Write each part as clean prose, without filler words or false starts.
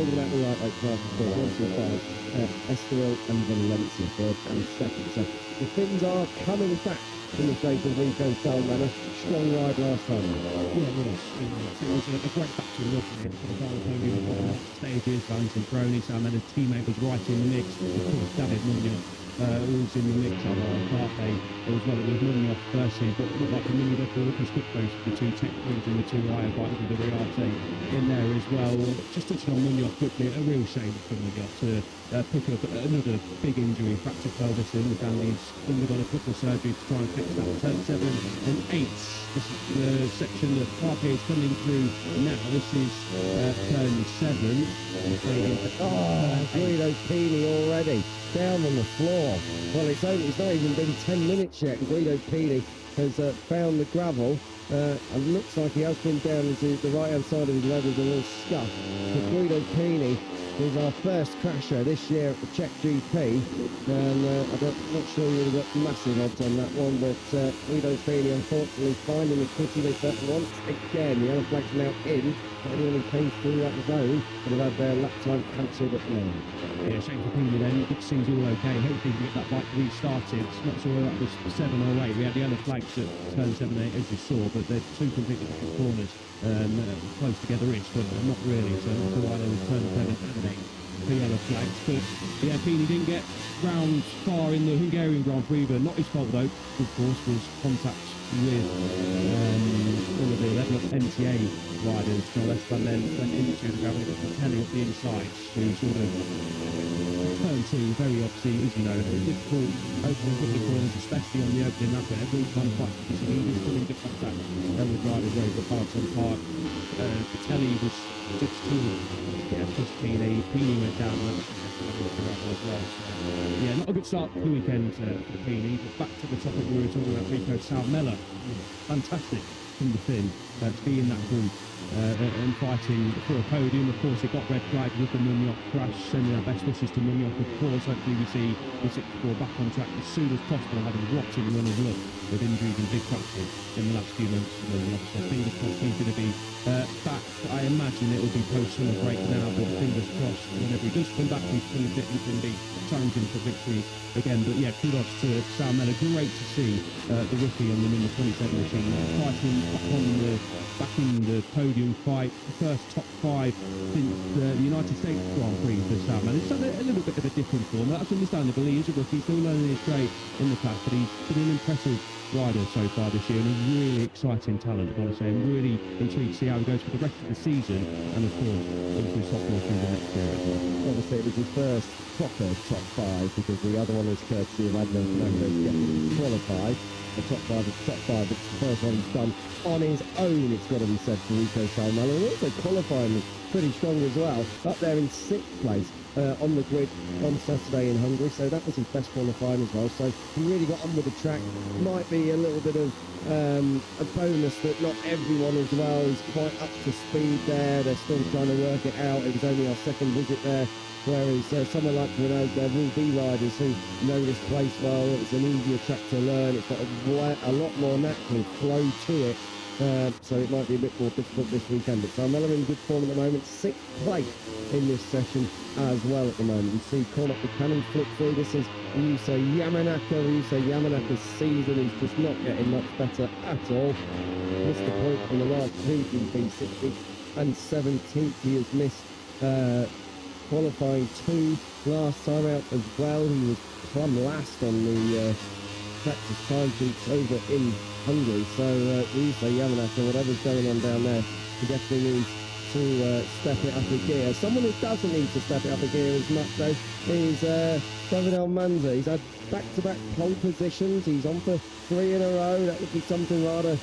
talking about the lightweight class before, 1, 2, 5, Estoril and Valencia, third and second. So the Finns are coming back in the shape of Rico Salmana. Strong ride last time. Yeah, it was. It was a great battle, wasn't it? For the final podium stages, Valentin Brony, Salmana's teammate was right in the mix. Of course, David Munoz was in the mix on Carpe as well. It was Munoz versus what looked like a mini record for Squipos, the two tech wings and the two wire bikes with the Riarte in there as well. Just touching on Munoz quickly, a real shame for Munoz to pick up another big injury, fractured pelvis, and he's undergone a couple of surgeries to try and fix that. Turn 7 and 8. This is the section that Carpe is coming through now. This is turn 7. Guido Pini already down on the floor. Well, it's not even been 10 minutes yet, and Guido Pini has found the gravel. And looks like he has been down into the right-hand side of his leg with a little scuff. But Guido Pini is our first crasher this year at the Czech GP, and I'm not sure you would have got massive odds on that one, but Guido Pini unfortunately finding the quickly that once again. The yellow flag's now in. Anyone who came through that zone would have had their lap time cancelled at the end. Yeah, shame for Pini then. Good to see he's all okay. Hopefully he can get that bike restarted. Not sure whether that was 7 or 8. We had the yellow flags at turn 7 and 8 as you saw, but they're two completely different corners. Close together-ish, but not really. So not sure why they would turn 7 and 8 for yellow flags. But yeah, Pini didn't get round far in the Hungarian Grand Prix, but not his fault though. Of course, was contact with all of the 11 NTA riders, no less than then went into the gravel, telling up the inside to sort of turn 2, very obviously, as you know, difficult opening quickly corners, especially on the opening lap, and every time quite easily he was coming into contact with riders over the Barton Park. Telly was just too push Pini went down as well. Yeah, not a good start to the weekend for Pini, but back to the topic we were talking about, Rico Salmella. Fantastic from the Finn to be in that group and fighting for a podium. Of course, it got red flagged with the Munoz crash, sending our best wishes to Munoz. Of course, hopefully we see the 64 back on track as soon as possible, having rotting run of luck with injuries and big crashes in the last few months. So fingers crossed he's going to be back. I imagine it will be post-summer break now, but fingers crossed whenever he does come back, he's fully fit and can be challenging for victory again. But yeah, kudos to Salmella. Great to see the rookie on the number 27 machine fighting back in the podium fight, the first top 5 since the United States Grand Prix for Salmella. It's had a little bit of a different form. That's understandable. He is a rookie, still learning his trade in the class, but he's been an impressive rider so far this year and a really exciting talent, I've got to say. I'm really intrigued to see how he goes for the rest of the season and of course into his sophomore season next year as well. Obviously it was his first proper top 5, because the other one was courtesy of Adnan Fernandez getting qualified. The top 5 is top 5, it's the first one he's done on his own, it's got to be said, for Rico Salmella. And also qualifying was pretty strong as well, up there in 6th place on the grid on Saturday in Hungary, so that was his best qualifying as well. So he really got on with the track. Might be a little bit of a bonus that not everyone as well is quite up to speed there. They're still trying to work it out. It was only our second visit there, whereas somewhere like Renault, there will be riders who know this place well. It's an easier track to learn. It's got a lot more natural flow to it. So it might be a bit more difficult this weekend. But Salmella in good form at the moment, 6th place in this session as well at the moment. You see Cormac Buchanan flip through. This is Yusa Yamanaka's season is just not getting much better at all. Missed the point on the last GP 60th and 17th. He has missed qualifying 2 last time out as well. He was plumb last on the practice time sheets over in Hungary. So Yusa Yamanaka, whatever's going on down there, he definitely needs to step it up a gear. Someone who doesn't need to step it up a gear as much though is David Almanza. He's had back-to-back pole positions. He's on for 3 in a row. That would be something rather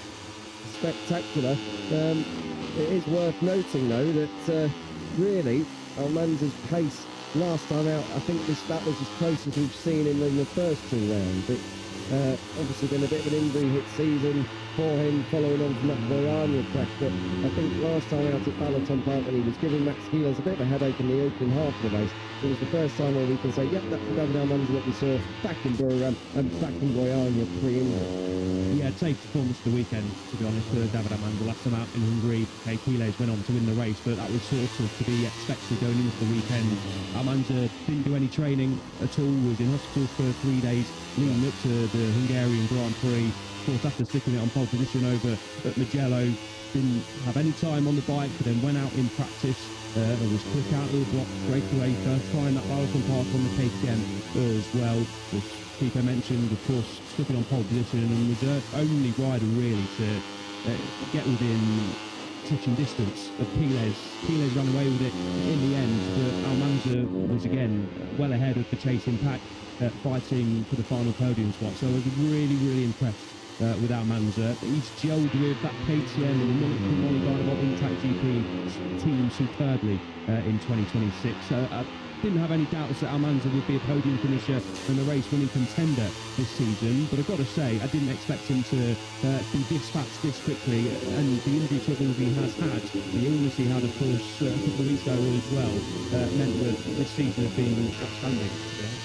spectacular. It is worth noting though that really Almanza's pace last time out, I think that was as close as we've seen him in the first 2 rounds. Obviously been a bit of an injury hit season for him following on from that Borania crash, but I think last time out at Balaton Park when he was giving Max Keeler a bit of a headache in the opening half of the race, it was the first time where we can say, yep, that's the David Almanza that we saw back in Buriram and back in Borania pre-injury. Yeah, safe performance of the weekend, to be honest, for David Almanza. Last time out in Hungary, Keeles went on to win the race, but that was sort of to be expected going into the weekend. Almanza didn't do any training at all, was in hospital for 3 days leading up to the Hungarian Grand Prix. Of course, after sticking it on pole position over at Mugello, didn't have any time on the bike, but then went out in practice. It was quick out of the block straight away, first trying that Balaton Park on the KTM as well. As Pico mentioned, of course, stuck it on pole position and was the only rider really to get within touching distance of Keeles. Keeles ran away with it in the end, but Almanza was again well ahead of the chasing pack, fighting for the final podium spot. So I was really, really impressed with Almanza. He's gelled with that KTM and the Molly Dynamo Impact GP team superbly in 2026. I didn't have any doubts that Almanza would be a podium finisher and a race-winning contender this season, but I've got to say, I didn't expect him to be dispatched this quickly, and the injury troubles he has had, the illness he had, of course, a couple of weeks ago as well, meant that this season has been outstanding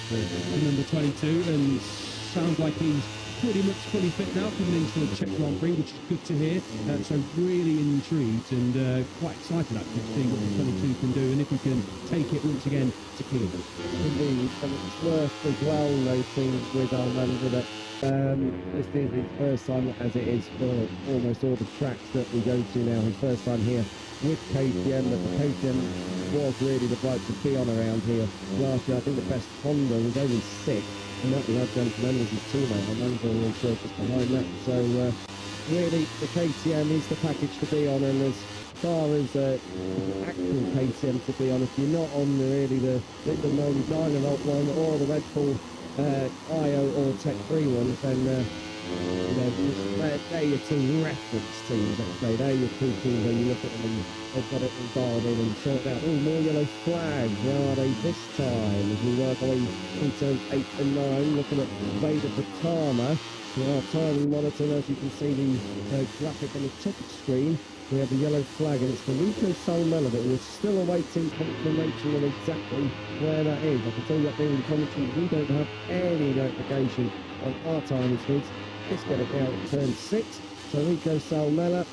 for number 22, and sounds like he's pretty much fully fit now coming into the Czech Grand Prix, which is good to hear. So really intrigued and quite excited actually to see what the 22 can do and if he can take it once again to Cleveland. Indeed, and it's worth as well noting with Almanza that this is his first time, as it is for almost all the tracks that we go to now, his first time here with KTM, but the KTM was really the bike to be on around here. Last year, I think the best Honda was only 6th. And that was gentlemen was his teammate. Almanza was just behind that. So really, the KTM is the package to be on, and as far as actual KTM to be on, if you're not on the Molly Dynavolt one or the Red Bull IO or Tech 3 ones, then they're your two reference teams, let's say. They're your two teams where you look at them and they've got it all dialed in and sorted out. Oh, more yellow flags. Where are they this time? As we work our way through turns 8 and 9, looking at Vader Patama. We are timing monitor, as you can see the graphic on the top of the screen. We have the yellow flag, and it's for Rico Salmela, but we're still awaiting confirmation of exactly where that is. I can tell you that being in the commentary, we don't have any notification on our timing speeds. Let's get it now at turn 6. So Rico Salmela,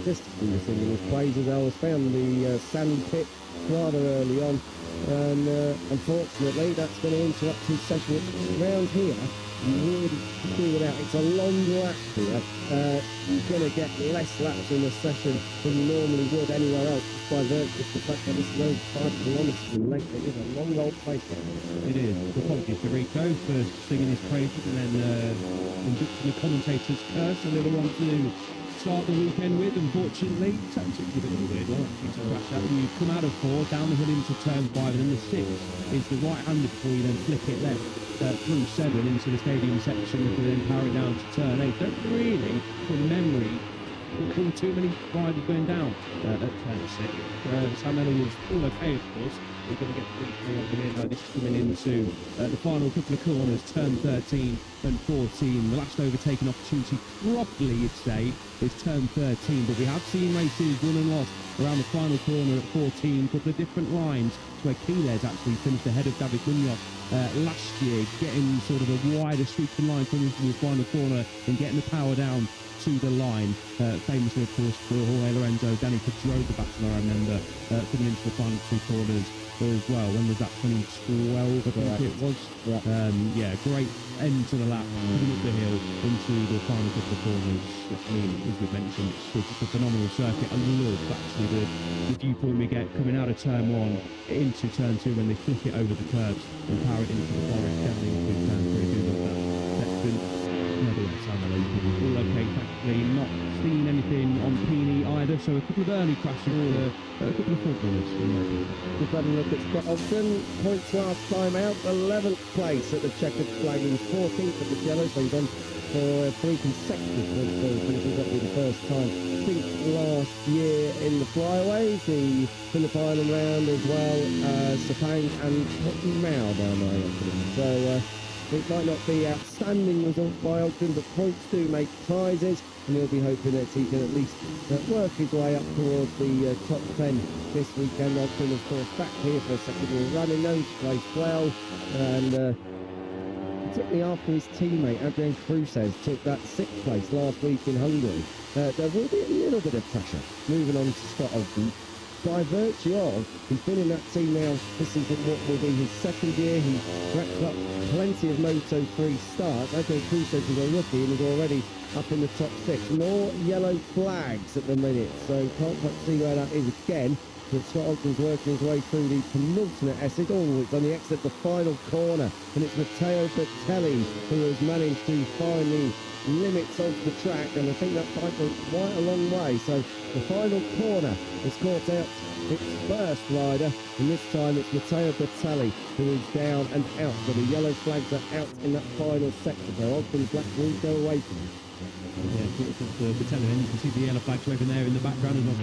just singing his praises. I was found the sand pit rather early on, and unfortunately that's going to interrupt his session around here. You really do without. It's a long lap here. You're going to get less laps in the session than you normally would anywhere else, just by virtue of the fact that this is over 5 kilometres in length. It is a long old place. It is. Apologies to Rico for singing his praises and then inducting the commentator's curse, a little one to start the weekend with. Unfortunately, it's a bit of a weird one actually to crash out. You come out of 4, down the hill into turn 5, and then the 6th is the right-handed before you then flick it left through 7 into the stadium section to then power it down to turn 8. Don't really, from memory, recall too many riders going down at turn 6. Salmela was all okay, of course. We're going to get this coming into the final couple of corners, turn 13 and 14. The last overtaking opportunity, probably you'd say, is turn 13, but we have seen races won and lost around the final corner at 14, a couple of different lines, where Keeles actually finished ahead of David Munoz last year, getting sort of a wider sweeping line coming from the final corner and getting the power down to the line. Famously, of course, for Jorge Lorenzo, Danny drove the baton, I remember, coming into the final 2 corners as well. When was that? 2012, I think it was. Yeah, great end to the lap, coming up the hill into the final couple of corners. I mean, as we mentioned, it's just a phenomenal circuit. I love actually the viewpoint we get coming out of turn 1 into turn 2 when they flick it over the curbs and power it into the forest down into turn 3. Do love that section. All okay, thankfully. Not seen anything on Pini either, so a couple of early crashes, a couple of 4 corners. Just having a look at Scott Ogden. Points last time out, 11th place at the checkered flag. He was 14th at the yellow, so he's on for 3 consecutive points finishes. That'll be the first time. I think last year in the flyaways, the Phillip Island round as well, Sepang and Portimao by my opinion. So It might not be outstanding results by Ogden, but points do make prizes, and he'll be hoping that he can at least work his way up towards the top 10 this weekend. Ogden, of course, back here for a second year running, knows the place well, and particularly after his teammate Adrian Cruces took that 6th place last week in Hungary, there will be a little bit of pressure moving on to Scott Ogden. By virtue of, he's been in that team now, this is what will be his 2nd year. He's racked up plenty of Moto3 starts. Adrian Cruces is a rookie and is already up in the top 6. More yellow flags at the minute, so can't quite see where that is again. But Scott Ogden's working his way through the penultimate exit. Oh, it's on the exit of the final corner, and it's Matteo Bertelli who has managed to find the limits of the track, and I think that bike went quite a long way. So the final corner has caught out its first rider, and this time it's Matteo Bertelli who is down and out. So the yellow flags are out in that final sector, so Ogden's black will go away from him. Yeah, for Bertelli, then you can see the yellow flags waving there in the background as well.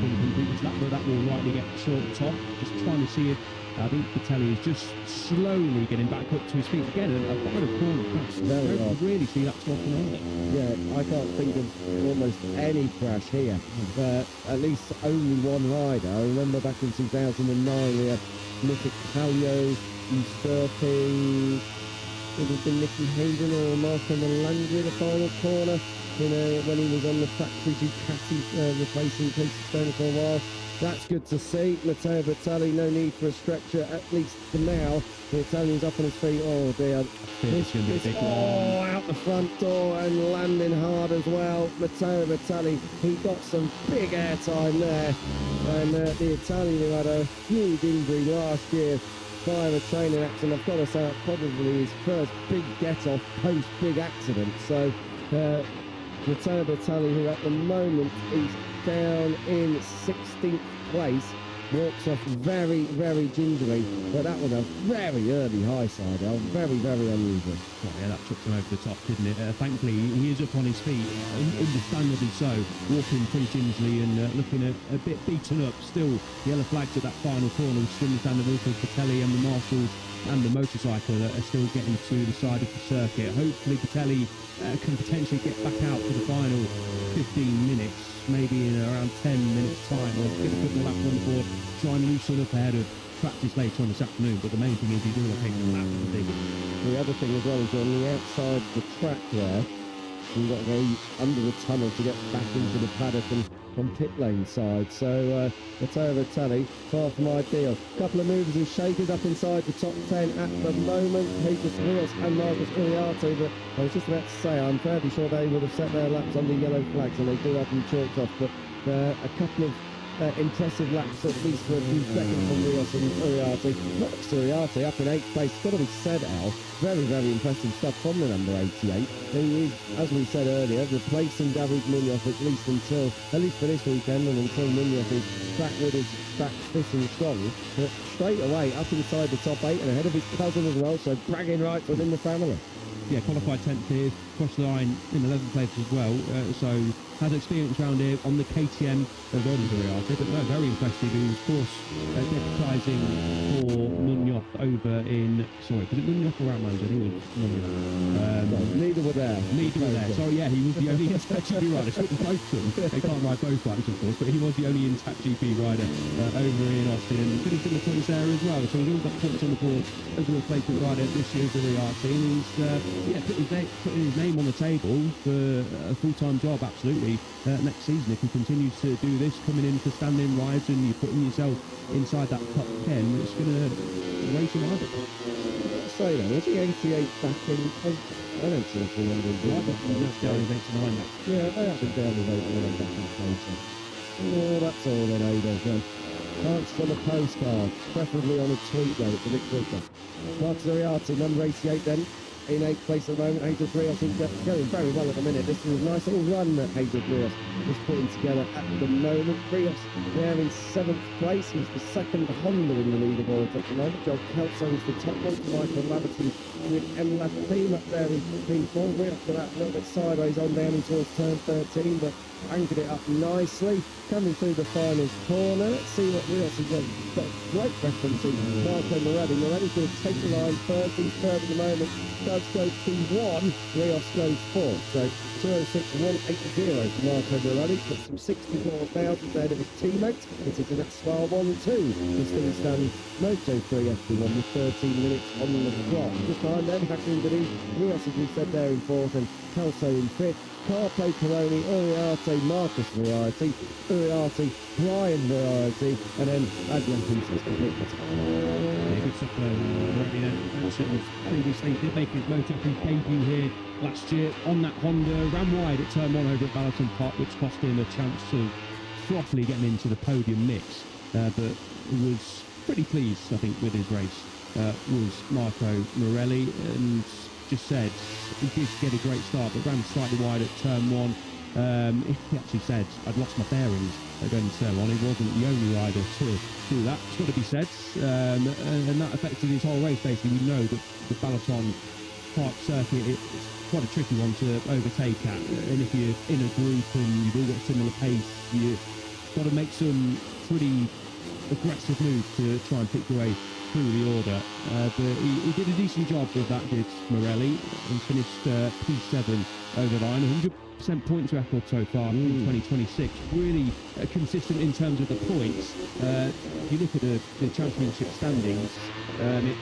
That will rightly get short top. Just trying to see it. I think Bertelli is just slowly getting back up to his feet again. A final corner. Very odd. Really see that top on it. Yeah, I can't think of almost any crash here. At least only one rider. I remember back in 2009 we had Nick Callio usurping. It would have been Nicky Hayden or Marco Melandri the final corner, when he was on the factory Ducati replacing Casey Stoner for a while. That's good to see. Matteo Bertelli, no need for a stretcher, at least for now. The Italian's up on his feet. Oh dear. Out the front door and landing hard as well. Matteo Bertelli, he got some big airtime there. And the Italian who had a huge injury last year via a training accident, I've got to say, probably his first big get-off post-big accident. So Matteo Bertelli, who at the moment is down in 16th place, walks off very, very gingerly, but that was a very early high side. Very, very unusual. Oh, yeah, that took him over the top, didn't it? Thankfully, he is up on his feet, understandably so, walking pretty gingerly and looking a bit beaten up. Still, yellow flags at that final corner, which is understandable for Bertelli and the marshals and the motorcycle are still getting to the side of the circuit. Hopefully, Bertelli can potentially get back out for the final 15 minutes, maybe in around 10 minutes' time, or get a couple of laps on the board, try and loosen up ahead of practice later on this afternoon. But the main thing is he's doing a take the lap and dig. The other thing as well is on the outside of the track there, you've got to go under the tunnel to get back into the paddock and on pit lane side. So Matteo Bertelli, far from ideal. Couple of movers and shakers up inside the top 10 at the moment. Pedro Rios and Marcus Uriarte, but I was just about to say, I'm fairly sure they would have set their laps under yellow flags, and they do have them chalked off. But a couple of impressive laps, at least for a few seconds from Rios and Uriarte. Marcus Uriarte up in 8th place. It's got to be said, Al. Very, very impressive stuff from the number 88. He is, as we said earlier, replacing David Munoz at least for this weekend, and until Munoz is back with his back fit and strong. But straight away up inside the top 8 and ahead of his cousin as well, so bragging rights within the family. Yeah, qualified 10th here, crossed the line in 11th place as well, so has experience around here on the KTM as well as Uriarte, but no, very impressive. He was, of course, deputising for Munoz over in, sorry, was it Munoz or Ramos? I think it was Munoz. Neither were there. So yeah, he was the only intact GP rider. So it was both of them. They can't ride both bikes, of course, but he was the only intact GP rider over in Austin, and pretty similar points there as well. So he's all got points on the board as a replacement rider this year's Uriarte, and he's putting his name on the table for a full-time job, absolutely. Next season, if he continues to do this, coming in for standing rides and you're putting yourself inside that top 10, it's going to race him hard. Say that, was he 88 back in 80? I don't think he would have been. Down in 89 now. Yeah, they have been down in 89 back in 80. Oh, that's all then, Ada. Chance on a postcard, preferably on a tweet though, it's a bit quicker. Marcus Uriarte, number 88 then. In 8th place at the moment. Pedro Rios is going very well at the minute. This is a nice little run that Pedro Rios is putting together at the moment. Rios there in 7th place. He's the second Honda in the leaderboards at the moment. Joel Kelso is the top one. Michael Laverty with M. Team up there in P4. Rios for that a little bit sideways on down towards turn 13, but anchored it up nicely. Coming through the final corner. Let's see what Rios has got. Great reference in Marco Moretti. Moretti's going to take the line first. He's third at the moment. Rios goes P1, Rios goes 4. So 206.180 for Marco Morelli, puts him 64,000 ahead of his teammates. It is an Star 1-2. The still stands Moto3 FP1 with 13 minutes on the clock. Just behind them, Hakim Badi, Rios, as we said there, in 4th, and Kelso in 5th. Carpe Coroni, Uriarte, Marcus Variety, Uriarte, Brian Variety, and then Adrian Pieces complete. Yeah, good stuff. Morelli then, as it was previously, did make his MotoGP debut here last year on that Honda, ran wide at turn 1 over at Balloton Park, which cost him a chance of properly getting into the podium mix, but he was pretty pleased, I think, with his race. Was Marco Morelli, and just said he did get a great start, but ran slightly wide at turn 1. He actually said, I'd lost my bearings going to turn 1. He wasn't the only rider to do that, it's got to be said, and that affected his whole race. Basically, we know that the Balloton Park circuit, it's quite a tricky one to overtake at, and if you're in a group and you've all got similar pace, you've got to make some pretty aggressive moves to try and pick your way through the order, but he did a decent job with that, did Morelli, and finished P7 over the line. 100% points record so far in 2026, really consistent in terms of the points. If you look at the championship standings, it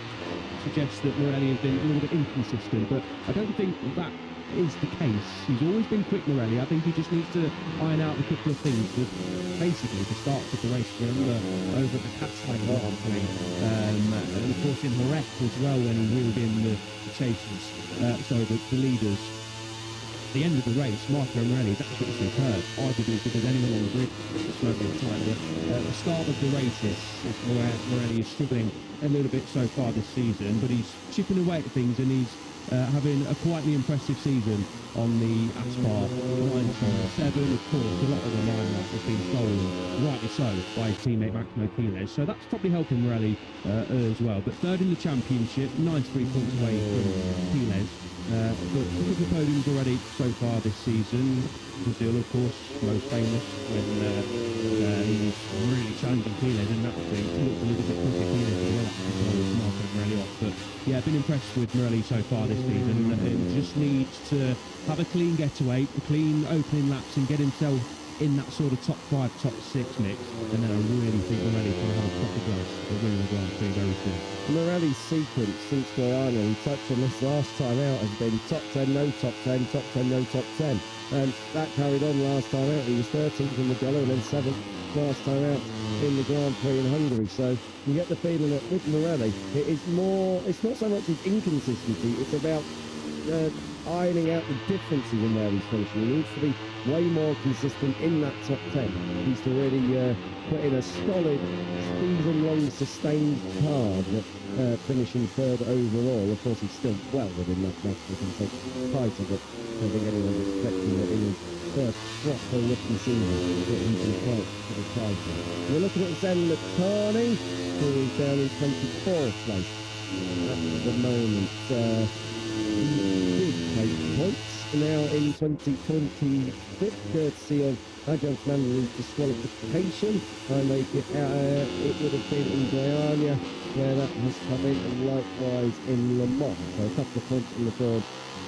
suggests that Morelli has been a little bit inconsistent, but I don't think that is the case. He's always been quick, Morelli. I think he just needs to iron out a couple of things with basically the start of the race over at the Cat's Grand Prix, and of course in Jerez as well, when he wheeled in the chasers, the leaders. At the end of the race, Marco Morelli is absolutely superb, arguably because anyone on the grid is smoking the time. But the start of the race is where Morelli is struggling a little bit so far this season, but he's chipping away at things, and he's having a quietly impressive season on the Aspar 97. Of course, a lot of the limelight has been stolen, rightly so, by his teammate Maximo Quiles, so that's probably helping Morelli as well. But third in the championship, 93 points away from Quiles. But a couple of podiums already so far this season. Brazil, of course, most famous when he was really challenging Quiles, and that looked a little bit quicker Quiles as well, actually, Marco Morelli off. But yeah, I've been impressed with Morelli so far this season. He just needs to have a clean getaway, a clean opening laps, and get himself in that sort of top 5, top 6 mix, and then I really think Morelli can have a proper go at winning the Grand Prix very soon. Morelli's sequence since Guyana, we touched on this last time out, has been top 10, no top 10, top 10, no top 10. And that carried on last time out. He was 13th in Mugello and then 7th last time out in the Grand Prix in Hungary. So you get the feeling that with Morelli, it's not so much his inconsistency, it's about ironing out the differences in where he's finishing. He needs to be way more consistent in that top 10. He needs to really put in a solid, season-long sustained card, finishing third overall. Of course, he's still well within that national title, but I don't think anyone's expecting that in his first proper rookie season that he can fight for the title. We're looking at Zen Latani, who is down in 24th place at the moment. He did take points now in 2025, courtesy of adjunct mandatory disqualification. I make it would have been in Guyana, where that has come in, and likewise in Le Mans. So a couple of points on the board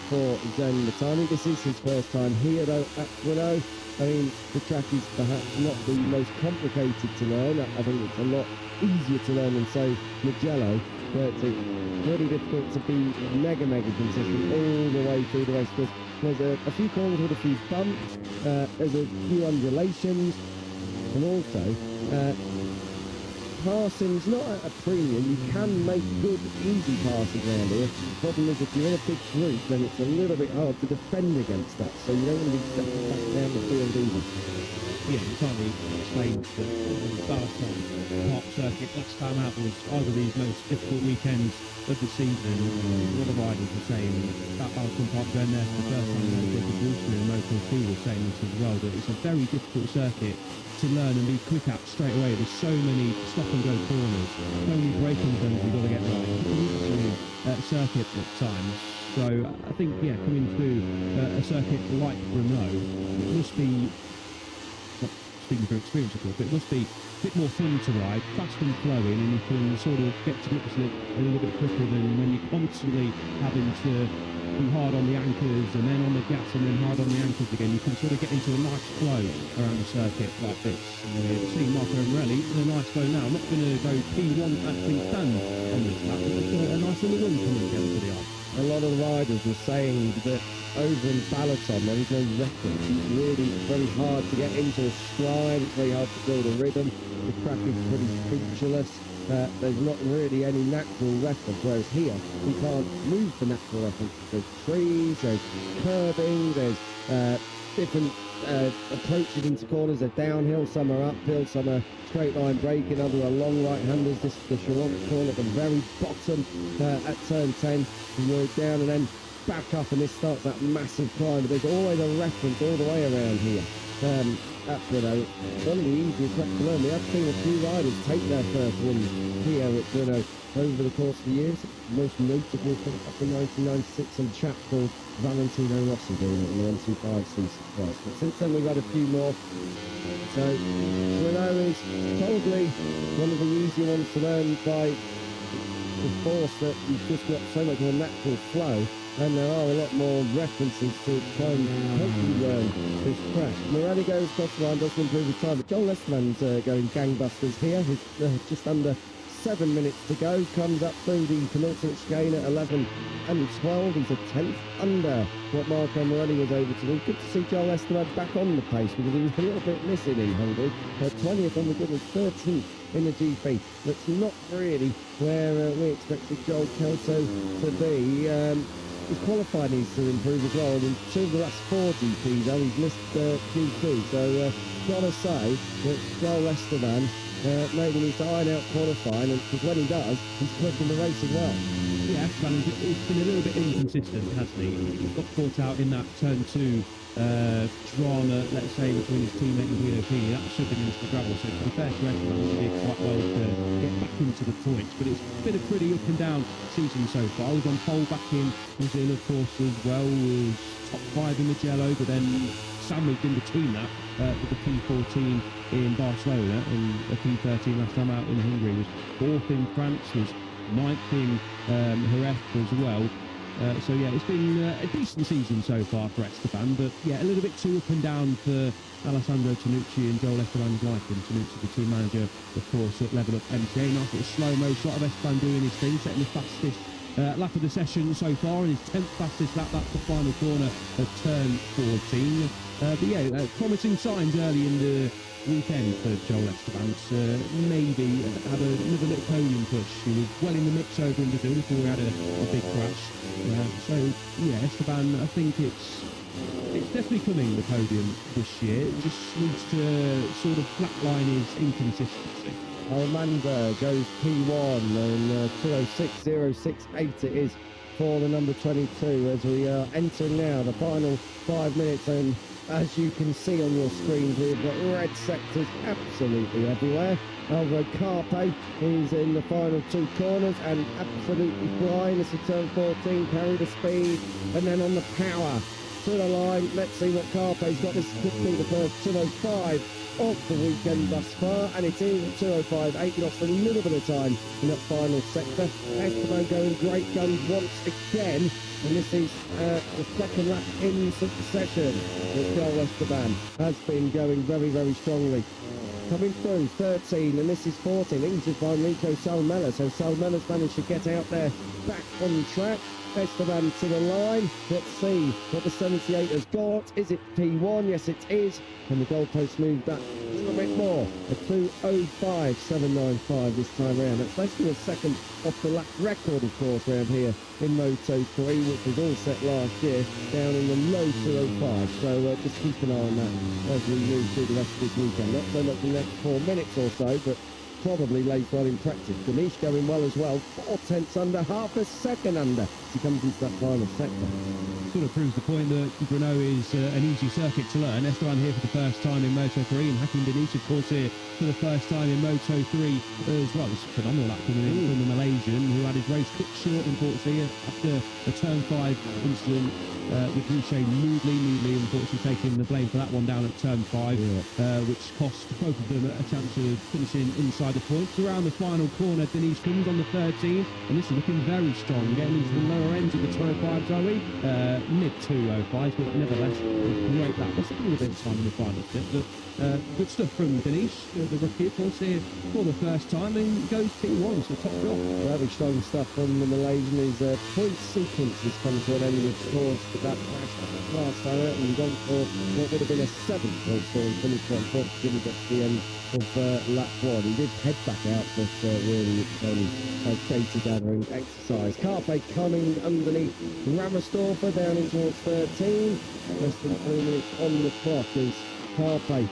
for Zen Latani. This is his first time here though at Renault. I mean, the track is perhaps not the most complicated to learn. I think it's a lot easier to learn than, say, Mugello, where it's really difficult to be mega consistent all the way through the race, because there's a few corners with a few bumps, there's a few undulations, and also passing's not at a premium. You can make good, easy passes around here. The problem is, if you're in a big group, then it's a little bit hard to defend against that, so you don't want to be stepping back down the field either. Yeah, you can't really explain that the Balloton Park circuit last time out was arguably his most difficult weekend of the season. What the riders were saying, that Balloton Park going there for the first time, and Jacob Wilson and Moto2 were saying this as well, that it's a very difficult circuit to learn and be quick at straight away. There's so many stop and go corners, so many braking zones you've got to get right. It's a circuit at times. So I think, yeah, coming to a circuit like Renault, it must be speaking from experience, of course, but it must be a bit more fun to ride, fast and flowing, and you can sort of get to grips with it a little bit quicker than when you're constantly having to be hard on the anchors and then on the gas and then hard on the anchors again. You can sort of get into a nice flow around the circuit like this. You've seen Marco Morelli in a nice flow now. I'm not going to go P1 actually stand on this lap, but it's a nice little run coming together for the eye. A lot of riders were saying that over in Balaton there is no reference. It's really very hard to get into a stride. It's very hard to build a rhythm. The track is pretty featureless. There's not really any natural reference, whereas here we can't move the natural reference. There's trees, there's curbing, there's different approaches into corners. They're downhill, some are uphill, some are straight line braking, other are long right-handers. This is the Charlotte corner at the very bottom at turn 10. You work down and then back up, and this starts that massive climb. But there's always a reference all the way around here. That's one of the easier tracks to learn. We have seen a few riders take their first win here at Brno over the course of the years. Most notably up in 1996 on a chap called Valentino Rossi doing it in the 125 season twice. But since then we've had a few more. So Brno is probably one of the easier ones to learn by the force that you've just got so much more natural flow, and there are a lot more references to try and hopefully learn this track. Morelli goes across the line, doesn't improve his time, but Joel Esteban's going gangbusters here. He's just under 7 minutes to go, comes up through the penultimate chicane at 11 and 12. He's a 10th under what Marco Morelli was able to do. Good to see Joel Esteban back on the pace, because he was a little bit missing in Hungary. 20th on the good and 13th in the GP. That's not really where we expected Joel Kelso to be. His qualifying needs to improve as well, and in 2 of the last 4 GPs, though, he's missed Q2. So gotta say that Joel Esteban maybe needs to iron out qualifying, and because when he does, he's quick in the race as well. Yeah, Esteban, he's been a little bit inconsistent, hasn't he? He got caught out in that turn 2 drama, let's say, between his teammate and Guido Pini. That should have been into the gravel, so to be fair to Esteban, he did quite well to get back into the points. But it's been a pretty up and down season so far. I was on pole back in Brazil, of course, as well, was top 5 in Mugello, but then sandwiched in between that with the P14 in Barcelona and a P13 last time out in Hungary. Was 4th in France, was 9th in Jerez as well. So yeah, it's been a decent season so far for Esteban, but yeah, a little bit too up and down for Alessandro Tanucci and Joel Esteban's liking. Tanucci, the team manager, of course, at Level Up MTA. Nice little slow-mo shot of Esteban doing his thing, setting the fastest lap of the session so far, and his 10th fastest lap. That's the final corner of turn 14. But yeah, promising signs early in the weekend for Joel Esteban. Maybe have another little podium push. He was well in the mix over in Brazil before we had a big crash. So yeah, Esteban, I think it's definitely coming, the podium this year. It just needs to sort of flatline his inconsistency. Almanza goes P1 and 206.068 it is for the number 22 as we are entering now the final 5 minutes, and as you can see on your screens, we've got red sectors absolutely everywhere. Alvaro Carpe is in the final 2 corners and absolutely flying. This is turn 14, carry the speed, and then on the power to the line. Let's see what Carpe's got. This could be the first 205 of the weekend thus far, and it is 205.8. He lost a little bit of time in that final sector. Esteban going great guns once again, and this is the second lap in succession that Joel Esteban has been going very, very strongly. Coming through 13, and this is 14, injured by Rico Salmela. So Salmela's managed to get out there back on the track. Esteban to the line. Let's see what the 78 has got. Is it P1? Yes, it is. And the goalpost moved that a little bit more. A 2:05.795 this time around. That's less than a second off the lap record, of course, around here in Moto3, which was all set last year, down in the low 2:05. So just keep an eye on that as we move through the rest of this weekend. Not so much in the next 4 minutes or so, but probably later on in practice. Ganesh going well as well, 4/10 under, half a second under as he comes into that final sector. Sort of proves the point that Brno is an easy circuit to learn. Esteban here for the first time in Moto3, and Hakim Denish, of course, here for the first time in Moto3 as well. It's a phenomenal lap coming in from the Malaysian, who had his race cut short, unfortunately, after a turn 5 incident with Boucher Moodley, unfortunately, taking the blame for that one down at turn 5, which cost both of them a chance of finishing inside the points. Around the final corner, Denish comes on the 13, and this is looking very strong, getting into the lower ends of the 25, Zoe. Mid 205s, but nevertheless, great lap. That's a little bit of time in the final step, but good stuff from Denish, the rookie, of course, here for the first time, and goes P1, so top job. Very strong stuff from the Malaysian. His point sequence has come to an end, of course, with that crash last time out, and gone for what would have been a 7th or so, and finished on fourth, didn't get to the end of lap 1. He did head back out, but really it's only data gathering exercise. Carpe coming underneath Ramersdorfer down in towards 13. Less than 3 minutes on the clock is Carpe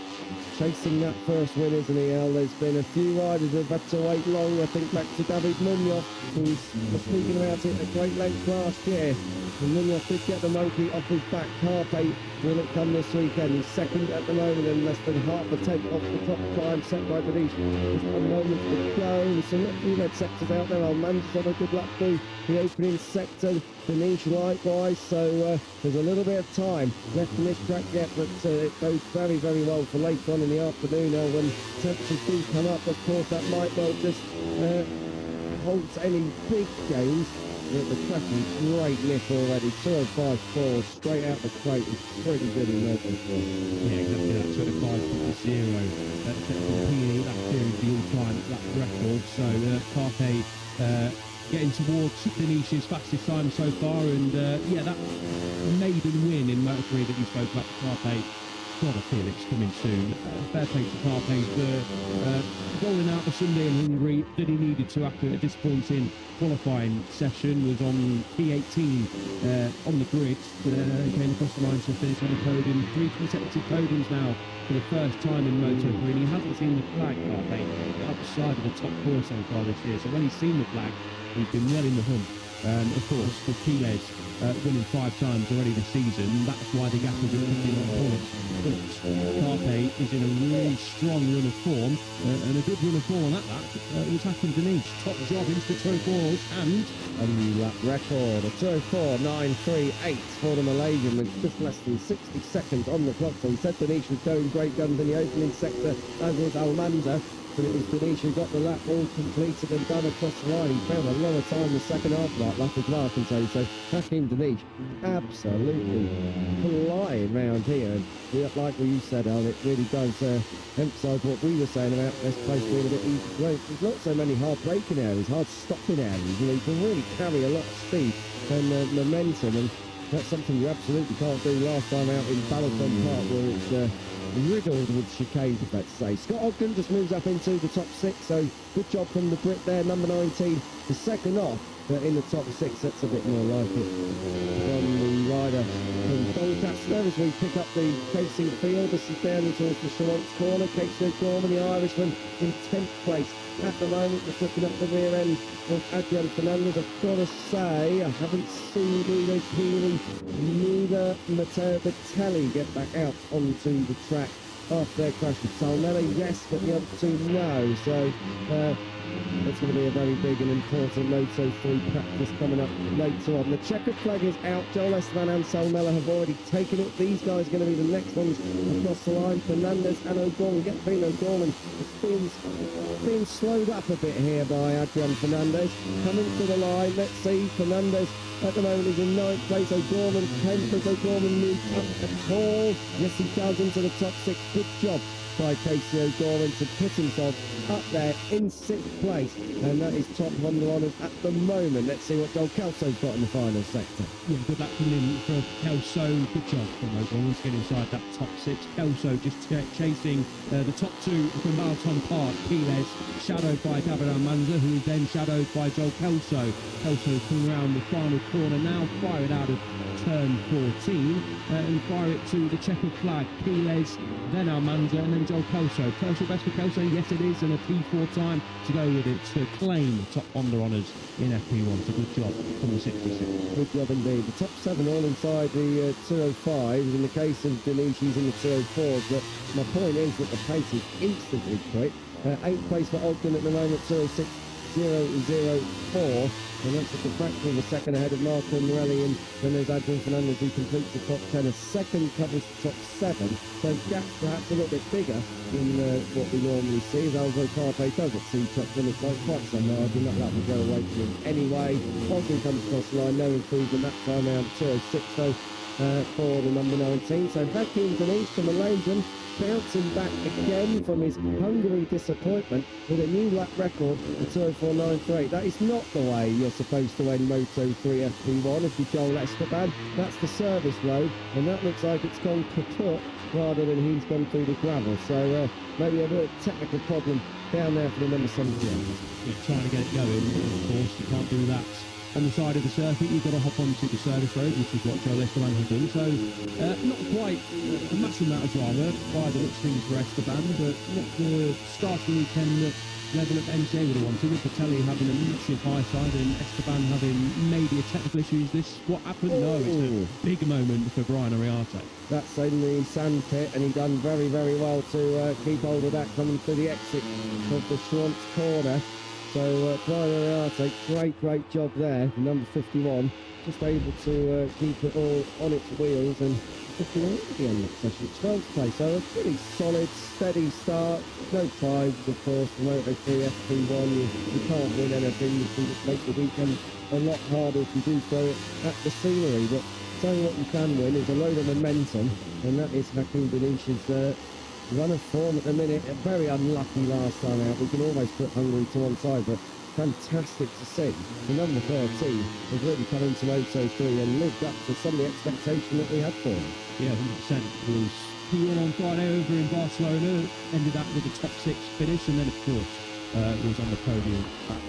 chasing that first win, isn't he, El? There's been a few riders who've had to wait long. I think back to David Munoz, who's speaking about it at great length last year. And Munoz did get the monkey off his back. Carpe, will it come this weekend? He's second at the moment and less than half a tenth off the top climb set by Denish. Just a moment to go. There's some few red sectors out there. Almanza's on a good lap through the opening sector. Denish likewise, so there's a little bit of time left in this track yet, but it goes very, very well for later on in the afternoon. Now, when temperatures do come up, of course, that might well just halt any big gains. But the track is great lift already. 205.4 straight out the crate is pretty good in Moto3. Yeah, exactly that. 25.0. That's competing that period, the all-time lap record. So Carpe getting towards Denish's fastest time so far, and that maiden win in Moto3 that you spoke about for Carpe, God, I feel it's coming soon. Fair play to Carpe for rolling out the Sunday in Hungary that he needed to after a disappointing qualifying session. Was on P18 on the grid, came across the line to finish on the podium. 3 consecutive podiums now for the first time in Moto3, and he hasn't seen the flag, Carpe, outside of the top 4 so far this year. So when he's seen the flag, he's been well in the hunt. Of course, for Piles winning 5 times already this season, that's why the gap is at 51 points. But Carpe is in a really strong run of form, and a good run of form at that. Was Hakim Denish, top job into the 24s, and a new lap record, a 204.938 for the Malaysian with just less than 60 seconds on the clock. So he said Denish was going great guns in the opening sector, as was Almanza. But it was Denish who got the lap all completed and done across the line. He found a lot of time in the second half of that lap as well, I can say. So Hakim Denish absolutely flying round here. And like what you said, Al, it really does emphasise what we were saying about this place being a bit easy to race. There's not so many hard braking areas, hard stopping areas. You know, you can really carry a lot of speed and momentum, and that's something you absolutely can't do last time out in Balaton Park, where it's riddled with chicanes, let's say. Scott Ogden just moves up into the top 6, so good job from the Brit there, number 19, the second off, but in the top 6, that's a bit more like it from the rider from Doncaster as we pick up the chasing field. This is down towards the Chalons corner. Casey O'Gorman, the Irishman, in 10th place at the moment, just looking up the rear end of Adrian Fernandez. I've got to say, I haven't seen Guido Keeley, neither Matteo Battelli get back out onto the track after their crash with Salmela. Yes, but the other 2 no. So it's going to be a very big and important Moto3 practice coming up later on. The checkered flag is out. Joel Esteban and Salmela have already taken it. These guys are going to be the next ones across the line. Fernandez and O'Gorman. Get being O'Gorman. It's being slowed up a bit here by Adrian Fernandez. Coming to the line. Let's see. Fernandez at the moment is in 9th place. O'Gorman 10th. Does O'Gorman move up at all? Yes, he does, into the top 6. Good job by Casey O'Gorman to put himself up there in 6th place, and that is top on the honours at the moment. Let's see what Joel Kelso's got in the final sector. Yeah, good luck coming in for Kelso. Good job from O'Gorman to get inside that top 6. Kelso just chasing the top 2 from Balaton Park. Piles shadowed by David Almanza, who is then shadowed by Joel Kelso. Kelso coming around the final corner now, fire it out of turn 14 and fire it to the checkered flag. Piles, then Almanza, and then is Joel Kelso. Personal best for Kelso, yes it is, and a P4 time to go with it to claim top Honda honours in FP1. So good job from the 66. Good job indeed. The top 7 all inside the 205s. In the case of Denise, he's in the 204s. But my point is that the pace is instantly quick. 8th place for Ogden at the moment, 206.004. And that's just a fraction of a second ahead of Marco Morelli. And then there's Adrian Fernandez, who completes the top 10. A second covers the top 7. So gap perhaps a little bit bigger than what we normally see. As Alvo Carpe does exceed top limits by quite some margin. That will go away from him anyway. Ogden comes across the line, no improvement that time around 206 though. For the number 19. So Hakim Denise from Malaysian bouncing back again from his Hungary disappointment with a new lap record of 204.938. That is not the way you're supposed to end Moto3 FP1 if you're Joel Esteban. That's the service load, and that looks like it's gone kaput rather than he's gone through the gravel. So maybe a bit of technical problem down there for the number 78. You're trying to get it going, of course, you can't do that on the side of the circuit. You've got to hop onto the service road, which is what Joel Esteban has done. So not quite a massive amount of drama by the looks of things for Esteban, but not the start of the weekend that level of MCA would have wanted, with Patelli having a massive high side and Esteban having maybe a technical issue. Is this what happened? No, it's a big moment for Brian Ariarte. That's in the sand pit, and he done very, very well to keep hold of that coming through the exit of the Schwantz corner. So Brian Ariarte, great job there. Number 51, just able to keep it all on its wheels, and 51 at the end of the session, 12th place. So a pretty solid, steady start. No prizes, of course, for Moto3 FP1. You can't win anything. You can just make the weekend a lot harder if you do throw it at the scenery. But tell you what you can win is a load of momentum, and that is Hakim Denish's run of form at the minute. Very unlucky last time out. We can almost put Hungary to one side, but fantastic to see. The number 13 has really come into Moto3 and lived up to some of the expectation that we had for him. Yeah, 100%. Was P1 on Friday over in Barcelona, ended up with a top 6 finish, and then of course was on the podium back.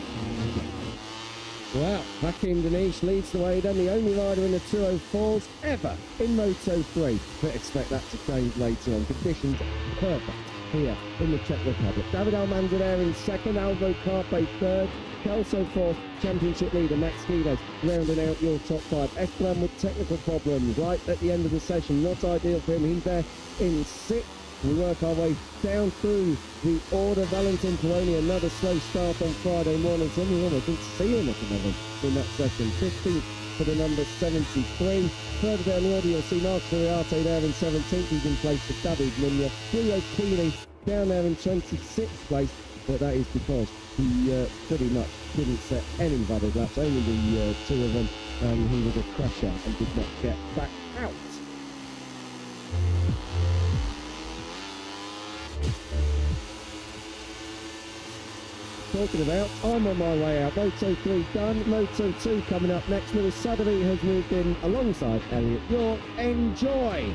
Well, Hakim Denish leads the way then, the only rider in the 204s ever in Moto3. But expect that to change later on. Conditions perfect here in the Czech Republic. David Almanza there in second, Alvo Carpe third, Kelso fourth, championship leader Max Guides rounding out your top 5. Esteban with technical problems right at the end of the session, not ideal for him. He's there in 6th. We work our way down through the order. Valentin Peroni, another slow start on Friday morning. So we almost didn't see him at the moment in that session. 15th for the number 73. Further down the order, you'll see Marcos Ariarte there in 17th. He's in place for David Munoz. Julio Keely down there in 26th place. But that is because he pretty much didn't set anybody laps, only the 2 of them. And he was a crusher and did not get back out. Talking about, I'm on my way out. Moto3 done. Moto2 coming up next. Lewis Sotheby has moved in alongside Elliot York. Enjoy!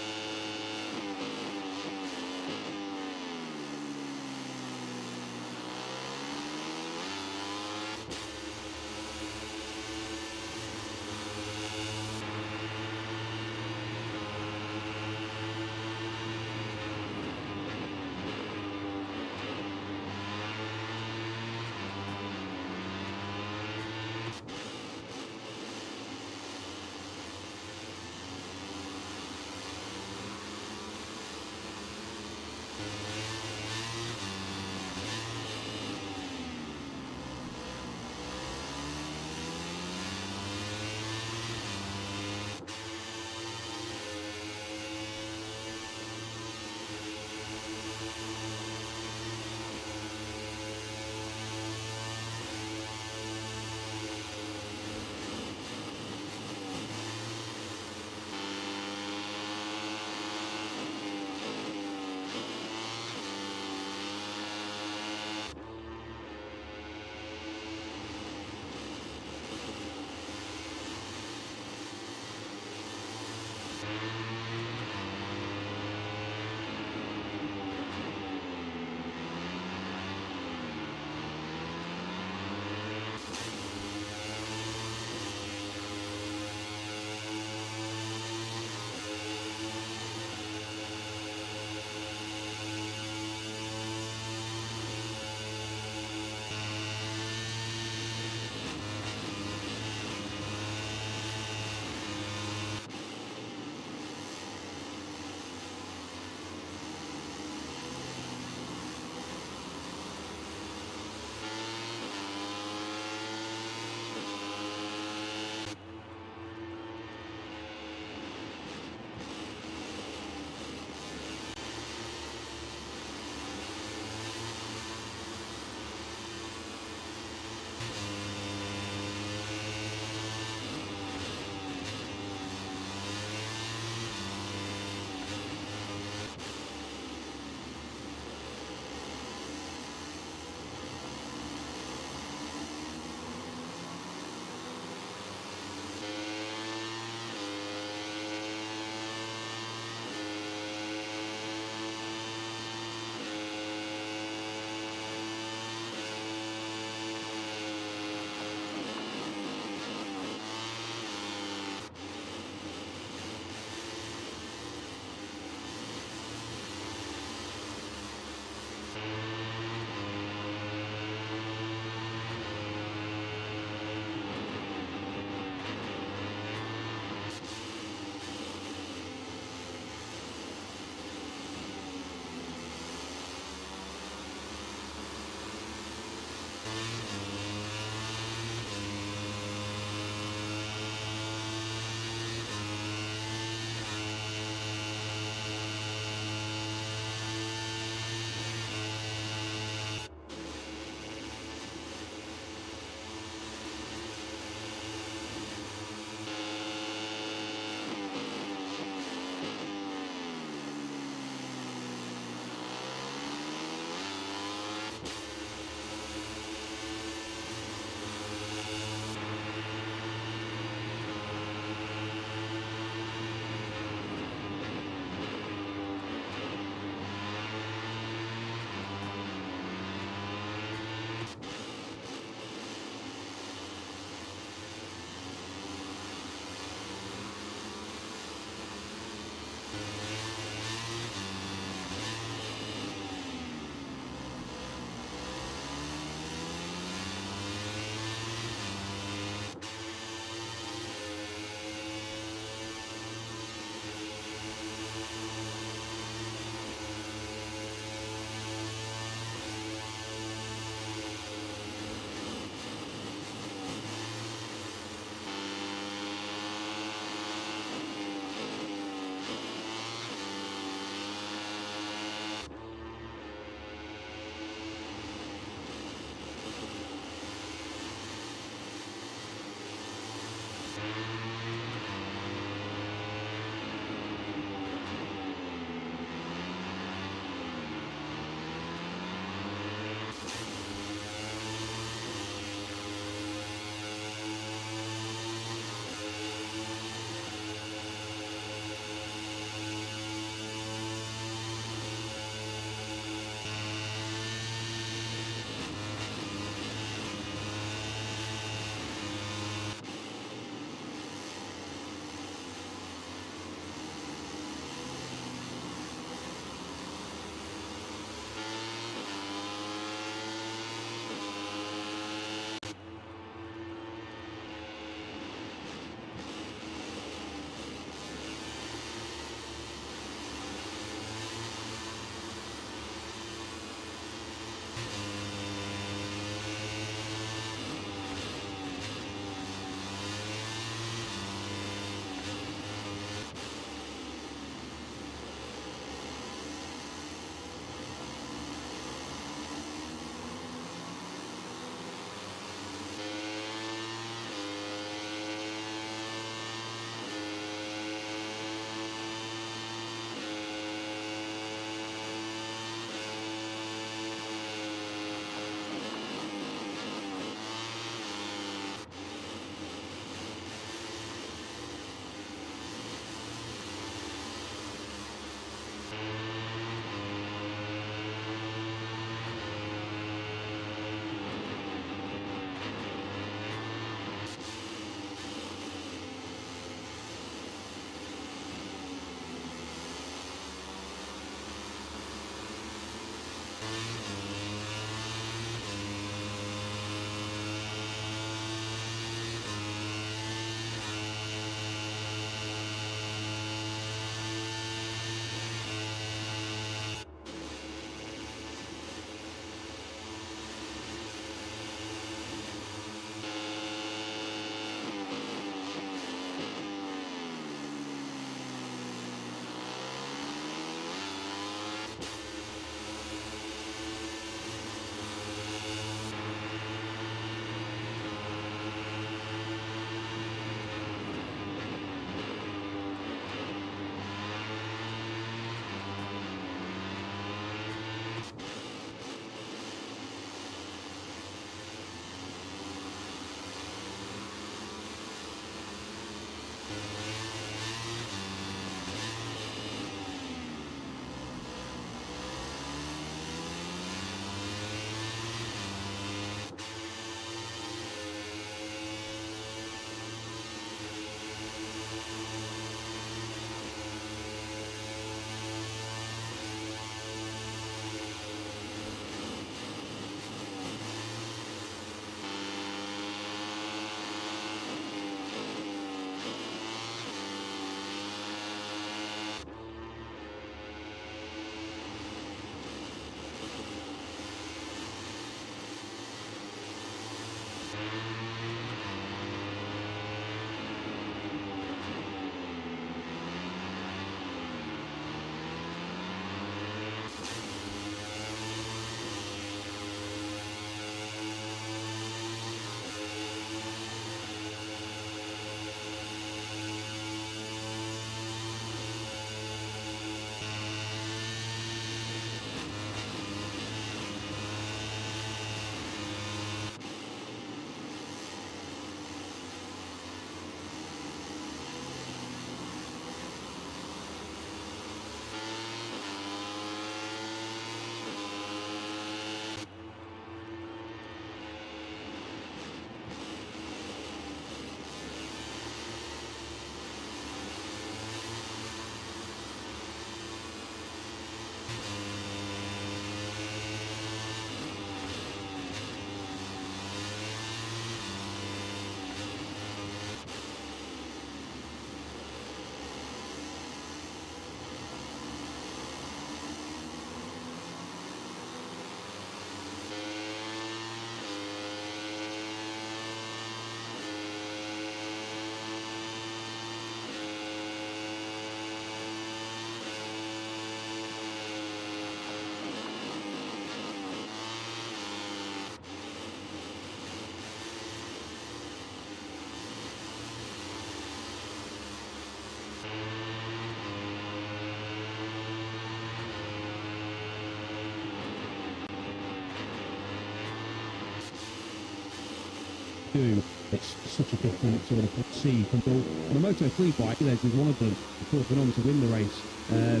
do. It's such a different sort of sea from all. On a Moto3 bike, Les is one of them. Of course, went on to win the race a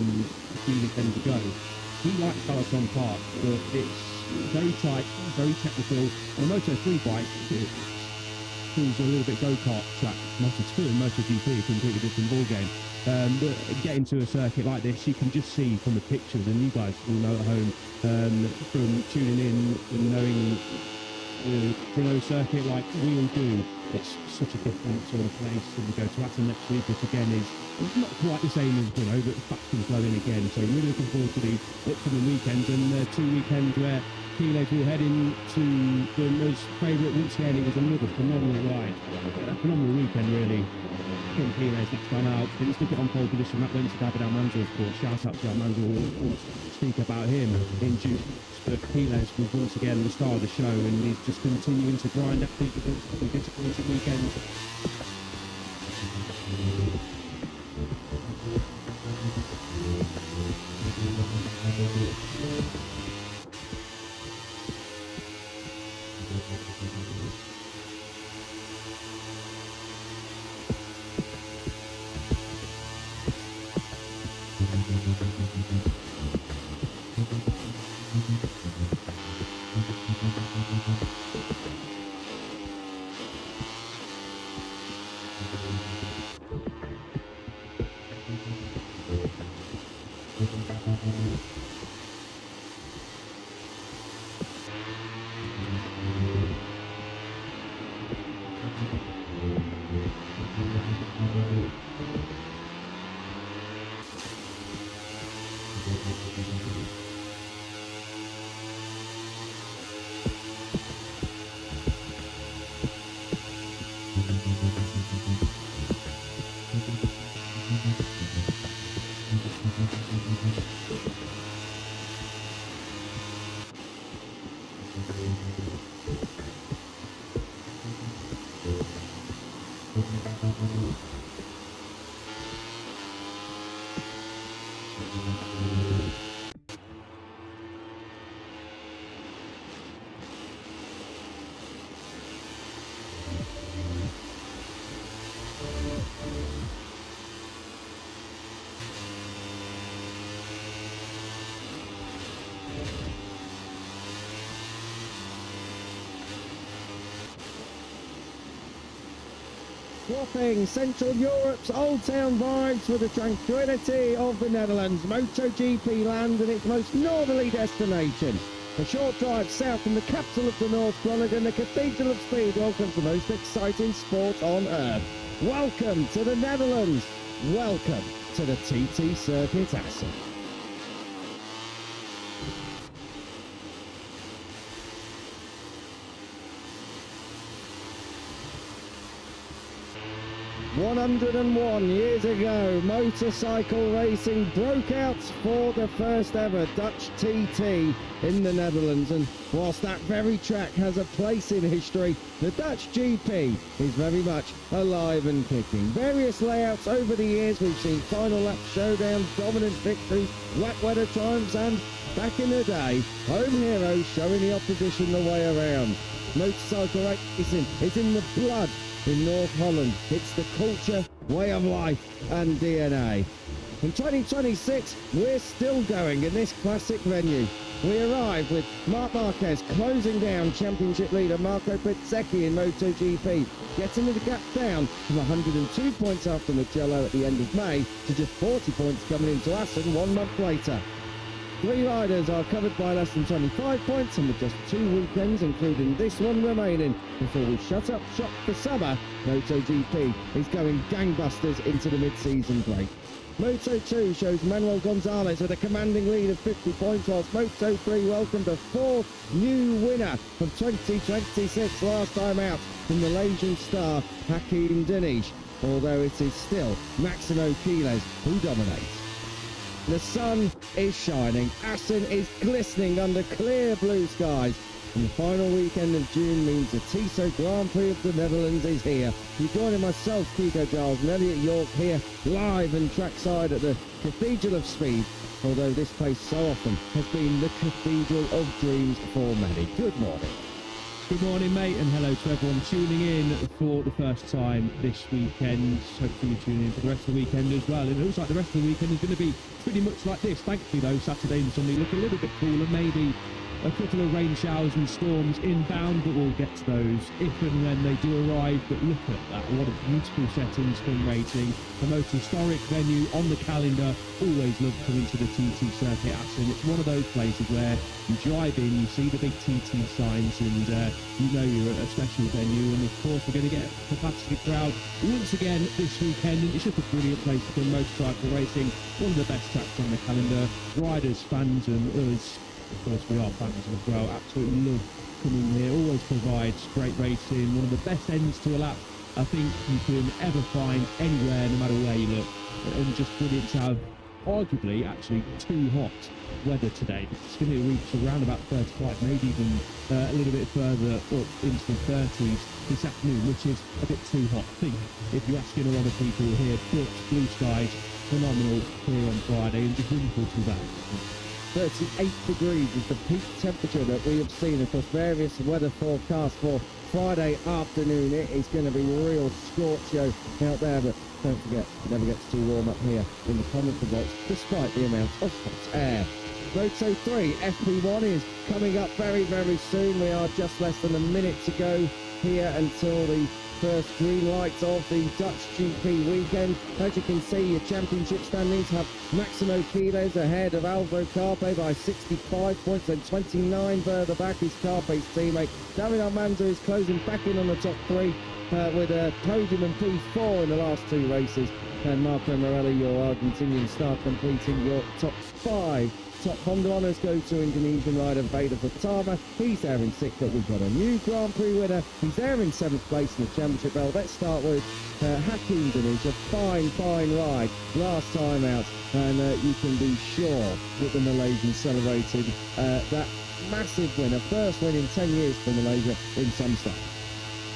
few weekends ago. He likes Peloton Park, but it's very tight, very technical. On a Moto3 bike, it feels a little bit go-kart track. Moto2 and MotoGP, a completely different ballgame. But getting to a circuit like this, you can just see from the pictures, and you guys will know at home from tuning in and knowing Brno circuit like we all do. It's such a different sort of place. And we go to Assen next week, which again is not quite the same as Brno, but fast and flowing again. So really looking forward to the upcoming weekends, and 2 weekends where Keeles will head into them as favourite once again. It was another phenomenal ride, a phenomenal weekend really. From Keeles next time out, didn't stick it on pole position. That went to David Almanza, of course. Shout out to Almanza, we'll speak about him in due. But Keeles was once again the star of the show, and he's just continuing to grind up the disappointing weekend. Swapping Central Europe's Old Town vibes with the tranquility of the Netherlands, MotoGP land and its most northerly destination. A short drive south from the capital of the North, Groningen, the Cathedral of Speed welcomes the most exciting sport on earth. Welcome to the Netherlands. Welcome to the TT Circuit Assen. "101 years ago, motorcycle racing broke out for the first ever Dutch TT in the Netherlands, and whilst that very track has a place in history, the Dutch GP is very much alive and kicking. Various layouts over the years, we've seen final lap showdowns, dominant victories, wet weather triumphs, and back in the day, home heroes showing the opposition the way around. Motorcycle racing is in the blood in North Holland. It's the culture, way of life and DNA. In 2026, we're still going in this classic venue. We arrive with Marc Marquez closing down championship leader Marco Bezzecchi in MotoGP, getting the gap down from 102 points after Mugello at the end of May to just 40 points coming into Assen 1 month later. 3 riders are covered by less than 25 points, and with just 2 weekends, including this one remaining, before we shut up shop for summer, MotoGP is going gangbusters into the mid-season break. Moto2 shows Manuel Gonzalez with a commanding lead of 50 points, whilst Moto3 welcomed a 4th new winner of 2026 last time out from Malaysian star Hakim Dinish, although it is still Maximo Keeles who dominates. The sun is shining, Assen is glistening under clear blue skies, and the final weekend of June means the Tissot Grand Prix of the Netherlands is here. You're joining myself, Kiko Giles, and Elliot York here live and trackside at the Cathedral of Speed, although this place so often has been the Cathedral of Dreams for many. Good morning. Good morning, mate, and hello to everyone tuning in for the first time this weekend. Hopefully you're tuning in for the rest of the weekend as well. And it looks like the rest of the weekend is going to be pretty much like this. Thankfully, though, Saturday and Sunday look a little bit cooler, maybe a couple of rain showers and storms inbound, but we'll get to those if and when they do arrive. But look at that, what a beautiful setting, spring racing, the most historic venue on the calendar. Always love coming to the TT circuit, Assen. It's one of those places where you drive in, you see the big TT signs, and you know you're at a special venue. And of course, we're going to get a capacity crowd once again this weekend, and it's just a brilliant place for motorcycle racing. One of the best tracks on the calendar. Riders, fans, and us, of course, we are fans as well. Absolutely love coming here. Always provides great racing. One of the best ends to a lap I think you can ever find anywhere, no matter where you look. And just brilliant to have, arguably, actually too hot weather today. It's going to reach around about 35, maybe even a little bit further up into the 30s this afternoon, which is a bit too hot. I think if you're asking a lot of people here, but blue skies, phenomenal here on Friday, and just wonderful to that. 38 degrees is the peak temperature that we have seen across various weather forecasts for Friday afternoon. It is going to be real scorcho out there, but don't forget, it never gets too warm up here in the commentary box, despite the amount of hot air. Moto3 FP1 is coming up very, very soon. We are just less than a minute to go here until the first green lights of the Dutch GP weekend. As you can see, your championship standings have Maximo Quiles ahead of Alvaro Carpe by 65 points, and 29 further back is Carpe's teammate. David Armando is closing back in on the top three with a podium and P4 in the last two races. And Marco Morelli, your Argentinian star, completing your top five. Top Honda honours go to Indonesian rider Veda Pertama. He's there in sixth, but we've got a new Grand Prix winner. He's there in seventh place in the championship belt. Let's start with Hakim Diniz. A fine ride last time out, and you can be sure that the Malaysian celebrated that massive win, a first win in 10 years for Malaysia in some style.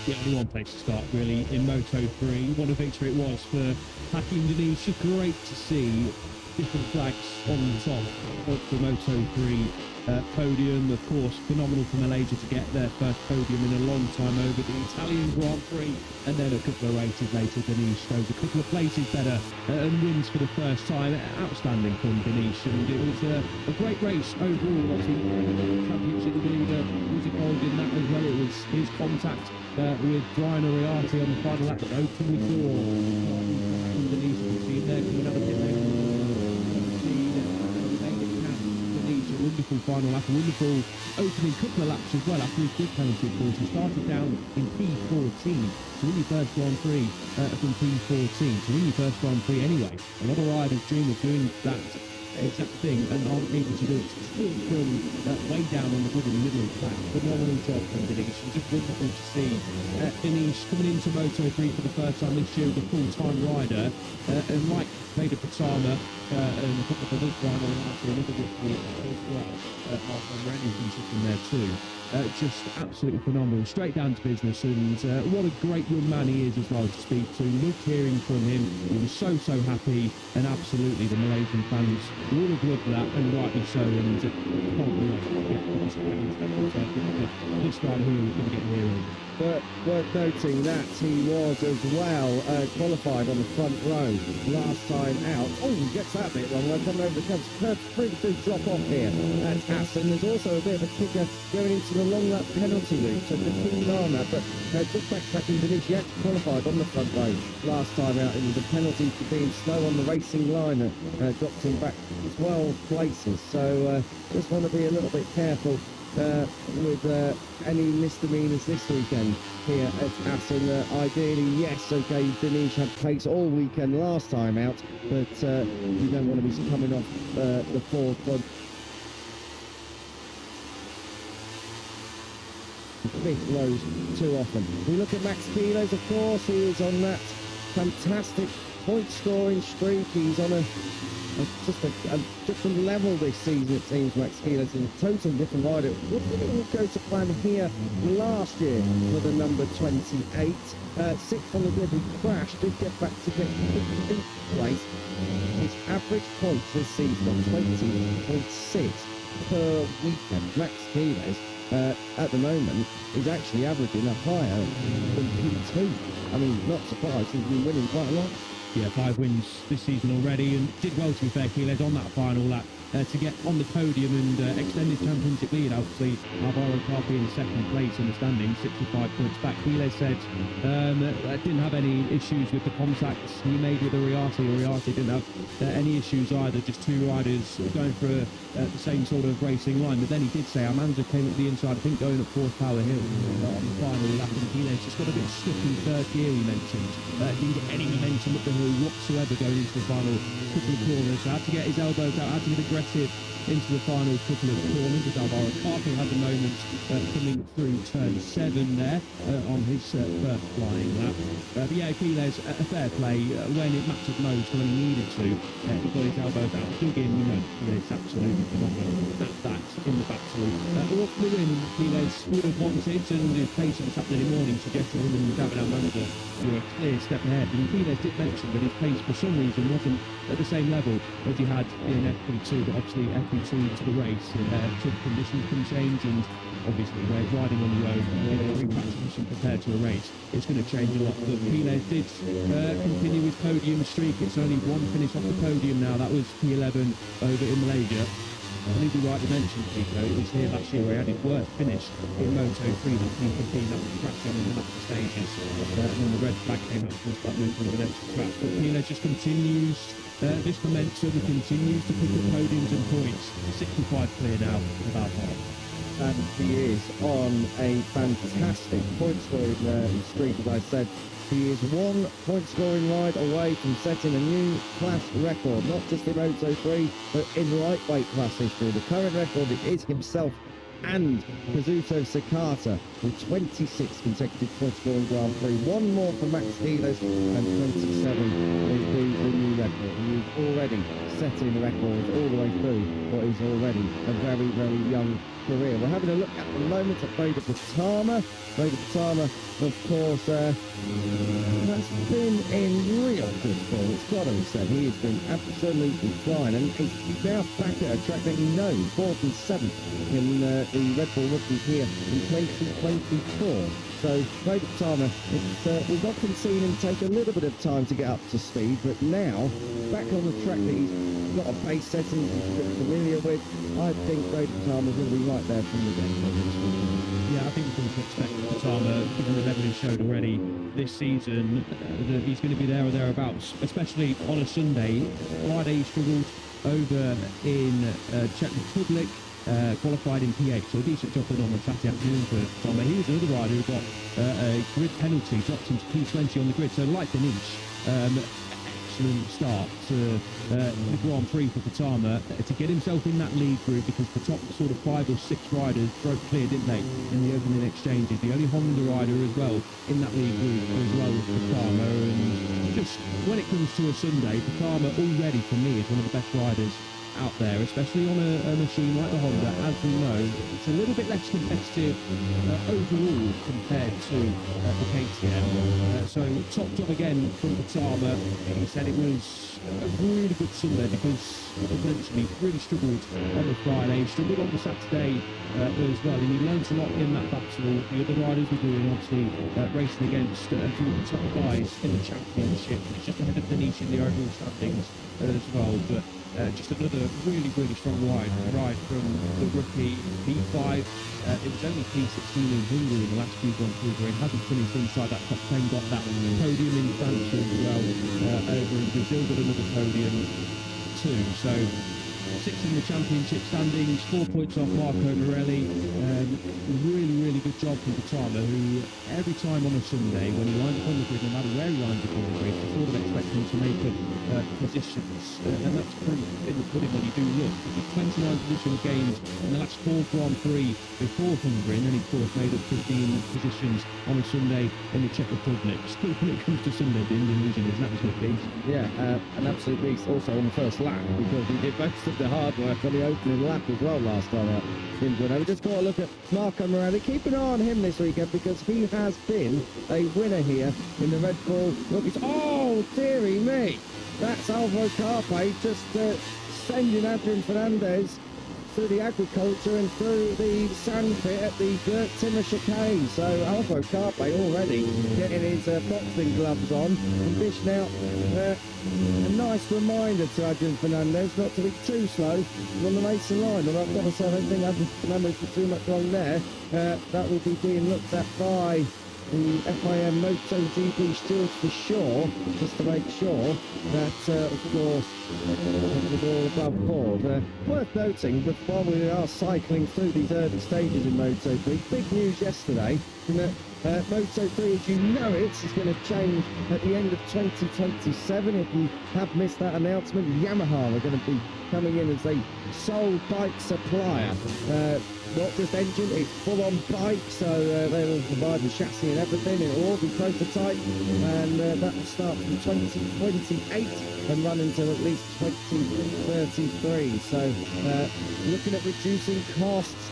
Yeah, only one place to start, really, in Moto3. What a victory it was for Hakim Diniz. Just great to see different flags on the top of the Moto3 podium. Of course, phenomenal for Malaysia to get their first podium in a long time over the Italian Grand Prix, and then a couple of races later, Diniz goes a couple of places better and wins for the first time. Outstanding from Diniz, and it was a great race overall. Obviously, championship leader was involved in that as well. It was his contact with Brian Ariati on the final lap that opened the door. Diniz, you can see there coming out of pit lane. Wonderful final lap, a wonderful opening couple of laps as well after his good penalty, of course. He started down in P14 to win your first Grand Prix from P14 to win your first Grand Prix anyway. A lot of riders dream of doing that exact thing and aren't able to do it. Still from way down on the grid in the middle of the track. Phenomenal job from Diniz. It's just wonderful to see Diniz coming into Moto3 for the first time this year as a full-time rider, and like Veda Pertama and a couple of others, Brian Ariati, another good as well. Marco Morelli in there too. Just absolutely phenomenal, straight down to business, and what a great young man he is as well to speak to. Loved hearing from him. He was so happy, and absolutely the Malaysian fans would have loved that, and rightly so. And can't wait to get this guy who was going to get here. But worth noting that he was as well qualified on the front row last time out. Oh, he gets that bit wrong. We're coming over the comes. Pretty big drop off here at Assen. There's also a bit of a kicker going into the long lap penalty route, so just keep an eye on that. But just backtracking, Diniz, he actually qualified on the front row last time out. It was a penalty for being slow on the racing line that dropped him back 12 places. So just want to be a little bit careful with any misdemeanors this weekend here at Assen. Ideally, yes, okay, Diniz had pace all weekend last time out, but you don't want to be coming off the fourth one. Fifth lows too often. We look at Max Quiles, of course, who is on that fantastic point scoring streak. He's on just a different level this season, it seems. Max Quiles is a total different rider. What did it all go to plan here last year for the number 28? Sixth on the grid, he crashed, did get back to get 15th place. His average points this season of 20.6 per weekend. Max Quiles at the moment is actually averaging a higher than P2. I mean, not surprised, he's been winning quite a lot. Yeah, 5 wins this season already, and did well, to be fair, Keyless, on that final lap to get on the podium and extend his championship lead. Obviously, Alvaro Carpi in second place in the standings, 65 points back. Keyless said didn't have any issues with the contacts he made with Uriarte. Uriarte didn't have any issues either, just two riders going for the same sort of racing line. But then he did say Almanza came at the inside, I think going up Horsepower Hill on the final lap, and Keyless just got a bit stuck in third gear, he mentioned. Didn't get any momentum up the hill whatsoever going into the final couple of corners. So had to get his elbows out, had to get aggressive into the final couple of corners, as Alvaro Carpi had the moment coming through turn 7 there on his first flying lap. But yeah, Keyless, a fair play when it mattered most, when he needed to. He got his elbows out, dug in, Keyless absolutely phenomenal at that in the battle. What the win Keyless would have wanted, and his pace on Saturday morning suggested him and David Almanza were a clear step ahead. And Keyless did mention that his pace for some reason wasn't at the same level as he had in FP2, but obviously FP2 to the race, conditions can change, and obviously we're riding on the road in a pre-practice position compared to a race, it's going to change a lot. But Keyless did continue his podium streak. It's only one finish off the podium now. That was P11 over in Malaysia. I think we rightly mentioned, Pico, it was here last year where he had his worst finish in Moto3, that P15, that was crashing in the latter stages. And then the red flag came out to start moving to the next track. But Keyless just continues this momentum, continues to pick up podiums and points. 65 clear now of Alvaro. And he is on a fantastic point scoring streak, as I said. He is 1 point scoring ride away from setting a new class record, not just in Moto3, but in lightweight class history. The current record is himself and Kazuto Sakata with 26 consecutive point scoring Grand Prix. One more for Max Keyless, and 27 is the new record. He is already setting records all the way through what is already a very, very young career. We're having a look at the moment at Veda Patama. Veda Patama, of course, has been in real good form. It's got to be said. He has been absolutely flying, and he's now back at a track that he knows, 4th and 7th in the Red Bull Rookie here in 2024. So Veda Patama, we've often seen him take a little bit of time to get up to speed, but now back on the track that he's got a base setting he's familiar with, I think Veda Patama's going to be right there from the get-go. Yeah, I think we can expect Patama, given the level he showed already this season, that he's going to be there or thereabouts, especially on a Sunday. Friday he struggled over in Czech Republic, qualified in P8, so a decent job done on the Saturday afternoon for Patama. He was another rider who got a grid penalty, dropped into P20 on the grid, so like an inch. Excellent start to the Grand Prix for Patama to get himself in that lead group, because the top sort of 5 or 6 riders broke clear, didn't they, in the opening exchanges. The only Honda rider as well in that lead group as well was Patama, and just when it comes to a Sunday, Patama already for me is one of the best riders out there, especially on a machine like the Honda. As we know, it's a little bit less competitive overall compared to the KTM. So top job again from Patama. He said it was a really good Sunday because eventually really struggled on the Friday, struggled on the Saturday as well, and he learned a lot in that battle. The other riders were doing, obviously, racing against a few of the top guys in the championship. It's just ahead of the niche in the overall standings as well, but just another really, really strong ride from the rookie P5. It was only P16 in Hungary in the last few Grand Prix where he hasn't finished inside that top 10, got that podium in France as well. Over in Brazil, got another podium too. So 6th in the championship standings, 4 points off Marco Morelli. Really, really good job from Patama, who every time on a Sunday, when he lines up on the grid, no matter where he lines up on the grid, you sort of expect him to make up positions. And that's proof in the pudding when you do look. He's 29 positions gained in the last 4 Grand Prix before Hungary, and then he, of course, made up 15 positions on a Sunday in the Czech Republic. Still, when it comes to Sunday, the Indonesian is an absolute beast. Yeah, an absolute beast also on the first lap, because he did most of the hard work on the opening lap as well last time out in Dorna. We just got a look at Marco Morelli. Keep an eye on him this weekend, because he has been a winner here in the Red Bull Rookies. Oh, dearie me! That's Alvaro Carpi just sending Adrian Fernandez through the agriculture and through the sand pit at the Gert Timmer chicane. So Alvaro Carpe already getting his boxing gloves on and dishing out a nice reminder to Adrian Fernandez not to be too slow on the racing line. And I've got to say, I don't think Adrian Fernandez did too much wrong there. That will be being looked at by the FIM MotoGP stewards for sure, just to make sure that, of course, it's all above board. Worth noting, but while we are cycling through these early stages in Moto3, big news yesterday that Moto3, as you know it, is going to change at the end of 2027. If you have missed that announcement, Yamaha are going to be coming in as a sole bike supplier. Not just engine, it's full-on bike, so they will provide the chassis and everything. It will all be prototype, and that will start from 2028 and run until at least 2033. So looking at reducing costs,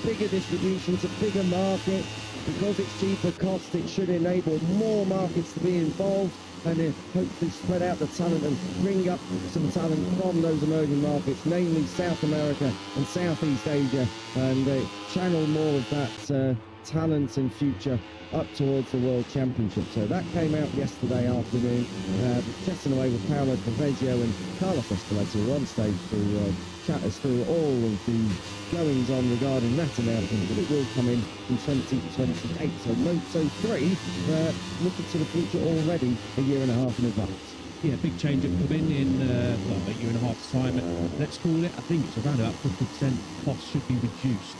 bigger distributions, a bigger market. Because it's cheaper cost, it should enable more markets to be involved and hopefully spread out the talent and bring up some talent from those emerging markets, namely South America and Southeast Asia, and channel more of that talent and future up towards the World Championship. So that came out yesterday afternoon, chatting away with Paolo Provenzio and Carlos Escaleta, who were on stage to chat us through all of the goings on regarding that announcement, but it will come in 2028. So Moto3 looking to the future already a year and a half in advance. Yeah, big change up coming in a year and a half's time. Let's call it, I think it's around about 50% costs should be reduced.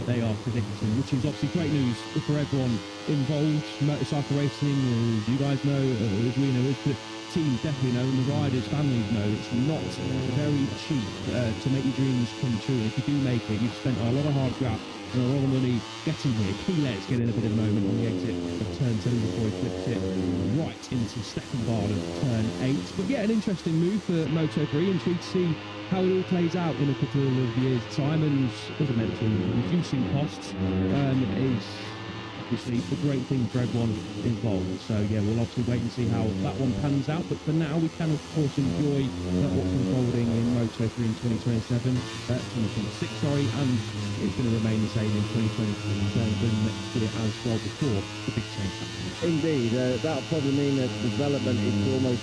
They are predicting, which is obviously great news for everyone involved. Motorcycle racing, as you guys know, as we know, the teams definitely know, and the riders, families know, it's not very cheap to make your dreams come true. If you do make it, you've spent a lot of hard graft and a lot of money getting here. Let's get in a bit of a moment on the exit of turn 7 before he flips it right into second bar of turn 8. But yeah, an interesting move for Moto3. Intrigued to see how it all plays out in a couple of years' time. And as I mentioned, reducing costs is obviously a great thing for everyone involved. So yeah, we'll obviously wait and see how that one pans out. But for now, we can of course enjoy what's unfolding in Moto3 in 2027, 2026, sorry, and it's going to remain the same in 2027 next year as well before the big change happens. Indeed, that'll probably mean that development is almost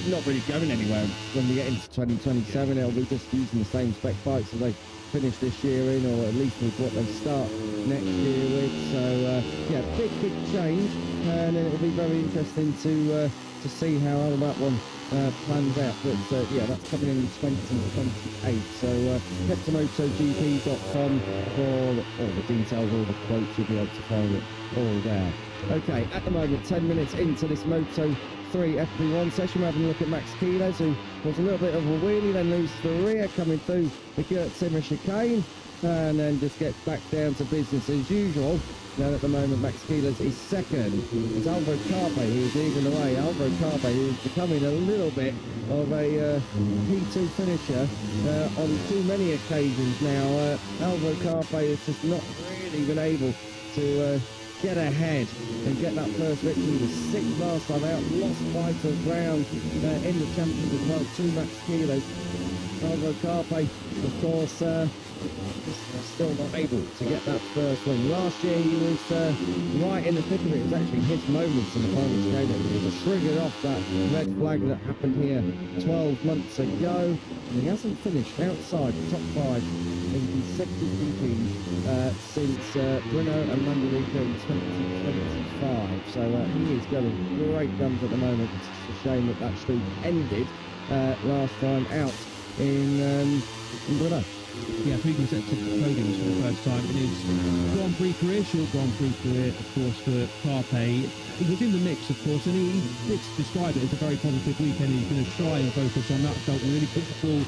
not really going anywhere when we get into 2027. It'll be just using the same spec bikes as they finish this year in, or at least with what they start next year with. So yeah, big change, and it'll be very interesting to see how all that one plans out. But yeah, that's coming in 2028. So head to MotoGP.com for all the details, all the quotes. You'll be able to find it all there. Okay, at the moment, 10 minutes into this Moto3 FP1 session, we're having a look at Max Kiles, who was a little bit of a wheelie, then loses the rear coming through the Gert Timmer chicane, and then just gets back down to business as usual. Now at the moment, Max Kiles is second. It's Alvaro Carpe who's leading the way. Alvaro Carpe, who's becoming a little bit of a P2 finisher on too many occasions now. Alvaro Carpe has just not really been able to get ahead and get that first victory. He was sixth last time out, lost quite a ground in the championship as well to Max Kiles. Alvaro Carpe, of course, still not able to get that first win. Last year he was right in the thick of it. It was actually his moments in the final chicane. He was triggered off that red flag that happened here 12 months ago, and he hasn't finished outside the top 5 in consecutive GPs since Bruno and Mandalika in 2025. So he is going great guns at the moment. It's just a shame that that streak ended last time out in Bruno. Yeah, 3 consecutive podiums for the first time in his Grand Prix career, short Grand Prix career, of course, for Carpe. He was in the mix, of course, and he did describe it as a very positive weekend. He's going to try and focus on that. Felt really comfortable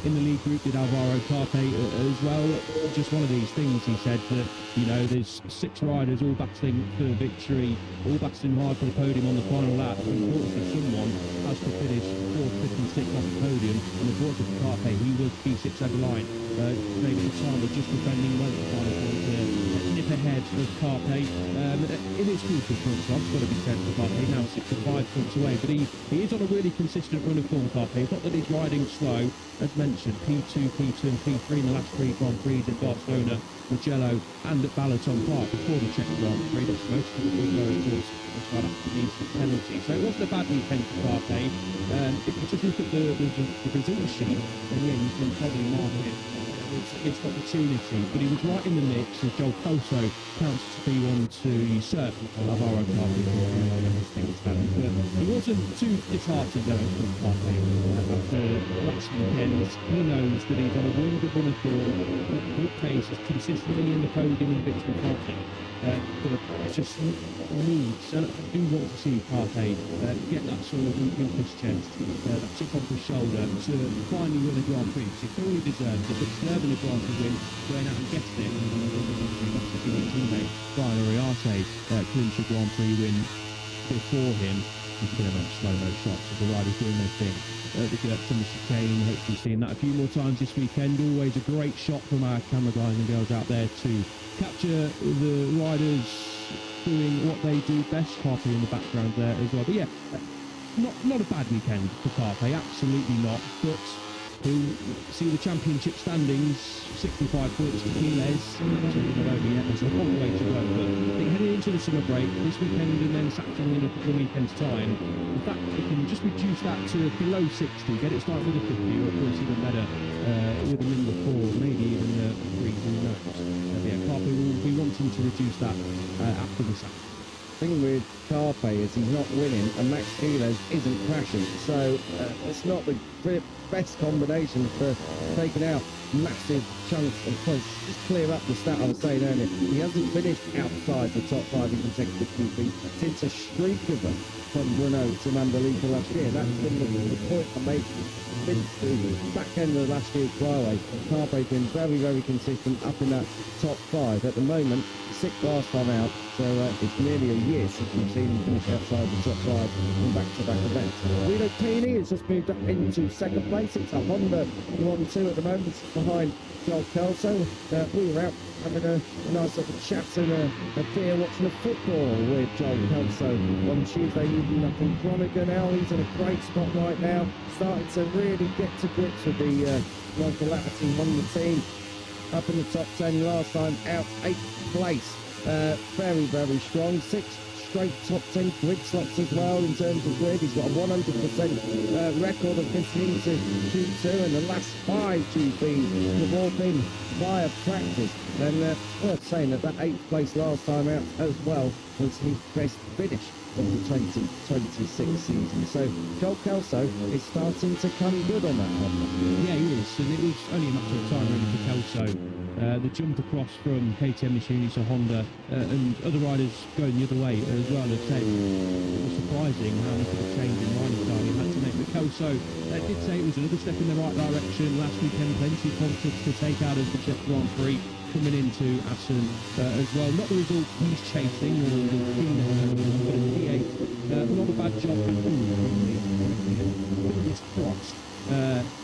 in the lead group, did Alvaro Carpe as well. Just one of these things, he said, that, you know, there's 6 riders all battling for victory, all battling hard for the podium on the final lap. Unfortunately, someone has to finish 4th, 5th and 6th off the podium, and unfortunately for Carpe, he was P6 over line. Maybe at the time was just defending, went to the final point to nip ahead of Carpe. In its crucial points, I've got to be said for Carpe, now 6 or 5 points away, but he is on a really consistent run of form, Carpe. It's not that he's riding slow, as mentioned, P2, P2 and P3 in the last 3 Grand Prix in Barcelona, Mugello and at Balaton Park before the Czech Grand Prix. That's most of the week going towards right after the instant penalty. So it wasn't a bad weekend for Carpe. If you just look at the result sheet, then yeah, you can probably mark it. It's opportunity, but he was right in the mix, and Joel Kelso counts to be one to usurp Alvaro Carpe. But he wasn't too disheartened though from Carpe after last weekend. He knows that he's on a really good run of form, good pace, is consistently in the podium in victory party. But just needs, and I do want to see Carpe get that sort of look in his chest, that chip off his shoulder to finally win a Grand Prix. He fully deserves it, but deserving a Grand Prix win, going out and getting it. His teammate Brian Oriarte clinch a Grand Prix win before him. He's putting on slow-mo shots of the riders doing their thing. The dirt from the chicane, hopefully seeing that a few more times this weekend. Always a great shot from our camera guys and girls out there to capture the riders doing what they do best. Carpe in the background there as well. But yeah, not a bad weekend for Carpe, absolutely not. But who see the championship standings, 65 points for Quiles. So we're not over yet, there's a long way to go. But I think heading into the summer break this weekend and then Saturday in a couple of weekends' time, the fact that we can just reduce that to below 60, get it started with a 50, or of course even better with a number 4, maybe even a 3, who knows. Yeah, Carpe will be wanting to reduce that after the Saturday. The thing with Carpe is he's not winning and Max Quiles isn't crashing, so it's not the best combination for taking out massive chunks of points. Just clear up the stat I was saying earlier, he hasn't finished outside the top 5 in consecutive QP since a streak of them from Brno to Mandalika last year. That's been the point I'm making. Since the back end of last year's flyway, Carpe's been very, very consistent up in that top 5. At the moment, 6th last time out, so it's nearly a year since we've seen him finish outside the top 5 in back-to-back events. Guido Pini has just moved up into 2nd place. It's a Honda 1-2 at the moment. It's behind Joel Kelso. We were out having a nice little chat and a beer watching the football with Joel Kelso on Tuesday evening up in Groningen. Now he's in a great spot right now, starting to really get to grips with the local Latin Honda team. Up in the top 10 last time out, 8th place. Very, very strong. 6 straight top 10 grid slots as well in terms of grid. He's got a 100% record of getting into Q2, and the last 5 GPs have all been via practice. And worth saying that 8th place last time out as well was his best finish of the 2026 season. So Joel Kelso is starting to come good on that one. Yeah, he is, and it was only a matter of time really for Kelso. The jump across from KTM machinery to Honda and other riders going the other way as well have said it was surprising how much of a change in riding style he had to make. But Kelso did say it was another step in the right direction. Last weekend, plenty of positives to take out of the Czech Grand Prix coming into Assen as well. Not the result he's chasing, or the P8. Not a bad job. It's crossed.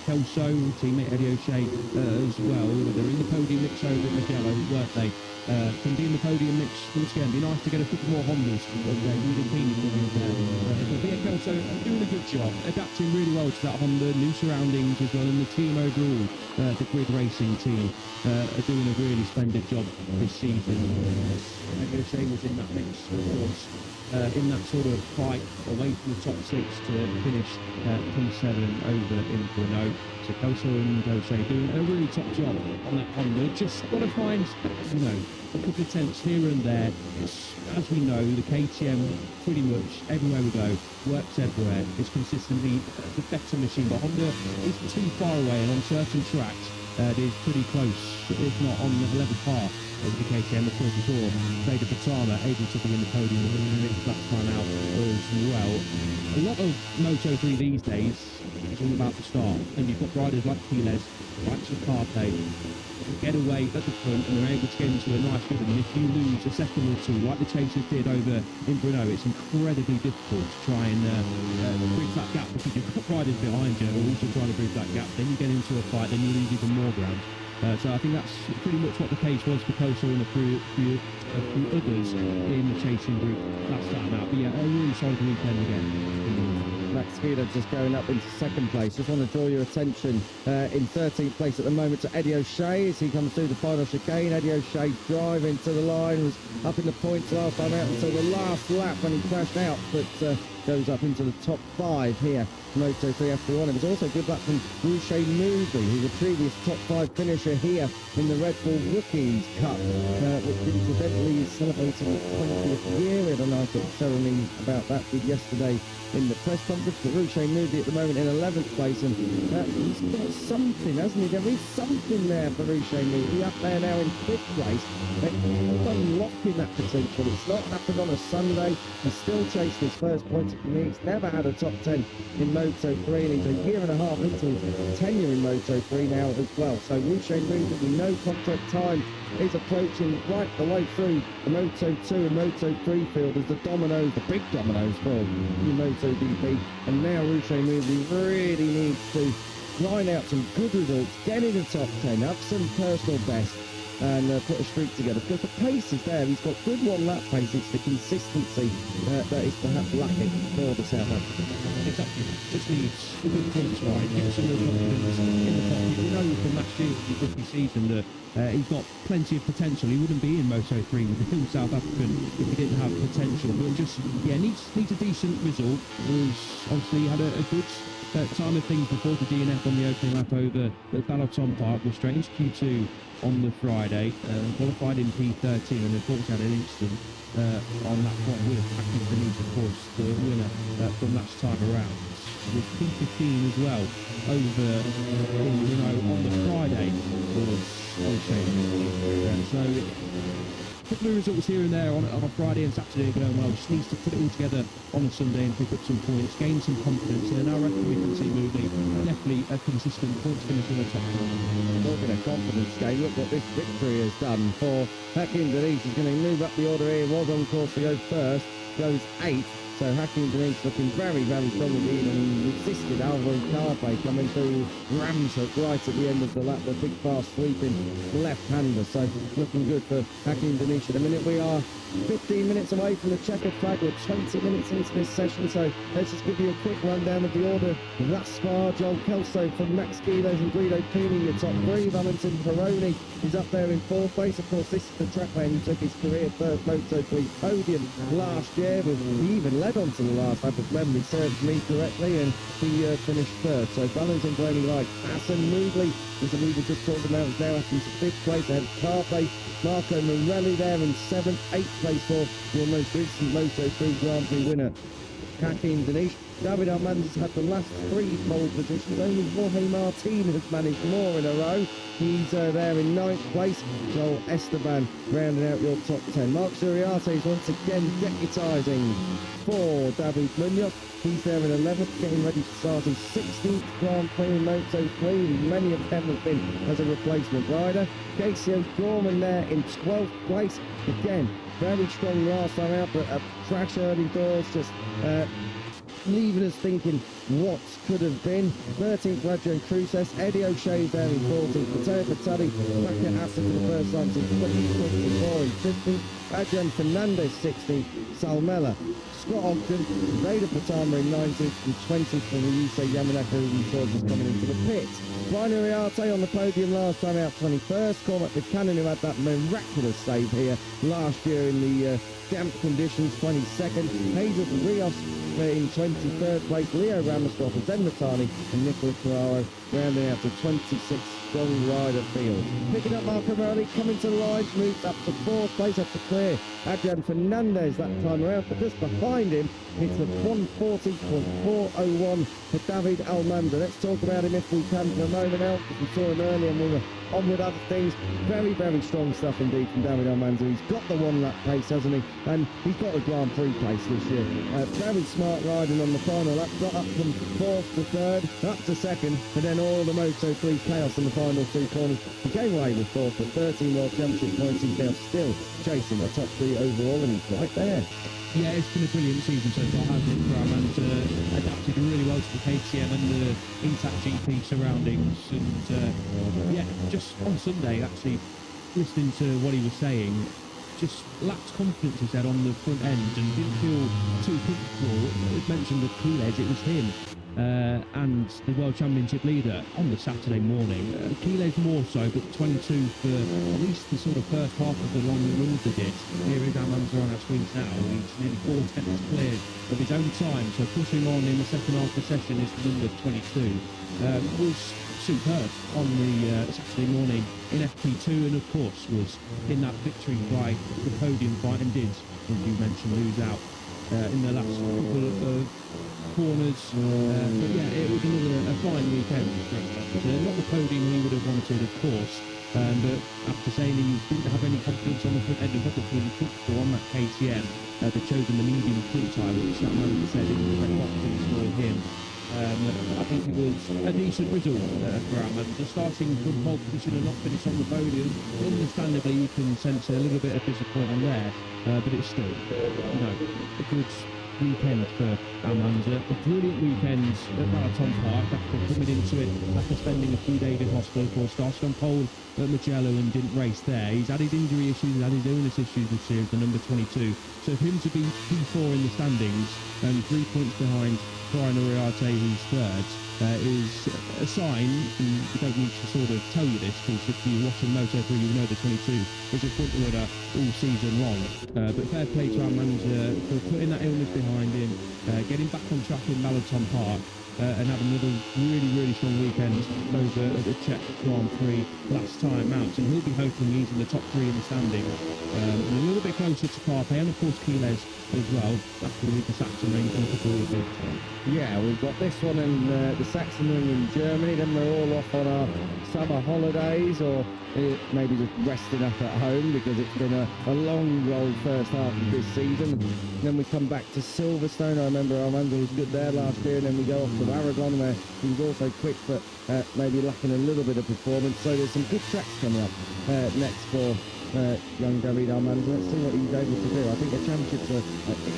Kelso, teammate Eddie O'Shea as well. They're in the podium mix over at Mugello, weren't they? Can be in the podium mix once again. Be nice to get a couple more Hondas. Kelso doing a good job, adapting really well to that Honda, new surroundings as well, and the team overall, the Grid Racing team, are doing a really splendid job this season. Eddie O'Shea was in that mix, of course. In that sort of fight away from the top 6 to finish P7 over in Brno. So Kelso and O'Shea doing a really top job on that Honda. Just got to find, a couple of tenths here and there. It's, as we know, the KTM pretty much everywhere we go works everywhere. It's consistently the better machine, but Honda isn't too far away, and on certain tracks it is pretty close, if not on the level par of the KTM. Of course, we saw Vader Batama able to be in the podium last time out as well. A lot of Moto3 these days is all about the start, and you've got riders like Quiles, like Carpe, get away at the front, and they're able to get into a nice rhythm. And if you lose a second or two, like the chasers did over in Brno, it's incredibly difficult to try and bridge that gap, because you've got riders behind you who are also trying to bridge that gap. Then you get into a fight, then you lose even more ground. So I think that's pretty much what the case was for Koso and a few others in the chasing group last time out. But yeah, a really solid weekend again. Max Guido just going up into second place. Just want to draw your attention in 13th place at the moment to Eddie O'Shea as he comes through the final chicane. Eddie O'Shea driving to the line, was up in the points last time out until the last lap when he crashed out, but goes up into the top 5 here. Moto3 F1. It was also a good lap from Rouchet Moody, who's a previous top 5 finisher here in the Red Bull Rookies Cup, which incidentally is celebrating its 20th year. We had a nice little ceremony about that yesterday in the press conference. But Rouchet Moody at the moment in 11th place, and he's got something, hasn't he? There is something there for Rouchet Moody up there now in 5th place. He's unlocking that potential. It's not happened on a Sunday. He's still chasing his first points at the league. He's never had a top 10 in Moto3, and he's a year and a half into his tenure in Moto3 now as well. So Rouchet Moody, we know contract time is approaching right the way through the Moto2 and Moto3 field as the dominoes, the big dominoes fall in MotoGP. And now Rouchet Moody really needs to line out some good results, get in the top 10, have some personal best, and put a streak together, because the pace is there. He's got good one-lap pace. It's the consistency that is perhaps lacking for the South African. Exactly. Just needs a good points ride, get some real confidence in the pocket. We know from last year, the rookie season, that he's got plenty of potential. He wouldn't be in Moto3 with the South African if he didn't have potential. But just, needs a decent result. He's obviously had a good time of things before the DNF on the opening lap over the Balaton Park. Was straight into Q2 on the Friday, qualified in P13, and unfortunately had an incident on that point with Hakim Benitez, of course, the winner from last time around. With P15 as well over on the Friday was so a couple of results here and there on a Friday and Saturday going well. Just needs to put it all together on a Sunday and pick up some points, gain some confidence, and I reckon we can see Moody definitely a consistent points finish in the top 10. Talking of confidence game, look what this victory has done for Hakim Benitez. He's going to move up the order here. Was on course to go first, goes 8th. So Hakim Benitez looking very, very strong indeed, and he resisted Alvaro Carpe coming through Rams hook right at the end of the lap, the big fast sweeping left-hander. So looking good for Hakim Benitez. At the minute we are 15 minutes away from the checkered flag. We're 20 minutes into this session, so let's just give you a quick rundown of the order thus far. Joel Kelso from Max Guidos and Guido Pini, the top 3. Valentin Peroni is up there in 4th place. Of course, this is the track man who took his career first Moto3 podium last year. He even led on to the last lap, if memory serves me correctly, and he finished 3rd. So Valentin Peroni like Assen. Moodley, as we were just talking about, is now up into 5th place ahead of Carpe. Marco Morelli there in 7th, 8th place for your most recent Moto3 Grand Prix winner, Hakim Benitez. David Almanza's had the last 3 pole positions. Only Jorge Martin has managed more in a row. He's there in 9th place. Joel Esteban rounding out your top 10. Mark Suriarte is once again deputising for David Munoz. He's there in 11th, getting ready to start his 16th Grand Prix in Moto3. Many of them have been as a replacement rider. Casey O'Gorman there in 12th place. Again, very strong last time out, but a crash early doors, just leaving us thinking what could have been. 13th, Rajon Cruces. Eddie O'Shea there in 14th. Matteo Fatali back at Assen for the first time since 2024 in 15th. Adrian Fernandez 16th. Salmela. Scott Ogden, Vader Patama in 19th and 20th for the Yusei Yamanaka, who we saw just coming into the pits. Brian Uriarte on the podium last time out, 21st. Cormac Buchanan, who had that miraculous save here last year in the damp conditions, 22nd. Hazel Rios in 23rd place. Leo Ramastrop, Zen Matani and Nicolas Ferraro rounding out to 26th strong rider field. Picking up Marco Morelli, coming to the line, moves up to 4th place, up to clear Adrian Fernandez that time around, but just behind him it's the 140.401 for David Almanza. Let's talk about him if we can for a moment now, because we saw him earlier and we were on with other things. Very, very strong stuff indeed from David Almanza. He's got the 1-lap pace, hasn't he? And he's got a Grand Prix place this year. Very smart riding on the final lap. Got up from 4th to 3rd, up to 2nd, and then all the Moto3 chaos in the final 2 corners. He came away with 4th, but 13 World Championship points. He's now still chasing the top 3 overall, and he's right there. Yeah, it's been a brilliant season so far, hasn't it, for Almanza? Adapted really well to the KTM and the intact GP surroundings, and just on Sunday, actually, listening to what he was saying, just lacked confidence, he said, on the front end and didn't feel too comfortable. It mentioned the Quiles, it was him and the World Championship leader on the Saturday morning. Quiles more so, but 22 for at least the sort of first half of the long runs they did. Here is Almanza on our screens now. He's nearly 4 tenths cleared of his own time, so pushing on in the second half of the session is the number 22. Was superb on the Saturday morning in FP2, and of course was in that victory fight, the podium fight, and did, as you mentioned, lose out in the last couple of corners. But yeah, it was a fine weekend for him. Not the podium he would have wanted, of course, but after saying he didn't have any confidence on the front end and wasn't feeling comfortable on that KTM, they'd chosen the medium front tyre, which that man said is the correct option for him. I think it was a decent result for Almanza, starting from pole position and not finish on the podium. Understandably, you can sense a little bit of disappointment there, but it's still, a good weekend for Almanza. A brilliant weekend at Marathon Park after coming into it after spending a few days in hospital. Of course, started on pole at Mugello and didn't race there. He's had his injury issues, he's had his illness issues this year, the number 22. So for him to be P4 in the standings and 3 points behind Brian Uriarte, who's third, is a sign, and we don't need to sort of tell you this, because if you watch on Moto3, you know the 22 is a front runner all season long. But fair play to our manager for putting that illness behind him, getting back on track in Marathon Park, and having another really, really strong weekend over at the Czech Grand Prix last time out. And he'll be hoping he's in the top 3 in the standings, and a little bit closer to Carpe, and of course Quiles as well, after the Saxon ring and a couple of weeks. Yeah, we've got this one in the Saxon ring in Germany, then we're all off on our summer holidays, or maybe just resting up at home because it's been a long old first half of this season. And then we come back to Silverstone. I remember Almanza was good there last year, and then we go off to Aragon where he was also quick but maybe lacking a little bit of performance. So there's some good tracks coming up next for young David Almanza. Let's see what he's able to do. I think the championships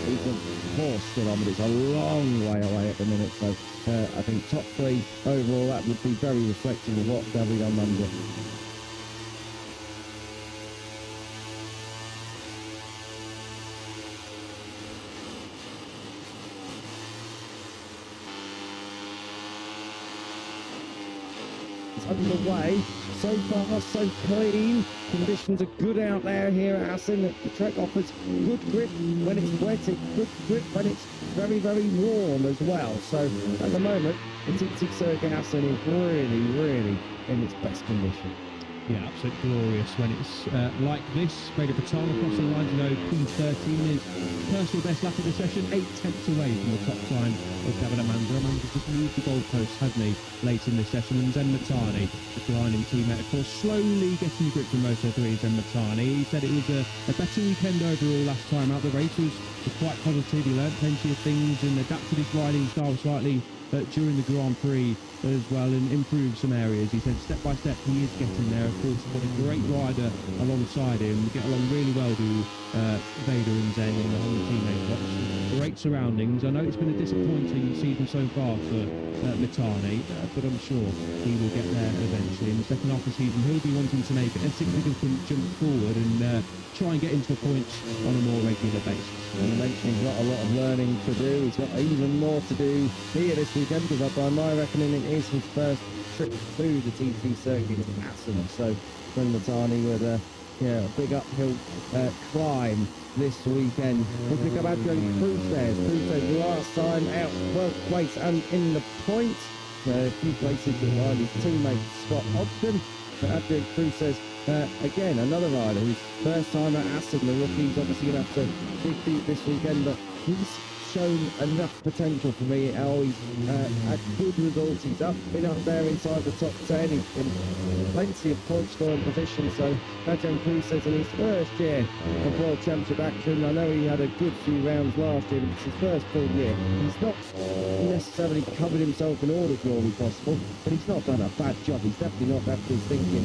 he's a horse still on, but it's a long way away at the minute. So I think top 3 overall, that would be very reflective of what David Almanza. Underway. So far, so clean. Conditions are good out there here at Assen. The track offers good grip when it's wet, it's good grip when it's very, very warm as well. So at the moment, the TT Circuit Assen is really, really in its best condition. Yeah, absolutely glorious when it's like this. Made a baton across the line. P13 is personal best lap of the session, 8 tenths away from the top time of David Almanza. Almanza just moved the goalpost, hasn't he, late in this session. And Zen Matani, just behind him, teammate, of course, slowly getting grip from Moto3, Zen Matani. He said it was a better weekend overall last time out. The race was quite positive. He learnt plenty of things and adapted his riding style slightly during the Grand Prix as well, and improved some areas. He said step by step he is getting there. Of course, he's got a great rider alongside him. Get along really well to Vader and Zen in the whole teammate box. Great surroundings. I know it's been a disappointing season so far for Matani, but I'm sure he will get there eventually. In the second half of the season, he'll be wanting to make a significant jump forward and try and get into the points on a more regular basis. You mentioned he's got a lot of learning to do. He's got even more to do here this weekend, because by my reckoning it is his first trip through the TT Circuit in Assen. So Zen Matani with a big uphill climb this weekend. If we go back to Prix last time out 12th place and in the points. A few places behind his teammate Scott Ogden. But Adrian Prix says, again, another rider who's first time at Assen. The rookie's obviously going to have to dig deep this weekend, but he's shown enough potential for me. How he's had good results. He's been up there inside the top 10. He's in plenty of point scoring positions. So Adrian Prix says in his first year of World Championship action, I know he had a good few rounds last year, but it's his first full year. He's not necessarily covered himself in all the glory possible, but he's not done a bad job. He's definitely not left us thinking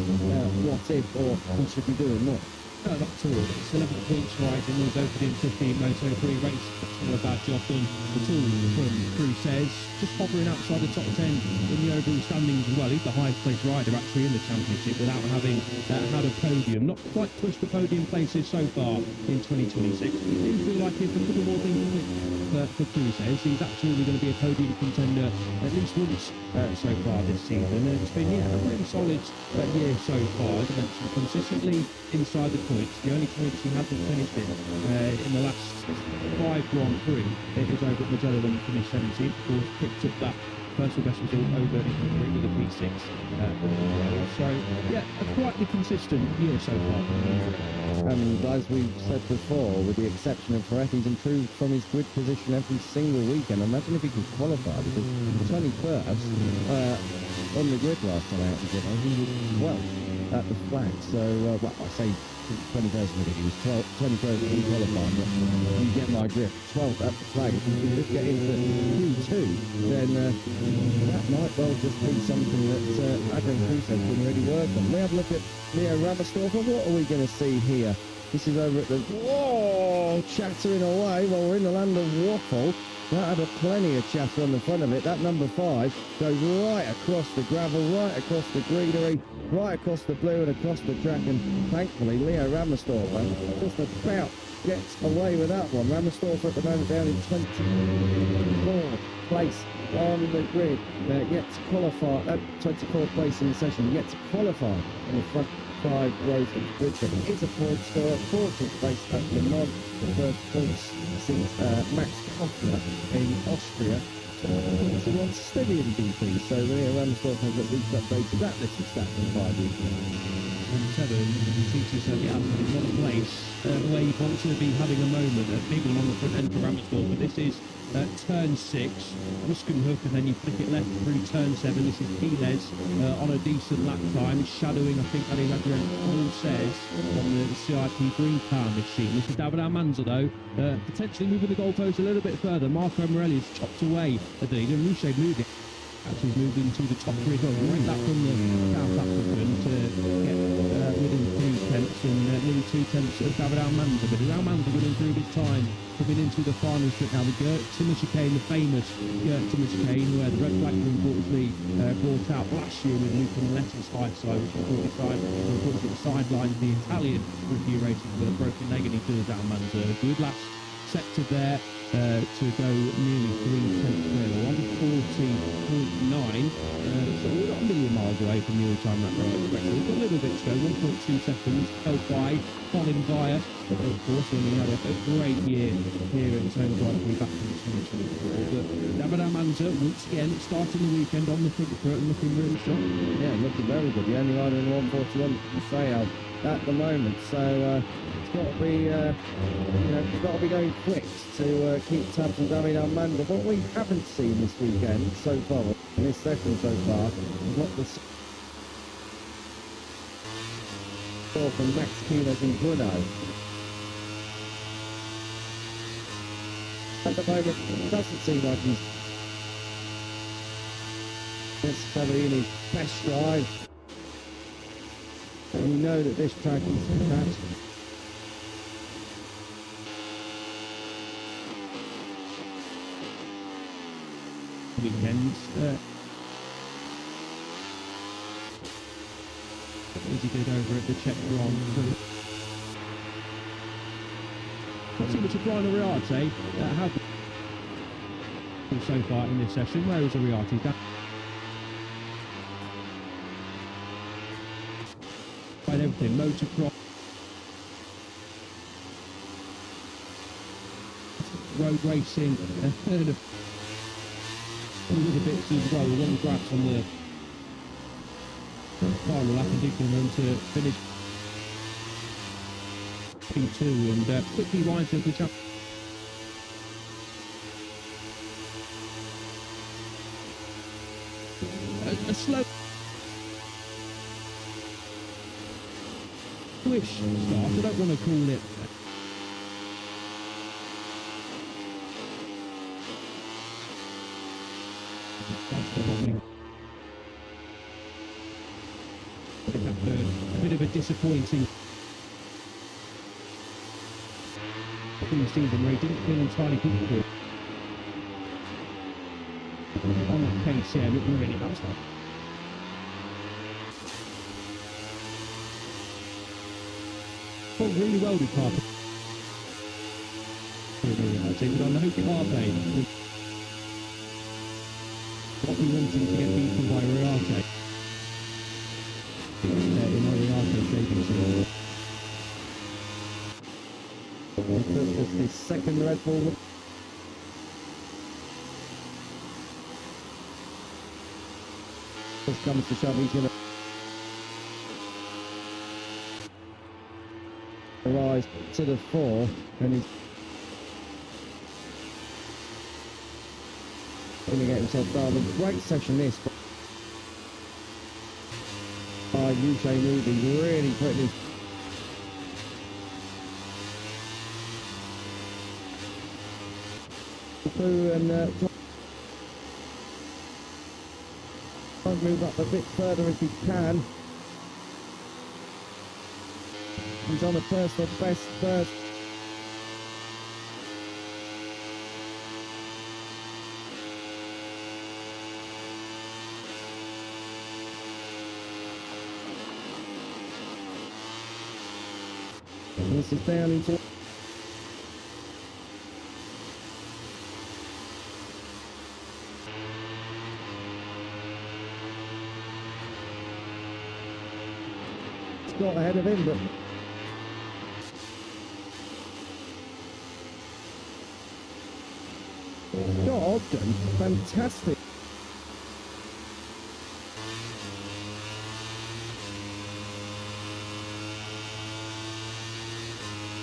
what if, or he should be doing more. No, not at all. It's 11 points rising. We've opened in 15 Moto3 race. It's all about job done. It's all from Prix says, just hovering outside the top 10 in the overall standings as well. He's the highest placed rider actually in the championship without having had a podium. Not quite pushed the podium places so far in 2026. We do feel like if a couple more things for Prix says, he's absolutely going to be a podium contender at least once so far this season. And it's been, a really solid year so far. As I mentioned, consistently inside the points. The only points he hasn't finished in the last 5 Grand Prix it was over at Magellan when he finished 17th. Of course, picked up that personal best result over in Prix with a P6. So, a quietly consistent year so far. And as we've said before, with the exception of Ferret, he's improved from his grid position every single weekend. Imagine if he could qualify, because 21st on the grid last time out, he was 12th at the flag. So, I say 21st, he was 21st in qualifying, but you get my drift. 12th at the flag. If you can just get into Q2, then that might well just be something that Adrian Cruz has been really working on. We have a look at Leo Ramastorfer. What are we going to see here? This is over at the... Whoa! Chattering away while we're in the land of waffle. That had plenty of chatter on the front of it. That number 5 goes right across the gravel, right across the greenery, right across the blue and across the track. And thankfully, Leo Ramastorfer just about gets away with that one. Ramastorfer at the moment down in 24th place on the grid. Yet to qualify at 24th place in the session. Yet to qualify in the front 5 rows of the grid. But it is a point scorer, 14th place at Le Mans. The first points since Max Hoffler in Austria. Points are on steady in DP, so Leo Ramastorfer has at least updated that little stat from 5 weeks. 7, TT7 Assen is not a place where you want to be having a moment. A big one on the front end for Ramastorfer. This is turn 6, Ruskin Hook, and then you flick it left through turn 7. This is Piles on a decent lap time, shadowing, I think that is Adrian Paul says, on the CIP green car machine. This is David Almanza though, potentially moving the goalpost a little bit further. Marco Morelli has chopped away at the lead, and Ruche moving. Actually moved into the top 3 as well, right back from the South African to get within 3 tenths and nearly 2 tenths of David Almanza. But as Almanza will improve his time coming into the final strip now, the Timur chicane, the famous Timur chicane, where the red flag was unfortunately brought out last year with Luca Miletti's high side, which unfortunately sidelined the Italian review rating with a broken leg, and he does Almanza. Good last sector there to go nearly 3 tenths clear, 140.9. So we're not a million miles away from the all-time lap record. A little bit to go, 1.2 seconds held by Colin Vire. But of course, when he had a great year here at Home Grand Prix back in 2024. But David Almanza, once again, starting the weekend on the front foot and looking really strong. Yeah, looking very good. The only rider in 141 sale at the moment. So it's got to be, got to be going quick to keep tabs on David Almanza. What we haven't seen this weekend so far, in this session so far, is what the score from Max Kielers and Bruno. At the moment, it doesn't seem like he's necessarily in his best stride. And we know that this track is fantastic. Weekends. As he did over at the Czech Grand Prix. Not too much of Brian Ariarte have so far in this session. Where is Ariarte? Right, everything. Motocross, road racing, a third of the bits as well. One grass on the final lap, and did come on to finish P2 and quickly rises up the champ. A slow swish start. I don't want to call it a bit of a disappointing season where he didn't feel entirely comfortable. On that pace, yeah, it really helps that. Oh, really well with Carter. But on no Carpe, what we wanted to get beaten by Riarte. In Riarte shaving season. This was his second Red Bull. This comes to shove, he's going to rise to the 4, and he's going to get himself down. A great session this by Yuche Nubi, really putting his through and try and move up a bit further if he can. He's on a personal best first. And this is down into Scott ahead of him, but Scott Ogden, fantastic.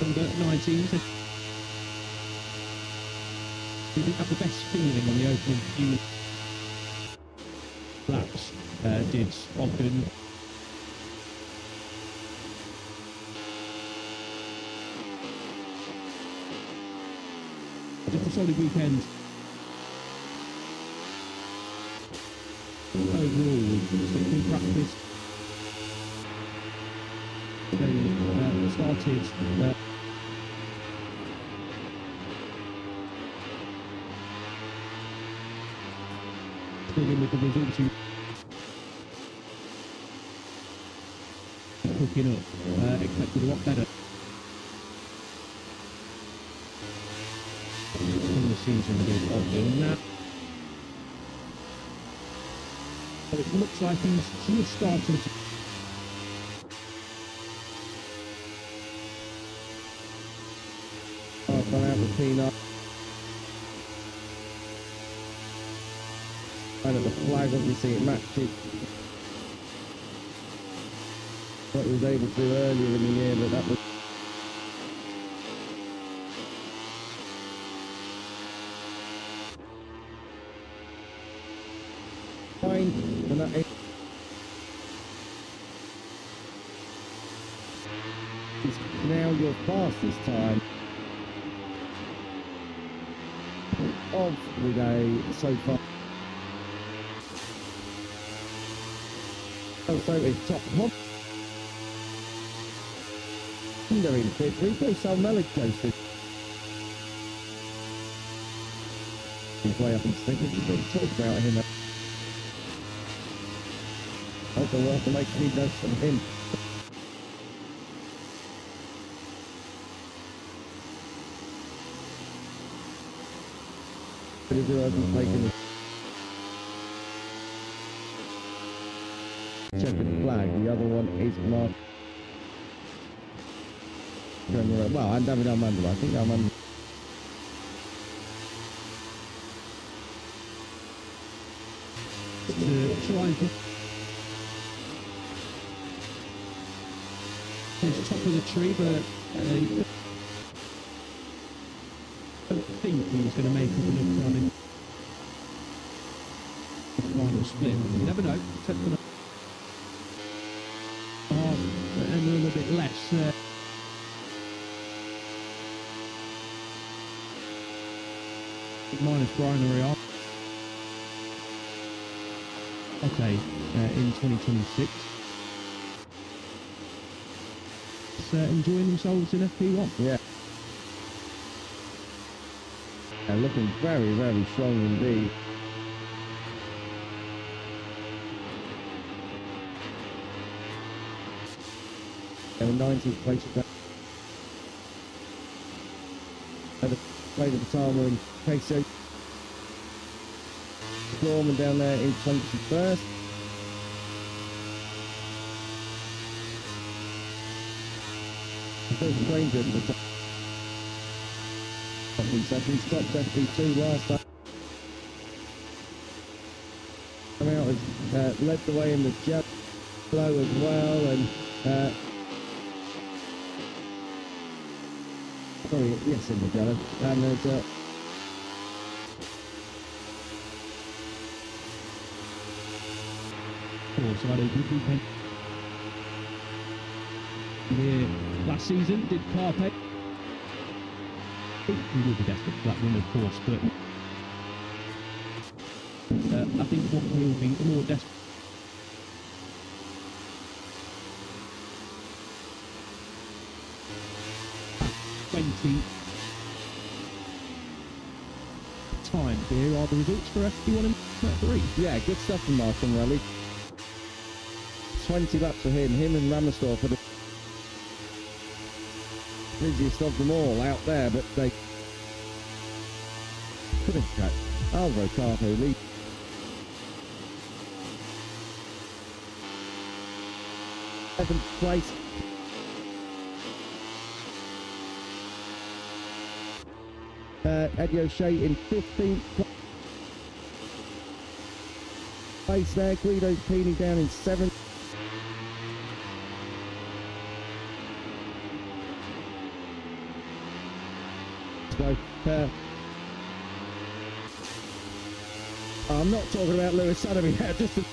Number 19, so he didn't have the best feeling on the opening few laps, did Ogden. Just a solid weekend overall. Moto3 Practice. They started struggling with the results hooking up, expected a lot better in the season with Ogden. Now it looks like he's just starting to gone out with P9. And at the flag, obviously it matched it. What he was able to do earlier in the year, but that was fine. And that is now your fastest time of the day so far. So it's top Honda in fifth. Rico Salmelic goes fifth. He's way up in sixth. There's a bit of talk about him. Also, we'll have to make speed notes from him. But he hasn't taken the checkered flag. The other one is Mark. Well, and David Armando. I think Armando. To try and finish top of the tree, but I don't think he was going to make up enough time in the final split. You never know. And a little bit less. Minus Brian Oriol. Okay, in 2026. Enjoying themselves in FP1. Yeah. looking very, very strong indeed. And 19th place with that. Play the baton in Queso. Gorman down there in 21st. First Granger at the top. Seconds, top FP2 last time out has led the way in the yellow as well, and sorry, yes, in the yellow, and there's So I had a good weekend here last season, did Carpe. We will be desperate for that win, of course, but I think what will be more desperate time here are the results for FP1 and Moto3. yeah, good stuff from Martin Rally. 20 laps for him and Ramersdorf for the busiest of them all out there, but they couldn't catch Alvaro Carpo lead. Seventh place. Eddie O'Shea in 15th place there. Guido Pini down in 7th. So, I'm not talking about Lewis Sotheby here, just to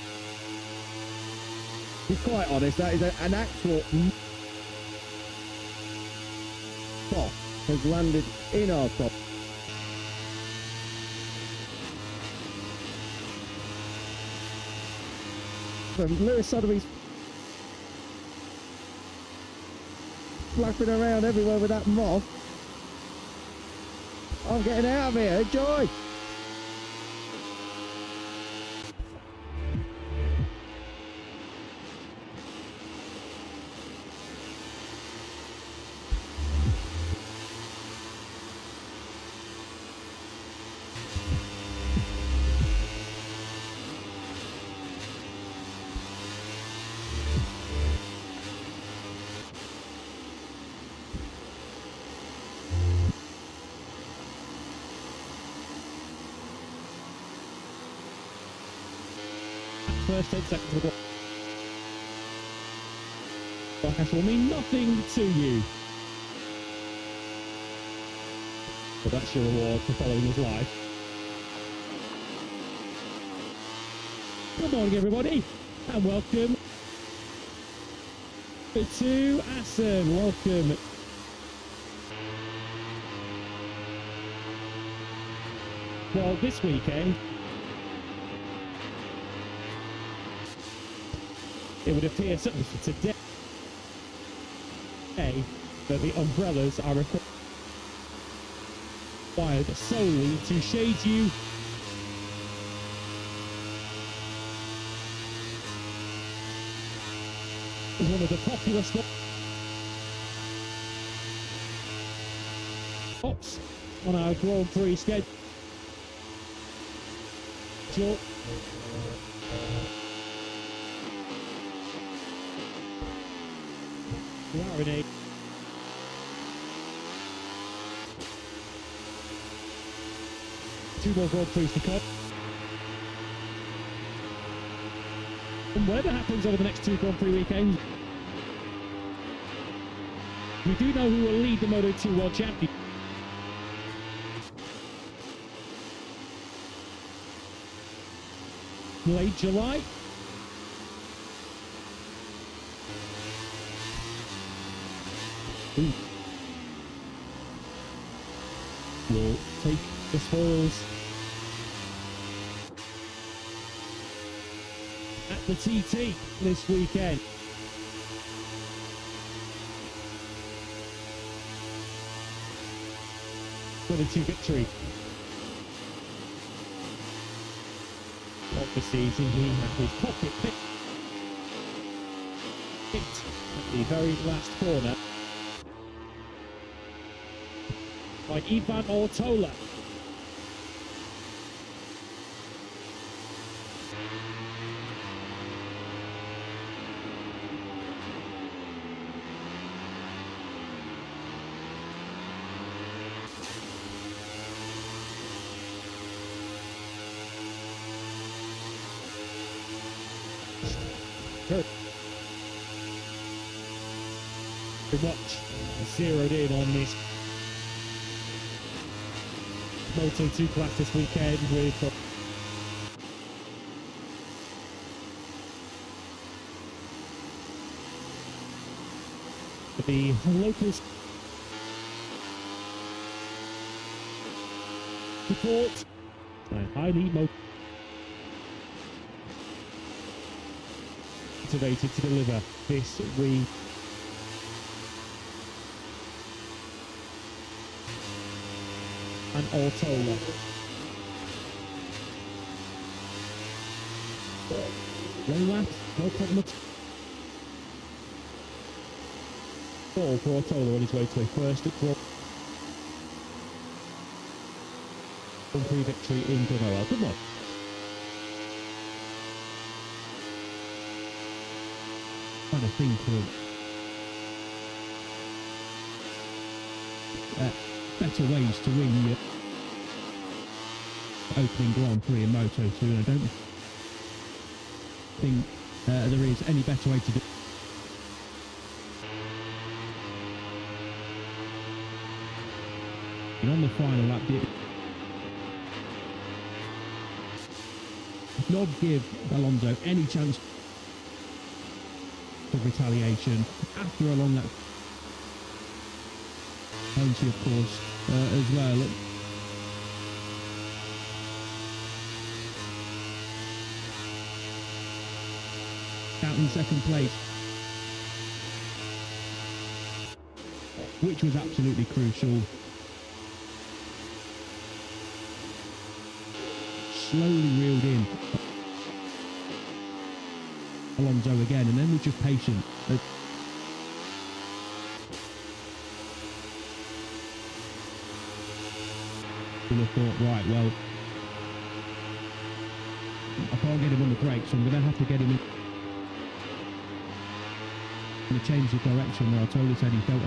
be quite honest, that is an actual bot has landed in our top. Lewis Sotheby's flapping around everywhere with that moth. I'm getting out of here, enjoy! First 10 seconds of the broadcast will mean nothing to you. But that's your reward for following us live. Good morning, everybody, and welcome to Assen. Welcome. Well, this weekend, it would appear certainly for today that the umbrellas are required solely to shade you as one of the popular spots on our Grand Prix schedule. We are in a two more Grand Prix to come. And whatever happens over the next two Grand Prix weekends, we do know who will lead the Moto2 World Championship. Late July. Will take the spoils at the TT this weekend. '22 victory the season. He had his pocket picked at the very last corner by Ivan Ortola. Very much zeroed in on this Moto2 Practice weekend with the local support and highly motivated to deliver this week. And Ortola. Long lap, no problem at all for Ortola on his way to a first Grand Prix victory in Dorna. Good luck. Trying to think of better ways to win your opening Grand Prix in Moto2, and I don't think there is any better way to do it. And on the final lap, did not give Alonso any chance of retaliation after a long lap. Penalty, of course, as well. Out in second place, which was absolutely crucial. Slowly reeled in Alonso again, and then was just patient. I thought, right, well, I can't get him on the brakes, so I'm going to have to get him in and change the direction. Where Ortola said he felt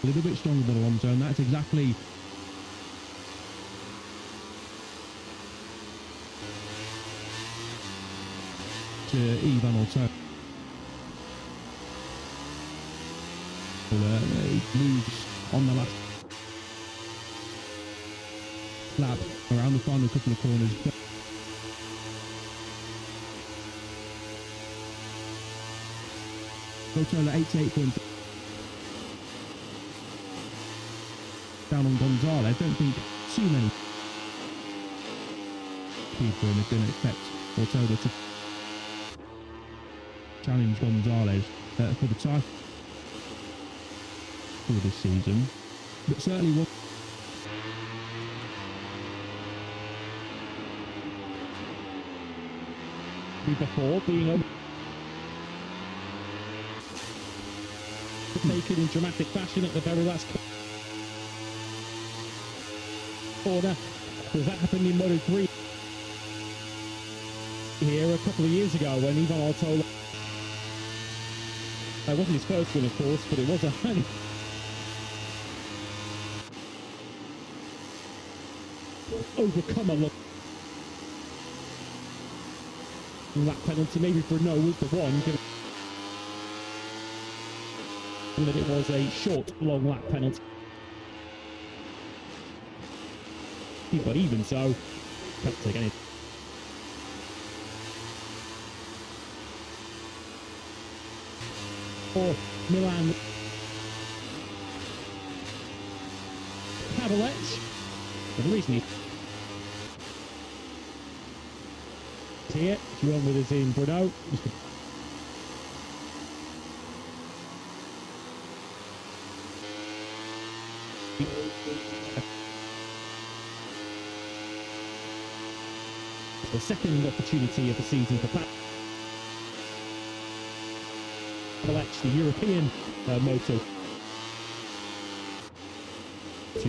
a little bit stronger than Alonso, and that's exactly to Ivan Ortola. He moves on the last lap around the final couple of corners. Ortola 88 points down on Gonzalez. Don't think too many people are going to expect Ortola to challenge Gonzalez for the title for this season, but certainly will. Before being taken in dramatic fashion at the very last corner. Because that happened in Moto3 here a couple of years ago when Ivan Ortola, it wasn't his first win, of course, but it was a overcome a lot. That penalty, maybe Bruno was the one, given that it was a short, long lap penalty. But even so, can't take any. For Milan Cavallets, for the reason here, if you want with us in Bruno. The second opportunity of the season for Pat. The European Moto2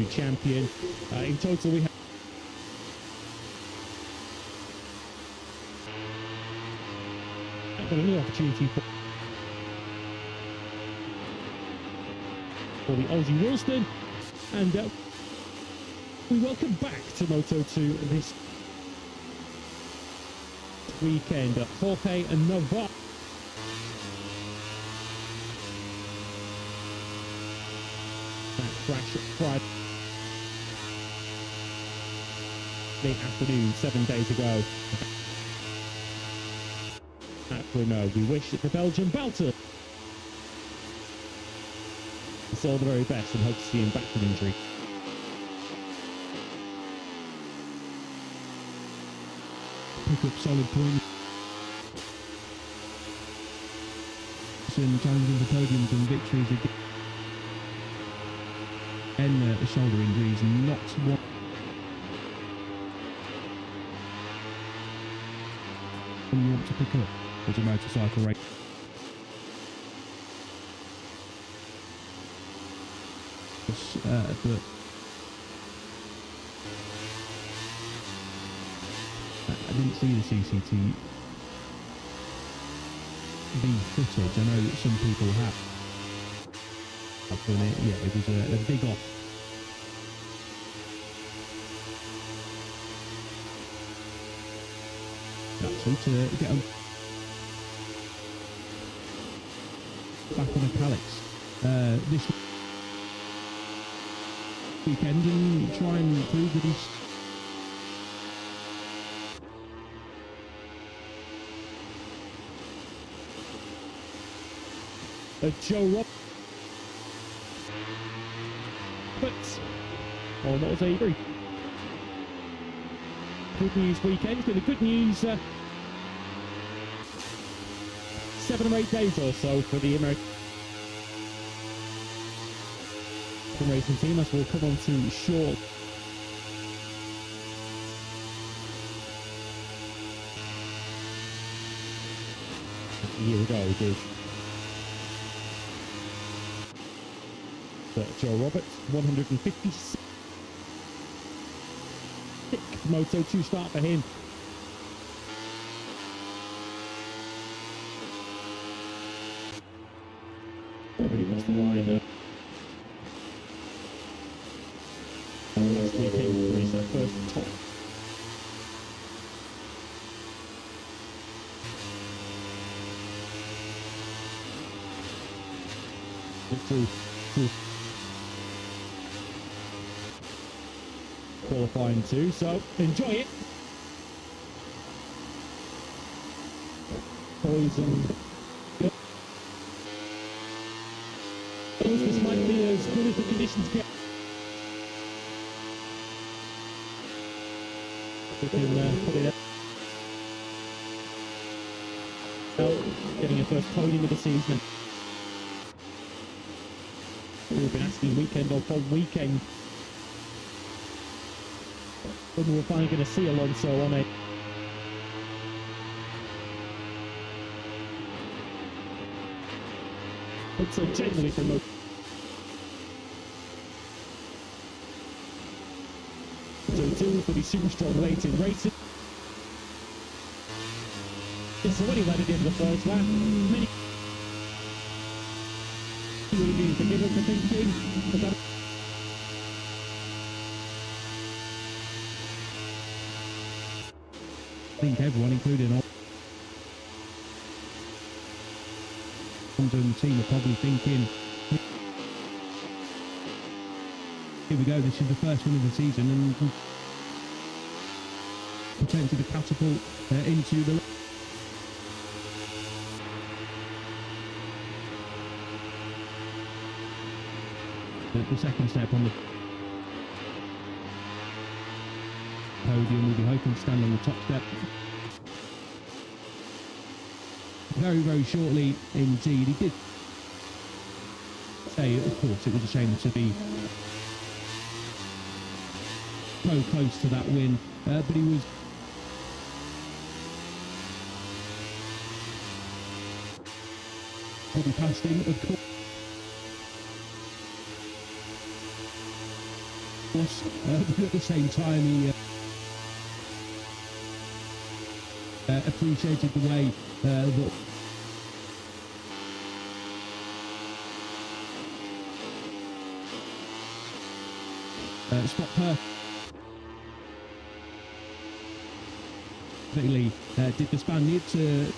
champion. In total, we have got a new opportunity for the Aussie Wilston, and we welcome back to Moto2 this weekend. Jorge and Navarro. Crash Friday afternoon, 7 days ago. At Renault, we wish the Belgian Belter all the very best and hope to see him back from injury. Pick up solid points and challenging for podiums and victories again. And the shoulder injury is not one you want to pick up as a motorcycle race. But I didn't see the CCTV footage. I know that some people have. Done it. Yeah, it was a big off. Actually, to get him back on the Calix this weekend and try and prove that he's Joe Roberts. Oh, that was a very good news weekend. It's been a good news 7 or 8 days or so for the American racing team, as we'll come on to short. A year ago we did Joe Roberts, 156th Moto2 start for him. Already missed the line last weekend for his first top. Through qualifying too, so enjoy it. Poison. This might be as good as the conditions get. We can put it out. Getting a first podium of the season. We've been asking weekend upon weekend when we're finally going to see Alonso on it. It's so genuinely from Moto2 for the super strong late in racing. So when he led at the end of the first lap, many would have been forgiven for thinking that I think everyone, including all and the team, are probably thinking, here we go, this is the first win of the season and potentially the catapult into the second step on the podium. We'll be hoping to stand on the top step very, very shortly indeed. He did say, of course, it was a shame to be so close to that win, but he was will be past him, of course. But at the same time, he appreciated the way that Spot perfectly did the Spaniard to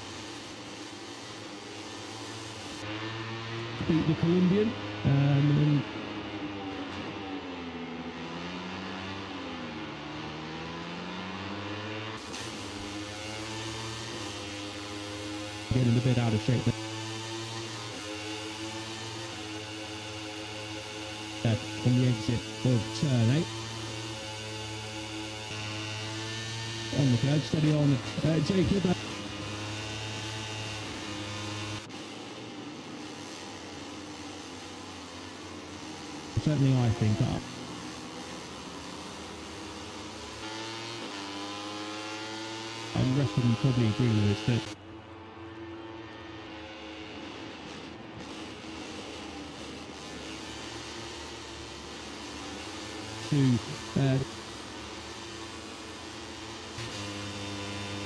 beat the Colombian, and getting a bit out of shape there on the exit of turn 8. On the curve, steady on Jacob. Certainly I think and the rest of them probably agree with us that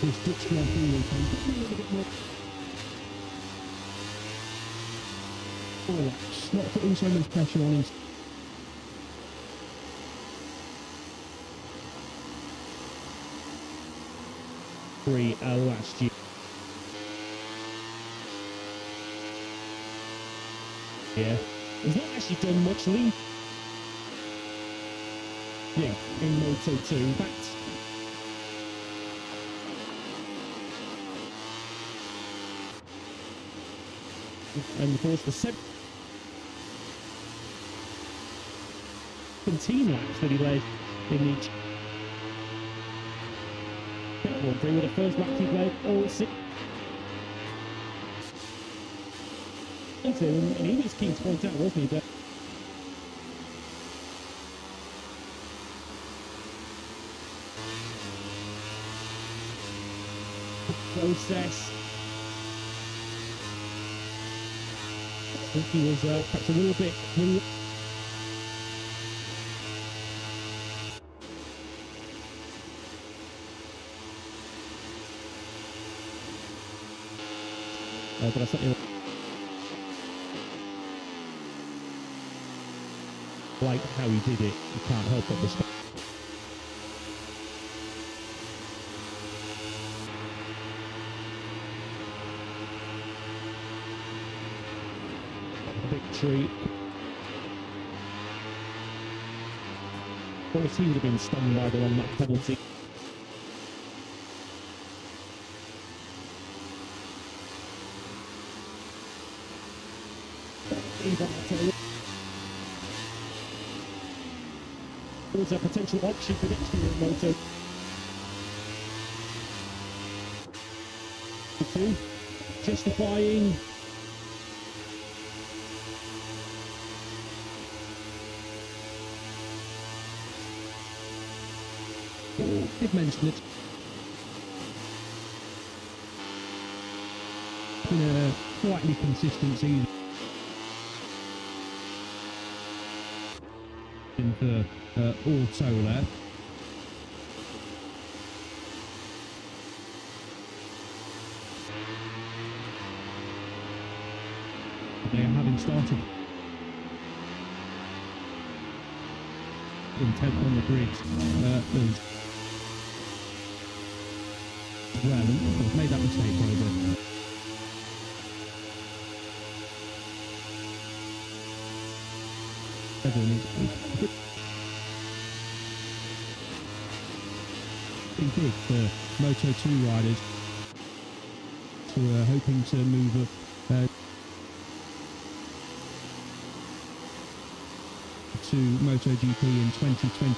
this Dutch Grand Prix weekend, a little bit more relaxed, not putting so much pressure on him. Prix last year. Yeah, he's not actually done much lead. Yeah, in Moto2. In fact, and of course the 17 laps that he led in the Grand Prix, with the first lap he led all 6. And he was keen to point out, wasn't he, that process. I think he was perhaps a little bit. But I certainly like how he did it. You can't help but respect. Victory. Of course, he would have been stung by the on that penalty. There's a potential option for next year in Moto. 2, justifying did mention it. Been a slightly consistent season for all Solar. They are having started in 10th on the grid as well, and made that mistake over. Big for Moto2 riders who are hoping to move up to MotoGP in 2020.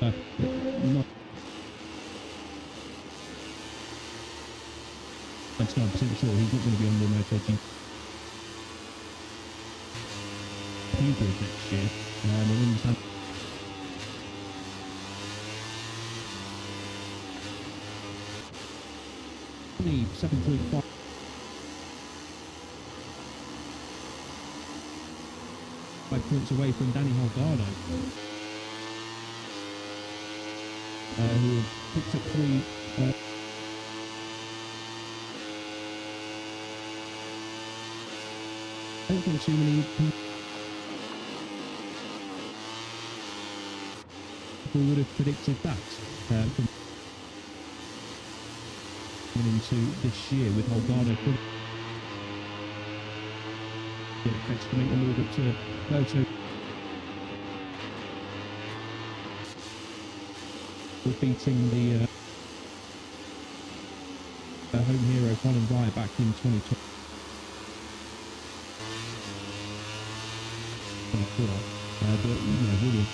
Not 99% sure he's not going to be on the MotoGP grid next year. I understand. only 7.5 points away from Danny Holgado, who picked up three. I don't think too many people would have predicted that coming into this year, with Holgado to make the move up to Moto. With beating the home hero Colin Dyer back in 2024. But really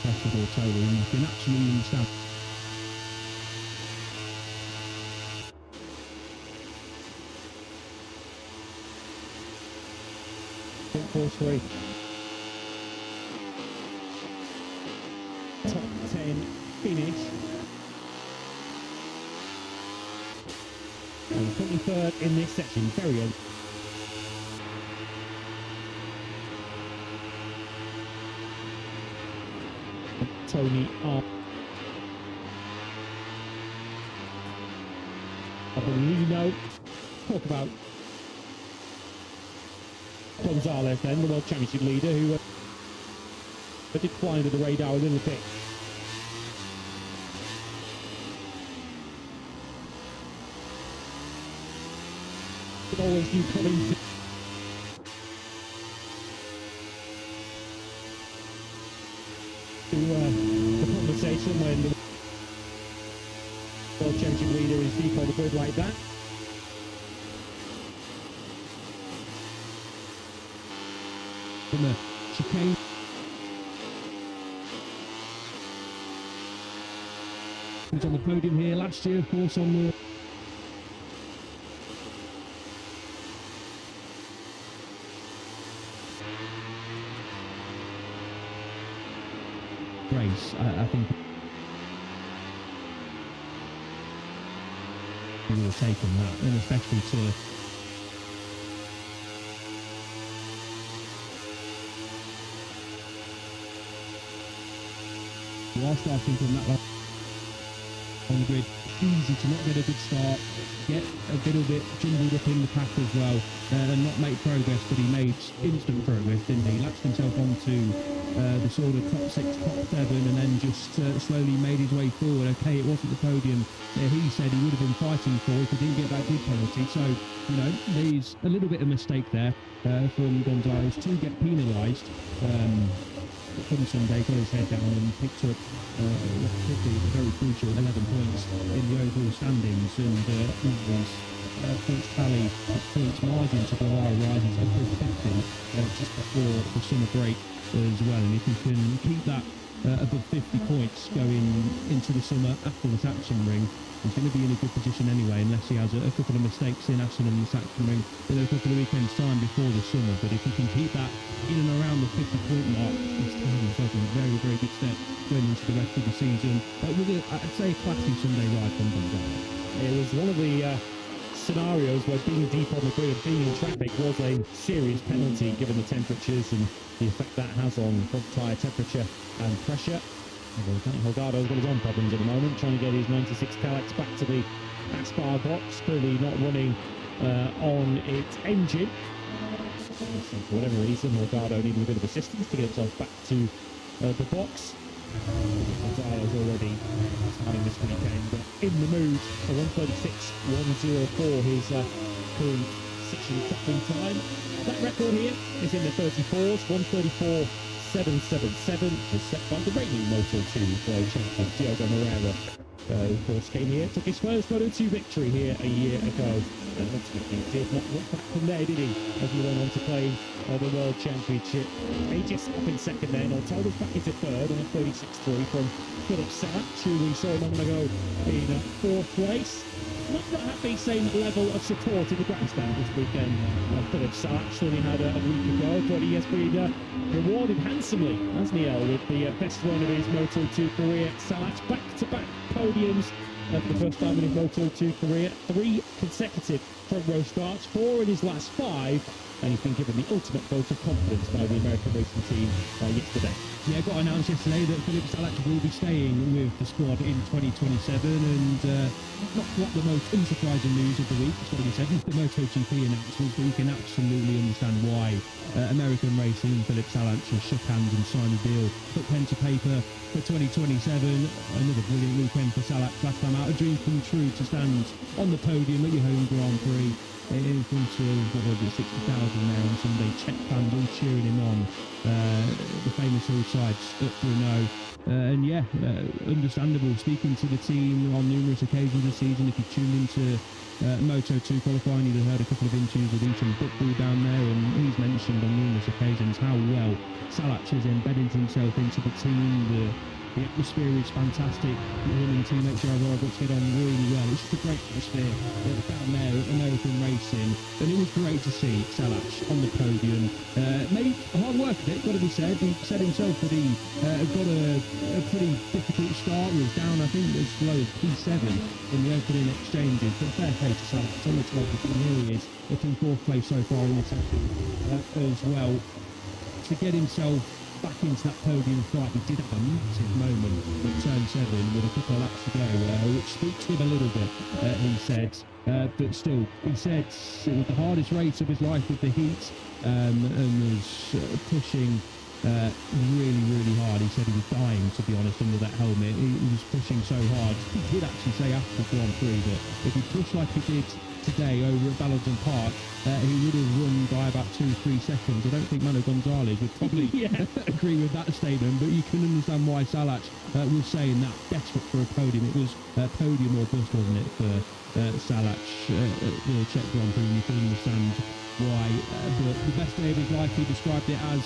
impressive total, and you can actually understand. .43. Top 10 finish. And 23rd in this section, very good. Tony R. Abellino. Talk about Gonzalez then, the World Championship leader, who did fly under the radar a little bit. But always knew coming to the conversation when the World Championship leader is deep on the grid like that. From the chicane. He was on the podium here last year, of course, on the race. I think he would have taken that, and especially to while starting from that on the grid, easy to not get a good start, get a little bit jumbled up in the pack as well, and not make progress, but he made instant progress, didn't he? Latched himself onto the sort of top 6, top 7, and then just slowly made his way forward. Okay, it wasn't the podium he said he would have been fighting for if he didn't get that grid penalty, so, you know, there's a little bit of mistake there from Gonzalez to get penalised. Come Sunday, got his head down and picked up quickly a very crucial 11 points in the overall standings, and his points tally, points margin to Guevara rises up to 50 just before the summer break as well. And if he can keep that above 50 points going into the summer after the Assen ring, he's going to be in a good position anyway, unless he has a couple of mistakes in Assen and the Assen ring in a couple of weekends' time before the summer. But if he can keep that in and around the 50-point mark, he's tying himself in very, very good stead going into the rest of the season. With I'd say a classy Sunday ride from Gonzalez. It was one of the scenarios where being deep on the grid, being in traffic, was a serious penalty given the temperatures and the effect that has on front tyre temperature and pressure. Holgado's got his own problems at the moment, trying to get his 96 Calex back to the Aspire box, clearly not running on its engine. So for whatever reason, Holgado needed a bit of assistance to get himself back to the box. Gonzalez already starting this weekend, but in the mood for 136.104, his current section topping time. That record here is in the 34s, 134.777, was set by the reigning Moto2 champion Diogo Moreira, who of course came here, took his first Moto2 victory here a year ago, and ultimately did not look back from there, did he, as he went on to claim the World Championship. Aegis up in second then, Ortola's back into third on a 36.3 from Philip Selac, who we saw a moment ago in fourth place. might not have the same level of support in the grandstand this weekend. Philip Salac only had a week ago, but he has been rewarded handsomely, hasn't he, El, with the best run of his Moto2 career. Salac back-to-back podiums for the first time in his Moto2 career. 3 consecutive front row starts, 4 in his last 5, and he's been given the ultimate vote of confidence by the American racing team yesterday. Yeah, got announced yesterday that Philip Salac will be staying with the squad in 2027, and not the most unsurprising news of the week, it's what he said with the MotoGP announcements, but you can absolutely understand why American racing and Philip Salac have shook hands and signed a deal, put pen to paper for 2027. Another brilliant weekend for Salac. Last time out, a dream come true to stand on the podium at your home Grand Prix in front of, what was it, 60,000 there on Sunday. Czech fans all cheering him on. The famous hillside up for a no. And yeah, understandable. Speaking to the team on numerous occasions this season, if you tuned into Moto2 qualifying, you'd have heard a couple of interviews with Ethan Football down there, and he's mentioned on numerous occasions how well Salac has embedded himself into the team. The atmosphere is fantastic. Him and teammates Jarvis get on really well. It's just a great atmosphere down there at American racing, and it was great to see Salac on the podium. Made hard work of it, got to be said. He said himself that he got a pretty difficult start. Was down, I think, as low as P7 in the opening exchanges. But fair play to Salac. On the 12th, and here he is, up in 4th place so far in the session as well. To get himself back into that podium fight, he did have a massive moment at turn 7 with a couple of laps to go, which spooked him a little bit, he said. But still, he said it was the hardest race of his life with the heat, and was pushing really, really hard. He said he was dying, to be honest, under that helmet. He was pushing so hard. He did actually say after the Grand Prix that if he pushed like he did today over at Balladon Park, he would have run by about 2-3 seconds. I don't think Manu Gonzalez would probably agree with that statement, but you can understand why Salac was saying that, desperate for a podium. It was podium or bust, wasn't it, for Salac at the Czech Grand Prix, and you can understand why. But the best day of his life, he described it as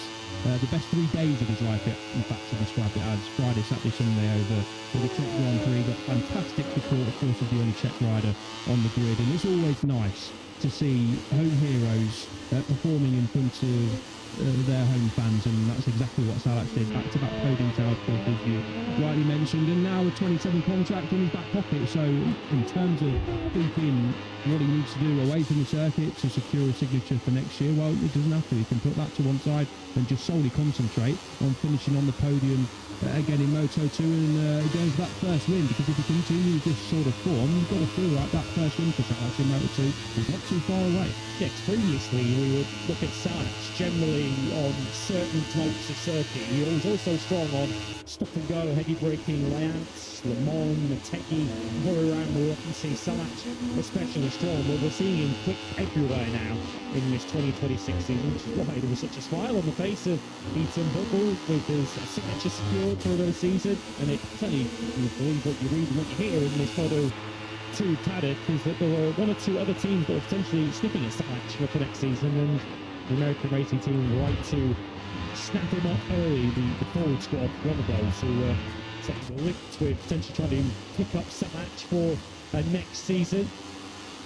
the best 3 days of his life, in fact, he described it as Friday, Saturday, Sunday over for the Czech Grand Prix. Got fantastic support, of course, of the only Czech rider on the grid, and it's always nice to see home heroes performing in front of their home fans, and that's exactly what Salac did. Back-to-back podiums now, of course, as you rightly mentioned, and now a 27 contract in his back pocket. So in terms of thinking what he needs to do away from the circuit to secure a signature for next year, well, it doesn't have to. He can put that to one side and just solely concentrate on finishing on the podium again in Moto2 and going for that first win, because if he continues this sort of form, you've got to feel like that first win for Salac in Moto2 is not too far away. Yeah, previously we would look at Salac generally on certain types of circuit. He was also strong on stop and go, heavy braking layouts, Le Mans, Motegi, around we often see Salac especially strong. Well, we're seeing him quick everywhere now in this 2026 season, which is why there was such a smile on the face of Ethan Buckle with his signature secured for the season. And it certainly, you believe what you read and what you hear in this Moto2 paddock, is that there were 1 or 2 other teams that were potentially sniffing at Salac for next season, and the American racing team would like to snap him up early, the forward squad, one of those who were linked with potentially trying to pick up Salac for next season.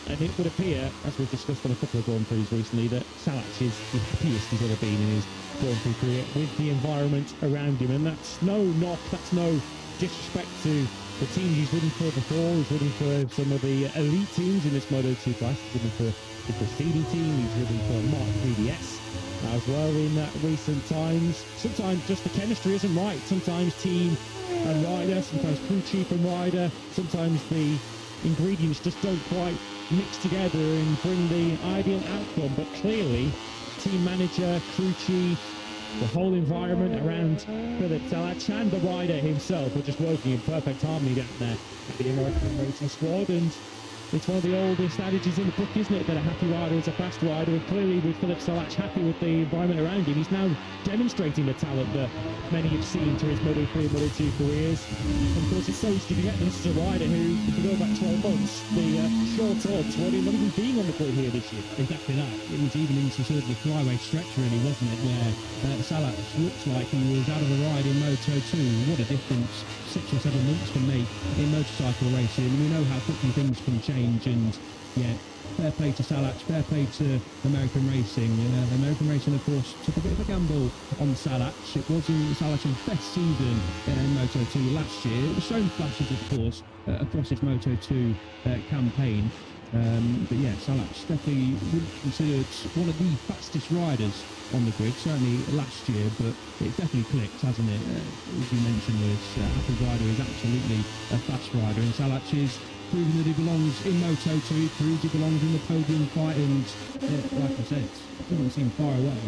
And it would appear, as we've discussed on a couple of Grand Prix recently, that Salac is the happiest he's ever been in his Grand Prix career with the environment around him. And that's no knock, that's no disrespect to the teams he's ridden for before. He's ridden for some of the elite teams in this Moto2 class. He's ridden for the Preceding team, he's ridden for Mark 3DS as well in recent times. Sometimes just the chemistry isn't right. Sometimes team and rider, sometimes crew chief and rider, sometimes the ingredients just don't quite mix together and bring the ideal outcome. But clearly, team manager, crew chief, the whole environment around Philip Salac and the rider himself were just working in perfect harmony down there at the American racing squad. And it's one of the oldest adages in the book, isn't it, that a happy rider is a fast rider. And clearly with Philip Salac happy with the environment around him, he's now demonstrating the talent that many have seen through his Moto3 and Moto2 careers. And of course, it's so easy to forget this is a rider who, if you go back 12 months, the short odds were not even being on the grid here this year. Exactly that. It was even into sort of the flyway stretch, really, wasn't it, where Salac looked like he was out of a ride in Moto2. What a difference 6 or 7 months for me in motorcycle racing. We know how quickly things can change, and yeah, fair play to Salach, fair play to American Racing. American Racing, of course, took a bit of a gamble on Salach. It wasn't Salach's best season in Moto2 last year. It was shown flashes, of course, across his Moto2 campaign. But yeah, Salach definitely would be considered one of the fastest riders on the grid, certainly last year, but it definitely clicked, hasn't it? As you mentioned, Lewis, Apple's rider is absolutely a fast rider, and Salach is proving that he belongs in Moto2, he proves he belongs in the podium fight, and like I said, it doesn't seem far away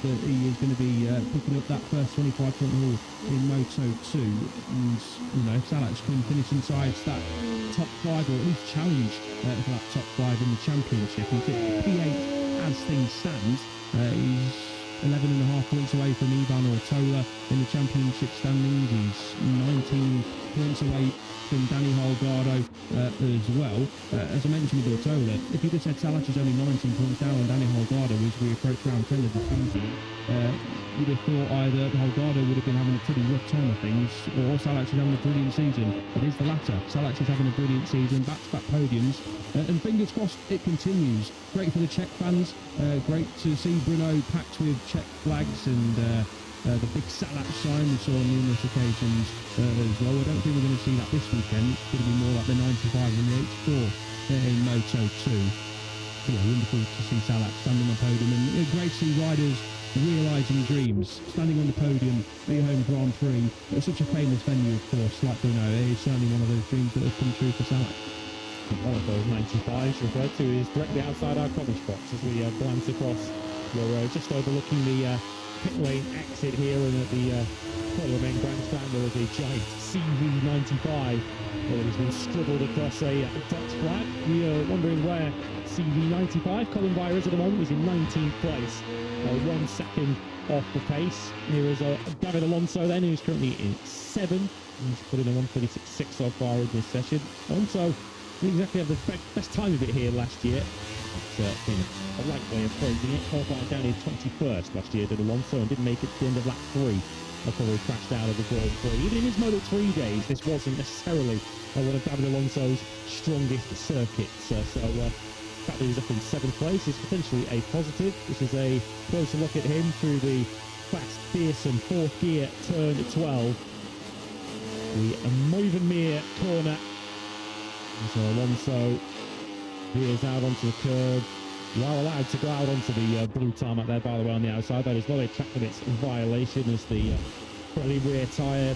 that he is going to be picking up that first 25-point haul in Moto2, and you know, Salach can finish inside that top 5, or at least challenge for that top 5 in the championship. He's at P8 as things stand. He's 11.5 points away from Ivan Ortola in the championship standings. He's 19 points away from Danny Holgado as well. As I mentioned with Ortola, if you'd have said Salach is only 19 points down on Danny Holgado as we approach round 10 of the season, you'd have thought either Holgado would have been having a pretty rough time of things, or Salach is having a brilliant season. It is the latter. Salach is having a brilliant season, back-to-back podiums, and fingers crossed it continues. Great for the Czech fans, great to see Brno packed with Czech flags, and the big Salach sign we saw on numerous occasions as well. I don't think we're going to see that this weekend. It's going to be more like the 95 and the H4 in Moto2. Yeah, wonderful to see Salach standing on the podium, and great to see riders realising dreams, standing on the podium, be home Grand Prix. It's such a famous venue, of course, like Brno. It is certainly one of those dreams that have come true for Salach. One of those 95s referred to is directly outside our coverage box as we glance across. We're just overlooking the pit lane exit here, and at the Colin Main Grandstand there is a giant CV95 that has been scribbled across a Dutch flag. We are wondering where CV95 Colin Vire is at the moment. He's in 19th place, 1 second off the pace. Here is David Alonso then, who's currently in 7. He's put in a 1:36.6 so far in this session. Alonso didn't exactly have the best time of it here last year. It's been a light way of closing it. Qualified down in 21st last year, did Alonso, and didn't make it to the end of lap 3 before he crashed out of the Grand Prix. Even in his Moto3 days, this wasn't necessarily one of David Alonso's strongest circuits. The fact that he's up in 7th place is potentially a positive. This is a closer look at him through the fast, fearsome 4th gear turn 12. The Moivenmere corner. So Alonso veers out onto the curb. You are allowed to go out onto the blue tarmac there, by the way, on the outside. That is not a track limits violation, as the front rear tyre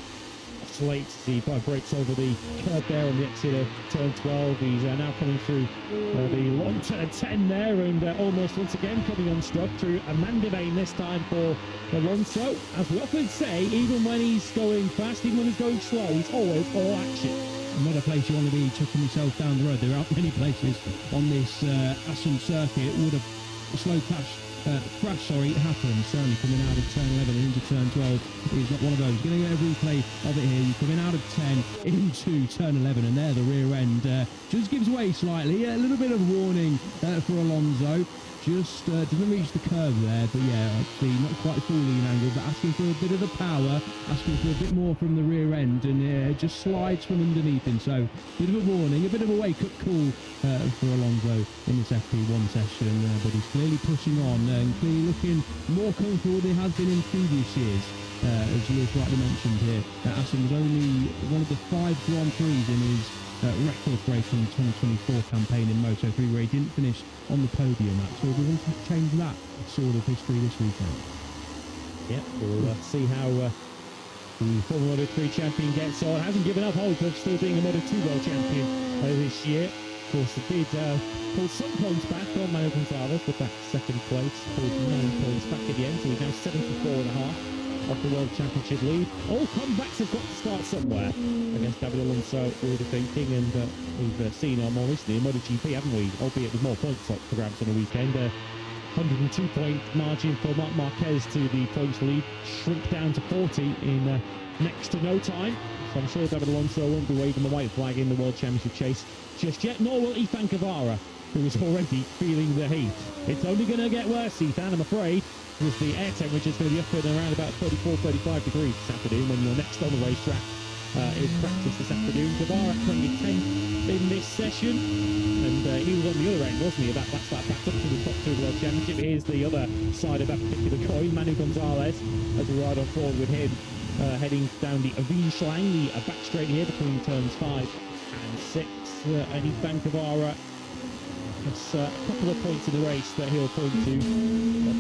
oscillates as he brakes over the curb there on the exit of turn 12. He's now coming through the long turn 10 there, and almost once again coming unstuck through Amanda Vane this time for Alonso. As we often say, even when he's going fast, even when he's going slow, he's always all action. Not a place you want to be chucking yourself down the road. There aren't many places on this Assen circuit would a slow crash happen. Certainly coming out of turn 11 and into turn 12 is not one of those. Getting a replay of it here. You're coming out of 10 into turn 11, and there the rear end just gives way slightly. A little bit of warning for Alonso. Just doesn't reach the curve there, but yeah, actually not quite full lean angle, but asking for a bit of the power, asking for a bit more from the rear end, and it just slides from underneath him. So a bit of a warning, a bit of a wake-up call for Alonso in this FP1 session, but he's clearly pushing on and clearly looking more comfortable than he has been in previous years. As Lewis rightly mentioned here, Assen was only one of the 5 Grand Prix in his record-breaking 2024 campaign in Moto3, where he didn't finish on the podium. So we want to change that sort of history this weekend. Yeah, we'll see how the former Moto3 champion gets on. Hasn't given up hope of still being a Moto2 world champion this year. Of course, it did pull some points back on Manuel Gonzalez, but back to 2nd place. Pulled 9 points back at the end, so he's now 74.5. Off the World Championship lead. All comebacks have got to start somewhere against David Alonso, we were thinking, and we've seen more recently in MotoGP, haven't we? Albeit with more points up for grabs on the weekend. 102-point margin for Marc Marquez to the points lead, shrink down to 40 in next to no time. So I'm sure David Alonso won't be waving the white flag in the World Championship chase just yet, nor will Ethan Guevara, who is already feeling the heat. It's only going to get worse, Ethan, I'm afraid, because the air temperature is going to be up and around about 34, 35 degrees this afternoon when you're next on the racetrack. in practice this afternoon. Guevara playing 10th in this session, and he was on the other end, wasn't he? That lap back up to the top 2 World Championship. Here's the other side of that particular coin, Manu Gonzalez, as we ride on forward with him, heading down the Avine-Schlang, the back straight here between turns 5 and 6. And Ethan Guevara has a couple of points in the race that he'll point to.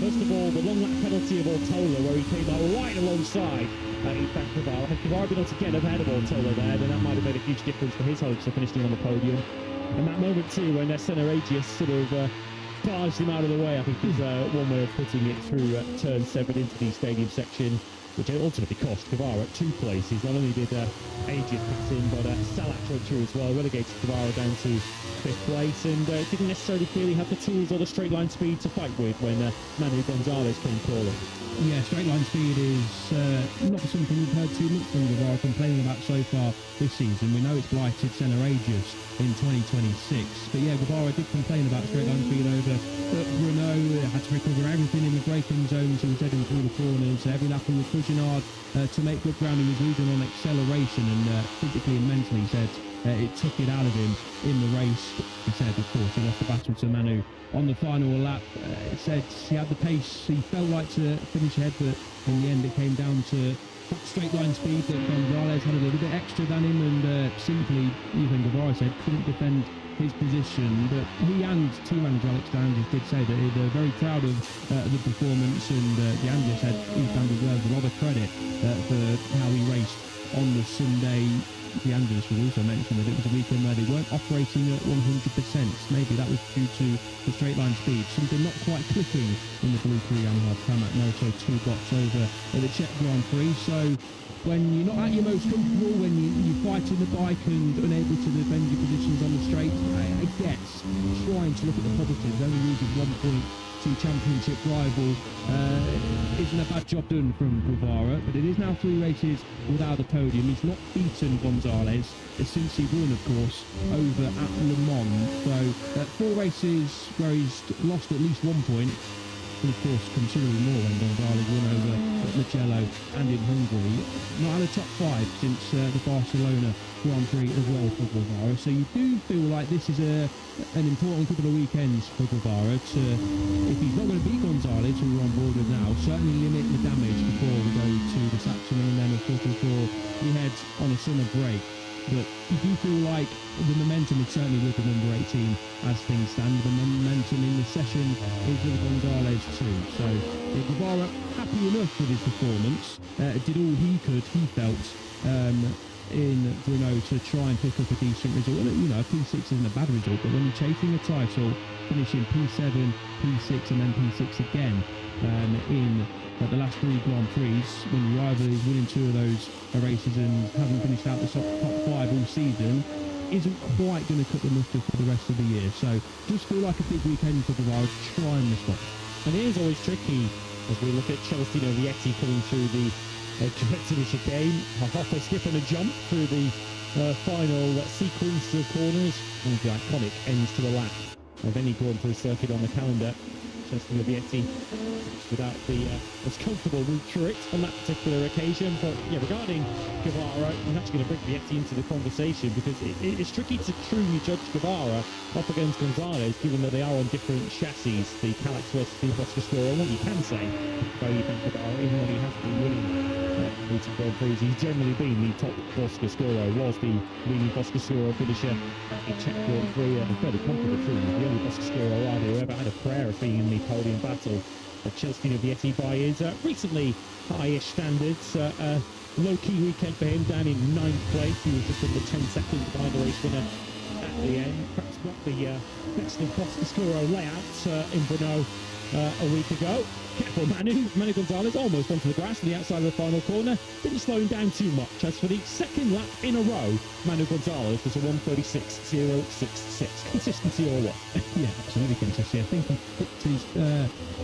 First of all, the long lap penalty of Ortola, where he came out right alongside Ethan Guevara. Had Guevara been able to get ahead of Ortola there, then that might have made a huge difference for his hopes of finishing on the podium. And that moment too, when Senna sort of barged him out of the way, I think is one way of putting it, through turn 7 into the stadium section, which ultimately cost Guevara 2 places. Not only did Aegis pass in, but Salat went through as well, relegated Guevara down to 5th place, and didn't necessarily feel he had the tools or the straight line speed to fight with when Manu Gonzalez came crawling. Yeah, straight line speed is not something we've heard too much from Guevara complaining about so far this season. We know it's blighted Senna Aegis in 2026, but yeah, Guevara did complain about straight line speed over Renault. Had to recover everything in the braking zones. He was heading through the corners. Every lap he was pushing hard to make good ground. He was losing on acceleration, and physically and mentally, he said it took it out of him in the race. He said, of course, he lost the battle to Manu on the final lap. It said he had the pace, he felt like to finish ahead, but in the end it came down to that straight line speed that Gonzalez had a little bit extra than him, and simply, even Guevara said, couldn't defend his position. But he and team manager Alex D'Angelis did say that they're very proud of the performance, and D'Angelis said Ethan deserves a lot of credit for how he raced on the Sunday. D'Angelis was also mentioned that it was a weekend where they weren't operating at 100%. Maybe that was due to the straight line speed, something not quite clicking in the blue 3.5 Pramac Moto2 box over at the Czech Grand Prix. So when you're not at your most comfortable, when you're fighting the bike and unable to defend your positions on the straight, I guess trying to look at the positives, only losing 1 point to championship rival isn't a bad job done from Guevara, but it is now 3 races without a podium. He's not beaten Gonzalez since he won, of course, over at Le Mans. So 4 races where he's lost at least 1 point, and of course considerably more when Gonzalez won over at Mugello and in Hungary. Not had a top 5 since the Barcelona Grand Prix as well for Guevara. So you do feel like this is an important couple of weekends for Guevara to, if he's not going to beat Gonzalez, who we're on board with now, certainly limit the damage before we go to the Saxony, and then of course before we head on a summer break. But you do feel like the momentum is certainly with the number 18 as things stand. The momentum in the session is with Gonzalez too. So Guevara happy enough with his performance, did all he could, he felt, in Renault to try and pick up a decent result. You know, P6 isn't a bad result, but when you're chasing a title, finishing P7, P6 and then P6 again in the last 3 Grand Prix, when your rival is winning 2 of those races and having finished out the top 5 all season, isn't quite going to cut the mustard for the rest of the year. So just feel like a big weekend for Guevara to try and miss one. And it is always tricky as we look at Celestino Vietti coming through the director chicane, a hop, a skip and a jump through the final sequence of corners, and the iconic ends to the lap of any Grand Prix circuit on the calendar. Celestino Vietti without the most comfortable route through it on that particular occasion. But yeah, regarding Guevara, I'm actually going to bring Vietti into the conversation, because it's tricky to truly judge Guevara up against Gonzalez, given that they are on different chassis, the Calax versus the Boscascuro. And what you can say about Ethan Guevara, even though he has been winning recent Grand Prix, he's generally been the top Boscascuro, was the leading Boscascuro finisher in Czech Grand Prix, and fairly confident through the only Boscascuro rider who ever had a prayer of being in the podium battle. Celestino Vietti, by his recently highish standards, low-key weekend for him, down in 9th place. He was just under 10 seconds behind the race winner at the end. Perhaps not the best of Boscascuro layout in Brno a week ago. Careful, Manu Gonzalez almost onto the grass on the outside of the final corner. Didn't slow him down too much, as for the 2nd lap in a row, Manu Gonzalez was a 1:36.066. Consistency or what? Yeah, absolutely consistency. I think he put his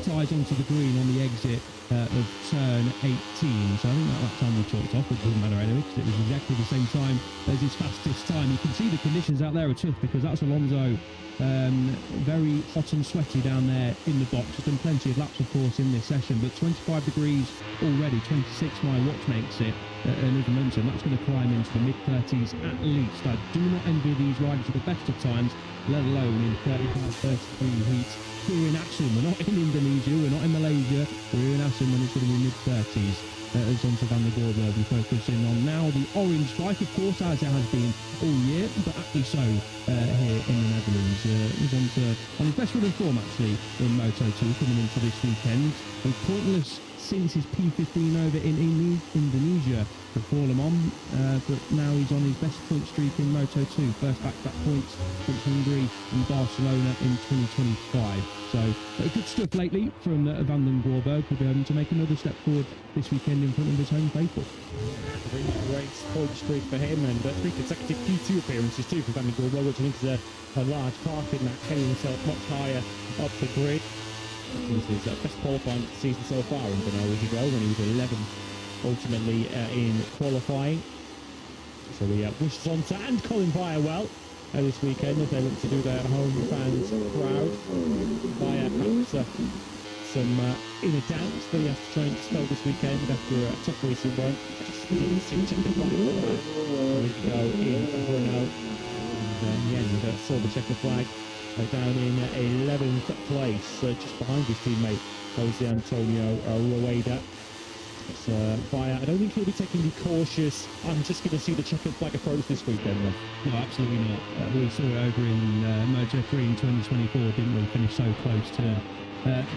tyres onto the green on the exit of turn 18. So I think that time we chalked off. It doesn't matter anyway, because it was exactly the same time as his fastest time. You can see the conditions out there are tough, because that's Alonso very hot and sweaty down there in the box. laps. Has done plenty of laps, of course, in this session, but 25 degrees already, 26 my watch makes it. And as I mentioned, that's going to climb into the mid-30s at least. I do not envy these riders at the best of times, let alone in 35, 33 heats. We're in Assen, we're not in Indonesia, we're not in Malaysia, we're in Assen when it's going to be mid-30s. As Zonta van der Gorbe will be focusing on now the orange flight, of course, as it has been all year, but aptly so here in the Netherlands. Zonta on his best run of form, actually, in Moto2 coming into this weekend. And pointless since his P15 over in Indonesia before Le Mans, but now he's on his best point streak in Moto2. First back-to-back points since Hungary and Barcelona in 2025. So good stuff lately from Van den Gorbe. Could be able to make another step forward this weekend in front of his home faithful. Great point streak for him, and 3 consecutive Q2 appearances too for Van den Gorbe, which I think is a large part in that, getting himself much higher up the grid. This is his best qualifying season so far in Dorna a week ago when he was 11th ultimately in qualifying. So we wish Zonta and Colin Via well this weekend as they look to do their home fans proud. Via perhaps some inner doubts that he has to try and dispel this weekend after a tough recent run. Just needs to check the flag a week ago in Brno. And in the end, saw the checker flag down in 11th place, just behind his teammate Jose Antonio Rueda. So Via, I don't think he'll be taking the cautious, I'm just going to see the checkered flag approach this weekend though. No, absolutely not. We saw it over in Moto3 in 2024, didn't we? Finish so close to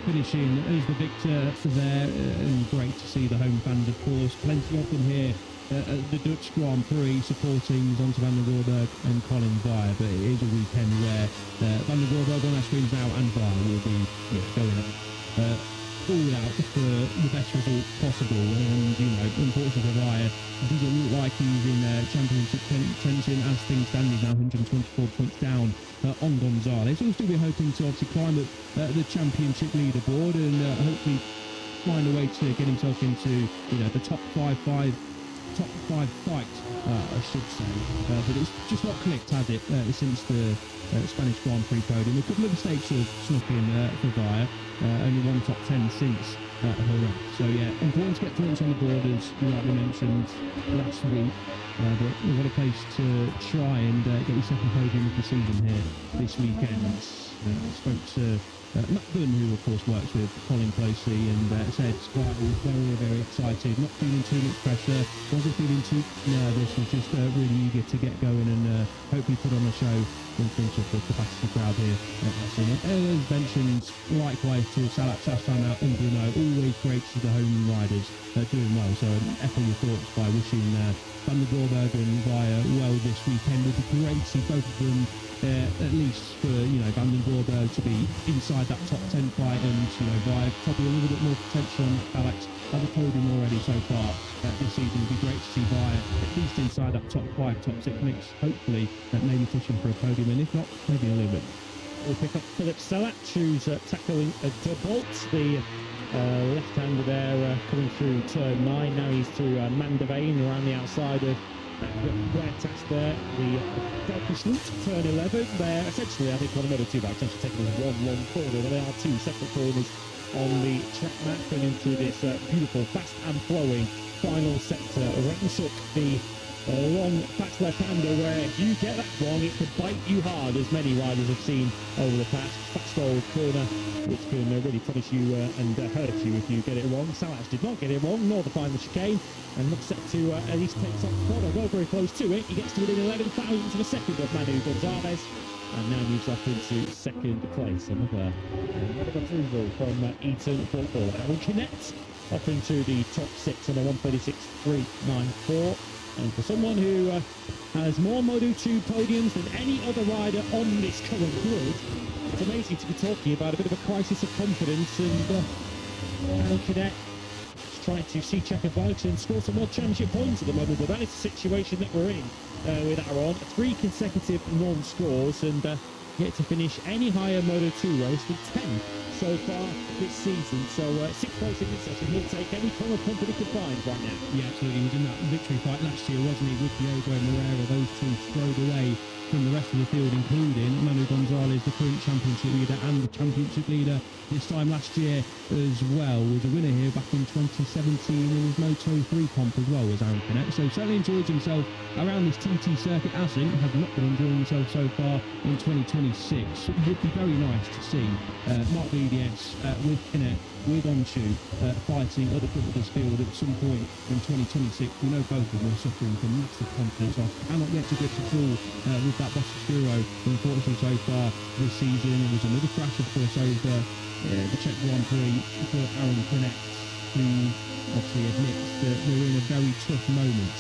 finishing as the victor there, and great to see the home fans, of course. Plenty of them here at the Dutch Grand Prix supporting Zonta van der Gorbe and Colin Via, but it is a weekend where van der Gorbe on our screens now and Via will be going up all out for the best result possible. And unfortunately for Via, doesn't look like he's in championship contention as things stand. He's now 124 points down on Gonzalez. He'll still be hoping to obviously climb up the championship leaderboard and hopefully find a way to get himself into the top five fight, I should say. But it's just not clicked, has it, since the Spanish Grand Prix podium. A couple of mistakes have snuck in for Via. Only one top 10 since her run. So yeah, important to get points on the board, as you rightly mentioned last week. But what a place to try and get your second podium of the season here this weekend. I spoke to Matt Dunn, who of course works with Colin closely, and said Squire was very, very excited, not feeling too much pressure, wasn't feeling too nervous, was just really eager to get going and hopefully put on a show in front of the capacity crowd here at Assen. As mentioned, likewise to Salat Sassan out in Brno, always great to see the home riders doing well. So echo your thoughts by wishing Van der Gorbe and Via well this weekend. It would be great to see both of them at least for Van der Gorbe to be inside that top 10 fight, and Via probably a little bit more potential on Alex at the podium already so far this season. It would be great to see Via at least inside that top 5, top 6 mix, hopefully maybe pushing for a podium, and if not, maybe a little bit. We'll pick up Philip Salat, who's tackling a double. The left-hander there coming through turn 9. Now he's through Mandevane around the outside of Huertas there. The Delphi turn 11 there. Essentially, I think on the Moto2 back, essentially taking one long corner, but there are 2 separate corners on the track map, going into this beautiful, fast and flowing final sector. Ramps up the long fast left-hander where if you get that wrong, it could bite you hard, as many riders have seen over the past. Fast old corner, which can really punish you and hurt you if you get it wrong. Salas did not get it wrong, nor the final chicane, and looks set to at least take top spot, although very close to it. He gets to within 11 thousandths of a second of Manu Gonzalez, and now moves up into second place. Another approval from Eaton Football. Aaron Kinnett up into the top 6 on a 136.394. And for someone who has more Moto2 podiums than any other rider on this current grid, it's amazing to be talking about a bit of a crisis of confidence. And Aaron Cadet is trying to see checkered bikes and score some more championship points at the moment. But that is the situation that we're in with Aaron. 3 consecutive non-scores and yet to finish any higher Moto2 race than 10 so far this season. So 6th place in this session, he'll take any kind of confidence he can find right now. Yeah, absolutely. He was in that victory fight last year, wasn't he, with Diogo Moreira. Those two strode away from the rest of the field, including Manu Gonzalez, the current championship leader and the championship leader this time last year as well. Was a winner here back in 2017 in his Moto3 comp as well, was Aaron Canet. So certainly enjoyed himself around this TT circuit. Assen has not been enjoying himself so far in 2026. It would be very nice to see Mark VDS with Canet, with Onshu, fighting other people this field at some point in 2026. We know both of them are suffering from massive confidence loss. Cannot get to grips at all with that Boscoscuro, unfortunately, so far this season. It was another crash, of course, over the Czech Grand Prix for Aaron Canet, who obviously admits that we're in a very tough moment.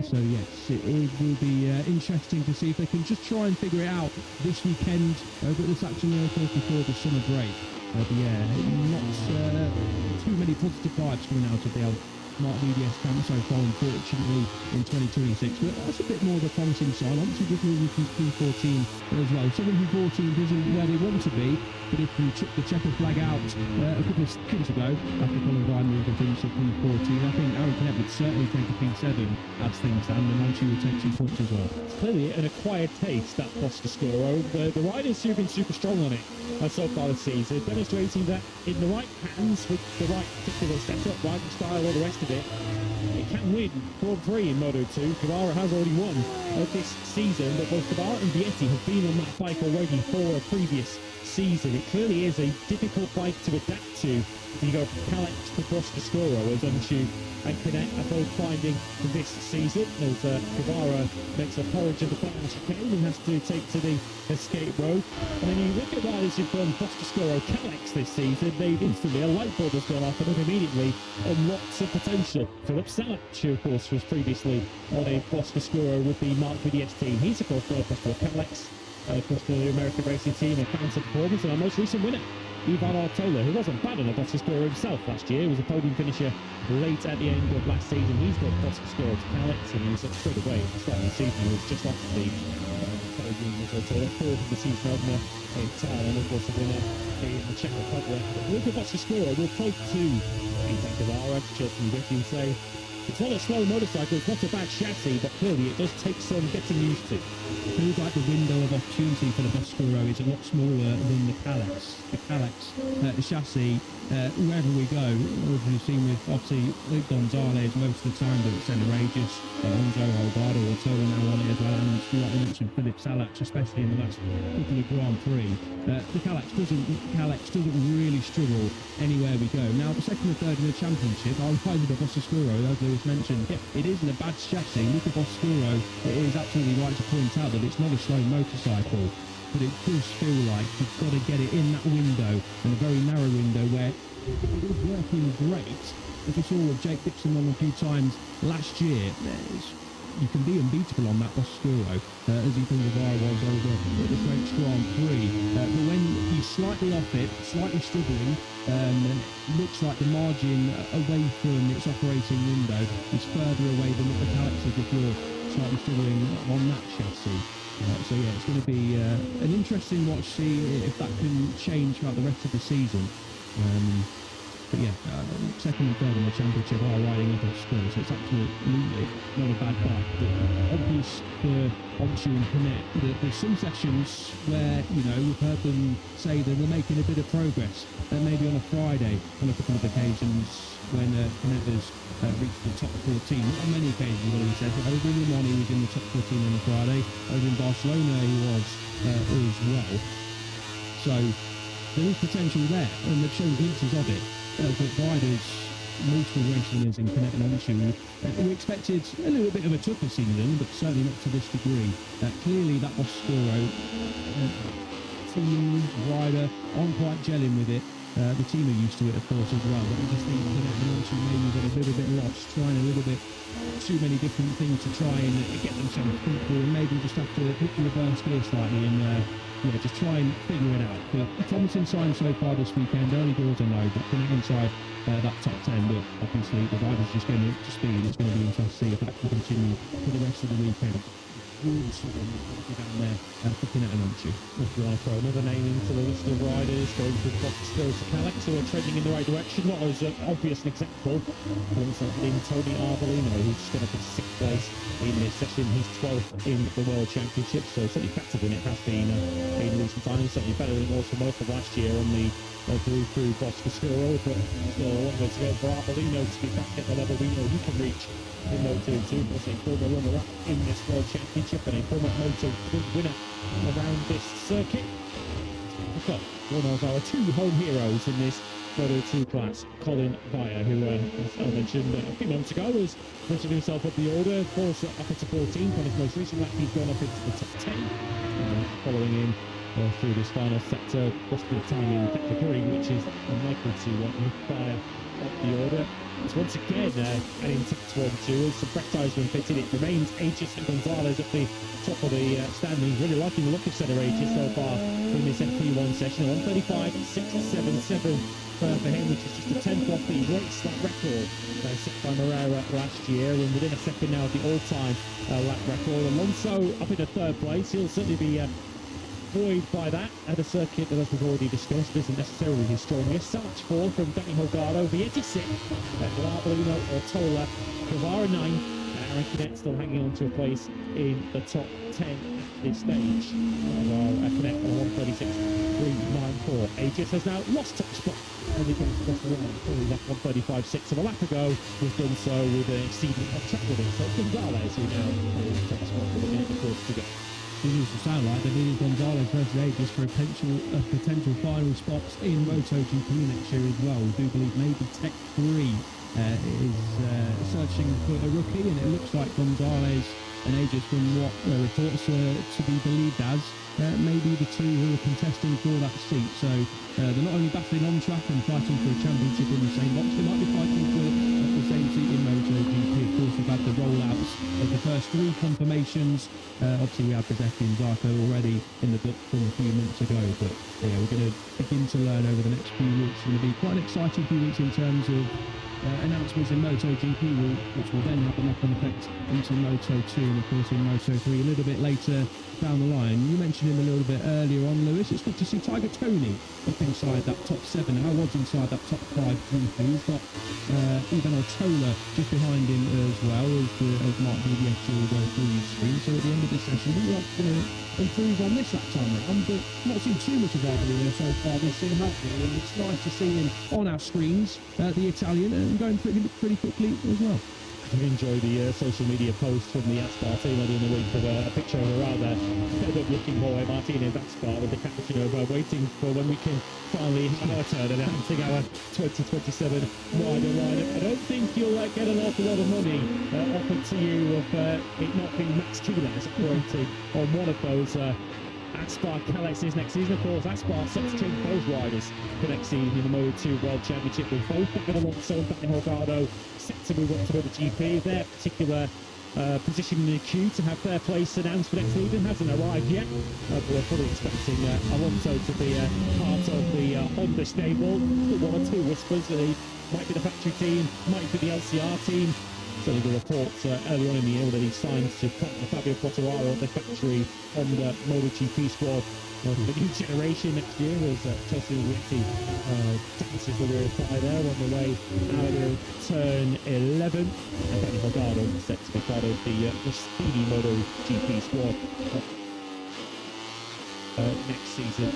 So yes, it will be interesting to see if they can just try and figure it out this weekend over at the Saxon Airport before the summer break. But yeah, not too many positive vibes coming out of the Mark VDS camp so far, unfortunately, in 2026. But that's a bit more of a promising sign. Obviously, just moving from P14 as well. 17-14 isn't where they want to be, but if we took the checker flag out a couple of seconds ago, after Colin Ryan moved to finish at P14, I think Aaron Canet would certainly take a P7 as things stand, and Monty would take 2 points as well. It's clearly an acquired taste, that Boscoscuro. The riders who've been super strong on it so far this season, demonstrating that in the right hands, with the right particular setup, riding style, all the rest of it, it can win Grand Prix in Moto2. Guevara has already won this season, but both Guevara and Vietti have been on that bike already for a previous season. It clearly is a difficult bike to adapt to. You go from Calex to Boscoscuro, as Onshu and Canet are both finding this season, as Guevara makes a porridge of the final chicane and has to take to the escape road. And then you look at riders who've gone Boscoscuro, Calex this season, they've instantly, a light bulb has gone off and they've immediately unlocked some potential. Philip Salat, who of course was previously on a Boscoscuro with the Mark VDS team. He's of course got across to a Calex, and of course to the American racing team, a fancy performance, and our most recent winner, Ivan Artola, who wasn't bad on a Boscoscuro himself last year. He was a podium finisher late at the end of last season. He's got Boscoscuro to Calex, and he was straight away at the start of the season. He was just off the podium with Artola, fourth of the season opener in town, and of course the winner in the Czech Republic. Luca Boscoscuro will take to Peter Guevara, Chilton Whitty say. It's not a slow motorcycle, it's not a bad chassis, but clearly it does take some getting used to. It feels like the window of opportunity for the Boscoscuro is a lot smaller than the Calex. The Calex chassis, wherever we go, as we've seen with obviously Luke Gonzalez most of the time, but it's outrageous. Enzo Holgado or Tola now on it as well, and like we mentioned, Philip Salat, especially in the last couple of Grand Prix. The Calex doesn't really struggle anywhere we go. Now, the second and third in the championship, I'll find the Boscoscuro, as Lewis mentioned, it isn't a bad chassis. Luca Boscoscuro, it is absolutely right to point out that it's not a slow motorcycle, but it does feel like you've got to get it in that window, in a very narrow window where it is working great. As we saw with Jake Dixon on a few times last year, you can be unbeatable on that Boscoscuro, as Ethan Guevara was over at the French Grand Prix. But when he's slightly off it, slightly struggling, looks like the margin away from its operating window is further away than what the Calex is if you're slightly struggling on that chassis. So yeah, it's going to be an interesting watch, see if that can change throughout the rest of the season. But yeah, second and third in the championship are riding a Boscoscuro, so it's absolutely not a bad bike. But obvious for Onshu and Canet that there's some sessions where, you know, we've heard them say that they're making a bit of progress, and maybe on a Friday on a couple of occasions when Canet has reached the top 14. Not on many occasions, what he said. Over in Le Mans, he was in the top 14 on a Friday. Over in Barcelona, he was as well. So there is potential there, and they've shown glimpses of it. But riders, multiple race winners in Canet and Onshu, we expected a little bit of a tougher season, but certainly not to this degree. Clearly that Boscoscuro team, rider, aren't quite gelling with it. The team are used to it, of course, as well. But I just think Canet and Onshu maybe got a little bit lost, trying a little bit too many different things to try and get themselves comfortable, and maybe just have to hit the reverse gear slightly and just try and figure it out. But promising signs so far this weekend. Early doors are low, but Canet inside that top 10. But obviously the riders just getting up to speed. It's going to be interesting to see if that can continue for the rest of the weekend. really strong down there, picking at an onto. If you want to throw another name into the list of riders going through Box Spirits of Alex, who are trending in the right direction, not as obvious an example, but also in Tony Arbolino, who's just going to pick 6th place in this session. He's 12th in the World Championship, so certainly better than it has been in recent times, certainly better than it was for most of last year on the through Bosco Road, but still a long way to go for Arbolino to be back at the level we know he can reach in Moto2, plus a former runner-up in this World Championship and a former Moto3 winner around this circuit. We've got one of our 2 home heroes in this Moto2 class, Colin Vire, who, as I mentioned a few moments ago, has lifted himself up the order, of course, up into 14th. On his most recent lap, he's gone up into the top 10, following in through this final sector, lost a bit of time in Sector 3, which is unlikely to lift Vire up the order. It's once again an intense 1-2 as some fresh tyres have been fitted. It remains Aegis and Gonzalez at the top of the standings. Really liking the look of Center Aegis so far in this MP1 session. 1:35.677 for him, which is just a 10th off the race lap record set by Moreira last year, and within a second now of the all-time lap record. Alonso up in the 3rd place. He'll certainly be buoyed by that at a circuit that, as we've already discussed, isn't necessarily his strongest. Sarge 4 from Danny Holgado, Vietti 6, Arbolino Ortola, Guevara 9, Aaron Canet still hanging on to a place in the top 10 at this stage. While Canet on 1:36.394. Aegis has now lost top spot and he comes across the line. Probably left 1:35.6 of a lap ago, was done so with an exceeding off track with it. So Gonzalez, who now holds top spot with a minute and a quarter to go. It used to sound like they needed Gonzalez versus Aegis for potential final spots in MotoGP next year as well. We do believe maybe Tech 3 is searching for a rookie, and it looks like Gonzalez and Aegis, from what reports to be believed as, maybe the 2 who are contesting for that seat. So they're not only battling on track and fighting for a championship in the same box, they might be fighting for the same seat in MotoGP. Of course, we've had the rollouts of the first 3 confirmations. Obviously, we had Bezzecchi and Zarco already in the book from a few months ago, but yeah, we're going to begin to learn over the next few weeks. It's going to be quite an exciting few weeks in terms of announcements in MotoGP, which will then have a knock-on effect into Moto2 and of course in Moto3 a little bit later down the line. You mentioned him a little bit earlier on, Lewis. It's good to see Tiger Tony up inside that top 7 now. Was inside that top 5 briefly. He's got even Ortola just behind him as well as Mark Vietti will go through his screen. So at the end of this session, we're going to improve on this that time around, but not seen too much of Arbolino so far this year, have we? And it's nice to see him on our screens, the Italian, and going pretty quickly as well. I enjoy the social media post from the Aspar team earlier in the week of a picture of a rather fed-up-looking boy, Martinez Aspar, with the caption of waiting for when we can finally have our turn and announcing our 2027 rider lineup. I don't think you'll get an awful lot of money offered to you of it not being Max Quiles operating on one of those Aspar Calexes next season. Of course, Aspar set to change both riders for next season in the Moto2 World Championship, with both David Alonso and Danny Holgado set to move up to MotoGP. Their particular position in the queue to have their place announced for next season hasn't arrived yet, but we're fully expecting Alonso to be part of the Honda stable. 1 or 2 whispers that he might be the factory team, might be the LCR team. Certainly the reports early on in the year that he signed to partner Fabio Quartararo at the factory Honda MotoGP squad for the new generation next year, as Chelsea Vietti dances the rear fly there on the way out of turn 11. And Danny Holgado set to be part of the speedy MotoGP squad next season.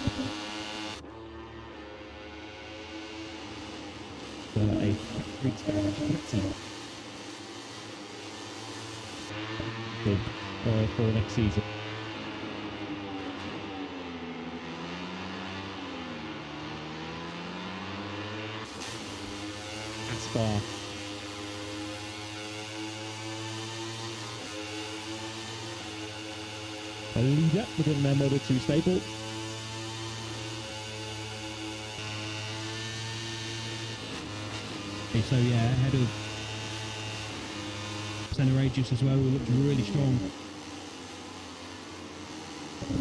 A factory for next season. Aspar a leader within their Moto2 stable. Okay, so yeah, ahead of Center Aegis as well, who looked really strong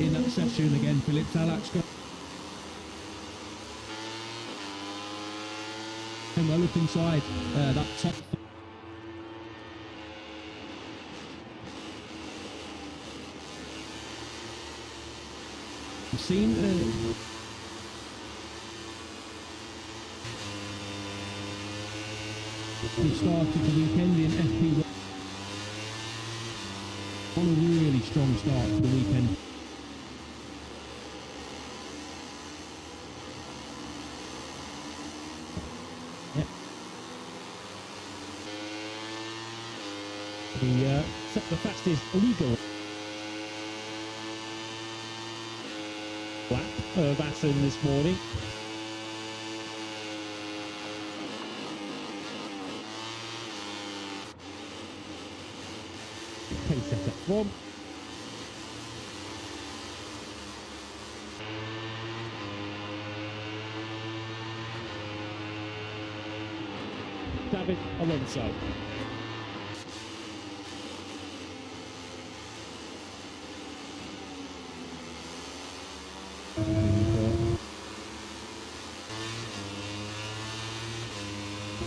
in that session. Again, Philippe Talax got and well up inside that top. We've seen we've started the weekend in FP1 on a really strong start to the weekend. Yep. The fastest legal lap of Assen this morning. Pace set up from David Alonso.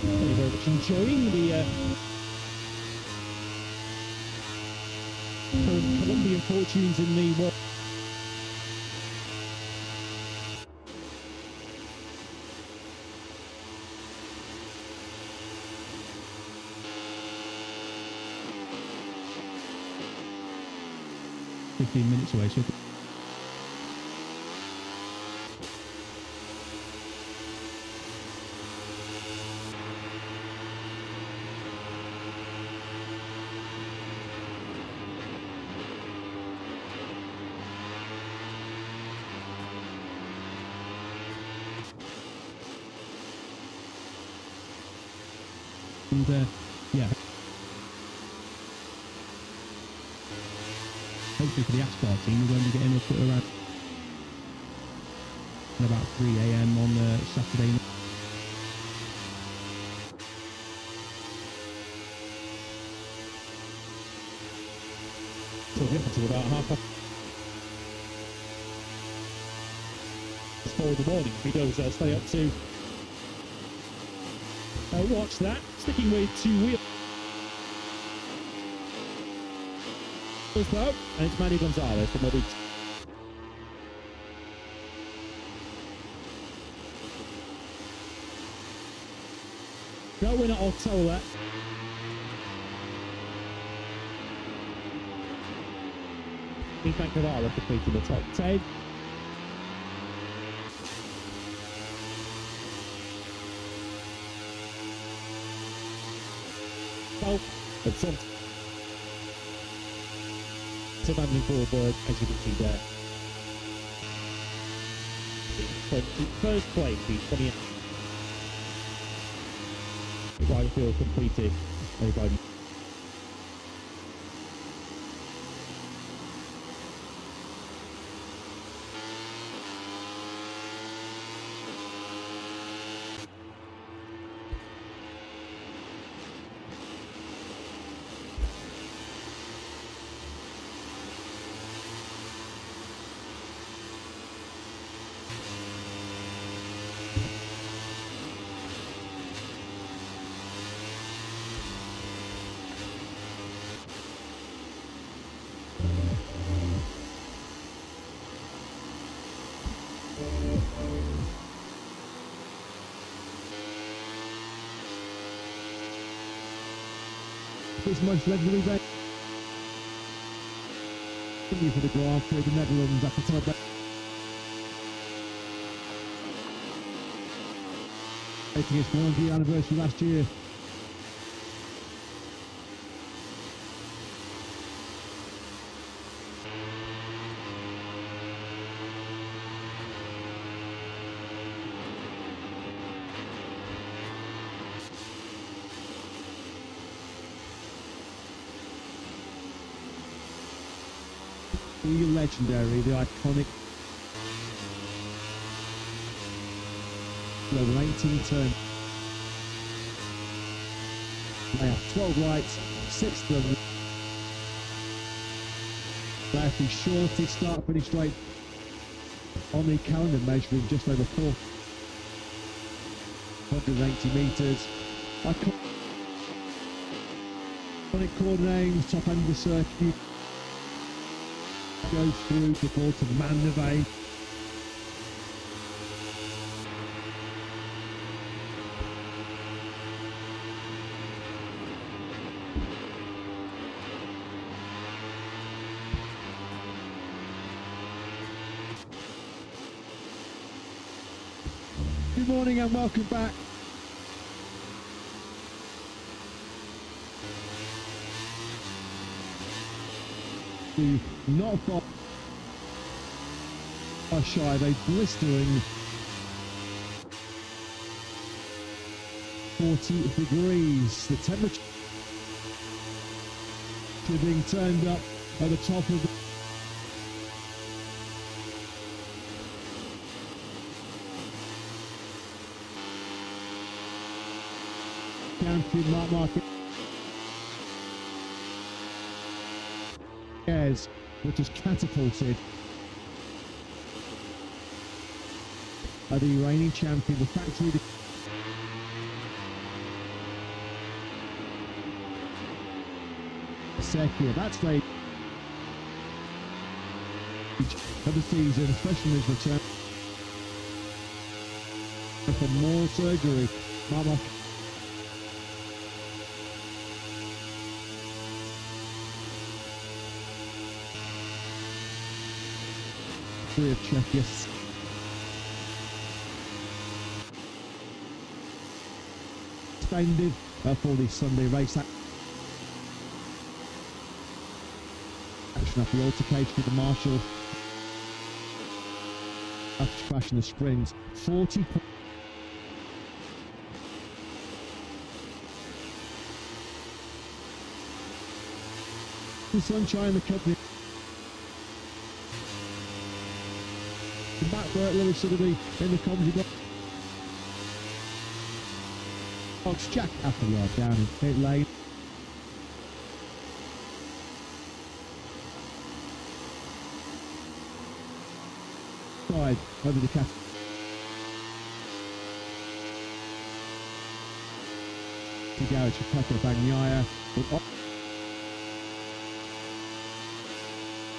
Very much enjoying the Colombian fortunes in the world. Minutes away, so and yeah, hopefully for the Ascar team we're going to be getting up at around about 3 AM on Saturday night. So we're up to about half past 4 in the morning. We don't stay up to watch that. Sticking with two wheels though, and it's Manny Gonzalez from Moto2. No winner Altola. Ethan Cavalla completing the top 10. And some advancing forward, as you can see there. First place, the 20th. Right field completed. Everybody. This most legendary event for the Grand Prix of the Netherlands after time making its 100th anniversary last year. The legendary, the iconic over 18 turn. They have 12 lights, 6 of them. They have the shortest start finish straight on the calendar, measuring just over 480 metres. Iconic corner names, top end of the circuit. Goes through the ball to the man of Good morning and welcome back. To not far shy of a blistering 40 degrees. The temperature being turned up at the top of the champion Mark Marquez, which is catapulted the reigning champion, the factory. Second, that stage of the season, especially his return for more surgery. Mama free of Czechia. Suspended for the Sunday race. Action after the altercation with the marshal after crashing the sprint. 40 the sunshine, the company. Matt Burtley was sort of in the comedy box. Jack Appleyard down in pit lane. Side over the cat. To garage for Pekka Bagnaia.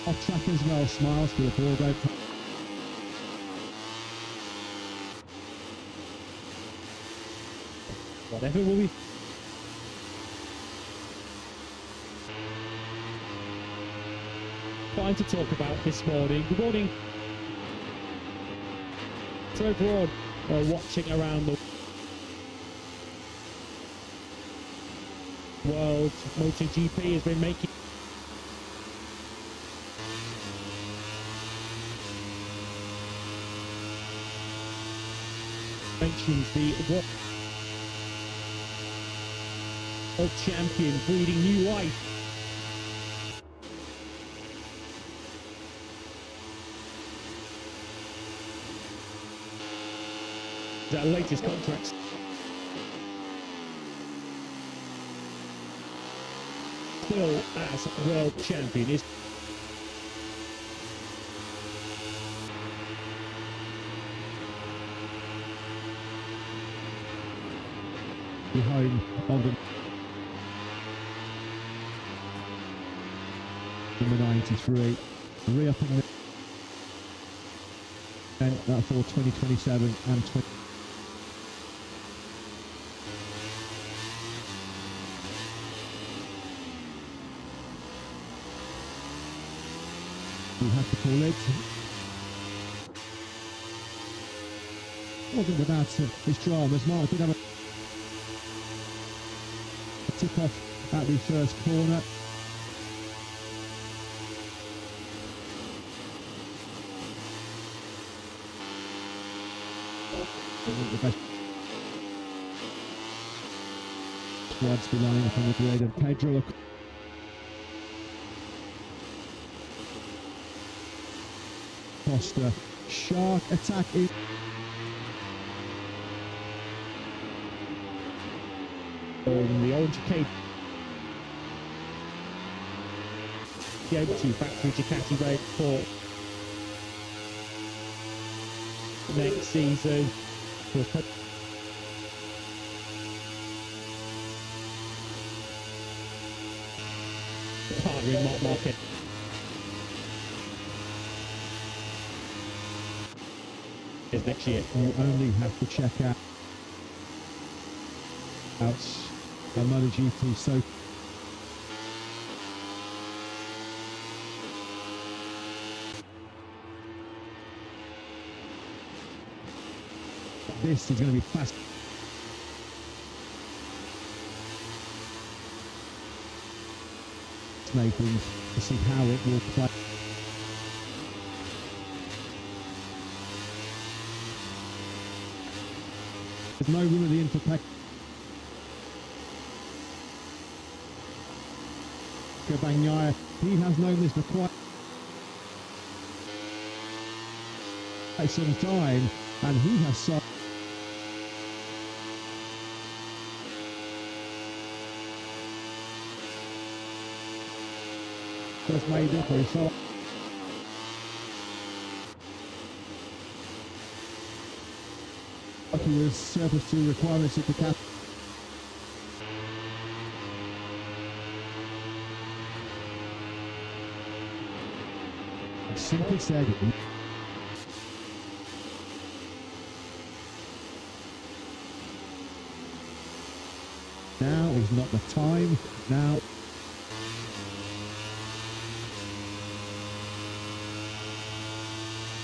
Off track as well, smiles for the Bordeaux. Whatever will be fine to talk about this morning. Good morning to everyone watching around the world. MotoGP has been making mentions the world champion breathing new life. That latest contract still as world champion is behind of the number 93, re-upping the for 2027 and 20. We have to call it. Wasn't without his dramas. Mark did have a tip off at the first corner. The best squads belonging from the grid, and Pedro Costa. Shark attack in. The orange cape. The M2 factory Ducati Red for next season. Partner in Mark Marquez. Is next year. You only have to check out a MotoGP so This is going to be fast. Nathan, to see how it will play. There's no room at the interpack. Bagnaia, he has known this for quite some time, and he has so just made up for himself. He was surface to requirements of the cap. Simply said, now is not the time. Now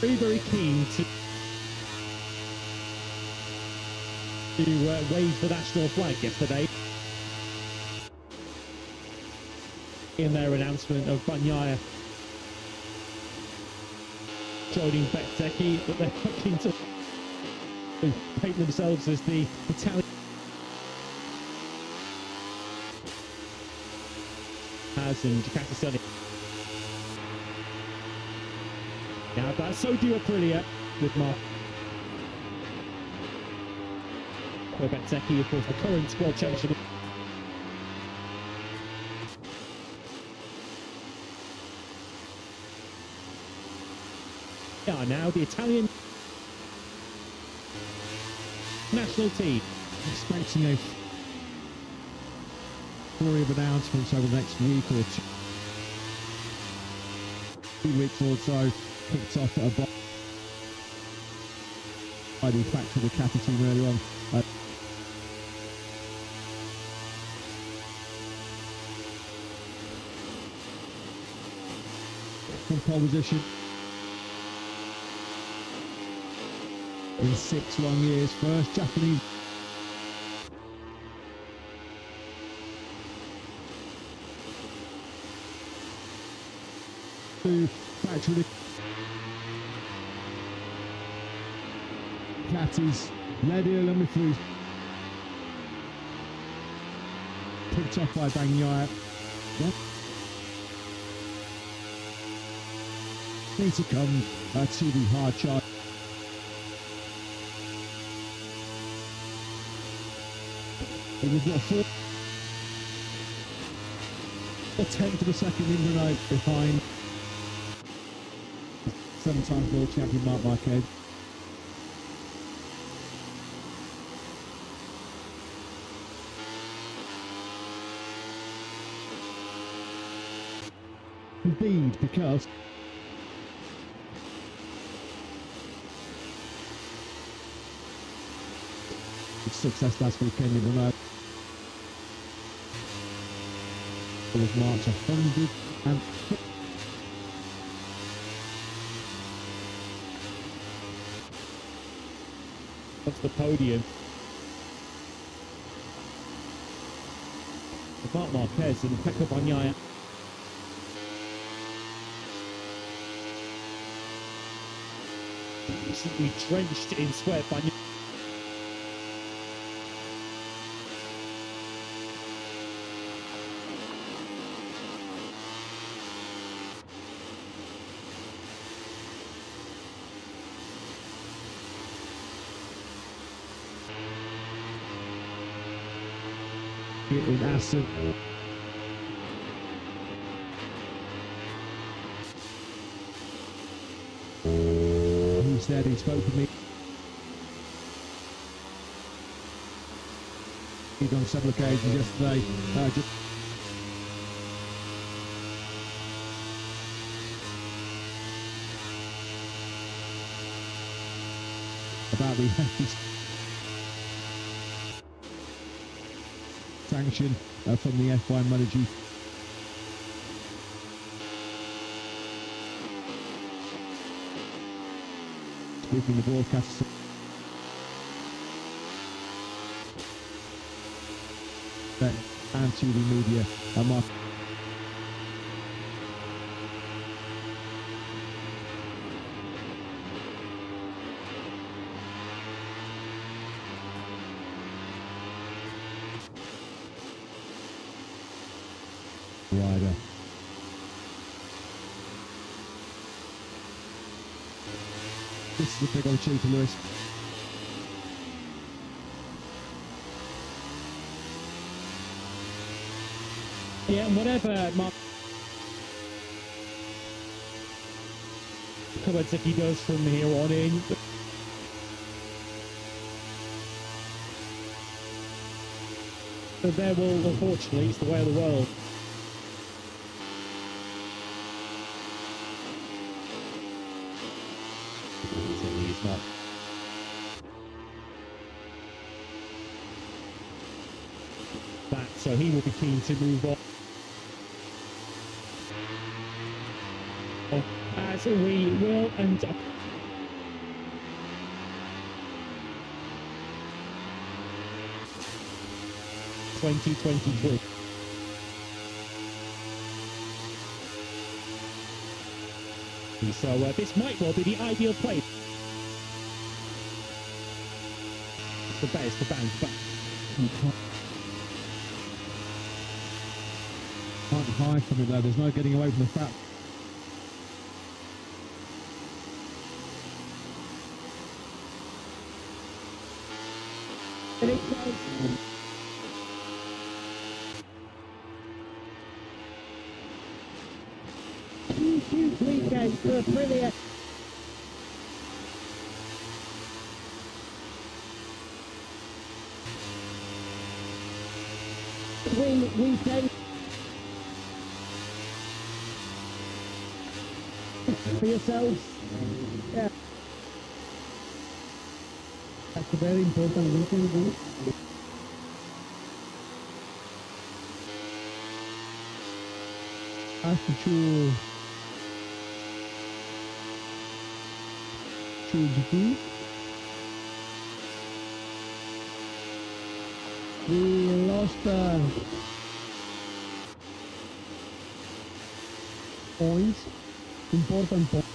very, very keen to wave the national flag yesterday in their announcement of Bagnaia joining Bezzecchi, but they're looking to paint themselves as the Italian as in Ducati. Now that's so due Aprilia with Mark Bezzecchi, of course, the current world champion. Now the Italian national team expecting a flurry of announcements over the next week or 2 weeks or so. Kicked off at a by the factory of the Ducati team earlier on. From pole position in 6 long years, first Japanese to factory Ducatis led early through, picked off by Bagnaia. Need to come to the hard charge. It was what, 4/10 of a second in the night behind 7-time world champion Marc Marquez. Indeed, because success last weekend in the night was March 100 and off the podium. Marc Marquez and Pecco Bagnaia recently drenched in sweat. Bagnaia in Assen. He said he spoke with me on several occasions yesterday. Just about the sanction from the F1 MotoGP. Speaking the broadcast, TV media. Mark. Rider. This is a big opportunity for Lewis. Yeah, and whatever Mark comments if he does from here on in. But there will, unfortunately, it's the way of the world. He's not. That, so he will be keen to move on. As we will, and 2023. So this might well be the ideal place. The best, the bounce back. Quite high coming there. There's no getting away from the fact. And it goes. Huge weekend for Aprilia. Win weekend for yourselves. Yeah. That's a very important weekend. After GP. We lost points, important points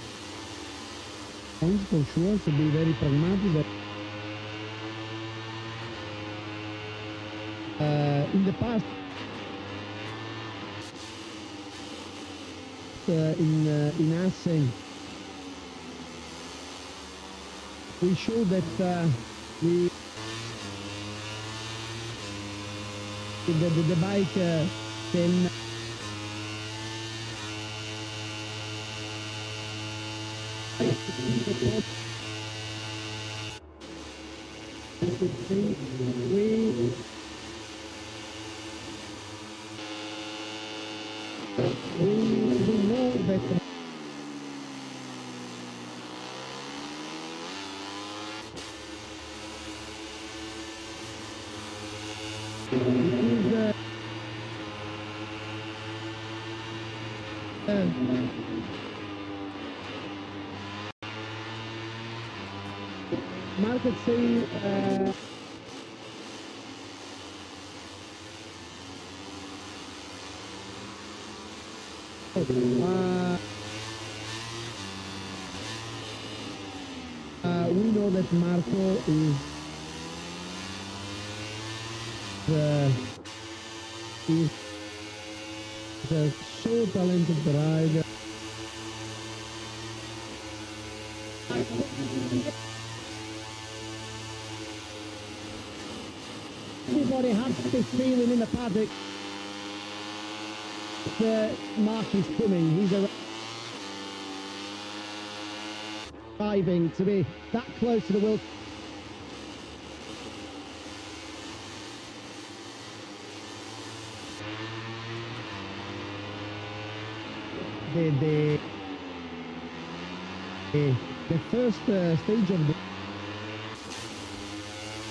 for sure, to be very pragmatic. In the past, in Assen, we showed that the bike can we know that market saying we know that Marco is a so talented rider. Everybody has this feeling in the paddock that Mark is coming. He's arriving to be that close to the world. The first stage of the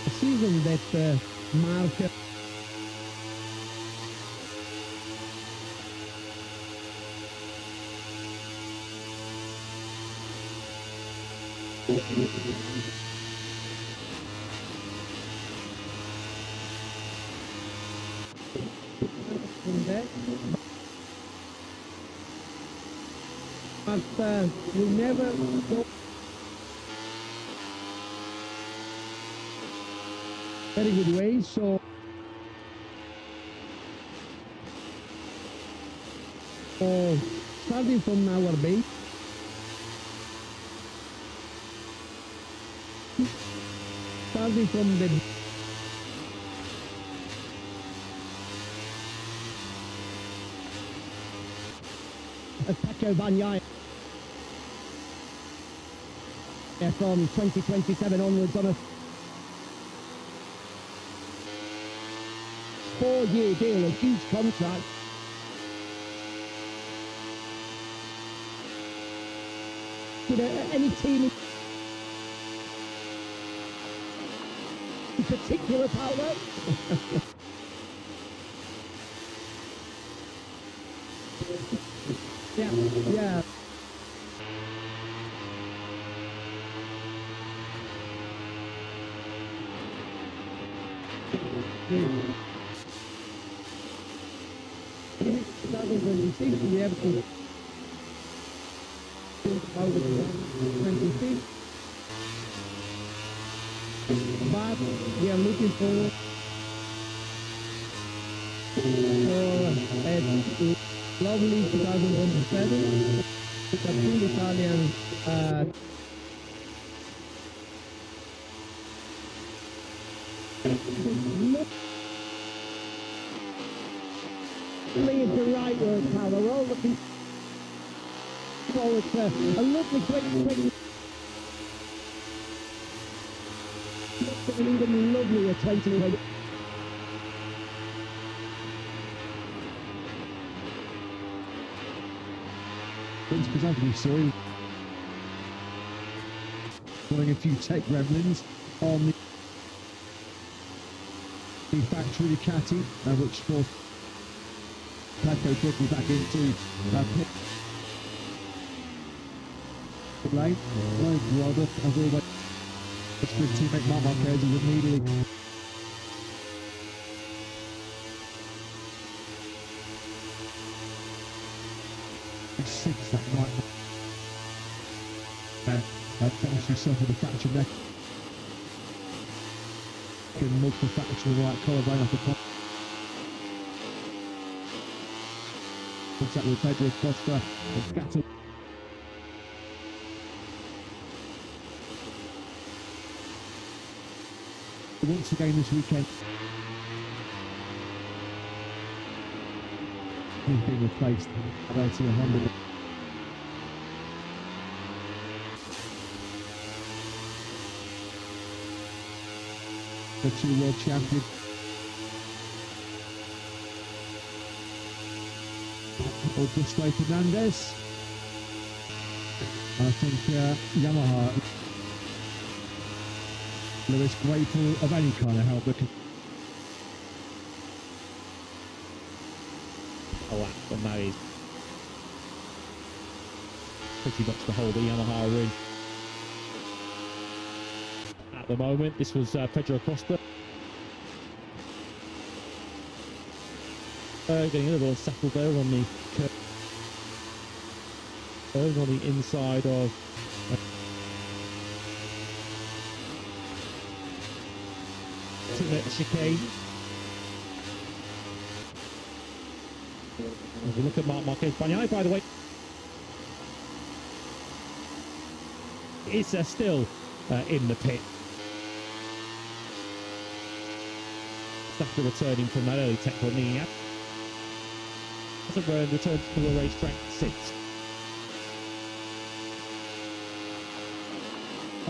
season that Mark we never go very good way, so starting from our base, starting from the Pecco Bagnaia from 2027 onwards on a 4-year deal, a huge contract. You know, any team in particular, Paolo? Yeah. We have to over 26, but we are looking forward for a lovely 2027 with a full Italian is the right word, Paolo. We're all looking forward to a lovely quick an even lovelier 2020. Because Anthony saw running a few tech gremlins on the factory Ducati, which forced Pecco quickly back into pit lane. No brother, as always, his teammate Marc Marquez is immediately six that night and finished himself with a fractured neck and multiple fracture in the right collarbone after contact with Pedro Costa and Gatto. Once again this weekend he's been replaced by a Honda. The 2 world champion Augusto Fernandez. I think Yamaha Lewis grateful of any kind of help because a lap, and that is pretty much the whole of the Yamaha are in at the moment. This was Pedro Costa getting a little settled there on the curve on the inside of chicane. If you look at Marc Marquez, Bagnaia, by the way, is still in the pit after returning from that early technical knee. Hasn't returned to the racetrack since.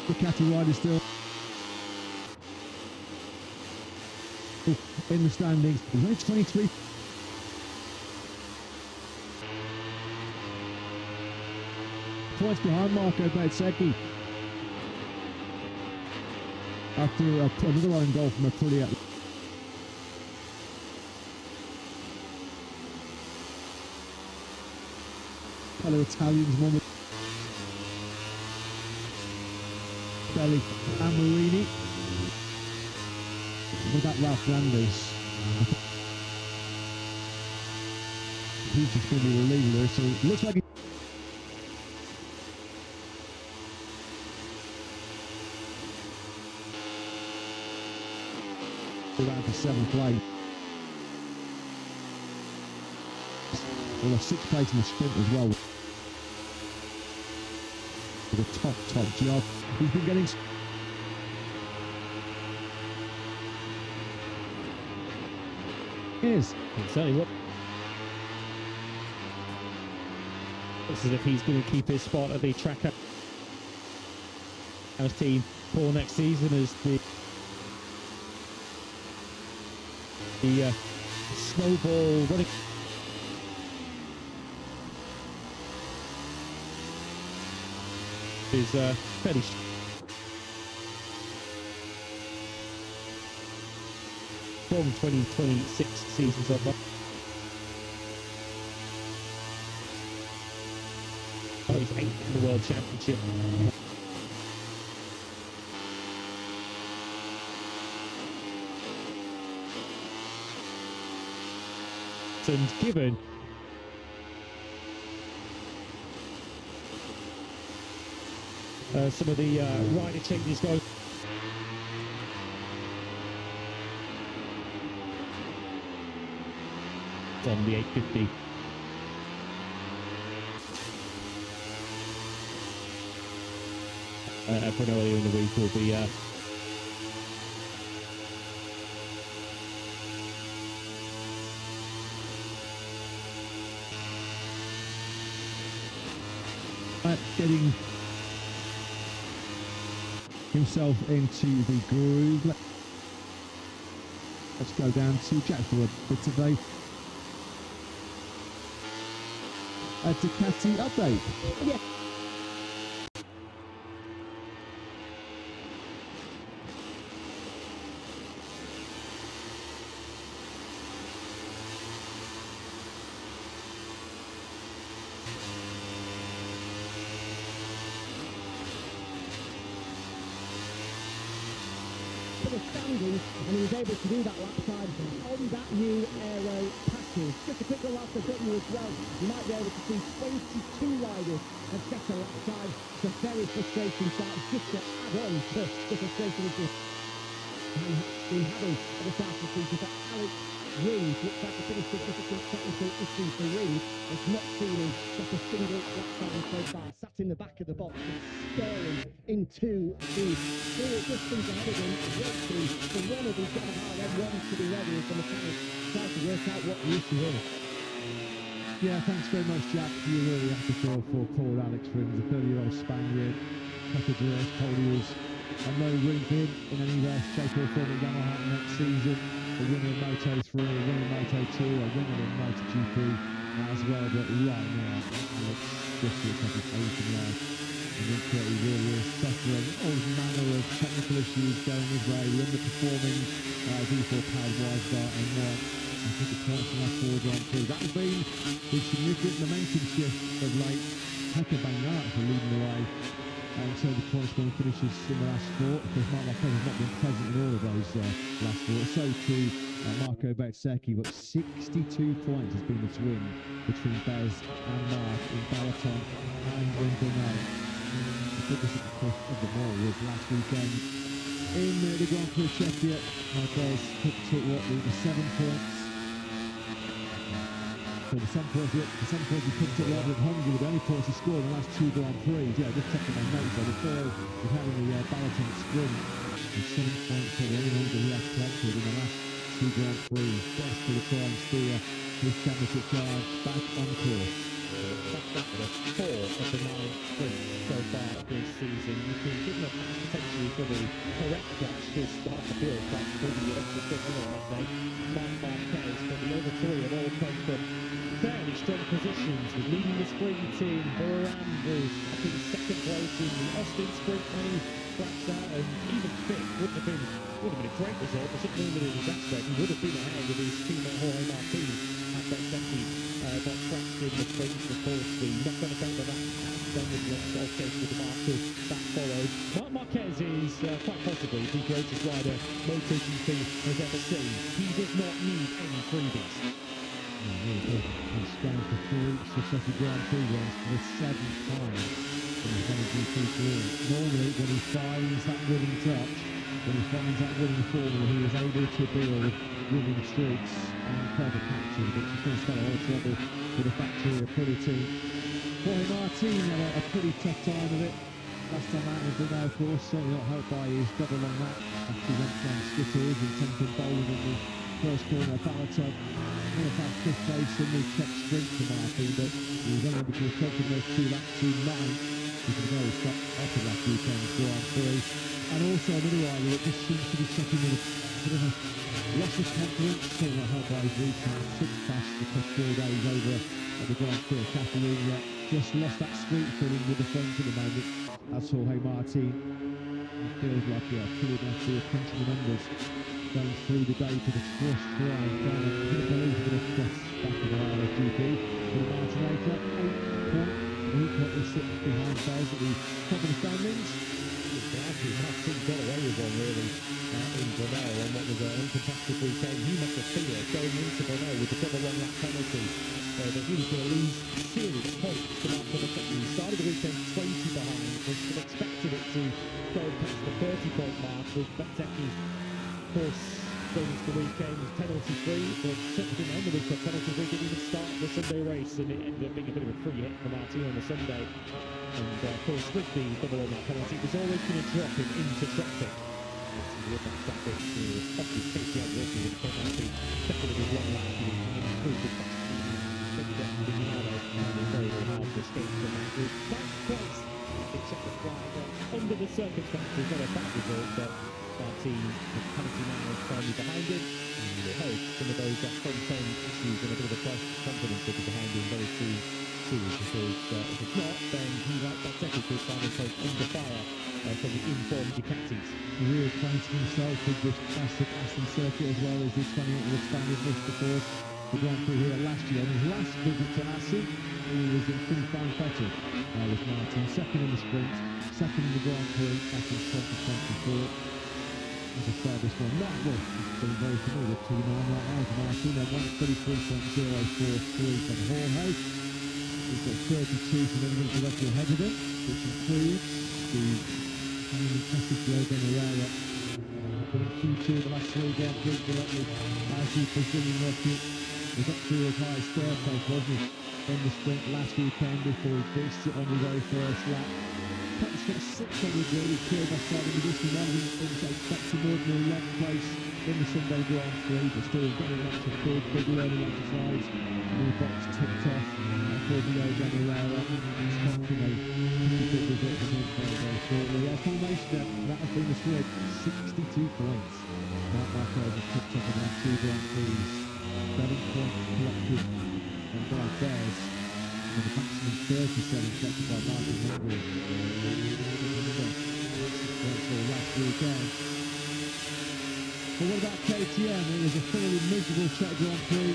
Ducati rider still in the standings. He's only 23. Points behind Marco Bezzecchi after another own goal from Aprilia. Fellow Italians, one with Belli and Marini. With that Ralph Landers, he's just going to be the leader, so it looks like around for 7th place. Well, a 6th place in the sprint as well. With a top job. He's been getting... Is. Certainly what. Looks as if he's going to keep his spot at the track house team for next season as the snowball running. Is fairly strong 2026 season so far. Oh, he's 8th in the World Championship. And given some of the rider changes going on the 850. For earlier in the week will be getting himself into the groove. Let's go down to Jack for a bit of a Ducati update. Yeah. Standing, and he was able to do that lap time on that new aero package. Just a quick look after button as well, you might be able to see 22 riders have set a lap time. It's a very frustrating start, just to add on to the frustration of this been having at the start of the season. But Alex Rins looks like a pretty significant technical issue for Rins. It's not feeling just a single lap time so far. Sat in the back of the box and staring into the clear distance ahead of him, waiting for one of these M1s to be ready as the mechanic tries to work out what the issue is. Yeah, thanks very much, Jack. You're really happy for poor Alex Rins, a 30-year-old Spaniard. Categories told he was no room in any shape or form in Yamaha next season. A winner in Moto3, a winner in Moto2, a winner in MotoGP as well. But right now, Alex just looks like he's aging life. I think he really is suffering all manner of technical issues going his way. The underperforming V4 powered Wiseguard M1. I think the points from last 4 Grand Prix. That has been the significant momentum shift of late. Pekka Bagnaia for leading the way. So the points scoring finishes in the last 4. Of course, Mark Marquez has not been present in all of those last 4. So too Marco Bezzecchi, but 62 points has been the swing between Bez and Mark in Balaton and Brindleman. The biggest, of course, of them all was last weekend in the Grand Prix Czechia. Marquez took the 7 points. So the 7 points he picked up rather than Hungary, the only points he scored in the last 2 Grand Prix. Yeah, just checking my notes there. The third was having the Balaton sprint. And 7 points for the only Hungary he has collected in the last 2 Grand Prix. Best to try and steer his championship charge back on course. That was 4 of the 9 sprints so far this season. You've been given a pass potentially for the correct clutch to start the field back for the extra sprint winner on Monday. Marc Marquez, but the other 3 have all come from fairly strong positions, with leading the sprint in Buran, was I think 2nd place in the Austin sprint when he crashed out, and even 5th would have been a great result, but certainly in his aspect, he would have been ahead with his teammate Jorge Martin at Bezzecchi. Got crashed in the sprint, of course, the knock-on effect of that, and then with the altercation with the marker that followed. Marc Marquez is quite possibly the greatest rider MotoGP has ever seen. He does not need any freebies. Really good. He's going for 3 successive Grand Prix runs for the 7th time in his MotoGP career. Normally, when he finds that winning touch, when he finds that winning formula, he is able to build winning streaks and clever patches, which is going to spell a lot of trouble for the factory of Prix team. Jorge Martin had a pretty tough time of it last time out in Brunei, of course, certainly not helped by his double on that after he went down skittles and attempted bowling in the first corner of Balaton. Would have had fifth place in the Czech sprint for Martin, but he was only able to recover from those 2 laps to 9, which is very stopped after last weekend's Grand Prix. And also another rider that just seems to be sucking in a bit of a loss of confidence, certainly not helped by his recent 6th pass the first 4 days over at the Grand Prix of Catalonia. Just lost that street feeling with the front at the moment. That's Jorge Martin. It feels like Tilly left here punching the numbers, going through the day to the first try and trying to hit a belief with a cross back of the MotoGP. With Martin Aker, 8 point. He currently sits behind Fez at the top of the standings. Actually, Martin got away with one really in Brunei on what was an uncontested weekend. He must have figured going into Brunei with the double long lap penalty that he was going to lose serious points to Mark Mottetti. He started the weekend 20 behind, was expected it to go past the 30-point mark with Mottetti, of course, going into the weekend penalty free, but certainly didn't end the weekend penalty free, didn't even start the Sunday race, and it ended up being a bit of a free hit for Martin on the Sunday. And of course, with the double on that penalty, it was always going to drop him into traffic. With that traffic, obviously, he had working with the penalty, second of his long lap, he improved the traffic. Very hard to escape from that group. That's twice in second flag. Under the circumstances, not a bad result, but Martin, the penalty now is firmly behind him. And we hope some of those front-end issues and a bit of a crisis of confidence will be behind him very soon. Because if it's not, then he, like Mottetti, could find himself under fire from the informed Ducatis. Reacquainting himself with this classic Assen circuit as well as the 28 with Spaniard missed before the Grand Prix here last year. On his last visit to Assen, he was in pretty fine fettle with Martin, second in the sprint, second in the Grand Prix back in 2024. As a furthest one, that was being very familiar to you now right now to Martin. They're 133.043 from Jorge. He's got 32 from everything directly ahead of him, which includes the classic Logan Herrera. Q2 the last 3 Grand Prix directly as the Brazilian rocket was up to his highest third place, wasn't it? In the sprint last weekend before he beached it on the very first lap. Punched at 600 really cleared by starting with this one of these things that expect an ordinary 11th place in the Sunday Grand Prix, but still getting lots of big learning exercise. New box ticked off for the Logan Herrera. Expecting a big result from him very shortly. Formation that has been the switch, 62 points. Mark Marquez has picked up in the last 2 Grand Prix. 7 points collected on Brad Bears. And the maximum 37 collected by Martin Henry. That's all last weekend. But what about KTM? It was a thoroughly miserable Czech Grand Prix,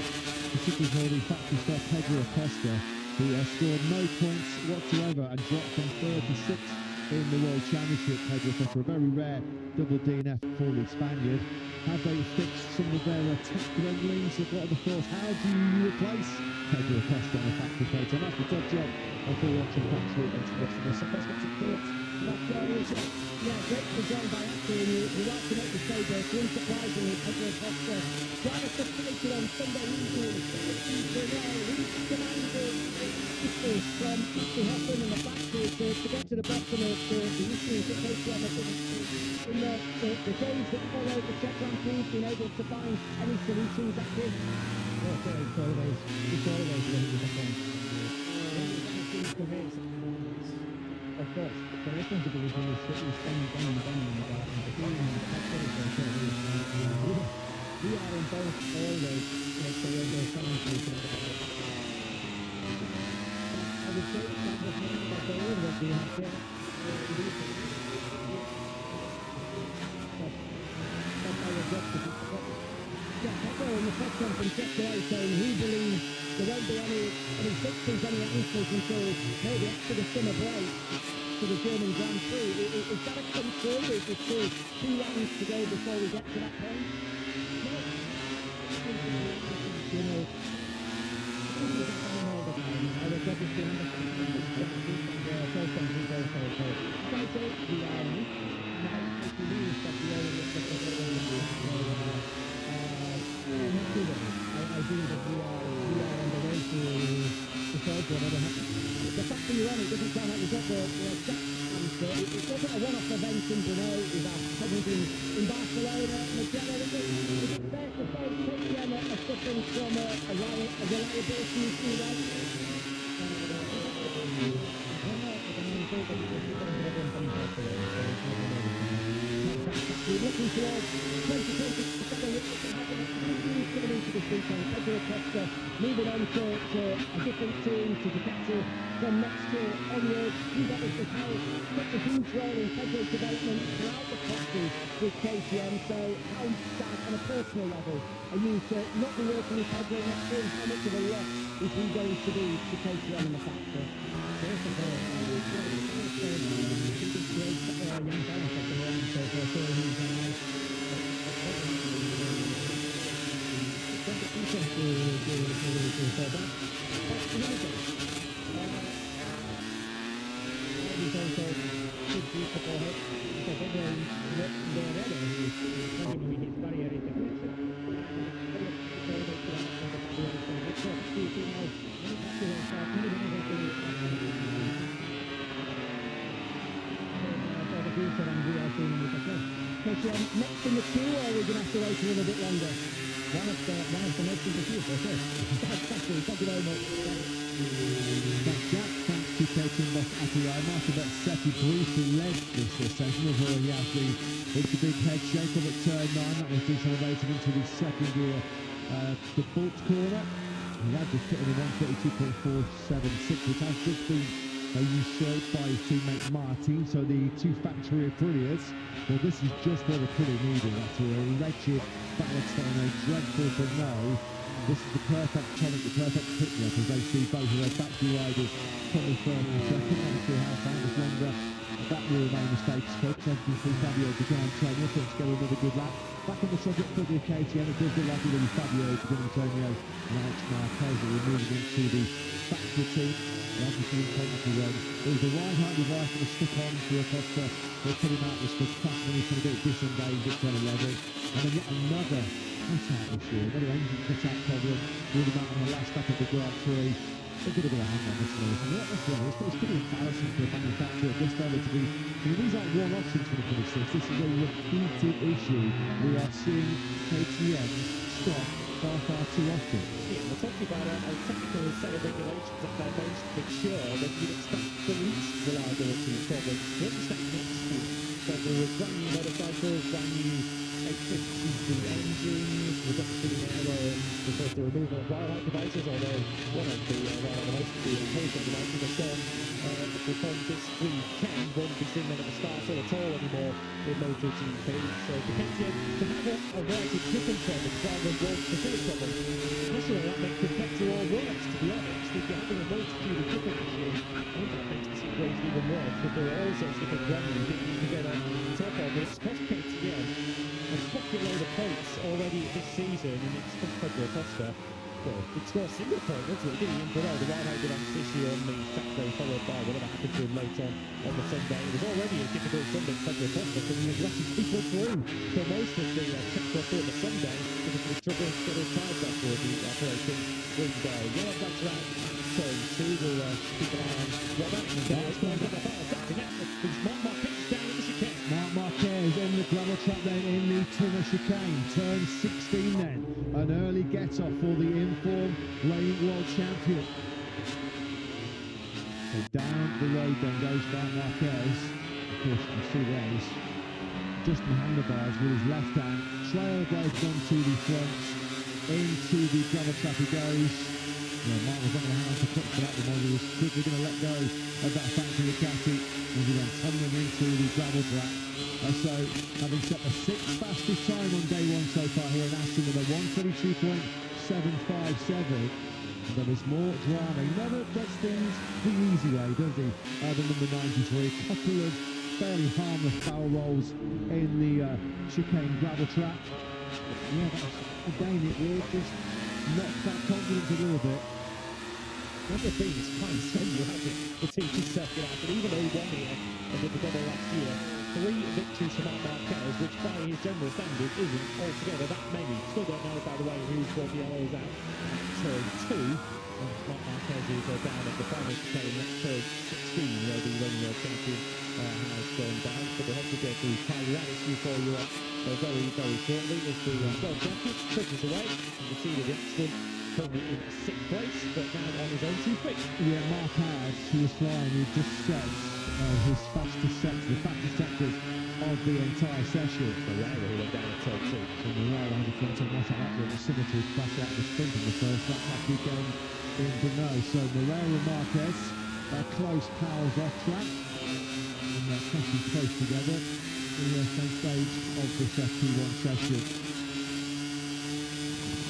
particularly for the factory star Pedro Acosta, who scored no points whatsoever and dropped from 36th in the World Championship. Pedro Acosta, a very rare double DNF for the Spaniard. Have they fixed some of their tech gremlins? What are the thoughts? How do you replace Pedro Acosta on the factory KTM? That's the tough job for watching factory and watching the first got some thoughts. Yeah, great design by Assen. You like to make the stage there. Unsurprisingly, Pedro Acosta driver frustrated on Sunday evening. He's demanded assistance from Mr. Hoffman and the factory to get to the bottom of the issues that KTM have been in the days that followed the Czech Grand Prix, been able to find any solutions at this. It's always really different. Of course, the responsibility is spending time in the garden, the team and the factory. We are in both always, like the way they're coming to each other. I would say that was not that the role that we have there. That's our job to do. Yeah, Pedro in the press conference yesterday saying he believes there won't be any fixes, any answers until maybe after the summer break for the German Grand Prix. Is that a concern? Is there still 2 rounds to go before we get to that point? No. You know, all the time. Our job is to understand the first time we go for a vote. Okay, so we are now if we lose that we already It wasn't a one-off event in Brno. We've had problems in Barcelona, Magellan. Is it fair to say KTM are suffering from a reliability issue there? We're looking towards 2027, which is happening coming into this weekend. Pedro Acosta moving on to a different team, to Ducati from next year onwards. You've obviously held such a huge role in Pedro's development throughout the classes with KTM. So how, Dan, on a personal level, are you to not be working with Pedro next year, and how much of a loss is he going to be to KTM in the factory? First of all, I would say it's great young talent at the moment, so for sure he's a nice contribution to that. But anyway, he's also should be couple ahead because everyone they're ready. He's continuing his career in the future. KTM next in the queue, or are we going to have to wait a little bit longer? One of the next in the queue, for sure. Thank you very much. Thanks, Jack. Thanks to KTM boss Akiyama. After that, Seti briefly led this session before he had the big head shake up at turn 9. That was decelerated into the second gear, the Bolt corner. He had just put in a 132.476, which has just been usurped by his teammate Martin. So the two factory Aprilias, well, this is just what the pretty needed after a wretched Balatone, a dreadful Brno. This is the perfect tonic, the perfect pick-me-up as they see both of their factory riders coming first and second. Obviously, how Angus longer that will remain the status quo. So you can see Fabio began Antonio putting together another good lap. Back on the subject for the KTM, it does look like it will be Fabio beginning Antonio and Alex Marquez will be moving into the factory team. As you see in penalty run, it was the right-hand device that was stuck on to Acosta. They'll put him out with the fast when he's going to get disengaged at turn 11. And then yet another cut-out issue, another engine cut-out problem with him out on the last lap of the Grand Prix. A bit of a hang on this one. And let's be honest, it's pretty embarrassing for a manufacturer at this level to be. I mean, these aren't one-offs in 2026. This is a repeated issue. We are seeing KTM stop far too often. Yeah, we're talking about a technical set of regulations that they're most mature that you'd expect the least reliability problems. We understand next year that there were brand new motorcycles, brand new 850cc engines, reduction in aero, and because the removal of ride devices, although one of the most of the opposing devices are gone from this weekend, won't be seen them at the start at all anymore in MotoGP. So the KTM to have a variety of different problems rather than one specific problem. Personally, that makes the vector all worse, to be honest. If you're having a multitude of different issues, I think that makes the situation even worse, because there are all sorts of different remedies that you can get on top of. But it's cost KTM a pocket load of points already this season, and it's cost Pedro Acosta. Well, it scored a single point, wasn't it? Didn't he? In Brno, the right-handed issue on the Saturday, followed by whatever happened to him later on the Sunday. It was already a difficult Sunday for Pedro Acosta because he was letting people through for most of the technical through the Sunday because he was struggling to get his tires back for the operating window. Yeah, that's right. So, two will keep an eye on what that is. It's going to be the final setting out. It's Mark Marquez down at the chicane. Mark Marquez on the gravel track then in the Timmer chicane. Turn 16 then. An early get-off for the informed reigning world champion. So down the road then goes Mark Marquez. Of course, you can see there is just the handlebars with his left hand. Trailblades onto the front. Into the gravel track he goes. Mark was not going to have to put for that one. He was quickly going to let go of that factory Ducati as he went tumbling into the gravel track. So, having set the 6th fastest time on day one so far here in Assen with a 132.757, and there is more drama. He never does things the easy way, does he? The number 93, a couple of fairly harmless foul rolls in the chicane gravel track. Yeah, again, it will just knock that confidence a little bit. One of the things quite send you have the team circuit out, but even though he won here and did the double last year, 3 victories for Mark Marquez, which by his general standards isn't altogether that many. Still don't know, by the way, who's brought the yellows out turn 2. Mark Marquez is down at the final chicane, that's turn 16, where the reigning world champion has to get the Prix Radisson for you very, very shortly as the world champion pushes away. You can see the accident currently in 6th place, but now on his own 2 feet. Yeah, Marquez, who was flying, he just set his fastest sets, the fastest sectors of the entire session. Moreira who went down at turn 2. So Moreira has a front end watch out that was similar to his crash out the sprint in the first lap last weekend in Brno. So Moreira and Marquez are close pals off track, and they're crashing close together in the same stage of this P1 session.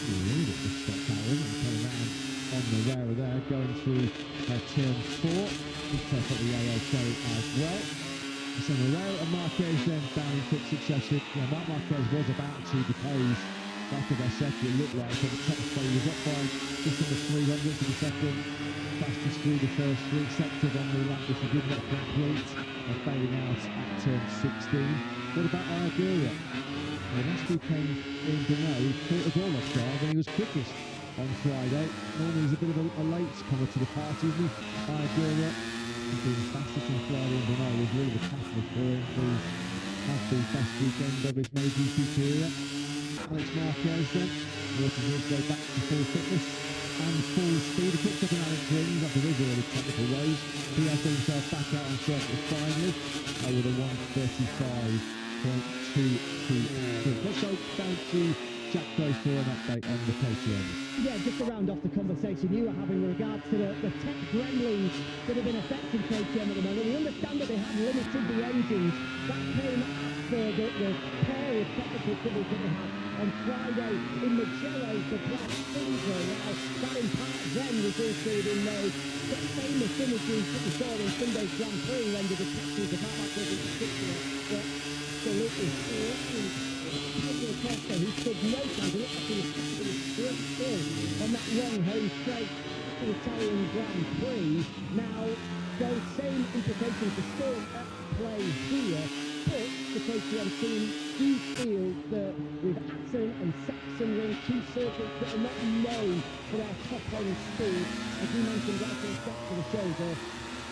Really at the stop power and coming around on Moreira there, going through turn 4. He's taken the yellow cherry as well. So Moreira and Marquez then down in quick succession. Yeah, Marc Marquez was about to depose after their second, it looked like, on the top spot. He was up by just under 300 for the second. Fastest through the first 3 sectors on the lap, which he did not complete, fading out at turn 16. What about Arguria? Well, last weekend in Brno, he caught us all off guard when he was quickest on Friday. Normally he's a bit of a late comer to the party, isn't he? Arguria, being fastest on Friday in Brno, was really the catalyst for him to have the best weekend of his MotoGP career. Alex Marquez then, working his way back to full fitness and full speed. He picked up an Alex Rings after his early technical woes. He has got himself back out on circuit finally with a 1:35.223. Let's go down to Jack Close for an update on the KTM. Yeah, just to round off the conversation you were having with regards to the tech gremlins that have been affecting KTM at the moment. We understand that they have limited the engines. That came after the pair of technical troubles that they had on Friday in Mugello for Brad Singer. Now, that in part then resulted in those famous images that we saw in Sunday's Grand Prix when the detectives of Mark Marquez in particular were absolutely flying. Pedro Costa, who stood no chance, looked like he was absolutely straight still on that long home straight at the Italian Grand Prix. Now, those same implications are still at play here, but the KTM team do feel that with Assen and Sachsenring, 2 circuits that are not known for their top-end speed, as you mentioned right at the start of the show, the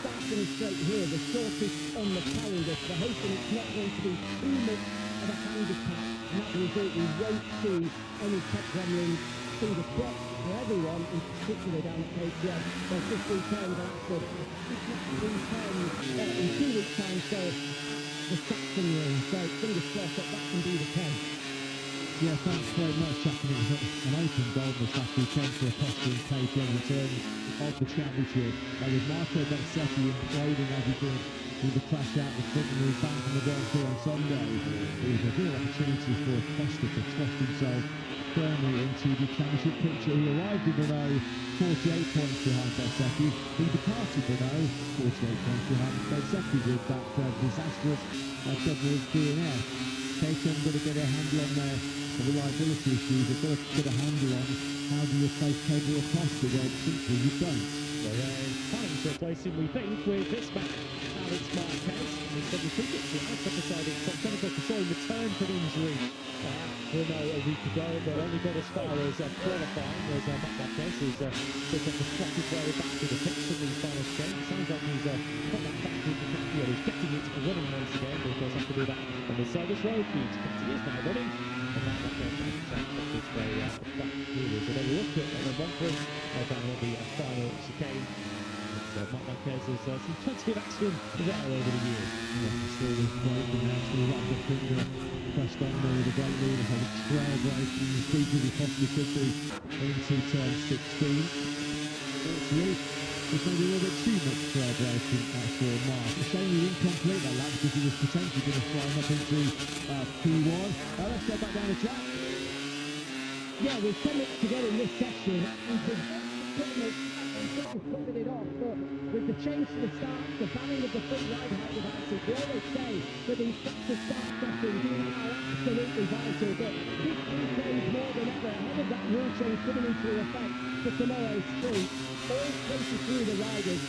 starting straight here, the shortest on the calendar, so they're hoping it's not going to be too much of a handicap, and as a result we won't see any tech gremlins. Fingers crossed for everyone, in particular down at KTM. There's this weekend after, if not 3 in 2 weeks' time, so the Saxon ring, so fingers crossed that can be the case. Yeah, thanks very much, Jack. It was an open goal this last weekend for Acosta and KTM in terms of the championship. With Marco Bezzecchi imploding as he did with the crash out the front and move back from the Grand Prix on Sunday, it was a real opportunity for Acosta to thrust himself firmly into the championship picture. He arrived in Brno 48 points behind Bezzecchi. He departed Brno 48 points behind Bezzecchi with that disastrous double DNF. KTM got to get a handle on their reliability issues. They've got to get a handle on how do you replace Pedro Acosta. Well, simply you don't. Well, time to replace him, we think, with this man, Alex Marquez. Instead, we think it's live, but decided top technical for showing return from injury. Brno a week ago, but only got as far as qualifying, as Marc Marquez is sort of slot his way back to the pits in the final straight. Sounds like he's got that back to the track here. He's getting it running once again, but of course has to do that on the service road. He is now running. And Marc Marquez has his way back here. So they look at the bumpers down at the final chicane. Marc Marquez has some plenty of action there over the years. Yeah, still was great, and actually wrapped the finger pressed on there with a great lead, had a trailbreaking as deep as he possibly could be into turn 16. Actually, there's maybe a little bit too much trailbreaking for Mark. A shame he didn't complete that lap because he was potentially going to fly him up into P1. Let's go back down the track. Yeah, we've 10 minutes to go in this session, and we've pretty much covered it off, but with the change to the start, the banning of the front ride height with Assen, we always say that these faster start sessions are absolutely vital, but this weekend more than ever, ahead of that rule change coming into effect for tomorrow's sprint, all 23 of the riders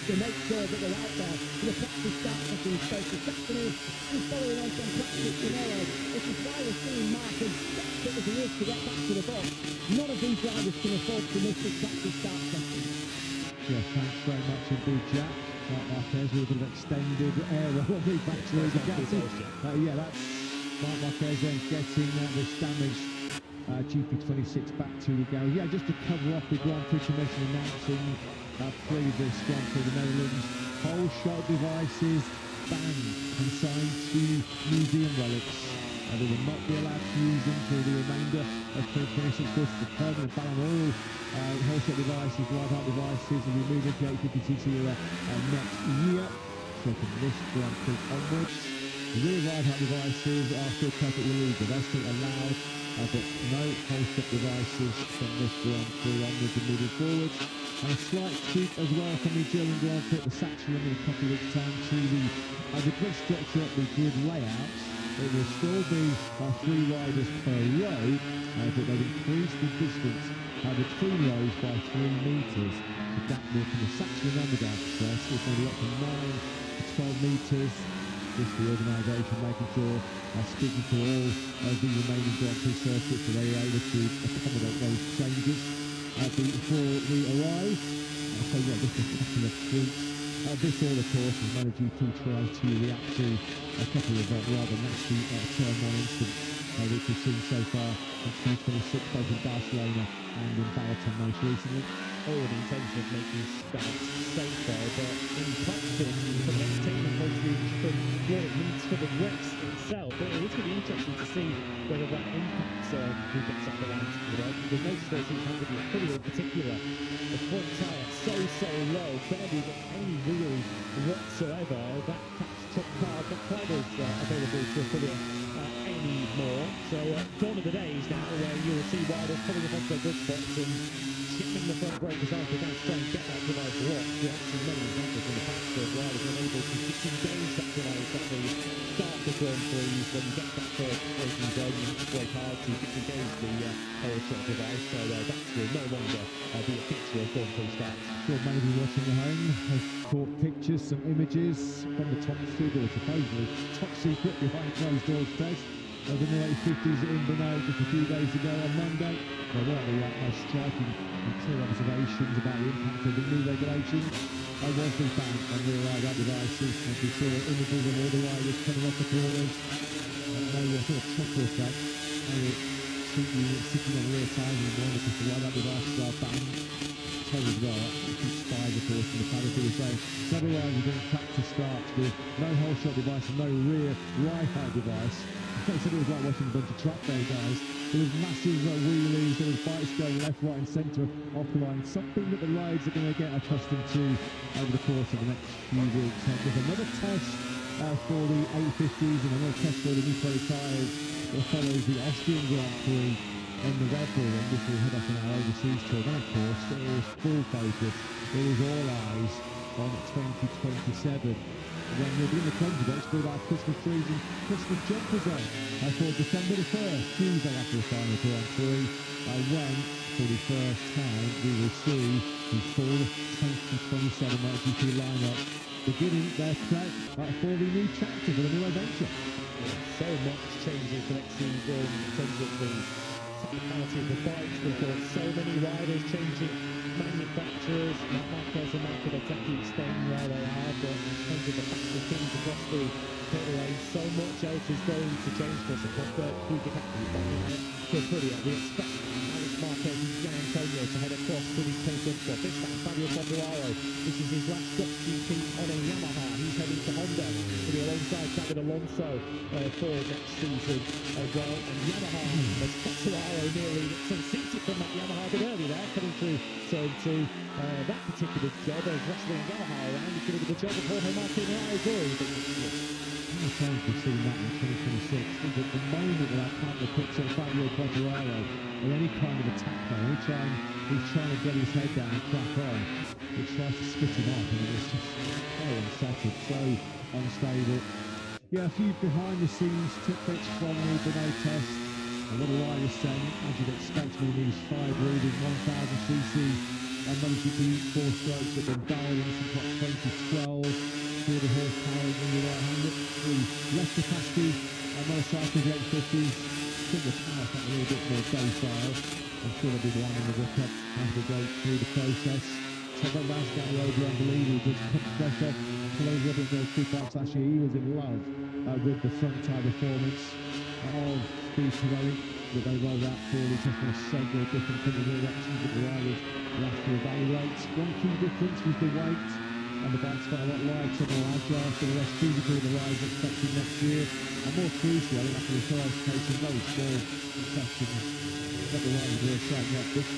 to make sure that they're out there for the practice start sessions both this afternoon and following on from practice tomorrow. This is why we're seeing Mark as desperate as he is to get back to the box. None of these riders can afford to miss this practice start session. Yeah, thanks very much indeed, Jack. Marc Marquez with a bit of extended air on the battery. Yeah, that's Marc Marquez then getting this damaged GP26 back to the garage. Yeah, just to cover off the Grand Prix Commission announcing previous Grand Prix of the Netherlands, whole shot devices banned, consigned to museum relics. They will not be allowed to use them for the remainder of 2026. Of course, the permanent ban on all whole shot devices, live out devices, will be moved into 856 era next year. So from this Grand Prix onwards, the real live out devices are still perfectly legal. They're still allowed, but no whole shot devices from this Grand Prix onwards and moving forwards. And a slight tweak as well from the German Grand Prix at the Sachsenring in a couple of weeks' time to the grid structure, the grid layout. It will still be 3 riders per row, but they've increased the distance between rows by 3 metres. That will from the Sachsenring underground express is going to be up to 9 to 12 metres. This the organisation making sure, speaking to all of the remaining Grand Prix circuits, that they are able to accommodate those changes before we arrive. So yeah, just a couple of tweaks. This all, of course, as MotoGP tries to react to a couple of rather nasty turn 1 incidents which we've seen so far in 2026, both in Barcelona and in Balatan most recently. All with the intention of making starts safer, but in practice, from an entertainment point of view, from what it means for the race itself, it is going to be interesting to see whether that impacts who gets up the line to the right. Because most of those things have to be pretty in particular. The front tyre so low, barely got any wheel whatsoever. That catch truck car, not quite as available to Aprilia anymore. So gone are the days now where you'll see riders coming up onto their good spots and skipping the front brake design to try and get that device locked. We have seen many examples in the past of riders unable to disengage that device at the start of the Grand Prix. When you get that first braking zone, you have to brake hard to disengage the whole shot device. So that will no longer be a feature of Grand Prix starts. Sure, maybe watching at home have caught pictures, some images from the top secret, or supposedly top secret behind closed doors test of the new 850s in Brunei just a few days ago on Monday. There were the most striking and clear observations about the impact of the new regulations. I was the ban on rear ride devices, and we saw images of all the riders coming off the corners. They were sort of chuckle effect. They were sitting on the rear tyres and one because the ride devices are banned. So as well, spies of course in the paddock who were saying several riders are doing practice starts with no whole shot device and no rear ride device. They said it was like watching a bunch of track day guys. There was massive wheelies, there was bikes going left, right and centre off the line. Something that the riders are going to get accustomed to over the course of the next few weeks. There's another test for the 850s and another test for the new tyres that follows the Austrian Grand Prix in the Red Bull, and this will head off on our overseas tour. And of course, it was full focus. It was all eyes on 2027. When we'll be in the conjugates for our Christmas trees and Christmas jumpers on for December the 1st, Tuesday after the final Grand Prix, when for the first time we will see the full 2027 MotoGP lineup beginning their play for the new chapter, for the new adventure. So much changing for next season in terms of the technicality of the bikes. We've got so many riders changing manufacturers. Marc Marquez and Marco Bezzecchi staying where they are, but in terms of the factory teams across the pit lane, so much else is going to change for us. The Prix captain for Aprilia. We expect Alex Marquez and Gian Antonio to head across to the P10 spot. This time Fabio Quartararo. This is his last Dutch GP on a Yamaha. He's heading to Honda to be alongside David Alonso for next season as well. And Yamaha as Quartararo nearly unseated from that Yamaha a bit early there, coming through turn 2. That particular job of wrestling Yamaha around is going to be the job of Jorge Martin How many times we've seen that in 2026? At the moment that I can't picture Fabio Quartararo in any kind of attack mode, he's trying to get his head down and crack on. He tries to spit him off, and it's just so unsettled, so unstable. Yeah, a few behind the scenes tidbits from the Brunei test. A little riders saying, as you'd expect from these 5-reading 1000cc and MotoGP 4-strokes that have been barreled in since what, 2012. 40 horsepower in the right hand, the less capacity motorcycles, the 850s. I think the power's got a little bit more docile. I'm sure they'll be winding the whip up as we go through the process. Tom Vasquez over unbelievable, just put fresh off following Robin those 2 bikes last year. He was in love with the front tire performance of Steve Pirelli, but they rolled out poorly, taking us so many different directions that the riders will have to evaluate. One key difference was the weight, and the bikes felt a lot lighter, more agile, so less physical than the riders expected next year. And more crucially, I think after the first case of very small concessions, that the riders were saying that this,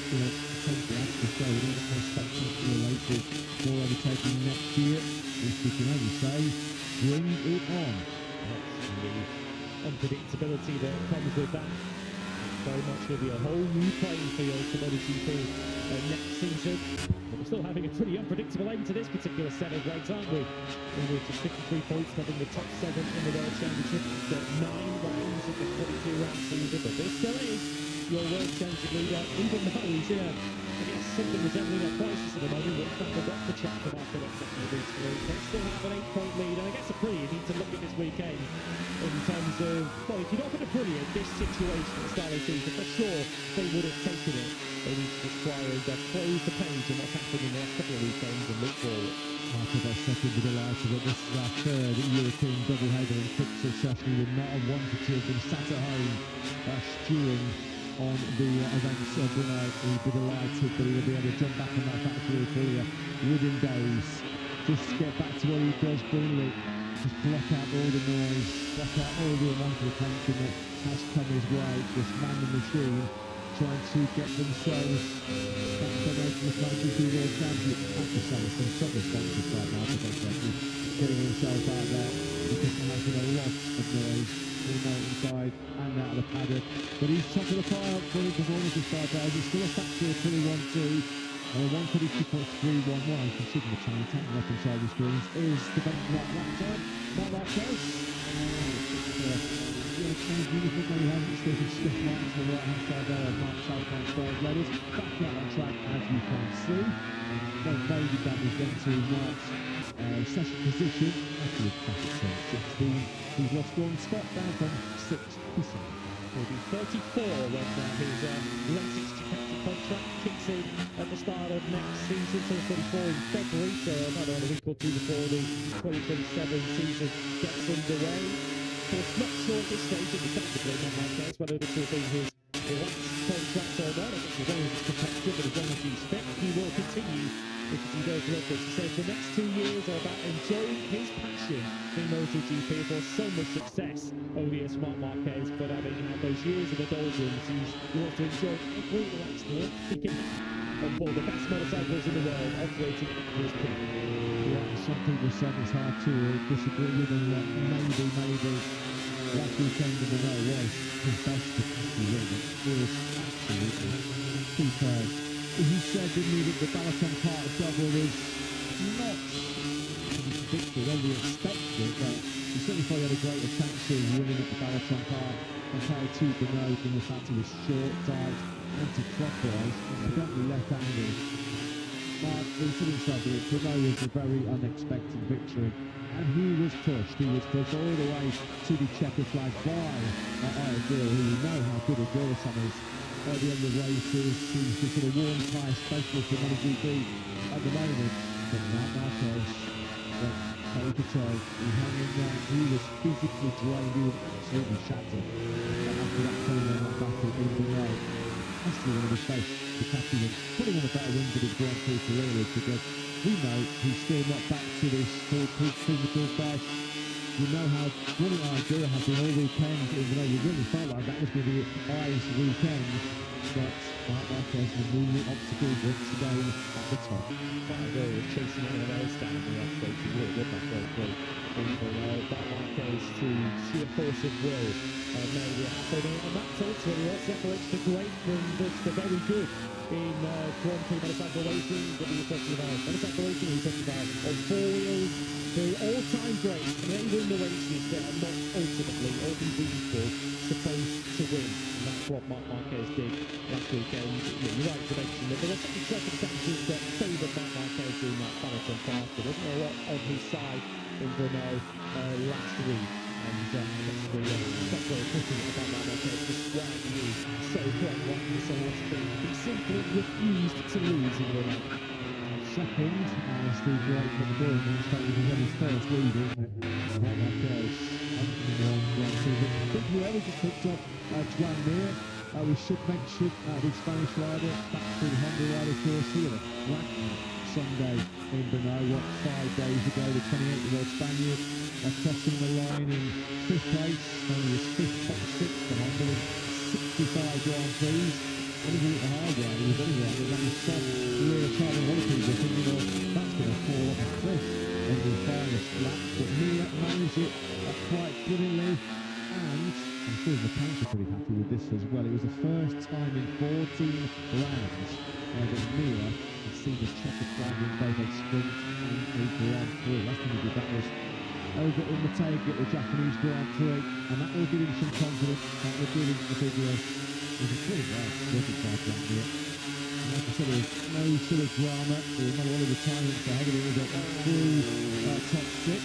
potentially has to show a little bit more spectacular races, more overtaking next year, which we can only say, bring it on. The unpredictability that comes with that. Very much going to be a whole new playing field for MotoGP next season. But we're still having a pretty unpredictable end to this particular set of legs, aren't we? With just 53 points, having the top 7 in the World Championship. We've got 9 rounds of the 42-round season, but this still is your World Championship leader, even though he's here against something resembling a crisis at the moment. We've got the chapter marker at second recently. They still have an 8-point lead, and I guess a Prix, you need to look at this weekend in terms of, well, if you're not going to Prix in this situation at the start of the season, for sure they would have taken it. They need to just try and close the page on what's happened in the last couple of weekends and look forward. After that second, we're delighted that this is our third European doubleheader in futsal session. We would not have wanted to have been sat at home stewing on the events of the night. We'd be delighted that he would be able to jump back on that factory career within days. Just get back to what he does brilliantly. Just block out all the noise, block out all the unwanted attention that has come his way. This man and machine trying to get themselves back to the MotoGP World Championship. After selling some responses right now, getting himself out there because there has been a lot of noise in the mountainside and out of the paddock. But he's top of the pile, brilliant performance this 5 days. It's still a factory of 21-2. 132.311, considering the change taking up inside the screens, is the benchmark lap time. Mark Marquez. Uniform that he hasn't still stiff marks on the right hand side there. Mark Southbound stars letters. Back out on track, as you can see. No major damage then to Mark's session position. After the traffic turn 16, he's lost 1 spot down from 6th to 7th. He'll be 34 when his latest captain contract kicks in at the start of next season, so 34 in February, so another week or two before the 2027 season gets underway. Of course, not sure at this stage, effectively, not like that, whether this will be his last contract or not. I think as long as it's competitive and as long as he's fit, he will continue because he does love this. He says the next 2 years are about enjoying his passion in MotoGP. For so much success over here, Mark Marquez, but I mean, he had those years of the doldrums. He wants to enjoy every last one he can on board the best motorcycles in the world, operating at his peak. Yeah, some people said it's hard to disagree with him that maybe last weekend in the row was his best capacity win. It was absolutely superb. He said, didn't he, that the Balaton part double was not predicted, only expected it, but he certainly thought he had a greater chance of winning at the Balaton part compared to the nose in the fact he was short, tight, anti-clockwise, predominantly left-handed. But he said himself that the nose was a very unexpected victory, and he was pushed all the way to the checker flag by Iredale, who we know how good a Dorna is. By the end of the races, he's the sort of warm tyre specialist for MotoGP at the moment. But Mark Marquez, you could tell, he hung in there, he was physically drained, he was absolutely shattered. And after that 21 battle in the row, actually one of his face, the captain, putting on a better win for his Grand Prix career is because we know he's still not back to this full physical best. You know how brilliant idea has been all weekend, even though you really felt like that was going to be the highest weekend. But Mark Marquez removing obstacles once again at the top. Iredale was chasing it in a race down the outside. He would have that Grand Prix. Mark Marquez to sheer force of will made it happen. And that's ultimately what separates the great from the very good in Grand Prix motorcycle racing. What are you talking about? Motorcycle racing, we're talking about on 4 wheels. The all-time greats, and they win the races that are not ultimately, all these equal, supposed to win. And that's what Mark Marquez did last weekend. Yeah, you're right to mention that there were some circumstances that favoured Mark Marquez in that Balaton Park. There wasn't a lot on his side in Brno last week. And that's the way of putting it about Mark Marquez, just where he is so bright, so much. He simply refused to lose in Brno. second, Steve Wright from the ball, and he's taking his first lead in that goes. But whoever just picked up Joan Mir, we should mention the Spanish rider, factory Honda rider, of course, he had a cracking Sunday in Brno, 5 days ago, the 28-year-old Spaniard, crossing the line in 5th place, only his 5th top 6 for Honda in 65 Grand Prix. When he did it the hard way, he was anywhere, he ran a soft rear tire, and a lot of people were thinking, well, that's going to fall off a cliff in the final lap, but Mir managed it quite brilliantly, and I'm sure the mechanics are pretty happy with this as well. It was the first time in 14 rounds that Mir had seen the checkered flag in both a sprint and a Grand Prix. Last time he did that was over in the take at the Japanese Grand Prix, and that will give him some confidence. That will give him a big it was a pretty well Grand Prix. Like I said, there was no sort of drama. There was not a lot of retirements ahead of it. It was a full top 6.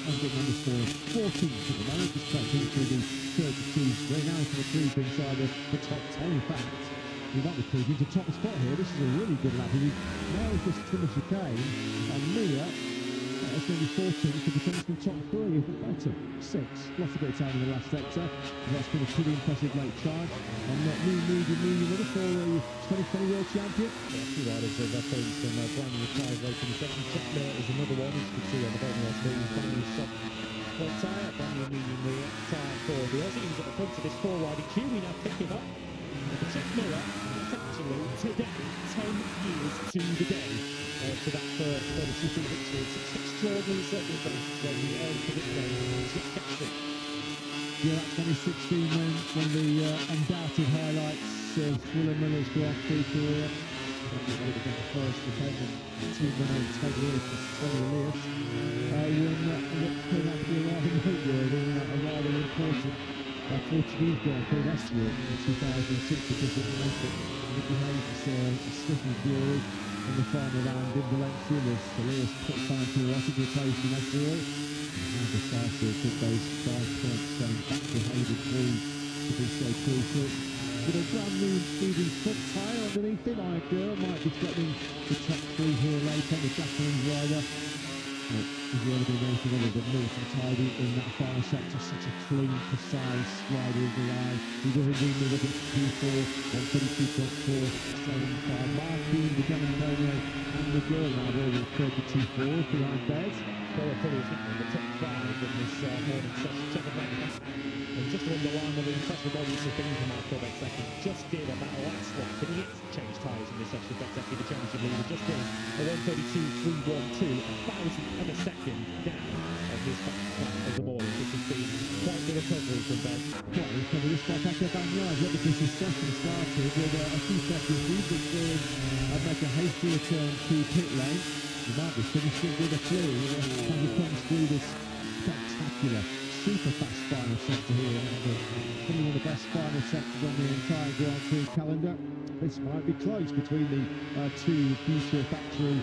And getting number 14 at the moment, just taking to the 32 straight now to the creep inside the top 10. In fact, we might be creeping to top spot here. This is a really good lap. Now it's just Timmy Chicane, and Mia, it's going to be 14, could be coming from top 3, if not better. 6, lost a bit of time in the last sector. And that's been a pretty impressive late charge. And medium winner for the 2020 World Champion. Yeah, two riders have putting some brand new tyres late in the session. Chapter is another one, as you can see on the bottom of the screen. Brand new soft front tyre, brand new medium rear tyre for the Aussies at the front of this four-riding queue. We now pick him up. The check mirror, actually, today, 10 years to the day, to that first MotoGP victory. It's extraordinary circumstances when we earned for this day. Yeah, that 2016 when one of the undoubted highlights of Willem Miller's Grand Prix career. That would have been the first defendant team winner totally for Sonny Elias. When what turned out to be a rather noteworthy and a rather important Portuguese Grand Prix last year in 2006, because it meant that Nicky Hayes' slipping glory in the final round in Valencia was Elias put Valentino Rossi to replace him after all. How decisive did those 5 points going back to Hayden prove to be so crucial. With a brand new speeding front tyre underneath him, Girl might be threatening the top 3 here later, the Japanese rider. Has he ever been anything other than neat and tidy in that final sector? Such a clean, precise rider in the line. He was indeed with a Q4, 132.4, 75. Martin, the Antonio, and the Girl now all with 32.4 behind Bez. Well, probably in the top 5 in this morning session. Check it out. And just to underline what the impressive bodies have been from Marco Bezzecchi, just did a battle last lap, but he changed tyres in this session. Bezzecchi, the championship leader, just did a 132.312, a thousandth of a second down on his fastest lap of the morning. This has been quite the recovery from Ben. Quite a recovery this time back at Bagnard, because his session started with a few seconds. He's been doing make a hasty return to pit lane. He might be finishing with a clue as he comes through this spectacular, super fast final sector here, and probably one of the best final sectors on the entire Grand Prix calendar. This might be close between the two future factory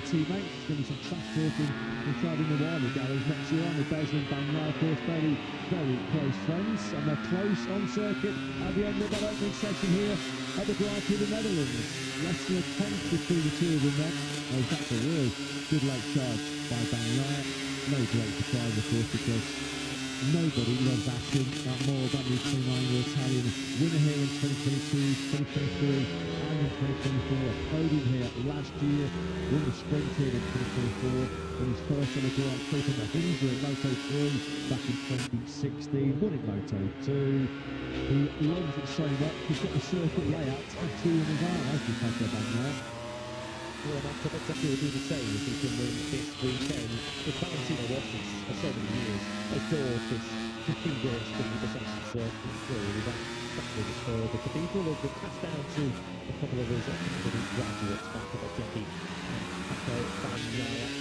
teammates. There's going to be some track talking inside in the Wilder galleries next year on the Bez and Bagnard, of course, very, very close friends, and they're close on circuit at the end of that opening session here at the Grand Prix of the Netherlands. Less than a tenth between the two of them then. Oh, that's a real good late charge by Bagnard. No great surprise, of course, because nobody loves Assen more than the 29-year Italian winner here in 2022, 2023 and in 2024. A podium here last year, won the sprint here in 2024, won his first on the Grand Prix from the Hunza in Moto3 back in 2016, won in Moto2. He loves it so much, he's got the circuit layout tattoo in his arm, as we have there back now. Well, Marco Bezzecchi will do the same if he can win this weekend. If Valentino Rossi for so many years adored this cathedral speed Assen circuit, really that's the cathedral has been passed down to a couple of his academy graduates, Marco Bezzecchi and Paco Bagnard.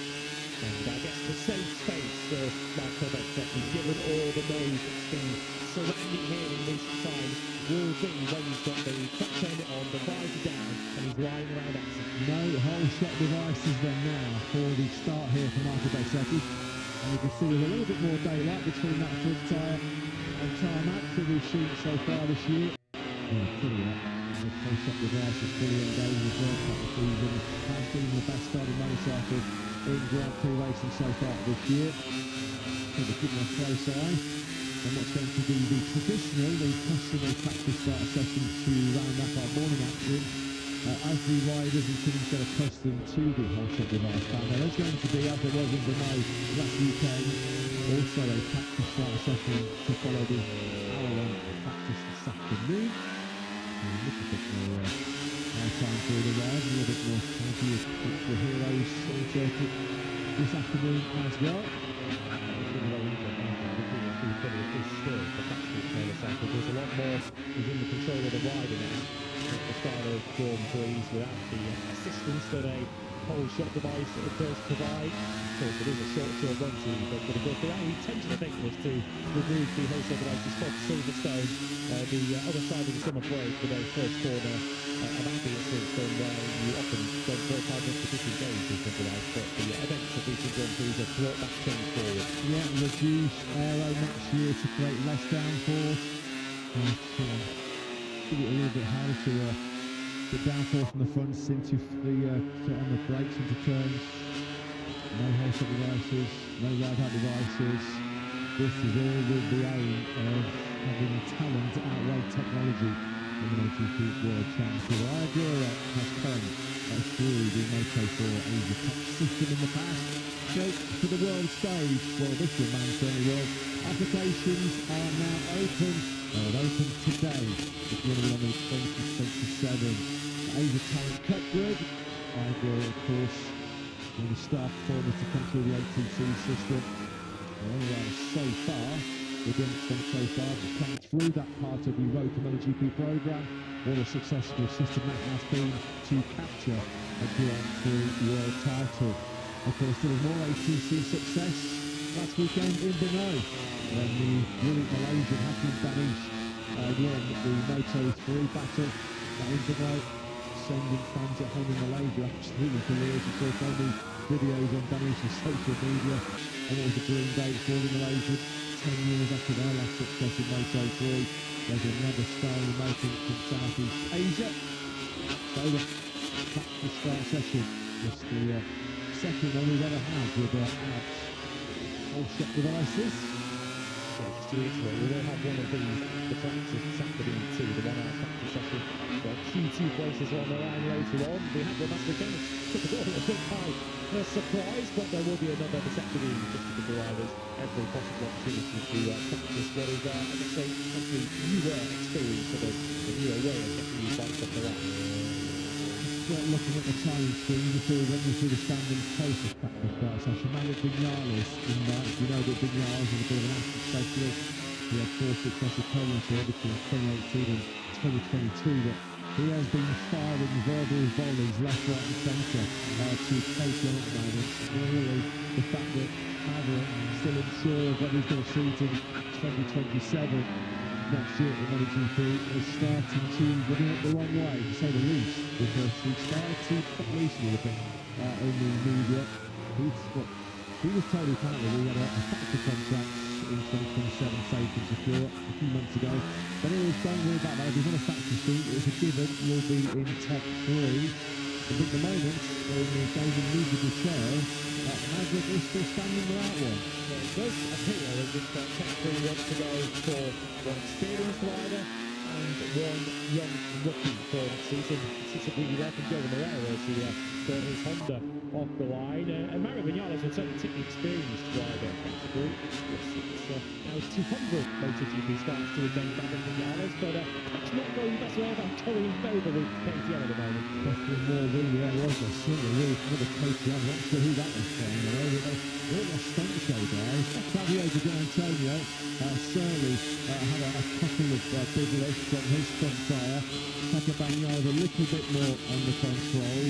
And I guess the safe space of Marco Bezzecchi, given all the noise that's been surrounding him in recent times, will be when he's got the track turned on, the visor down, and he's lying around Assen. No whole shot devices then now for the start here for Marco Bezzecchi. And you can see there's a little bit more daylight between that front tyre and tarmac that we've seen so far this year. Yeah, pretty the concept device is fully engaged with World Cup this season. Has been the best starting motorcycle in Grand Prix racing so far this year. So we're keeping a close eye on what's going to be the traditional, the customary practice start session to round up our morning action. As the riders and teams get accustomed to the whole-shot device panel, there's going to be, as there was in Brunei last weekend, also a practice start session to follow the hour-long practice this afternoon. A little bit more time for the riders, a little bit more time for the heroes on circuit this afternoon as well. There's a lot more within the control of the rider now at the start of Grand Prix without the assistance that a whole shot device does provide. Of course, it is a short run to but the only intention, I think, was to remove the whole shot devices from Silverstone, the other side of the summer break, with a first corner of ambience from where you often don't feel 5 minutes to 15 days with the device, but the events of recent Grand Prix have brought that change forward. Yeah, reduce aero next year to create less downforce. Give it a little bit harder to the downforce from the fronts into on the brakes into turns. No whole-shot devices, no ride-out devices. This is all with the aim of having talent to outweigh technology in the MotoGP World Championship. Idea has come through the Moto4 Asia Tech system in the past. So for the world stage, well, this remains certainly world. Applications are now open. They're open today. It's going to be on the 2027 Asia Talent Cup grid. Idea, of course, when the star performers to come through the ATC system. So far, the demonstration so far has come through that part of the Road to MotoGP program. What a successful system that has been to capture a Grand Prix world title. Of course, there was more ATC success last weekend in Brunei when the brilliant Malaysian Hakim Danish won the Moto3 battle in Brunei, sending fans at home in Malaysia absolutely delirious. You saw so many videos on Danish's social media, and it was a dream day for the Malaysian. 10 years after their last success in Moto3, there's another star in the making from Southeast Asia. So the practice start session was the second one we've ever had with abs whole-shot devices. Just to reiterate, we will have one of the practices this afternoon too, the 1 hour practice session. The Q2 places on the line later on. We have them last weekend. Took us all a bit by surprise, but there will be another this afternoon just to give the riders every possible opportunity to practice what is, as I say, something newer experience for them, a newer way of getting these bikes off the rack. Looking at the time screen before we run you through the standings post of practice start session. Mario Vignales in that. You know that Vignales is a bit of an Assen specialist. He had 4 successive podiums here between 2018 and 2022, but he has been firing verbal volleys left, right and centre to take on at the moment. Really, the fact that Maverick still unsure of whether he's going to shoot in 2027 next year at the MotoGP is starting to run it the wrong way, to say the least, because he started to cut loose a little bit in the media. He was told apparently he had a factory contract in 2027 safe and secure a few months ago, but he was don't worry about that. If he's on a factory seat, it's a given, will be in top 3. But at the moment, in the David musical chair, Maverick is still standing without one. Well, it does appear as if top 3 wants to go for one experienced rider and one young rookie for next season. It's really well from Joe Moreira as he got his Honda off the line. And Mario Vignales will certainly take the experienced rider category. It's now 200 MotoGP starts to remain Mario Vignales, but it's not going the best way about going in favour with KTM at the moment. Definitely more really there was a silver really for the KTM. I'm not sure who that was from. They're all stunt show guys. Fabio Di Antonio certainly had a couple of big lifts from his front tyre. Papa Bagnaia a little bit more under control.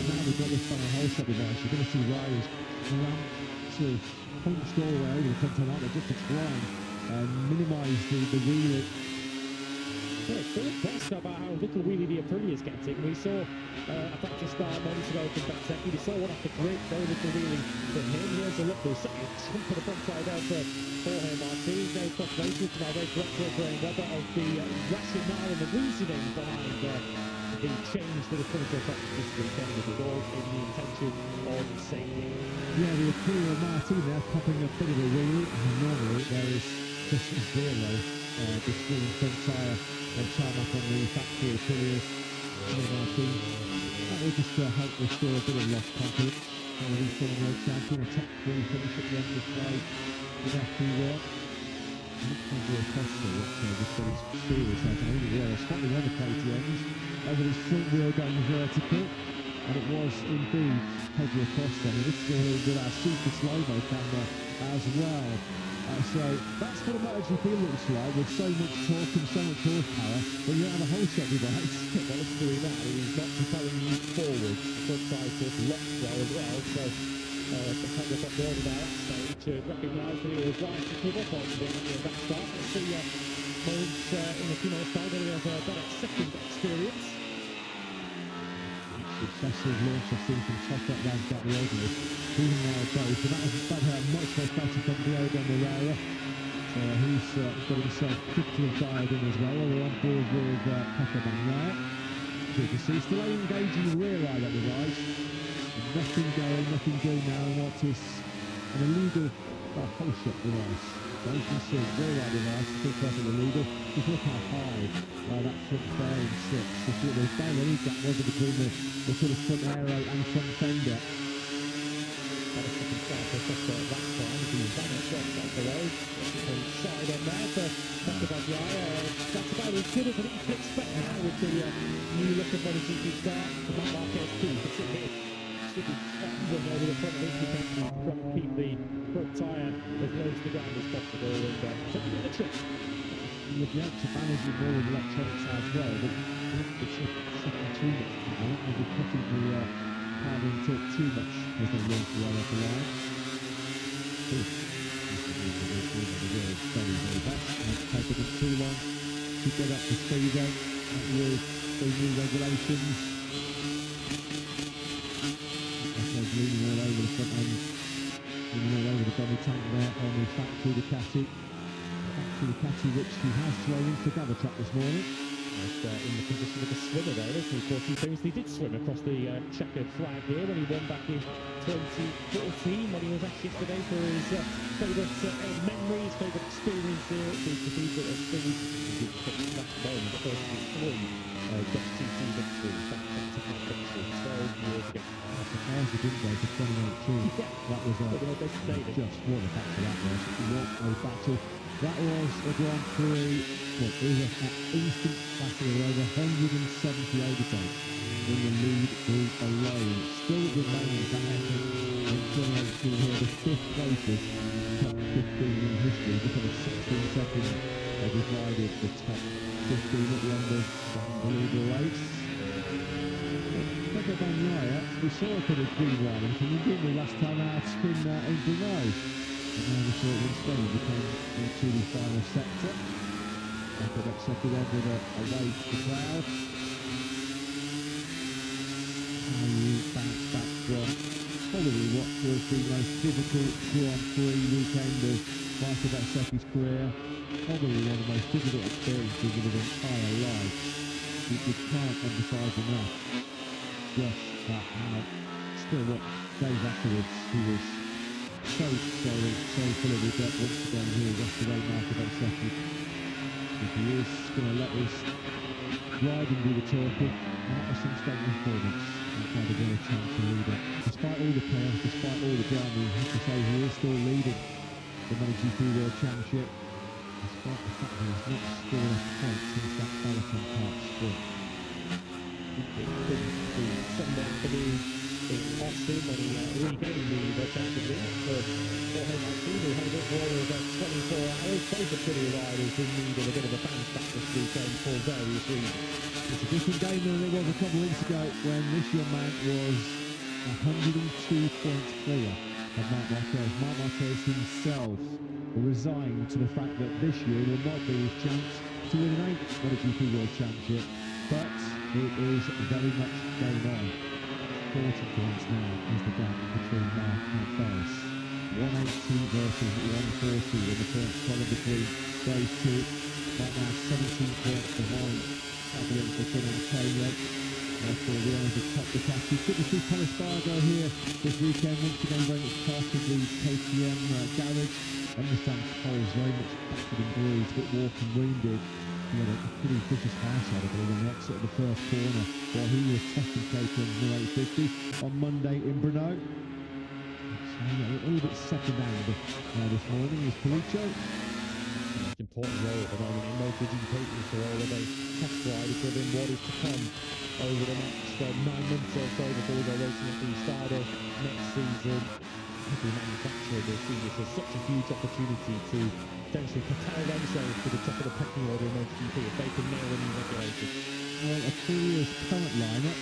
Now we've got this final whole shot device. You're going to see riders around to punched all the way over the front of that just to try and minimise the wheelie. Yeah, still impressed about how little wheelie the Aprilia is getting. We saw a practice start moments ago from Bettecchi. We saw one off the grid, very little wheeling from him. Here's a look, there's certainly a jump for the front side out for Jorge Martin. Goes for translated to our race director, Graham Webber, of the rationale and the reasoning behind the change to the Moto2 Practice this weekend, with it all in the intention of safety. Yeah, the Aprilia Martin there popping a bit of a wheelie. And normally there is just zero between front tyre and tarmac on the factory Aprilia's Martin. That will just help restore a bit of lost confidence. He's still a world champion, a top 3 finish at the end of the play with FP1. Looks like a Costa, just got his serious out. I think it was slightly on the KTMs over his front wheel going vertical. And it was indeed Pedro Costa. I mean, this is all with our super slow-mo camera as well. So that's what a MotoGP looks like, with so much torque and so much horsepower, but you don't have a whole shot device. Well, it's doing that. He's not propelling you forward. The front tyre just locked well as well. So the Pedro got bored of that stage, recognised that he was right to give up on that start. Let's see Modes in a few minutes' time, going to have a better second experience. Successive launch, I've seen from top up round back the Ogley. Even now both, and that was much more better from Diogo Moreira. He's got himself quickly dialed in as well. We're on board with Pepper Van there. So you can see still engaging the rear eye at the rise. Nothing going, nothing doing now. And what's this? An illegal whole shot device. So you can see rear eye device, still perfectly illegal. Just look how high that front bearing sits. Just look, there's barely any gap, was it, between the sort of front aero and front fender. Had a second start for Costa at that time. He vanished off the road. Side on there for Pepper Van that's about as good as I think you can expect now with the new look of MotoGP start. The Marc Marquez too, particularly. Should be over the front of it. You can try and keep the front tyre as low to the ground as possible and taking the trick. You'd be able to manage it more with electronics as well, but it's sucking too much now. You'll be putting the power into it too much as they launch the way up the line. Very, very best. It's taken them too long to get up to speed then with the new regulations. Leaning all over the front end, leaning all over the body tank there on the factory Ducati. Which he has thrown into the gravel track this morning. In the position of a swimmer there, isn't he? Of course, he famously did swim across the checkered flag here when he won back in 2014, when he was asked yesterday for his favourite memories, favourite experience here at the Cathedral of Speed. He did pick that moment, the first of his 3 GT victories, back-to-back victories 12 years ago. I'm surprised he didn't go to 2018. Yeah. That was just what a battle that was. What a battle. That was a Grand Prix. Well, it was an instant battle of over 170 overtakes in the lead group alone. Still remains that effort in 2018 here, the 5th closest top 15 in history. Just on a 16 second divided the top 15 at the end of the unbelievable race. Pepper Van we saw a bit of green lining from him, didn't we, last time out in Brunei? And now we saw it instead, he became into the final sector. Pepper got second end with a wave to the crowd. How you bounce back from probably what was the most difficult Grand Prix weekend of Michael Bezzecchi's career. Probably one of the most difficult experiences of his entire life. You can't emphasise enough just how still what days afterwards he was so full of regret once again here yesterday, Michael Bezzecchi. If he is going to let his riding do the talking, and that was some statement performance by the world champion leader. Despite all the chaos, despite all the drama, you have to say he is still leading the MotoGP World Championship, despite the fact that he's not scored a point since that Balkan Park sprint. It couldn't be Sunday afternoon in Assen when he regained the World Championship for home team, who had a bit more of 24 hours. Both are pretty riders in need of a bit of a bounce back this weekend for various reasons. It's a different game than it was a couple of weeks ago when this young man was 102 points clear of Marc Marquez. Marc Marquez himself resigned to the fact that this year will not be his chance to win an 8th MotoGP World Championship, but it is very much going on. 40 points now is the gap between Marc and Ferris. 180 versus 140 in the first column between those two. Right now 17 points behind Fabio San Antonio. Therefore the owners have topped the category. Good to see Thomas Bargo here this weekend, once again very much part of the KTM garage. I understand Cole's very much battered and bruised, a bit walking wounded. He had a pretty vicious house out of it on the exit of the first corner while he was testing KTM's new 850 on Monday in Brno. So a little bit second-hand this morning is Paluccio. Most important role at the moment in MotoGP is the role of a test rider within what is to come over the next 9 months or so before we go racing at the start of next season. The manufacturer will see this as such a huge opportunity to potentially propel themselves to the top of the pecking order in MotoGP if they can nail the new regulations. Well, Aprilia's current lineup,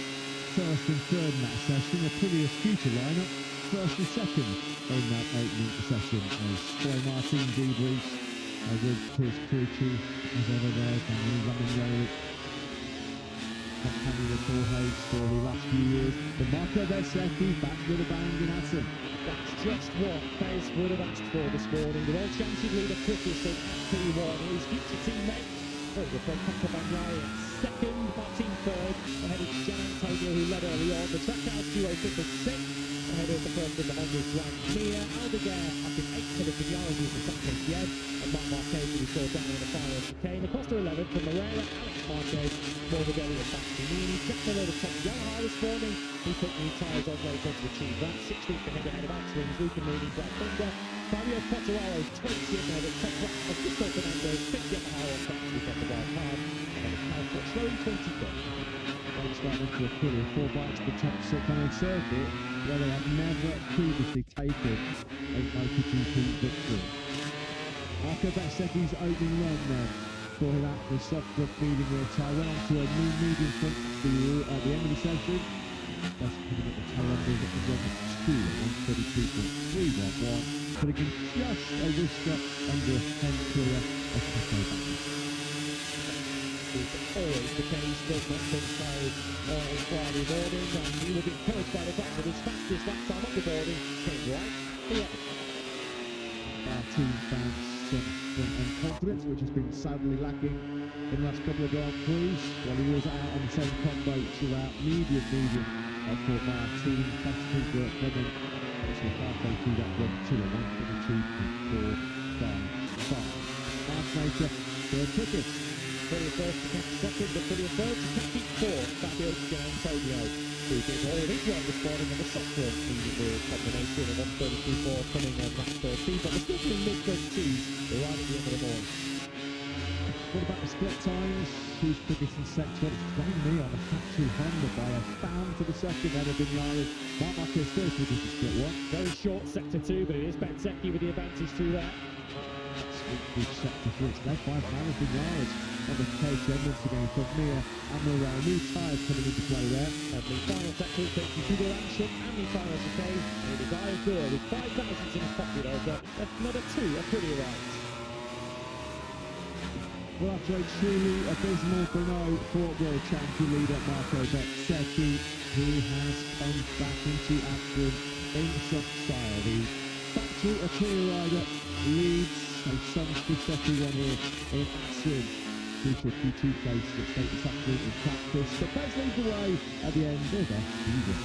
first and third in that session. Aprilia's future lineup, first and second in that opening session. As Troy Martin debriefs with Chris Prix as ever there, and running low. Having the full host for the last few years. But Marco Bezzecchi back with a bang in Assen. That's just what Bez would have asked for this morning. The world champion leader quickest in P1. His future teammate, from Pecco Bagnaia, second, Martin third, ahead of Gian Antonio who led early on. The Trackhouse duo took us sixth, ahead of the first in the Honda Juan Mia. Aldeguer up in eighth, ahead of Vignales who's the second KTM, and Marc Marquez who we saw down in the final chicane. Acosta 11th from Moreira, Alex Marquez, Morbidelli and Bastianini. Jack Miller the top Yamaha this morning. He put new tyres on later to achieve that. 16th ahead of Axwings, Luca Mooney, Brad Binder. Fabio Quartararo 20th ahead of Tech Augusto Fernando, 5th Yamaha on track to get the wild card. And then Cal Crutchlow 23rd. They started to Aprilia 4 bikes to top Silcone circuit where they have never previously taken a MotoGP victory. Marco Bezzecchi's opening run then for that the soft front medium rear tyre went on to a new medium front wheel at the end of the session. That's putting at the tail end of the run 2 at 132.311, putting him just a whisker under 10th clear of Pecco Bagnaia. Is always the case, does not think so on a Friday morning, and he will be encouraged by the fact that his fastest lap time up the boarding came right here. Our team found some confidence, which has been sadly lacking in the last couple of Grand Prix. Well, he was out on the same combo throughout medium for Martin. Fastest work coming actually halfway through that run 2 at 1:22.455. Mark third quickest. Pretty first to catch second, but pretty third to catch fourth. Fabio Gian Antonio, who did all of his work this morning on the soft front leaderboard combination of 1:32.4 coming on lap 13, but we're still doing mid-32s right at the end of the morning. What about the split times? Who's quickest in sector? It's Dwayne Me on the factory Honda by a fan to the second head of Vignales. Marc Marquez first, which is the split one. Very short sector 2, but it is Bezzecchi with the advantage through there. Big sector 3, it's led by Paris Vignales on the KTM once again from Mir and Morel. New tyres coming into play there. And the final sector takes you through the Assen and the final chicane. It is Ayador with 5,000 in his pocket over another 2 are pretty right. Well, after a truly abysmal Brno for world champion leader Marco Bezzecchi, who has come back into action in some style. The factory Aprilia rider leads a Sons Giuseppe one here in Assen. Crucial Q2 place that state this afternoon in practice. But Bez leads the way at the end of the season.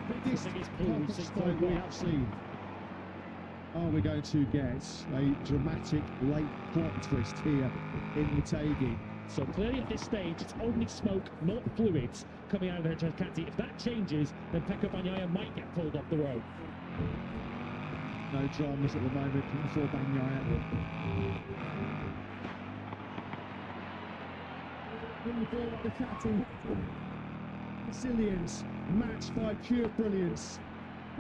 biggest biggest pull we've perfect seen so stroke we far. have seen. Are we going to get a dramatic late plot twist here in Motegi? So clearly at this stage, it's only smoke, not fluids, coming out of the Ducati. If that changes, then Pecco Bagnaia might get pulled off the road. No dramas at the moment for Bagnaia. When you feel like the Ducati, Brazilians matched by pure brilliance.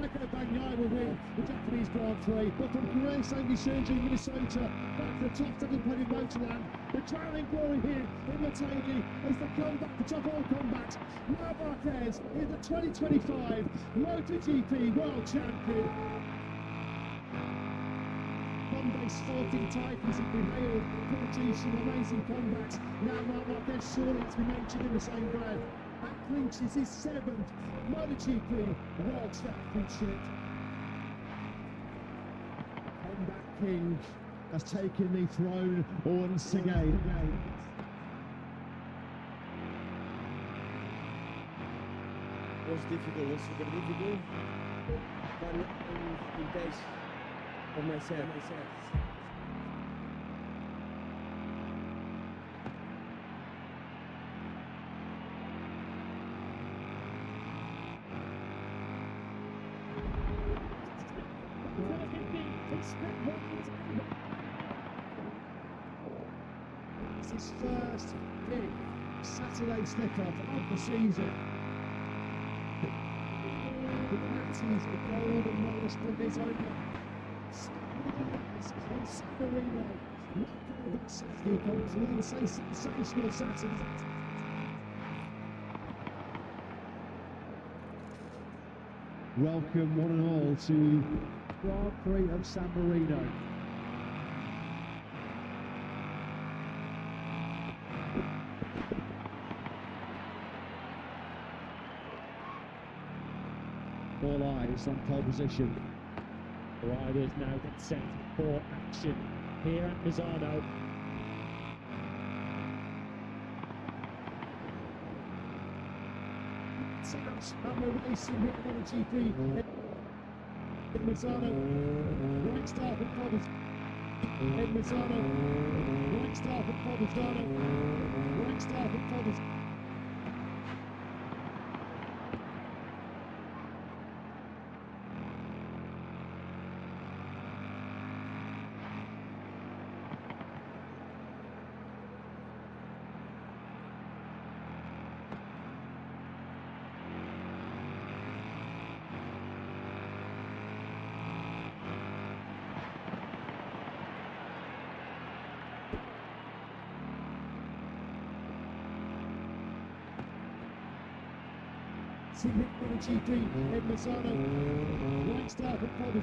Pecco Bagnaia will win the Japanese Grand Prix, but from Gray St. Lucie, Minnesota, back to the top 7 plenty Motorland, the crowning glory here in Motegi as the comeback, the top all comebacks. Marc Marquez is the 2025 MotoGP World Champion. Monday's 14 titles have been hailed for producing amazing comebacks. Now Marc Marquez surely has to be mentioned in the same breath. That clinches his 7th MotoGP World Championship. Comeback King has taken the throne once again. Was difficult, was super difficult, but in pace of myself. It's his first big Saturday slip-up of the season. The Ducati's golden motorsport is over. San Marino. That Saturday comes one sensational Saturday. Welcome one and all to Grand Prix of San Marino. All eyes on pole position. Riders now get set for action here at Misano. Sounds and we're racing here on the GP in Misano. Right start with Bobby in Misano. Right start with Bobby Dorna. Right start with Bobby. GP in Misano. Right start with Bobby.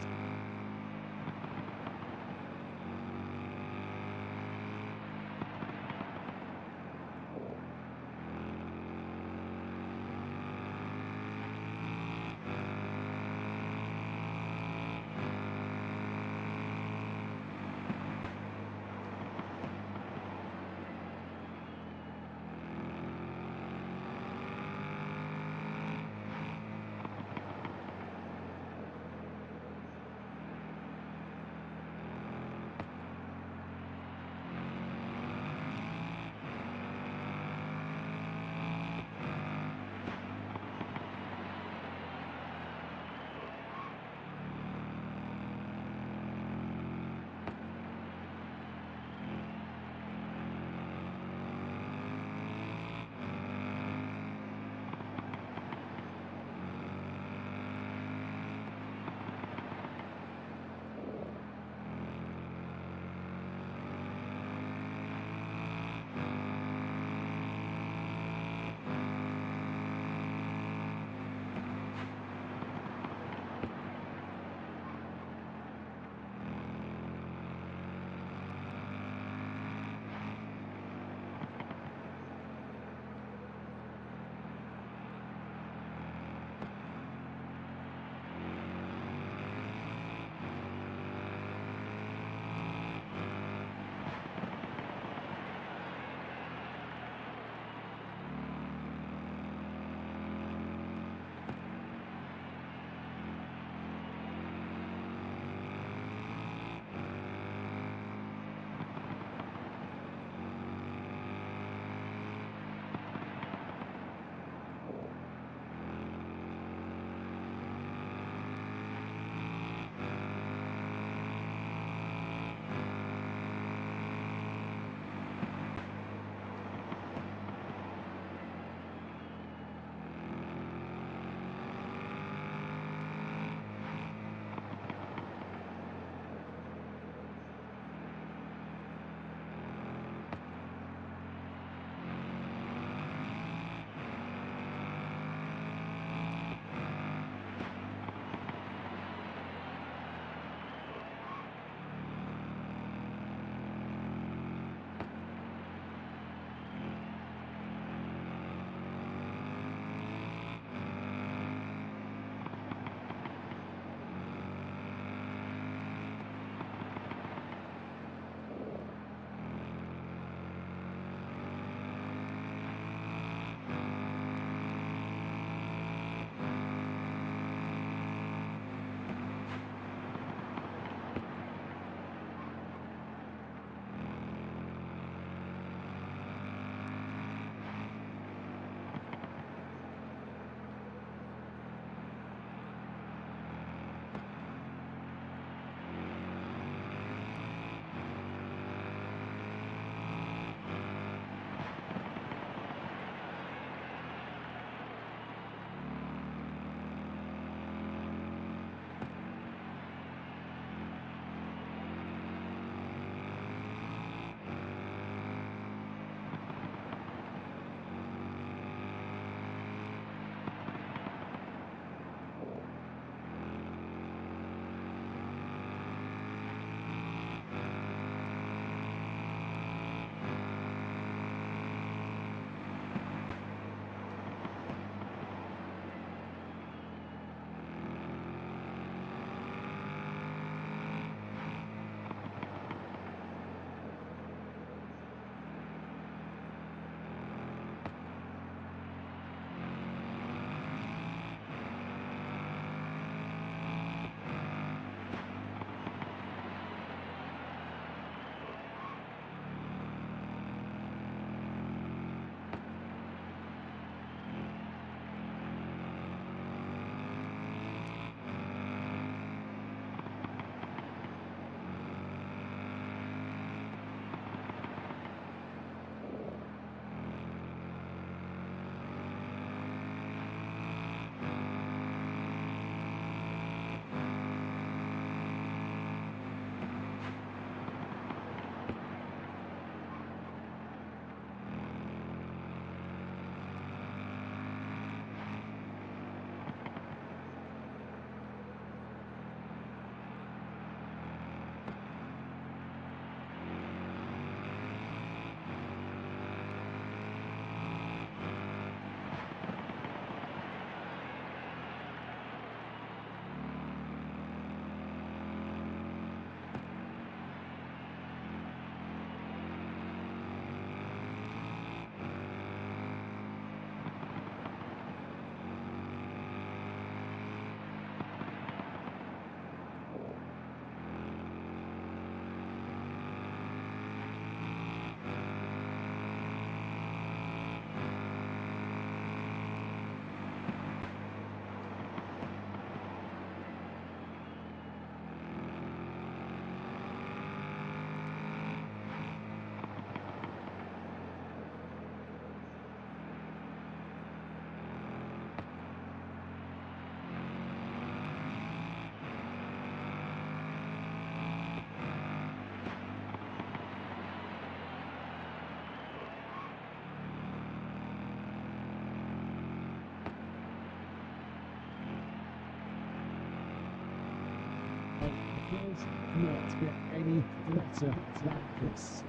It does not get any better than this.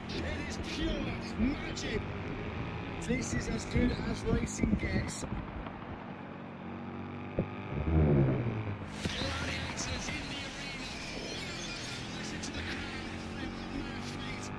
It is pure magic. This is as good as racing gets. Gladiators in the arena. Listen to the crowd. They will know fate.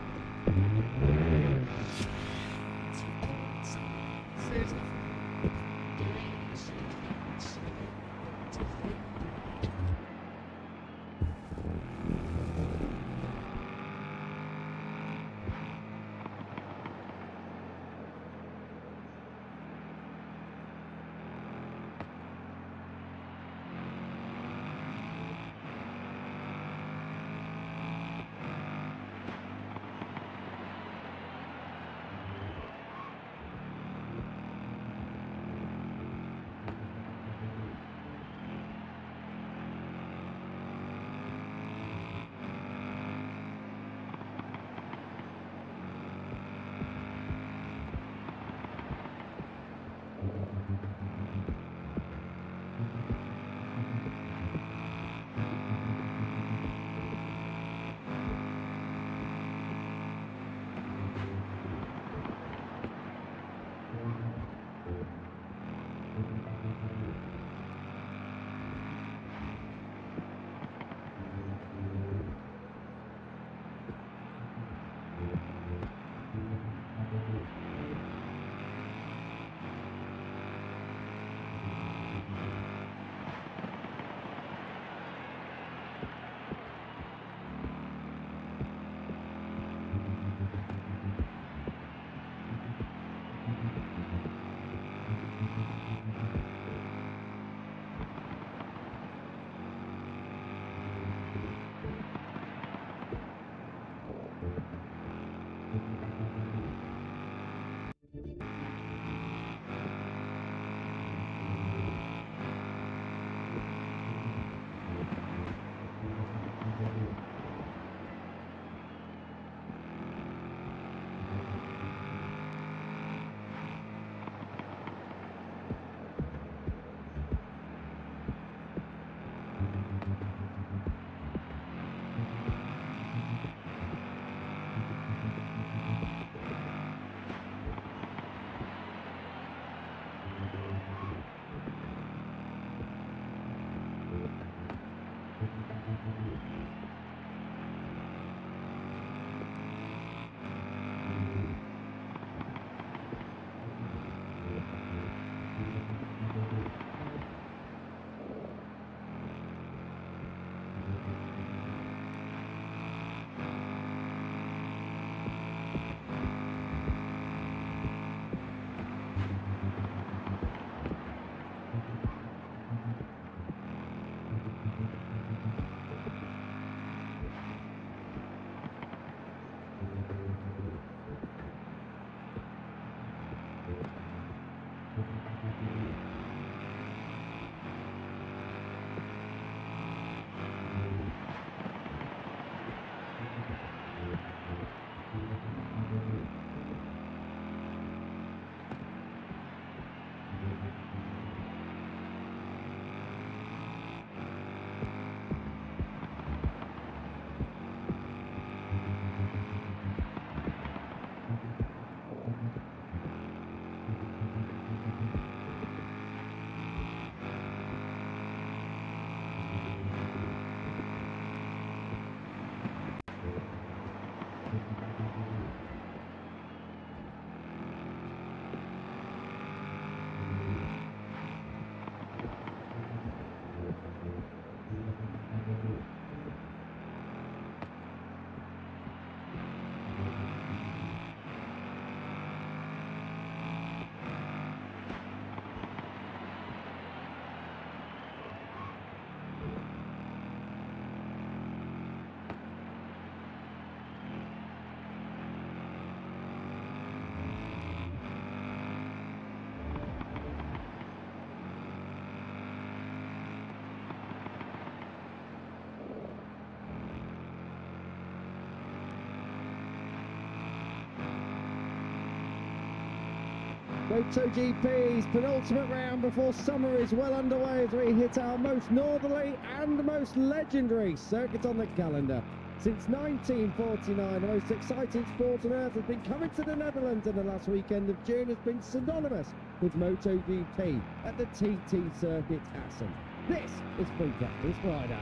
MotoGP's penultimate round before summer is well underway as we hit our most northerly and most legendary circuit on the calendar. Since 1949, the most exciting sport on earth has been coming to the Netherlands, and the last weekend of June has been synonymous with MotoGP at the TT Circuit Assen. This is Prix Practice Friday.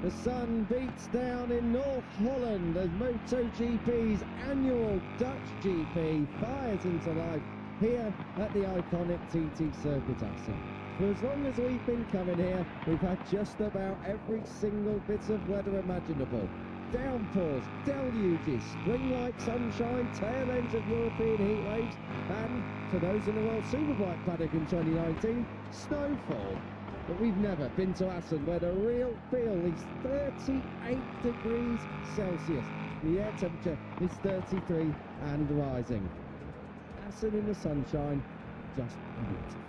The sun beats down in North Holland as MotoGP's annual Dutch GP fires into life here at the iconic TT Circuit Assen. For as long as we've been coming here, we've had just about every single bit of weather imaginable. Downpours, deluges, spring-like sunshine, tail ends of European heat waves, and, for those in the World Superbike paddock in 2019, snowfall. But we've never been to Assen, where the real feel is 38 degrees Celsius. The air temperature is 33 and rising. Assen in the sunshine, just beautiful.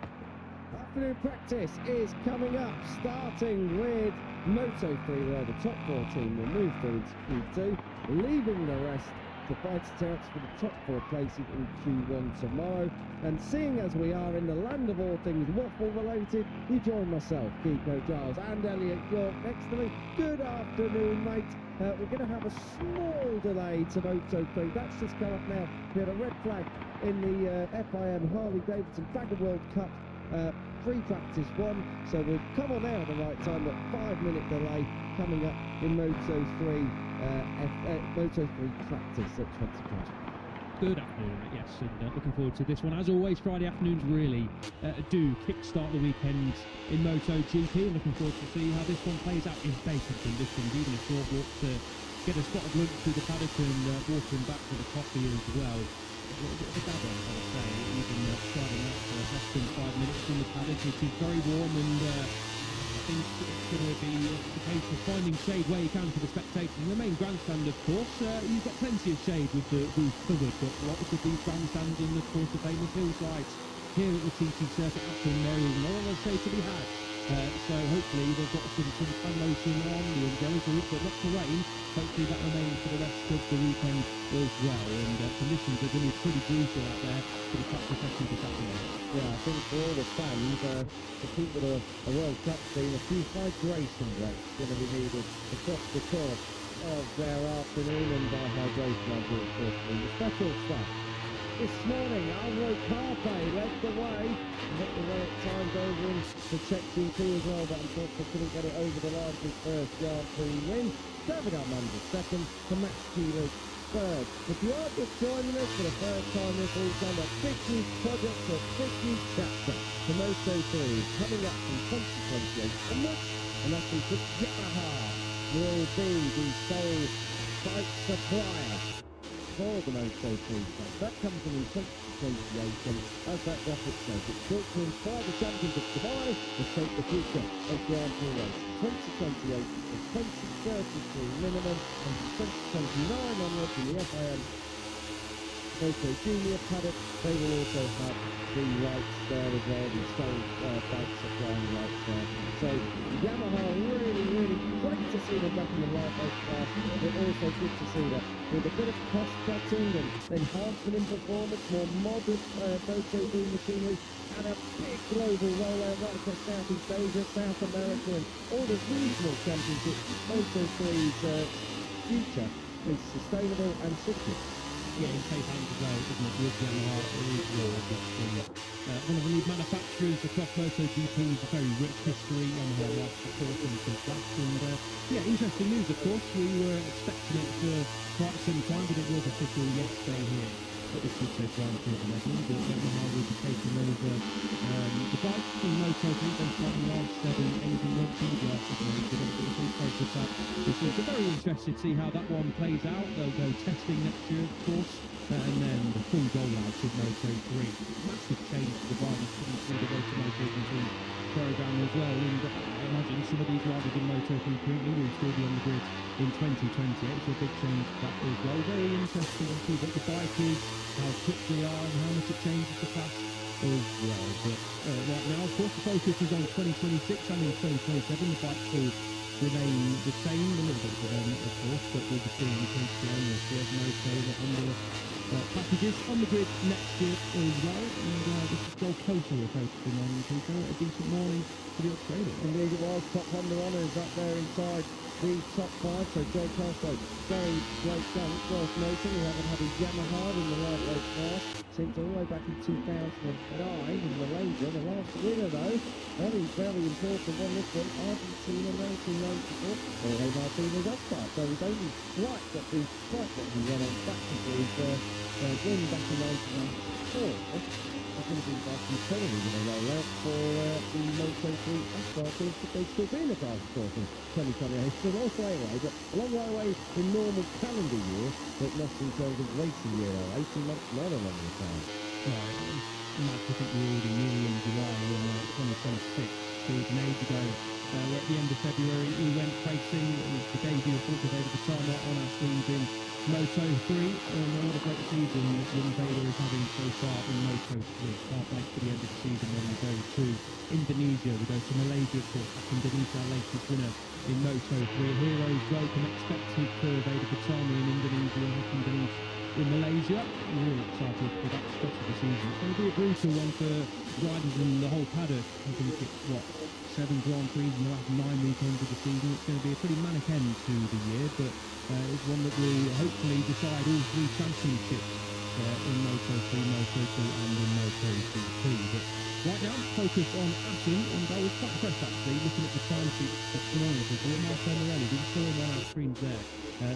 Afternoon practice is coming up, starting with Moto3, where the top 14 will move through into Q2, leaving the rest to fight it out for the top 4 places in Q1 tomorrow. And seeing as we are in the land of all things waffle related, you join myself, Kiko Giles, and Elliot York next to me. Good afternoon, mate. We're going to have a small delay to Moto3. That's just come up now. We had a red flag in the FIM Harley-Davidson Bagger World Cup Prix Practice 1, so we've come on out at the right time. But 5-minute delay coming up in Moto3 Practice at 2020. Good afternoon, yes, and looking forward to this one. As always, Friday afternoons really do kick-start the weekend in MotoGP, and looking forward to see how this one plays out in basic conditions, even a short walk to get a spot of lunch through the paddock and walking back to the coffee as well. A little bit of a gather, I would say, even starting out for less than 5 minutes from the paddock. It is very warm, and I think it's going to be the case of finding shade where you can for the spectators. In the main grandstand, of course, you've got plenty of shade with the roof covered, but lots of these grandstands and, of course, the famous hillsides here at the TT Circuit Assen, there is no other shade to be had. So hopefully they've got some sun lotion on the umbrellas, but not to rain. Hopefully that remains for the rest of the weekend as well. And conditions are going to be pretty brutal out there for the practice session this afternoon. Yeah, I think for all the fans, to keep with a World Cup scene, a few hydration breaks going to be needed across the course of their afternoon, and by hydration I do, of course, the special stuff. This morning, Alvaro Carpe led the way, and hit the way at times over in the Czech GP as well, but unfortunately couldn't get it over the line for his first Grand Prix win. David Armando second, to Max Keeler third. If you are just joining us for the first time this weekend, a big new project, a big new chapter for Moto3 coming up from 2028 onwards, and that's because Yamaha will be the sole bike supplier for the Moto3 club. That comes in 2028, and as that graphic says, it's built to inspire the champions of tomorrow to shape the future of Grand Prix racing. 2028 is 2033 minimum, and 2029 onwards in the FIM Moto Junior paddock, they will also have the rights there as well, the sole bike supplying rights there. So Yamaha really great to see them back in the live race class, but also good to see that with a bit of cost cutting and enhancement in performance, more modern Moto2 machinery, and a big global rollout right across Southeast Asia, South America, and all the regional championships. Moto3's future is sustainable and secure. Yeah, in safe hands as well, isn't it, with Yamaha as well. One of the lead manufacturers across MotoGP with a very rich history. Yamaha last support and some flats, and yeah, interesting news, of course. We were expecting it for quite some time, but it was official yesterday here at the TT Grand Prix of Netherlands that Yamaha will be taking over the bike from Moto3, then starting last 7 engine one PDR technology, the full prototype. We're very interested to see how that one plays out. They'll go testing next year, of course, and then the full rollout of Moto3. Massive change to the bike coming through the MotoGP program as well, and I imagine some of these riders in Moto3 currently will still be on the grid in 2028, so a big change to that as well. Very interesting to see what the bike is, how quick they are, and how much it changes the class as well. But right now, of course, the focus is on 2026 and in 2027. The bikes will remain the same, a little bit of course, but we'll be seeing the KTM, the Fiat Moto, the Honda packages on the grid next year as well. And this is Joel Coulter we're focusing on. Peter, a decent morning for the Australian. Indeed it was. Top Honda honours up there inside the top five. So Joe Coulter, very great stunt. First motor, we haven't had a Yamaha in the lightweight class since all the way back in 2009 in Malaysia. The last winner though, very, very important one, this one, Argentina 1994. Jorge Martinez Upstart. So he's only right got the spot that he went on back to his win back in 1994. That's going to be like probably going to roll out for the Moto3 Practice, but they've still been in the class, of course, in 2028. So a long way away, but a long way away in normal calendar year, but not in terms of racing year, 18 months not a long time. Right, I think we're already nearly in July 2026. It was an age ago. We're at the end of February. We went racing. It was the debut of David Bassano on our screens in Moto3. And what a great season that Vader is having so far in Moto3. Can't wait for the end of the season when we go to Indonesia. We go to Malaysia, of course. Indonesia, our latest winner in Moto3. Heroes welcome expected for Vader Bassano in Indonesia and in Malaysia. I'm really excited for that stretch of the season. It's going to be a brutal one for riders in the whole paddock. I think it's 7 Grand Prix in the last 9 weekends of the season. It's going to be a pretty manic end to the year, but it's one that will hopefully decide all 3 championships in Moto3, Moto2 and in Moto2. But right now, focus on Assen, and I was quite impressed actually looking at the time sheet this morning for Marco Morelli. We saw him on our screens there.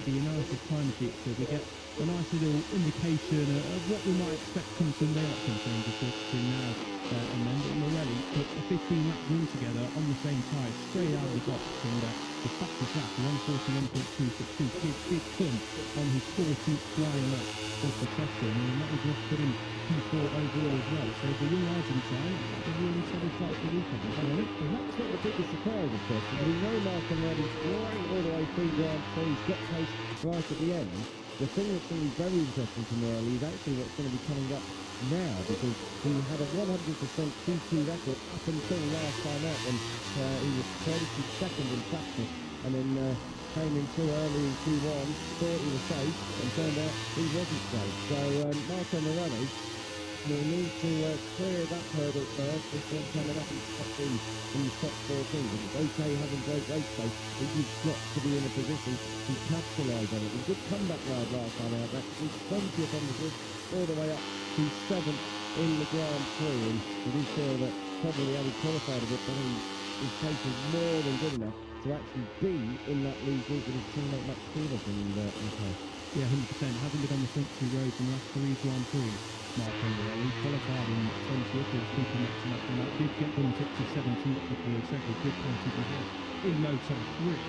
The analysis time sheet, so we get a nice little indication of what we might expect come Sunday afternoon, of course, between now and then. But Morelli put a 15-lap win together on the same tyre, straight out of the box, and the fastest lap, 141.262, did come on his 14th flying lap of the session, and that was what put him Q4 overall as well. So the young Argentine, that's a really solid start to the weekend. And that's not the biggest surprise, of course, because we know Marco Morelli's flying all the way through Grand Prix, he's got pace right at the end. The thing that's going to be very interesting to Morelli is actually what's going to be coming up now, because he had a 100% Q2 record up until last time out when he was 32nd in practice, and then came in too early in Q1, thought he was safe, and turned out he wasn't safe. So Marco Morelli will need to clear that hurdle first before coming up in the top 14. It's okay having great race pace, but you've got to be in a position to capitalise on it. A good comeback ride last time out, actually 20th on the grid, all the way up to 7th in the Grand Prix, and we do feel that probably had he qualified a bit, but his pace is more than good enough to actually be in that lead group with his teammate Max Stevens in pace. Yeah, 100%. Hasn't been on the front 2 roads in the last 3 Grand Prix. Marco Morelli qualified in 20th as keeping next to that. Did get bumped up to 17th with the several good points he had in Moto3.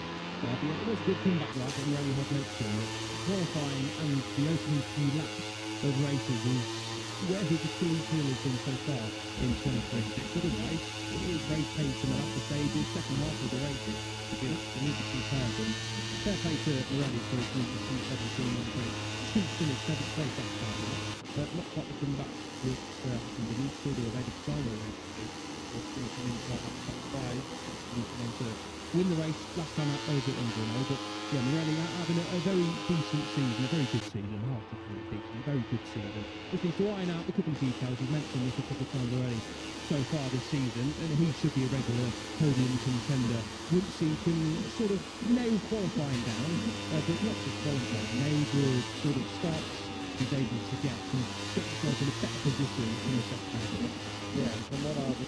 It was a good comeback ride, but Morelli has made sure that qualifying and the opening few laps of races is where his Achilles heel has been so far in 2026. Otherwise, it is race pace in the latter stages, second half of the races. It's been absolutely superb, and fair play to Morelli for his win to 17 and finished 7th place that time. But not quite the comeback with Indonesia, the David Bassano race. Finishing in top 5, to win the race last time out over at Indonesia. But yeah, Morelli having a very decent season, a very good season, hard to call it decent, a very good season. Just needs to iron out a couple of details. We've mentioned this a couple of times already so far this season, and he should be a regular podium contender once he can sort of nail qualifying down, but not just qualifying, nail the sort of starts he's able to get and put himself in a better position in the second half. Yeah, from what I was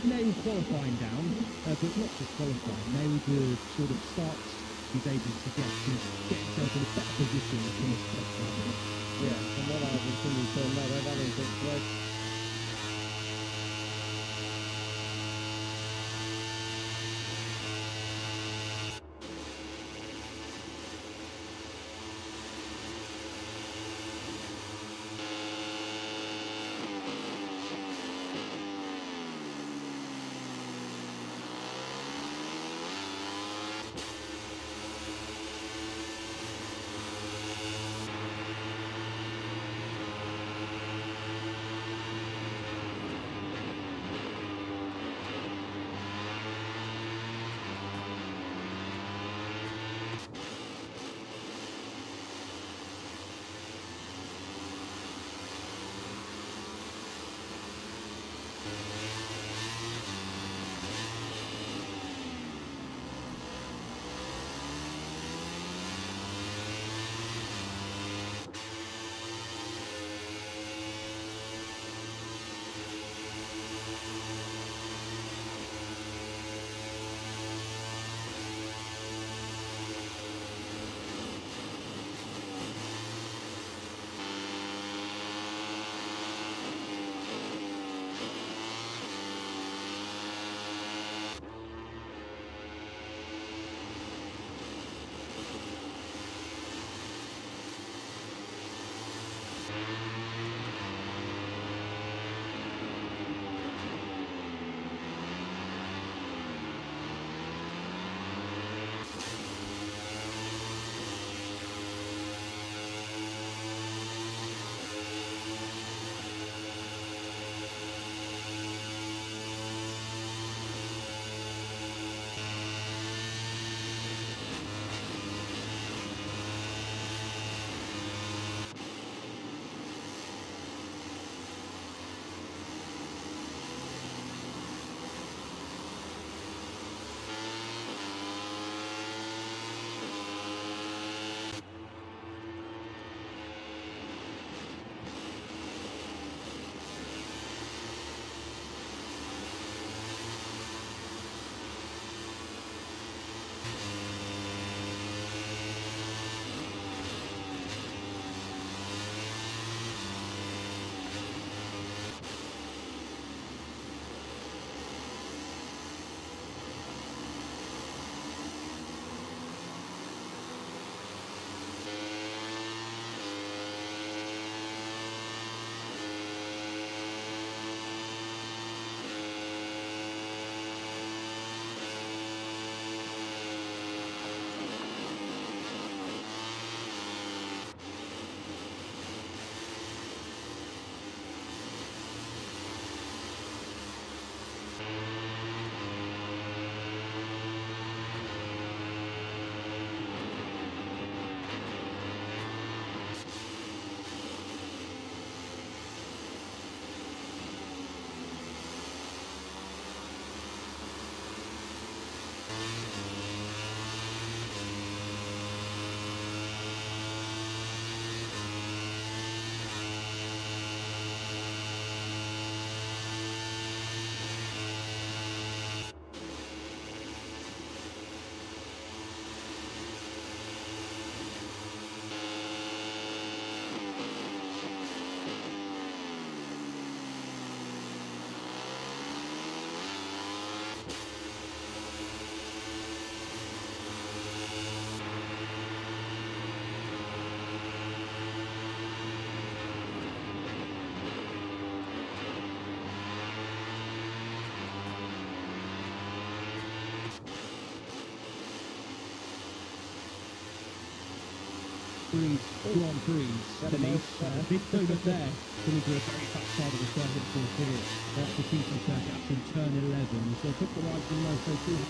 nailed qualifying down, but not just qualifying, nailed the sort of starts he's able to get himself in a better position to finish the race. Yeah, from what I've been seeing, so no, they're running pit race. Grand Prix finish. Big moment there, coming to a very fast part of the circuit full period. That's the TT circuit up in turn 11. So took the ride from Moto2.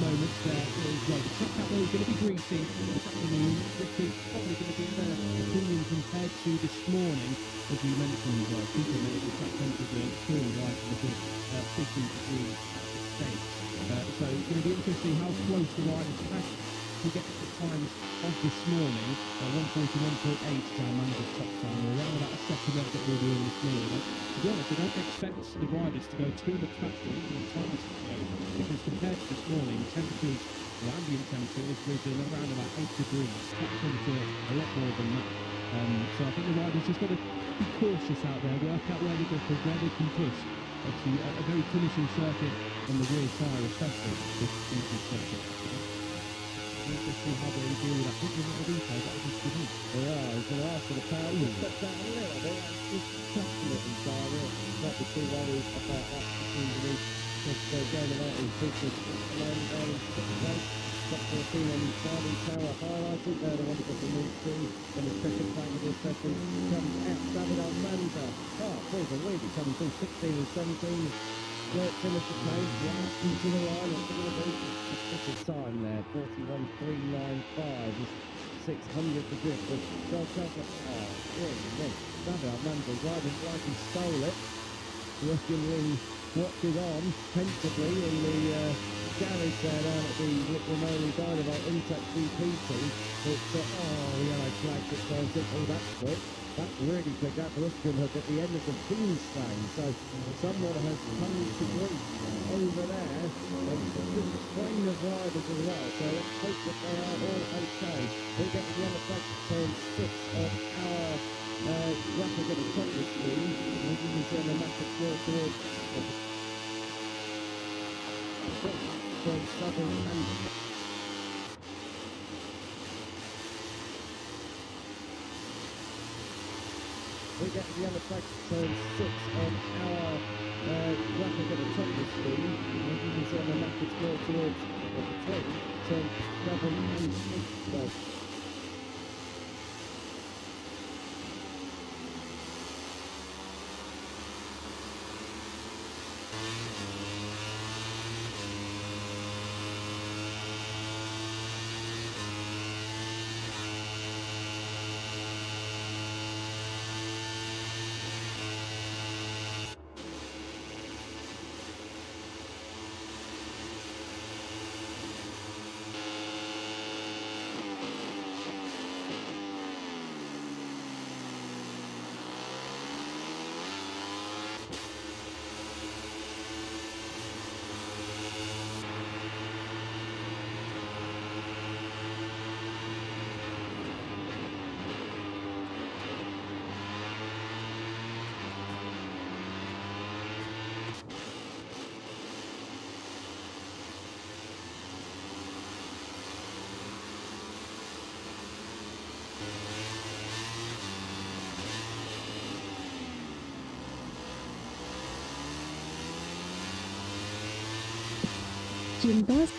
Moments there. Well, the track out there is going to be greasy this afternoon. This is probably going to be a better opinion compared to this morning. As we mentioned, people made the track temperature being still right in the good 15 degrees state. So it's going to be interesting how close the riders have to get to the times of this morning. 1:41.8 to our manager's top time. We're around about a second left it really in this morning. To be honest, I don't expect the riders to go too much faster, even the times because compared to this morning, temperatures, the ambient temperature has risen around about 8 degrees, top temperature a lot more than that. So I think the riders just got to be cautious out there, work out where they can push. Obviously, a very finishing circuit on the rear tyre, especially this finishing circuit. Let's see how they deal with that. I think there's a detail that I think we need. They are. He's going to ask for the power. He's stepped out a little bit. Just touching it inside it. Not be too worried about that. Easily. Just going about his business. Laying down in second place. Top 14 on Charlie Tower highlighted. They're the ones that we move to. And the second plane of this session comes out. David Almanza. Boys are really coming through 16 and 17. Works in at the pace, right into the line, what's it going to be? It's a time there, 41.395, is 600 to grip, but Joel Chelter, really, David Almanza riding like he stole it, working Lee watches on, pensively in the garage there down at the Rick Romoli Dynamite Intech VP2, but, yellow flag that turns it, that's quick. That really quick, that Ruskin hook at the end of the Beanstone, so someone has come to grief over there, and a good train of riders as well, so let's hope that they are all okay. We'll get to the other flag to turn 6 of our graphic at the top of the screen, and you can see on the map it's more towards from Southern and we get to the other track to turn 6 on our graphic at the top of the screen. As you can see on the map, it's more towards the 3, turn 7 and 8. Jim Buzz.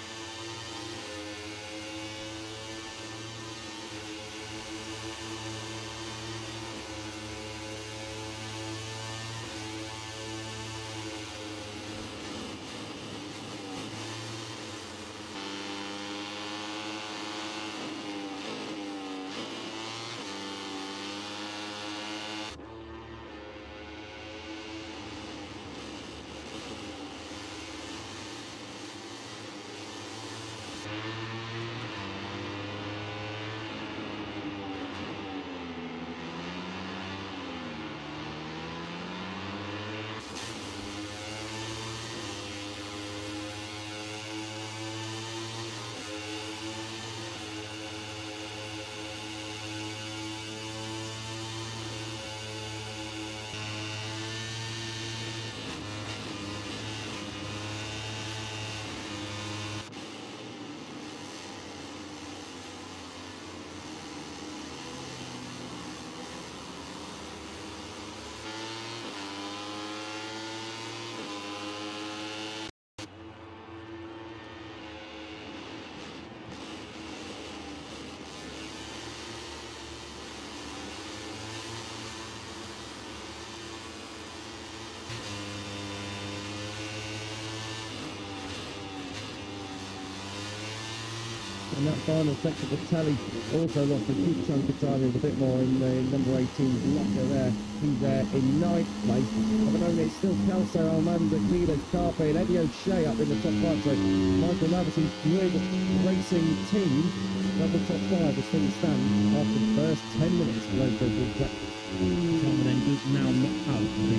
And that final sector for Tally also lost a good chunk of time. There's a bit more in number 18's Locker there. He's there in 9th place. But only it's still Kelso, Almanza, Kilos, Carpe and Eddie O'Shea up in the top 5. So Michael Laverty's good racing team, double top 5 as things stand after the first 10 minutes of Moto3 Practice. Tom and then does now not have the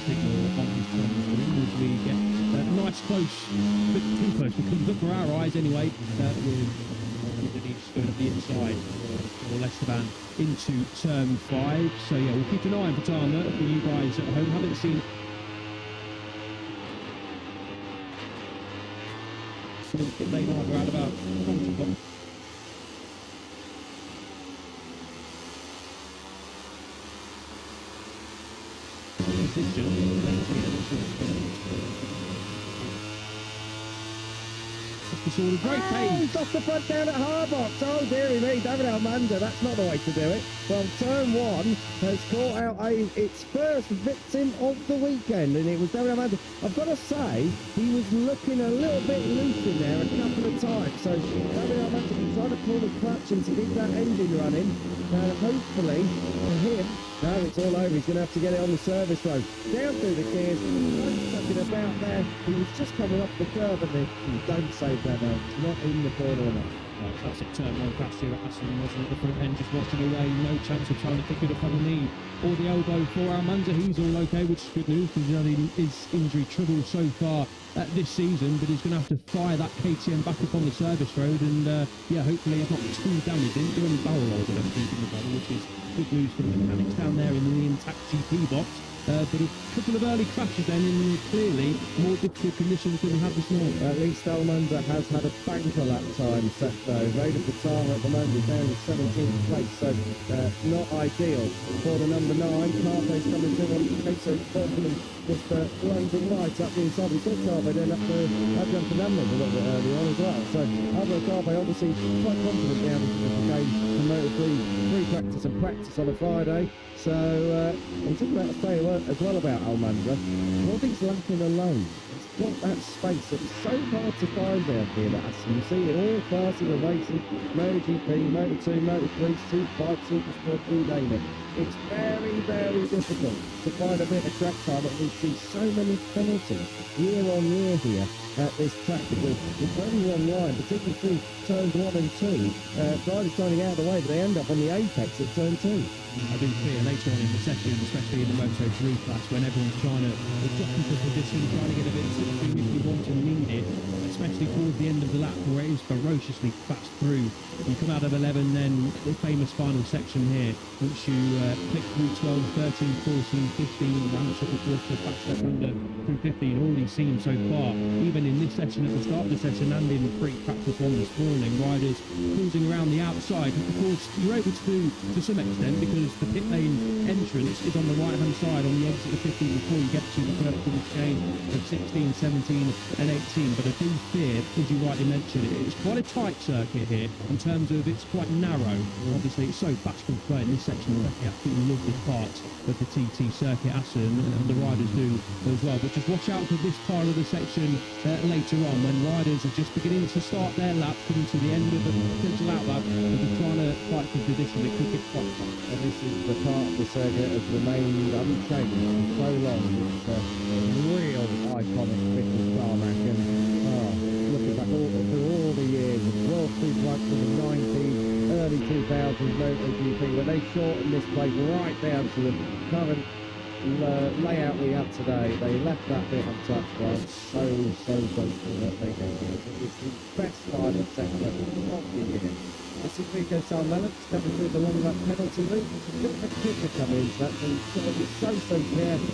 signal on his turn screen as we get nice close, a bit too close but for our eyes anyway, with Denise going up the inside for Esteban into turn 5. So yeah, we'll keep an eye on Patana for you guys at home. Haven't seen late night, we're at about 20 o'clock. It's all a great pace. He's off the front down at Harbox. Oh, dearie me, David Almanda, that's not the way to do it. Well, turn 1 has caught out its first victim of the weekend, and it was David Almanda. I've got to say, he was looking a little bit loose in there a couple of times, so David Almanda can try to pull the clutch and to keep that engine running, and hopefully, for him, no, it's all over. He's going to have to get it on the service road. Down through the gears, something about there. He was just coming off the curb, and don't save that now. Not in the corner enough. Classic turn 1 crash here at Assen, wasn't it? The front end just washing away, no chance of trying to pick it up on the knee or the elbow for Almanza. He's all okay, which is good news because he's had his injury trouble so far this season, but he's going to have to fire that KTM back up on the service road, and yeah, hopefully it's not too damaged. Didn't do any barrel rolls, I don't think, in the battle, which is good news for the mechanics down there in the intact GP box. But a couple of early crashes then in clearly more difficult conditions than we had this morning. At least Almanza has had a banker lap time set though. Raider Patara at the moment is down in 17th place, so not ideal for the number 9. Carpe's coming through on Cato Falkland, just lunging right up the inside. We saw Carpe then up to Namlin a little bit early on as well. So Alvaro Carpe obviously quite confident down into the game for Moto3 Practice and Practice on a Friday. So I'm talking about a say as well about Almanza. What he's lacking alone. He's got that space that is so hard to find out here at Assen. You see it all classes of racing, MotoGP, Moto2, Moto3, Superbike, Supersport, you name it. It's very, very difficult to find a bit of track time, and we see so many penalties year on year here at this track because it's only one line, particularly through turns 1 and 2. Drivers trying to get out of the way, but they end up on the apex at turn 2. I do fear later on in the session, especially in the Moto3 class, when everyone's trying to drop into position, trying to get a bit of slipstream if you want to need it, especially towards the end of the lap where it is ferociously fast through. You come out of 11, then the famous final section here, which you click through 12, 13, 14, 15, ramps up towards the fast step under through 15, already seen so far. Even in this session, at the start of the session and in Prix practice 1 this morning, riders cruising around the outside, which of course you're able to do to some extent because the pit lane entrance is on the right hand side on the exit of 15 before you get to the first chain of 16, 17 and 18. But I do fear, as you rightly mentioned, it's quite a tight circuit here in terms of it's quite narrow. Obviously it's so fast and flat in this section. I absolutely love this part of the TT circuit Assen, and the riders do as well. But just watch out for this part of the section later on when riders are just beginning to start their lap, coming to the end of the potential outlap, and they're trying to fight for position. It could get quite fast. And this is the part of the circuit that has remained unchanged for so long. It's a real iconic British tarmac, and looking back through all the years of World Superbike from the 90s, early 2000s MotoGP, when they shortened this place right down to the current layout we have today. They left that bit untouched. Well, so grateful that they did it. It's the best line of sector of the year. This is Rico Salmela stepping through the long lap penalty loop. Look at the kicker coming into that, and it's so careful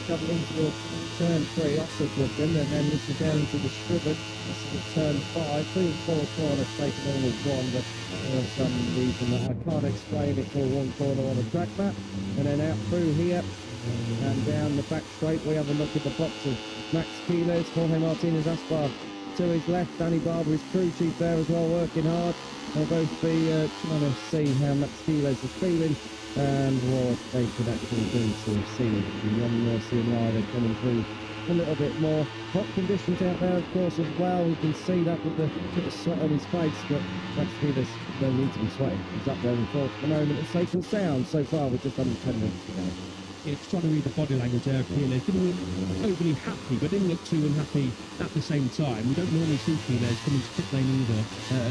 coming into the turn 3 opposite Brooklyn, and then this is down into the Striven. This is turn 5, 3 and 4 corners taken all as one, but for some reason that I can't explain, it's all one corner on a track map. And then out through here and down the back straight, we have a look at the box of Max Quiles, Jorge Martinez Aspar to his left, Danny Barber, his crew chief there as well, working hard. They'll both be trying to see how Max Quiles is feeling and what they could actually do to see the young Mercian rider coming through a little bit more. Hot conditions out there, of course, as well. You can see that with the bit of sweat on his face, but Max Quiles don't need to be sweating. He's up there in fourth at the moment. It's safe and sound so far with just under 10 minutes to go. it's trying to read the body language there of Piles. Didn't look overly happy, but didn't look too unhappy at the same time. We don't normally see Piles coming to pit lane either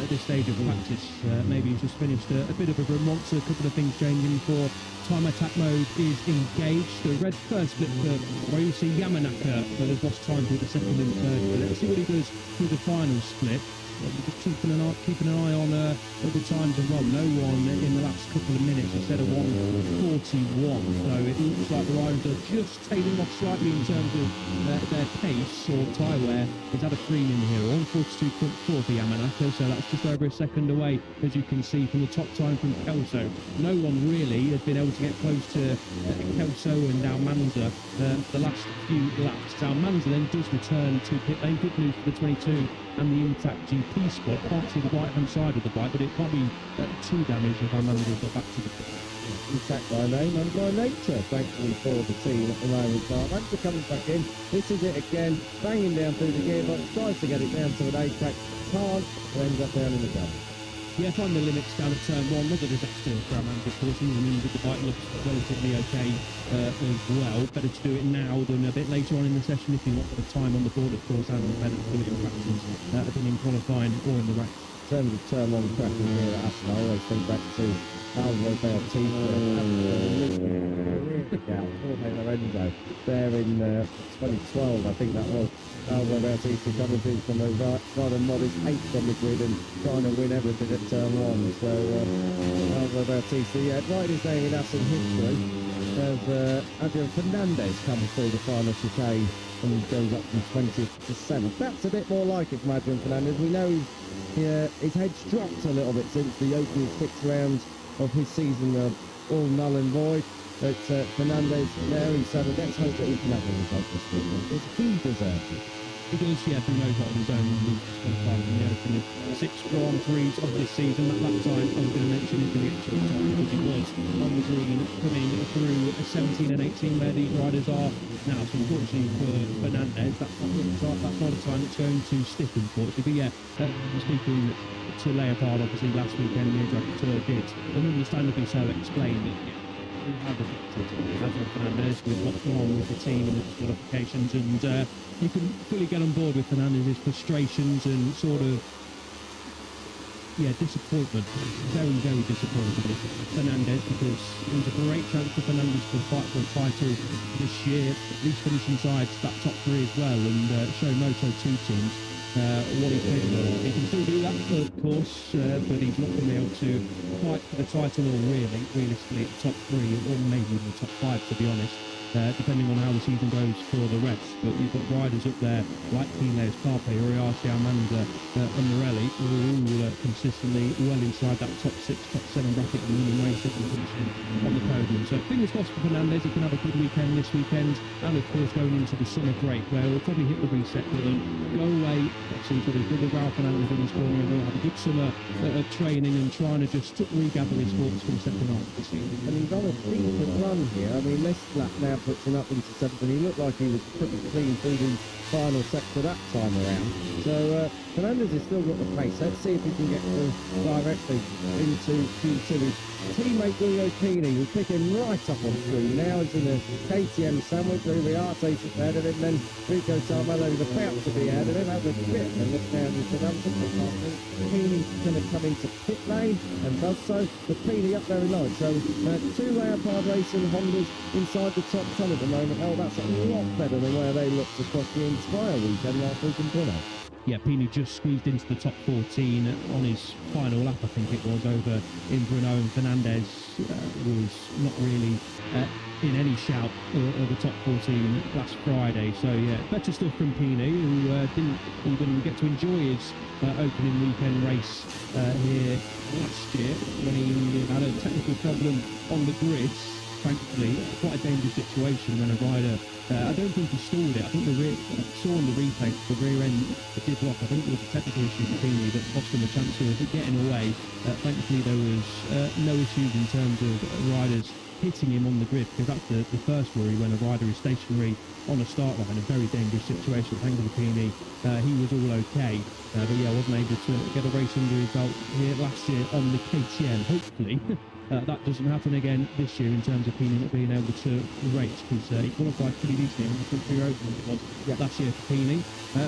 at this stage of practice. Maybe he's just finished a bit of a run once, a couple of things changing for time attack mode is engaged. The red first split for where you see Yamanaka has lost time through the second and third. But let's see what he does through the final split. Just keeping an eye on the times as well. No one in the last couple of minutes instead of 1:41. So it looks like the riders are just tailing off slightly in terms of their pace or tyre wear. He's had a premium here, 1:42.4 for Yamanaka, so that's just over a second away, as you can see from the top time from Kelso. No one really has been able to get close to Kelso and Almanza the last few laps. Almanza then does return to pit lane. Good news for the 22 and the Intact GP squad. Can't see the right-hand side of the bike, but it can't be too damaged if Almanza got back to the pit. Intact by name and by nature, thankfully for the team at the moment. Almanza comes back in. This is it again, banging down through the gearbox, tries to get it down to an A-track, can't, ends up down in the gun. Yeah, find the limits down at turn one. Not a disaster for Almanza, of course. Even means that the bike looks relatively okay as well. Better to do it now than a bit later on in the session if you want the time on the board, of course, and better to do it in practice than in qualifying or in the race. In terms of turn one practice here at Assen, I always think back to Alvaro Bautista for Lorenzo there in 2012, I think that was. Alvaro Bautista coming through from a rather modest 8th on the grid and trying to win everything at turn one. So Alvaro Bautista, yeah, right his name in Assen history as Adrian Fernandez comes through the final chicane and goes up from 20th to 7th. That's a bit more like it from Adrian Fernandez. We know his head's dropped a little bit since the opening 6 rounds of his season are all null and void. But Fernandez now, he's said, let's hope that he can have a result this weekend, because he deserves it. He does, yeah, through no fault of his own. He's qualified from the opening 6 Grand Prix of this season. At that time, I was going to mention it in the actual time because he was on the green coming through 17 and 18 where these riders are now. So unfortunately for Fernandez, that's not a time that's going to stick, unfortunately. But yeah, speaking to Leopard, obviously last weekend, the Adrian did, and understandably so, explain that we have affected Adrian Fernandez with what's gone on with the team and the qualifications, and you can fully get on board with Fernandez's frustrations and sort of disappointment. Very, very disappointed with Fernandez, because it was a great chance for Fernandez to fight for a title this year, at least finish inside that top 3 as well, and show Moto2 teams what he's capable of. He can still do that, of course, but he's not going to be able to fight for the title or realistically at the top 3 or maybe even the top 5, to be honest, depending on how the season goes for the rest. But you've got riders up there like Piles, Carpe, Uriarte, Almanza and Morelli, who are all consistently well inside that top 6, top 7 bracket and winning races and finishing on the podium. So fingers crossed for Fernandez. He can have a good weekend this weekend, and of course going into the summer break where we'll probably hit the reset button, go away, see sort of good Raul Fernandez in his corner, and we'll have a good summer of training and trying to just regather his thoughts for the second half of the season. And he's on a decent run here. I mean, this lap now puts him up into 7th, and he looked like he was pretty clean through the final sector that time around. So Fernandez has still got the pace. Let's see if he can get directly into Q2. His teammate Guido Pini, who's picking right up on screen now. He's in a KTM sandwich. Uriarte's ahead of him, then Rico Sarmello is about to be ahead of him. Has a bit of a look down into Fernandez. Pini's going to come into pit lane and does so. But Pini up there in line. So 2 Leopard Racing Hondas inside the top 10 at the moment. Oh, that's a lot better than where they looked across the entire weekend last week in Dorna. Yeah, Pini just squeezed into the top 14 on his final lap, I think it was, over in Bruno, and Fernandez was not really in any shout of the top 14 last Friday. So yeah, better stuff from Pini, who didn't even get to enjoy his opening weekend race here last year when he had a technical problem on the grid. Thankfully, quite a dangerous situation when a rider, I don't think he stalled it. I think saw on the replay, the rear end did block. I think it was a technical issue for Pini that cost him a chance of getting away. Thankfully, there was no issues in terms of riders hitting him on the grid, because that's the first worry when a rider is stationary on a start line. A very dangerous situation. Thankfully, Pini, he was all okay, but yeah, wasn't able to get a race under his belt here last year on the KTM. Hopefully that doesn't happen again this year in terms of Pini not being able to race, because he qualified pretty decently on the country road last year for Pini.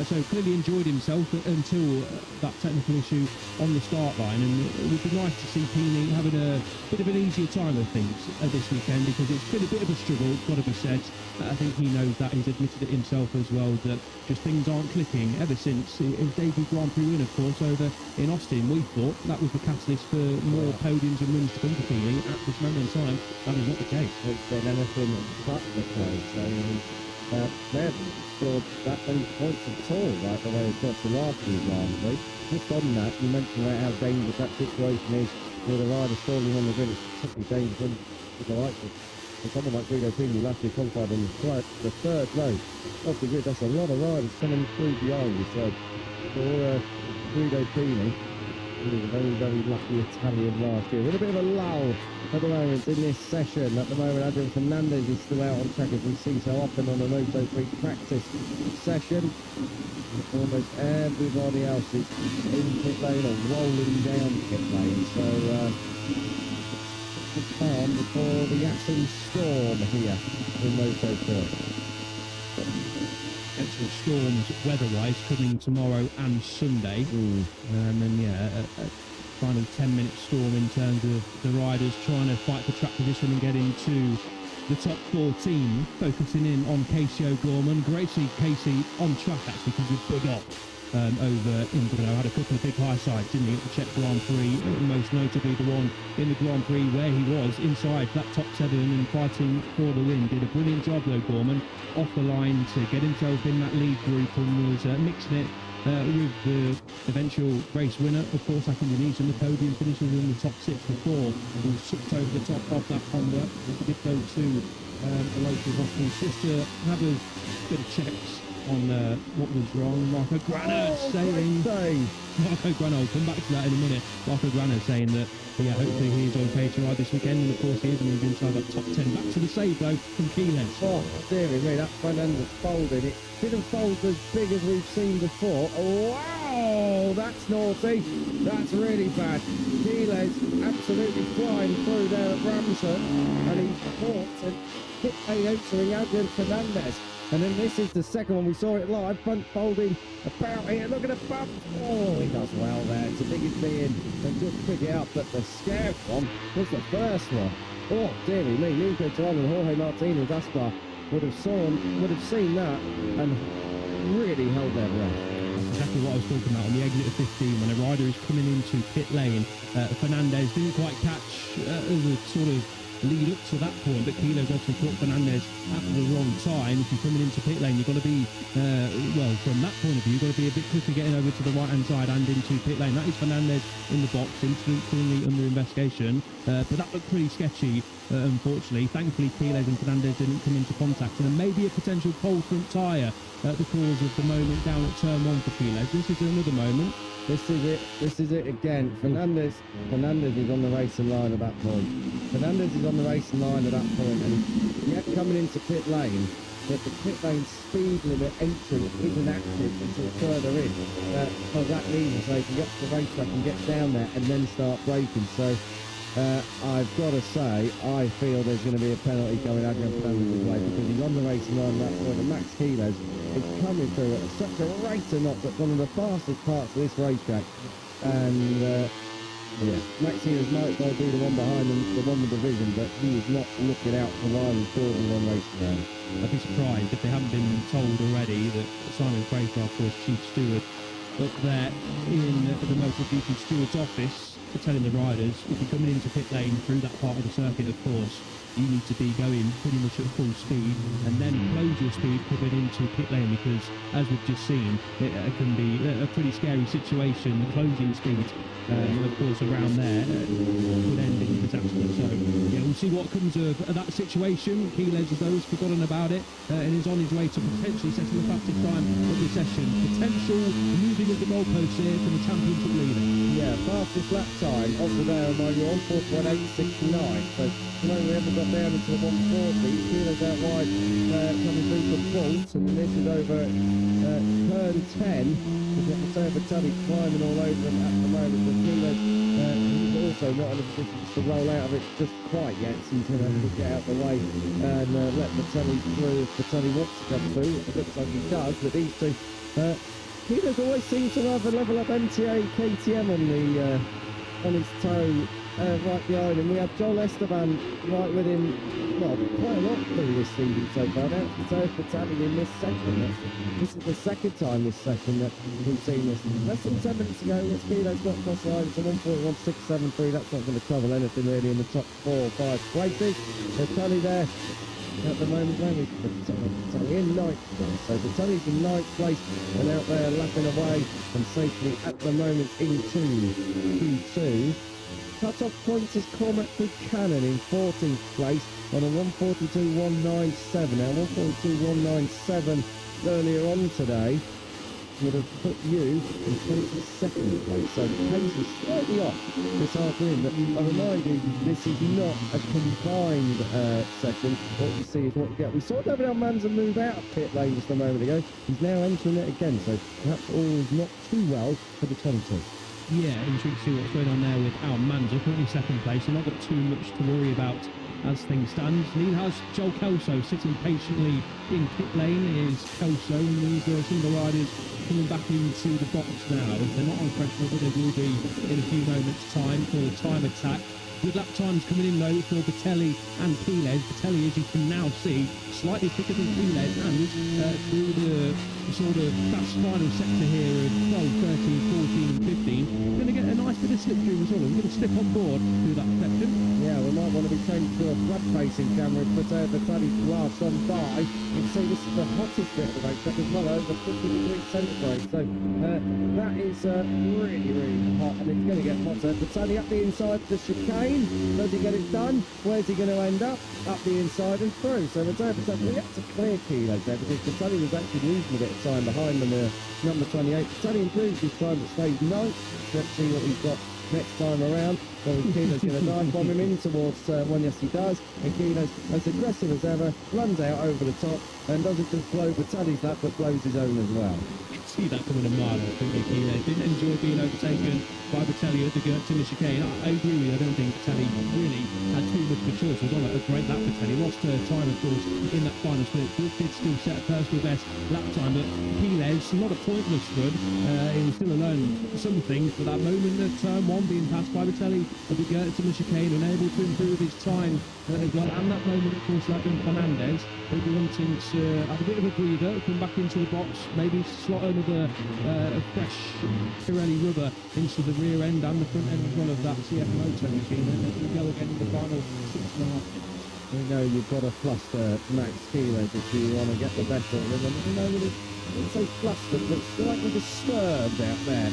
So clearly enjoyed himself until that technical issue on the start line, and it would be nice to see Pini having a bit of an easier time of things this weekend, because it's been a bit of a struggle, it's got to be said. I think he knows that, he's admitted it himself as well, that just things aren't clicking ever since his debut Grand Prix win, of course, over in Austin. We thought that was the catalyst for more podiums and wins to come to Pini. At this moment in time, that is not the case. It's been anything but the case. They haven't scored that many points at all, like the way it's got the last few Grand Prix. Just on that, you mentioned about how dangerous that situation is with a rider stalling on the grid. It's particularly dangerous with the likes of someone like Guido Pini last year qualified on the third row of the grid. That's a lot of riders coming through behind you. So for Guido Pini, he was a very, very lucky Italian last year. With a bit of a lull at the moment in this session. At the moment, Adrian Fernandez is still out on track, as we see so often on the Moto3 Practice session. Almost everybody else is in pit lane or rolling down pit lane. So it's calm before the Assen storm here in Moto2. Potential storms weather-wise coming tomorrow and Sunday. And yeah, a kind of 10-minute storm in terms of the riders trying to fight for track position and get into the top 14, focusing in on Casey O'Gorman. Great to see Casey on track, actually, because he's big up over in Brno. Had a couple of big high sides, didn't he, at the Czech Grand Prix, most notably the one in the Grand Prix where he was inside that top 7 and fighting for the win. Did a brilliant job, though, Gorman, off the line to get himself in that lead group, and was mixing it with the eventual race winner, of course, like Indonesia, and the podium finishes in the top 6 before he was sucked over the top of that Honda. He did go to the local hospital just to have a bit of checks on what was wrong. Marco Grana saying... Marco Grana, I'll come back to that in a minute. Marco Grana saying that, yeah, hopefully he's okay to ride this weekend, and of course he is, and he's inside that top 10. Back to the save, though, from Keelan. Oh, dearie me, that front end was folded. It didn't fold as big as we've seen before. Oh, wow, that's naughty. That's really bad. Keelan's absolutely flying through there at Ramson, and he's caught and hit a entering Adrian Fernandez. And then this is the second one. We saw it live, front folding about here. Look at the bump. Oh, he does well there to dig his knee in and just pick it up. But the scare one was the first one. Oh, dearie me. Nico Turan and Jorge Martinez Aspar would have seen that and really held their breath. That's exactly what I was talking about on the exit of 15, when a rider is coming into pit lane. Fernandez didn't quite catch the sort of lead up to that point, but Kilo's obviously caught Fernandez at the wrong time. If you're coming into pit lane, you've got to be, well, from that point of view, you've got to be a bit quicker getting over to the right-hand side and into pit lane. That is Fernandez in the box, incident currently under investigation, but that looked pretty sketchy, unfortunately. Thankfully, Kilos and Fernandez didn't come into contact, and then maybe a potential cold front tyre at the cause of the moment down at turn 1 for Kilos. This is another moment. This is it again. Fernandez is on the racing line at that point. Fernandez is on the racing line at that point, and yet coming into pit lane, that the pit lane speed limit entrance isn't active until further in for that reason, so he can get to the racetrack and get down there and then start braking. So I've got to say, I feel there's going to be a penalty going Adrian Fernandez's way, because he's on the racing line at that point, and Max Kilos is coming through at such a rate of knots at one of the fastest parts of this racetrack. And yeah, Max Kilos might well be the one behind the one with the vision, but he is not looking out for Ryan Jordan on racing line. I'd be surprised if they haven't been told already that Simon Fraser, of course, chief steward up there in the MotoGP steward's office, for telling the riders, if you're coming into pit lane through that part of the circuit, of course, you need to be going pretty much at full speed, and then close your speed coming into pit lane, because as we've just seen, it can be a pretty scary situation. The closing speed, of course, around there could end in disaster. So yeah, we'll see what comes of that situation. Keeles, as though, has forgotten about it and is on his way to potentially setting the fastest time of the session. Potential moving of the goalposts here for the championship leader. Yeah, fastest lap time of the day on my on 4.869. So we haven't got down into the 140. Keeles out wide, coming through from Bolt, and this is over turn 10. We've got the Turbo Tubby climbing all over him at the moment, but Keeles also not in a position to roll out of it just quite yet, so he's going to have to get out the way and let Vitelli through if Vitelli wants to come through. It looks like he does, but these two, Peter's always seems to have a level up MTA KTM on his toe right behind him. We have Joel Esteban right with him, well, quite a lot through this season so far. Now it's Vitelli in this session. This is the second time this session that we've seen this. Less than 10 minutes ago, Speedo's got across the line. It's a 1.1673. That's not going to trouble anything really in the top 4 or 5 places. Vitelli there at the moment, Vitelli in 9th place. So Vitelli's in 9th place and out there lapping away and safely at the moment into Q2. Cut-off points is Cormac Buchanan in 14th place on a 142.197. Now 142.197 earlier on today would have put you in 22nd place. So the pace is slightly off this afternoon, but I remind you, this is not a combined session. What you see is what you get. We saw David Almanza move out of pit lane just a moment ago. He's now entering it again, so perhaps all is not too well for the 22. Yeah, intrigued to see what's going on there with Almanza, currently second place, and not got too much to worry about as things stand. Neil has Joel Kelso sitting patiently in pit lane. Is Kelso, and these are some of the riders coming back into the box now. They're not on pressure, but they will be in a few moments' time for the time attack. Good lap times coming in though for Vitelli and Piles. Vitelli, as you can now see, slightly quicker than Piles, and through the sort of fast final sector here of 12, 13, 14 and 15, we're going to get a nice bit of slipstream as well. We're going to slip on board through that section. Yeah, we might want to be changed to a front-facing camera if Vitelli's last on by. You can see this is the hottest bit of the racetrack as well, over 50 degrees centigrade. So that is really, really hot, and it's going to get hotter. Vitelli up the inside of the chicane. Does he get it done? Where's he going to end up? Up the inside and through. So Vitelli had to clear kilos there because Vitelli was actually losing a bit of time behind them, number 28. Vitelli improves his time but stays 9th. Let's see what he's got next time around. So Kilo's going to dive bomb him in towards one. Yes, he does. And Kilo's as aggressive as ever, runs out over the top and doesn't just blow Vitelli's lap but blows his own as well. See that coming a mile, I think Kilo didn't enjoy being overtaken by Vitelli at the Gertrude chicane. I agree with you. I don't think Vitelli really had too much of a choice. It was on a great lap. Vitelli lost time, of course, in that final split. Did still set a personal best lap time, but Piles, not a pointless run. He was still alone something for that moment of turn 1 being passed by Vitelli at the Gertrude chicane, unable to improve his time as well. And that moment, of course, like in Fernandez, he'll be wanting to have a bit of a breather, come back into the box, maybe slot another fresh Pirelli rubber into the rear end and the front end as well of that CF Moto machine, and then we'll go again in the final 6.5. We know you've got to fluster Max Kilos if you want to get the better of him, and you know that it's so flustered but slightly disturbed out there.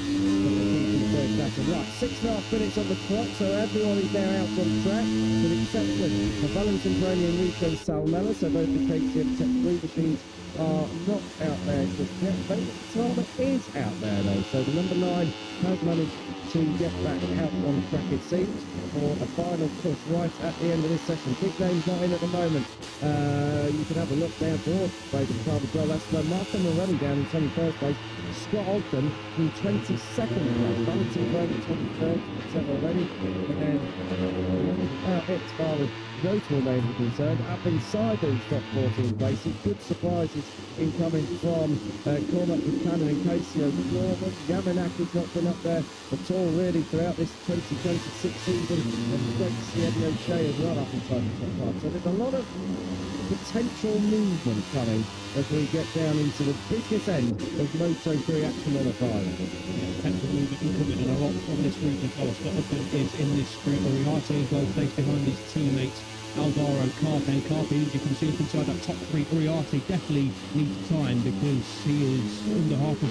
Right, 6.5 minutes on the clock, so everyone is now out on track, with the exception of Valentin Peroni and Rico Salmella, so both the KTM Tech 3 machines are not out there just yet. Tama is out there though, so the number 9 has managed to get back out on track, it seems, for a final push right at the end of this session. Big name's not in at the moment. You can have a look down towards Braden Clark as well. That's Martin Morelli down in 21st place. Scott Ogden in 22nd place. Valentin Peroni 23rd, already. And as far as notable names are concerned, up inside those top 14 places. Good surprises incoming from Cormac Buchanan and Casey O'Gorman. Yamanaki's not been up there at all really throughout this 2026 season, and great to see Eddie O'Shea as well up inside the top 5. So there's a lot of potential movement coming as we get down into the business end of Moto3 action on a Friday. Potential movement incoming, and a lot from this group as well. Scott Ogden is in this group. Uriarte as well, placed behind his teammates Alvaro Carpe. Carpe, as you can see up inside that top 3, Uriarte definitely needs time because he is under half a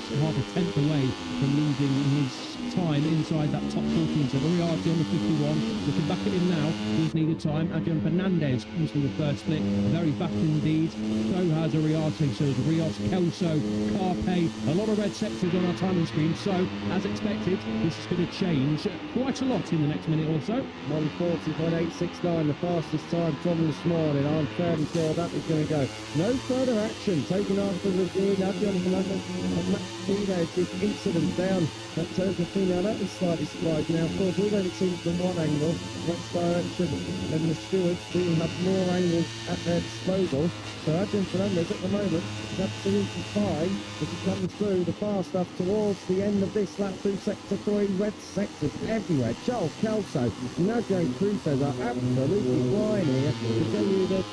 tenth away from losing his time inside that top 14. So Uriarte on the 51, looking back at him now, he's needed time. Adrian Fernandez comes from the first split, very fast indeed. So has Uriarte, so has Rios, Kelso, Carpe, a lot of red sectors on our timing screen. So, as expected, this is going to change quite a lot in the next minute or so. 140.869, the fastest time from this morning. I'm fairly sure that is going to go. No further action taken after the Adrian Fernandez and Max Pino, this incident down at turn 15. Now that is slightly surprising. Now, of course, we've only seen from one angle, that's direction, and the stewards do have more angles at their disposal. So Adrian Fernandez at the moment is absolutely fine as he comes through the far stuff towards the end of this lap through sector 3. Red sectors everywhere. Charles Kelso and Adrian Cruces are absolutely flying here. To tell you that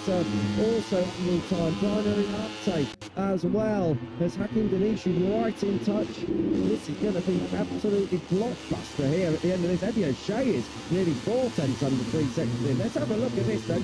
also at the time, Dorna Sports as well as Hakim Denishi right in touch. This is going to be absolutely blockbuster here at the end of this. Eddie O'Shea is nearly 4 tenths under 3 seconds in. Let's have a look at this though.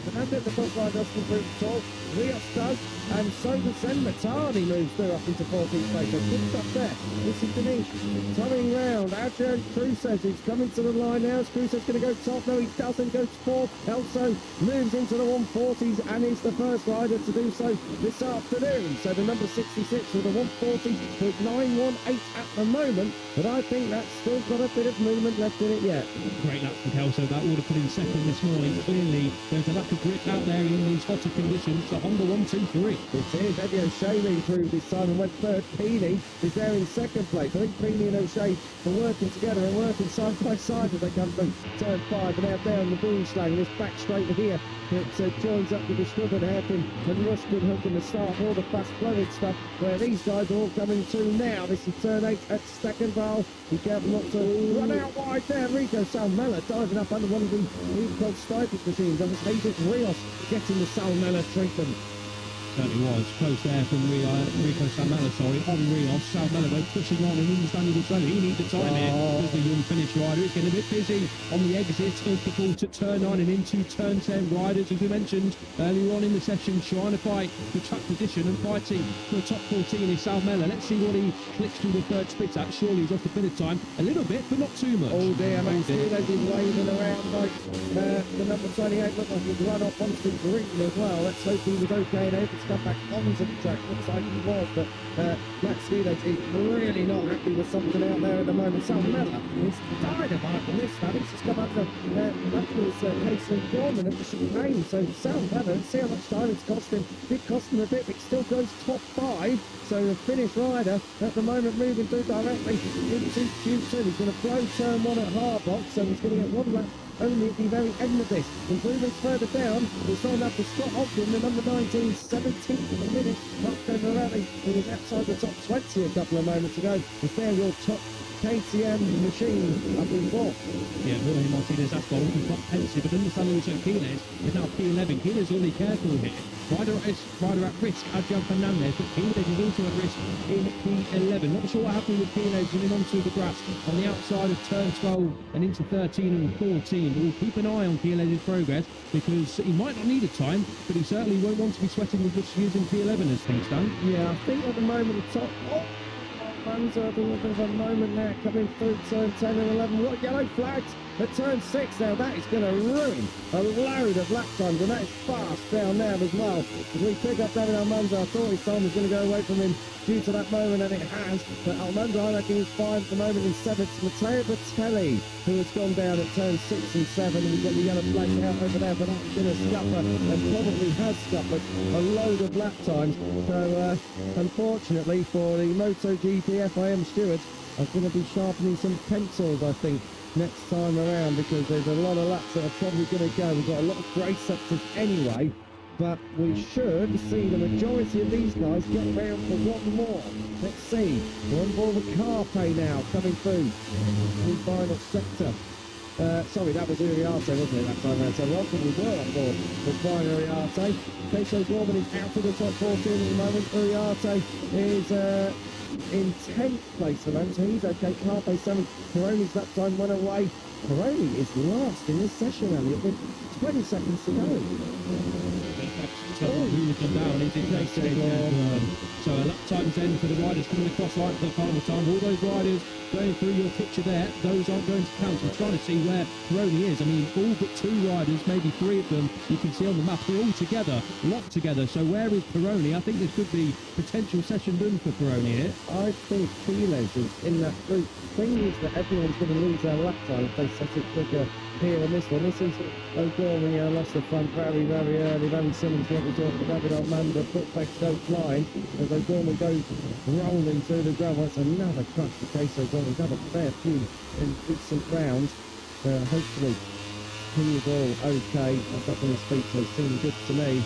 Fernandez, the front line doesn't improve at all. Rios does, and so does Sen Matani moves through up into 14th place. So good stuff there. This is Denish coming round. Adrian Cruces is coming to the line now. Cruces going to go top. No, he doesn't. Goes fourth. Elso moves into the 140s and is the first rider to do so this afternoon. So the number 66 with a 140 with 918 at the moment, but I think that's still got a bit of movement left in it yet. Great lap from Kelso. That would have put in second this morning. Clearly, there's a lack of grip out there in these hotter conditions. So Honda 1, 2, 3. It is. Eddie O'Shea improved this time and went third. Peony is there in second place. I think Peony and O'Shea are working together and working side by side as they come from turn 5 and out there on the boom slang. This back straight here that joins up with the Stubborn hairpin and Ruskin Hook in the start. All the fast flowing stuff where these guys are all coming to now. This is turn 8 at Steckenval. Be careful not to run out wide there. Rico Salmella diving up under one of the Rico Stipes machines. And it's Jesus Rios getting the Salmella treatment. Certainly was. Close there from Rico Salmella, on Rios. Salmella though pushing on and understanding his rally. He needs the time here as the young Finnish rider. It's getting a bit busy on the exit of the call to turn 9 and into turn 10. Riders, as we mentioned earlier on in the session, trying to fight for track position and fighting for the top 14 is Salmella. Let's see what he clicks through the third split at. Surely he's off a bit of time. A little bit, but not too much. Oh dear, Max Hino's is waving around like the number 28 looked like he'd run off onto the green as well. Let's hope he was okay and able to come back onto the track. Looks like he was, but Max Hino's is really not happy with something out there at the moment. Salmella is dynamite on this lap. He's just come under Casey Gorman at the chicane. So Salmella, let's see how much time it's cost him. Did cost him a bit, but he still goes top 5. So the Finnish rider at the moment moving through directly into Q2. He's going to blow turn 1 at Hardbox, so he's going to get one lap only at the very end of this. Improvements further down. We'll sign up for Scott Ogden, the number 19, 17th of the minute. Marco Morelli, who was outside the top 20 a couple of moments ago. Is there your top KTM machine up in 4th? Yeah, Jorge Martinez Asphalt is quite pensive, but understanding also Quines is now P11. Quines will be careful here. Rider at risk, Adrian Fernandez, but Quines is also at risk in P11. Not sure what happened with Quines running onto the grass on the outside of turn 12 and into 13 and 14. But we'll keep an eye on Quines' progress because he might not need a time, but he certainly won't want to be sweating with just using P11 as things stand. Yeah, I think at the moment the top... Manzo, I think there's a moment there coming through turn 10 and 11. What yellow flags at turn 6 now? That is going to ruin a load of lap times, and that is fast down there as well. As we pick up David Almanza, I thought his time was going to go away from him due to that moment, and it has. But Almanza, I reckon, is 5 at the moment in 7th. Matteo Batelli, who has gone down at turn 6 and 7, and we've got the yellow flag out over there, but that's going to scupper, and probably has scuppered a load of lap times. So, unfortunately for the MotoGP FIM stewards, are going to be sharpening some pencils, I think, next time around, because there's a lot of laps that are probably going to go. We've got a lot of grey sectors anyway, but we should see the majority of these guys get round for one more. Let's see. We're on board with Carpe now, coming through the final sector. Sorry, that was Uriarte, wasn't it, that time around? So welcome, we were on board with Brian Uriarte. Keisho Gorman is out of the top 14 at the moment. Uriarte is in 10th place at the moment, so he's okay. Carpe 7th. Peroni's lap time went away. Peroni is last in this session, Elliot, with 20 seconds to go. Really come down into so a lap time's end for the riders coming across line for the final time. All those riders going through your picture there, those aren't going to count. We're trying to see where Peroni is. I mean, all but 2 riders, maybe 3 of them, you can see on the map, they're all together, locked together. So where is Peroni? I think this could be potential session done for Peroni here. I think Quiles is in that group. The thing is that everyone's going to lose their lap time if they set it quicker here on this one. This is O'Gorman, lost the front very, very early. Van Simmons wobbles off, David Armando, footbacks go flying as O'Gorman goes rolling through the gravel. That's another crash for Case O'Gorman. He's had a fair few in recent rounds. Hopefully he is all okay. I've got on his feet, so it seems good to me.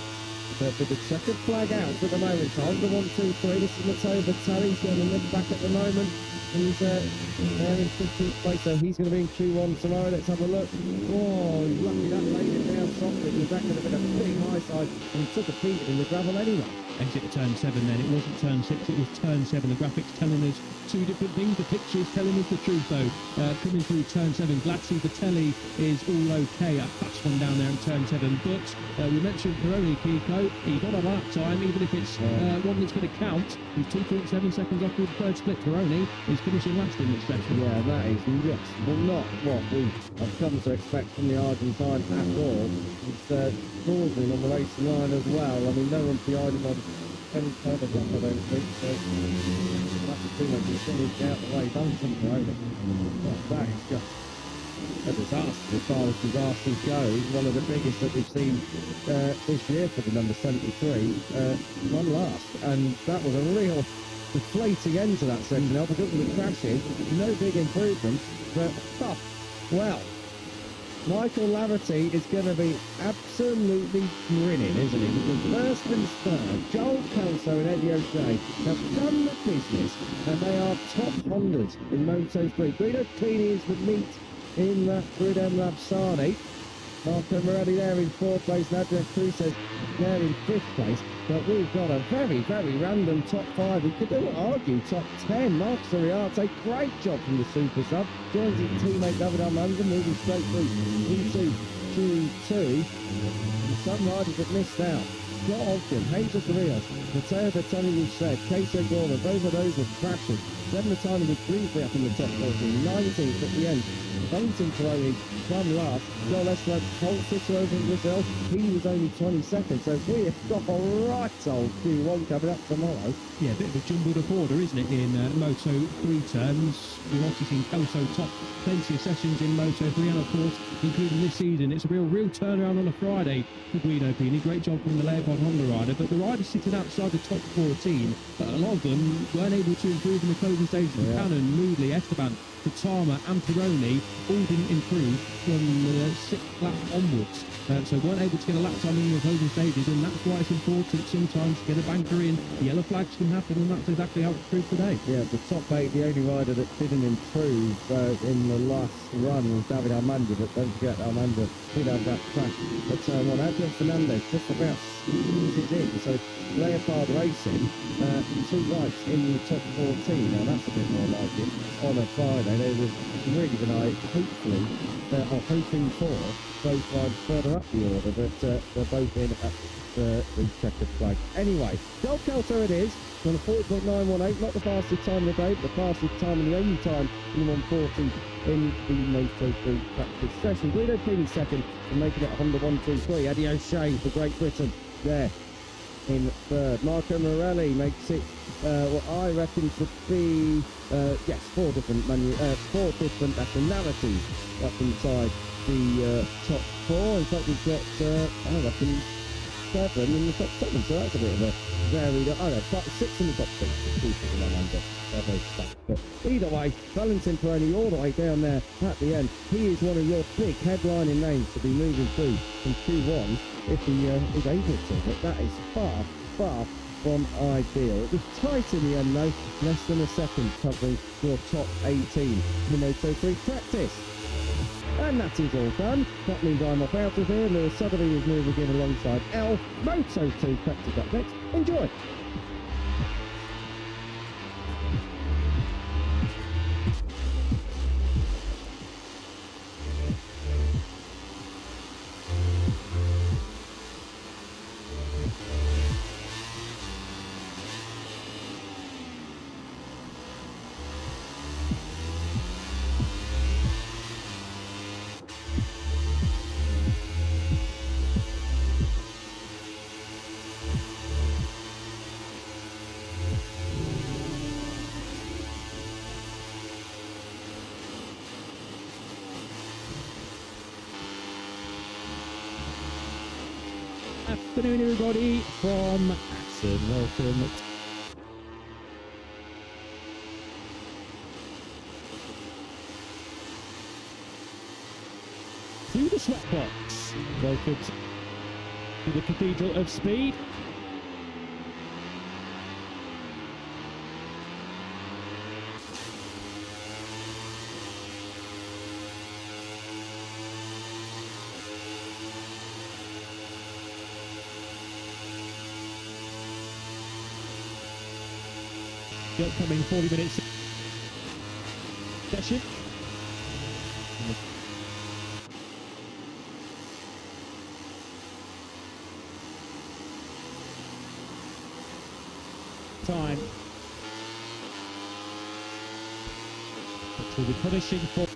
But with the checkered flag out at the moment, so on the 1, 2, 3. This is Matteo Battelli. He's going to nip back at the moment. He's there in 15th place, so he's going to be in Q1 tomorrow. Let's have a look. Oh, lucky that laid it down softly, because that could have been a big high side, and he took a beating in the gravel anyway. Exit at turn 7 then. It wasn't turn 6, it was turn 7. The graphics telling us two different things. The pictures telling us the truth though. Coming through turn 7, glad to see Battelli is all okay. A fast one down there in turn 7. But we mentioned Pironi, Kiko. He's on a lap time, even if it's one that's going to count. He's 2.7 seconds off with the third split. Pironi is finishing last in this section. Yeah, that is just not what we have come to expect from the Argentine at all. He's cruising on the racing line as well. I mean, no one's behind him on any further lap, I don't think. So that's the thing, he's going to get out of the way. Duncan Pironi. That is just a disaster as far as disasters go. One of the biggest that we've seen this year for the number 73. One last, and that was a real deflating end to that section now because of the crashes. No big improvement, but well, Michael Laverty is going to be absolutely grinning, isn't he? Because first and third, Joel Kelso and Eddie O'Shea have done the business, and they are top Hondas in Moto3. Guido Clini is the meat in that Grid M Lapsani. Marco Morelli there in 4th place, and Adrian Cruz there in 5th place. But we've got a very, very random top 5. We could argue top 10. Marcus Ariarte, great job from the Super Sub. Joins his teammate David Armando, moving straight through into Q2. And some riders have missed out. Scott Ogden, Jesus Rios, Matteo Battelli, we said, Case O'Gorman, both of those were crashing. Then the time was briefly up in the top 14, 19th at the end. Valentin Pironi from last. Joel Escobar holds Cicero over in Brazil. He was only 22nd, so we have got a right old Q1 coming up tomorrow. Yeah, a bit of a jumbled up order, isn't it, in Moto3 terms. We've obviously seen Kelso top plenty of sessions in Moto3, and of course, including this season. It's a real turnaround on a Friday for Guido Pini. Great job from the Leopard Honda rider, but the riders sitting outside the top 14, a lot of them weren't able to improve in the closing stages. Cannon, Moodley, Esteban, Katama and Pironi all didn't improve from the 6th lap onwards. So weren't able to get a lap time in the closing stages, and that's why it's important sometimes to get a banker in. Yellow flags can happen, and that's exactly how it's proved today. Yeah, the top 8, the only rider that didn't improve in the last run was David Armando, but don't forget Armando did have that crash at turn 1. Adrian Fernandez just about squeezes in, so Leopard Racing, 2 rights in the top 14. Now that's a bit more like it on a Friday. They were really tonight, hopefully, are hoping for both riders further up the order, but they're both in at the checkered flag. Anyway, Joel Kelso it is, on a 40.918, not the fastest time of the day, but the fastest time and the only time in 140 in the Moto3 Practice session. Guido Pini second, and making it Honda 123. Eddie O'Shea for Great Britain there in third. Marco Morelli makes it what I reckon to be 4 different nationalities up inside the top 4. In fact, we've got I reckon 7 in the top 7, so that's a bit of a varied. I don't know, but 6 in the top 6. But either way, Valentin Pironi all the way down there at the end. He is one of your big headlining names to be moving through from Q1 if he is able to. But that is far from ideal. It was tight in the end though, less than a second covering your top 18 in the Moto3 Practice. And that is all done. That means I'm off out of here. Lewis Sotheby is moving in alongside L. Moto2 Practice up next. Enjoy! Afternoon, everybody, from Assen. Welcome to the Sweatbox. Welcome to the Cathedral of Speed. The upcoming 40 minutes session. Time, which will be punishing for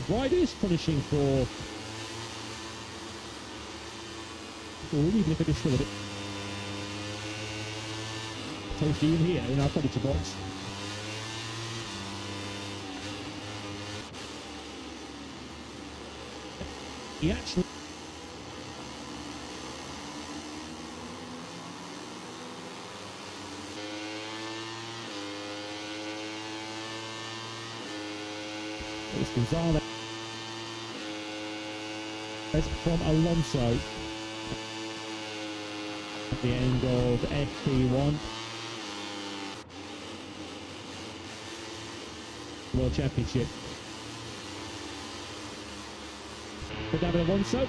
riders, punishing for even if it is still a bit toasty in here in our temperature box. He actually it's Gonzalez from Alonso at the end of FP1 World Championship. For David Alonso.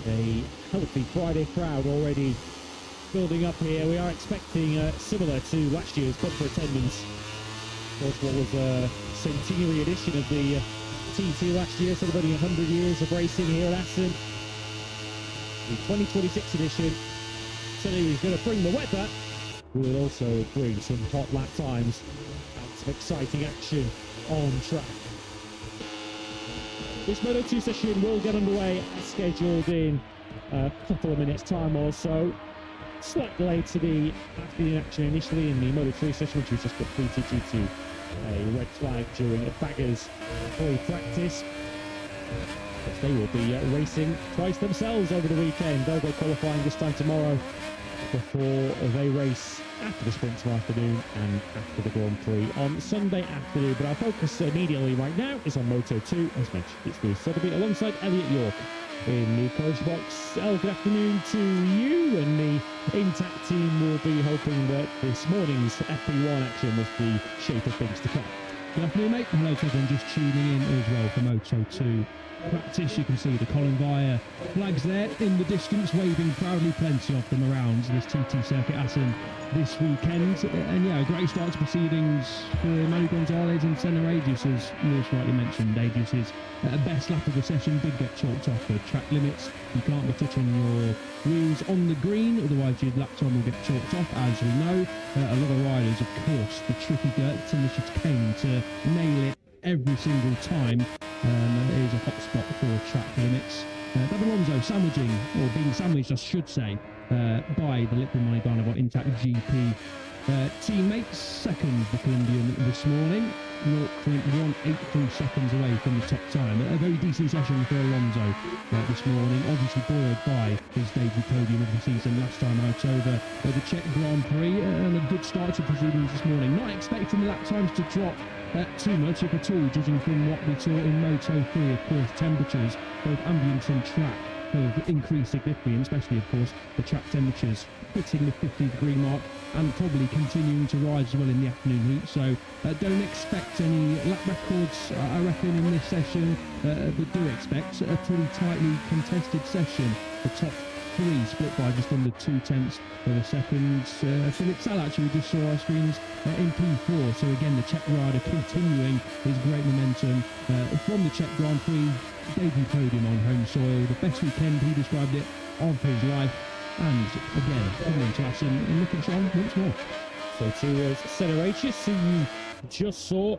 A healthy Friday crowd already building up here. We are expecting similar to last year's bumper attendance. Of course, what was a centenary edition of the TT last year, celebrating 100 years of racing here at Assen. The 2026 edition said he was going to bring the weather. We'll also bring some hot lap times and some exciting action on track. This Moto2 session will get underway as scheduled in a couple of minutes time or so. Slight delay to the afternoon action initially in the Moto3 session, which was just completed due to a red flag during a baggers Prix practice. But they will be racing twice themselves over the weekend. They'll go qualifying this time tomorrow before they race after the sprint tomorrow afternoon and after the Grand Prix on Sunday afternoon. But our focus immediately right now is on Moto2. As mentioned, it's Lewis Sotheby alongside Elliot York in the coach box. Good afternoon to you, and the Intact team will be hoping that this morning's FP1 action was the shape of things to come. Good afternoon, mate. Hello to everyone just tuning in as well for Moto2 Practice. You can see the Colin Vire flags there in the distance, waving proudly, plenty of them around this TT circuit Assen this weekend. And yeah, a great start to proceedings for Manu Gonzalez and Senna Aegis, as Lewis rightly mentioned. Aegis' best lap of the session did get chalked off for track limits. You can't be touching your wheels on the green, otherwise your lap time will get chalked off, as we know. A lot of riders, of course, the tricky dirt and the chicane to nail it every single time. It is a hot spot for track limits. David Alonso sandwiching, or being sandwiched, I should say, by the Liquid Money Dynamo Intact GP teammates. Second, the Colombian this morning, 0.183 seconds away from the top time. A very decent session for Alonso this morning, obviously buoyed by his debut podium of the season last time out over the Czech Grand Prix, and a good start to proceedings this morning. Not expecting the lap times to drop too much, if at all, judging from what we saw in Moto3. Of course, temperatures, both ambient and track, have increased significantly, especially, of course, the track temperatures hitting the 50-degree mark and probably continuing to rise as well in the afternoon heat. So don't expect any lap records, I reckon, in this session, but do expect a pretty tightly contested session. The top three split by just under 0.2 of a second. Philip Salac, we just saw our screens in P4. So again, the Czech rider continuing his great momentum from the Czech Grand Prix debut podium on home soil. The best weekend, he described it, of his life. And again, coming to Assen and looking strong once more. So to Senna Aegis, who you just saw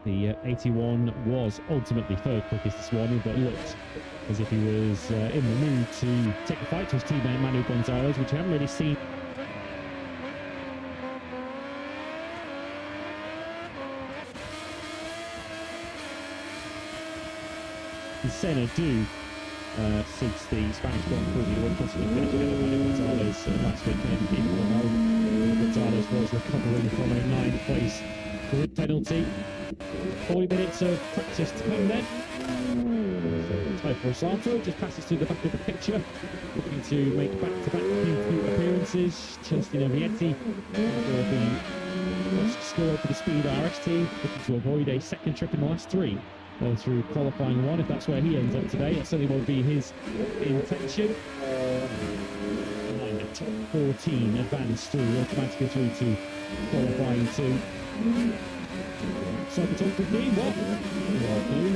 The 81 was ultimately third quickest this morning, but looked as if he was in the mood to take a fight to his teammate Manu Gonzalez, which we haven't really seen. Senna do since the Spanish Grand Prix, he won possibly finish ahead of Manu Gonzalez last weekend in Monaco. Gonzalez was recovering from a 9th place grid penalty. 40 minutes of practice to come then. So Typo Rosato just passes to the back of the picture, looking to make back-to-back Q2 appearances. Celestino Vietti for the score for the Speed RS team, looking to avoid a second trip in the last 3. Through qualifying 1, if that's where he ends up today, that certainly won't be his intention. And the top 14 advance through automatically through to qualifying 2. So the top 15, well,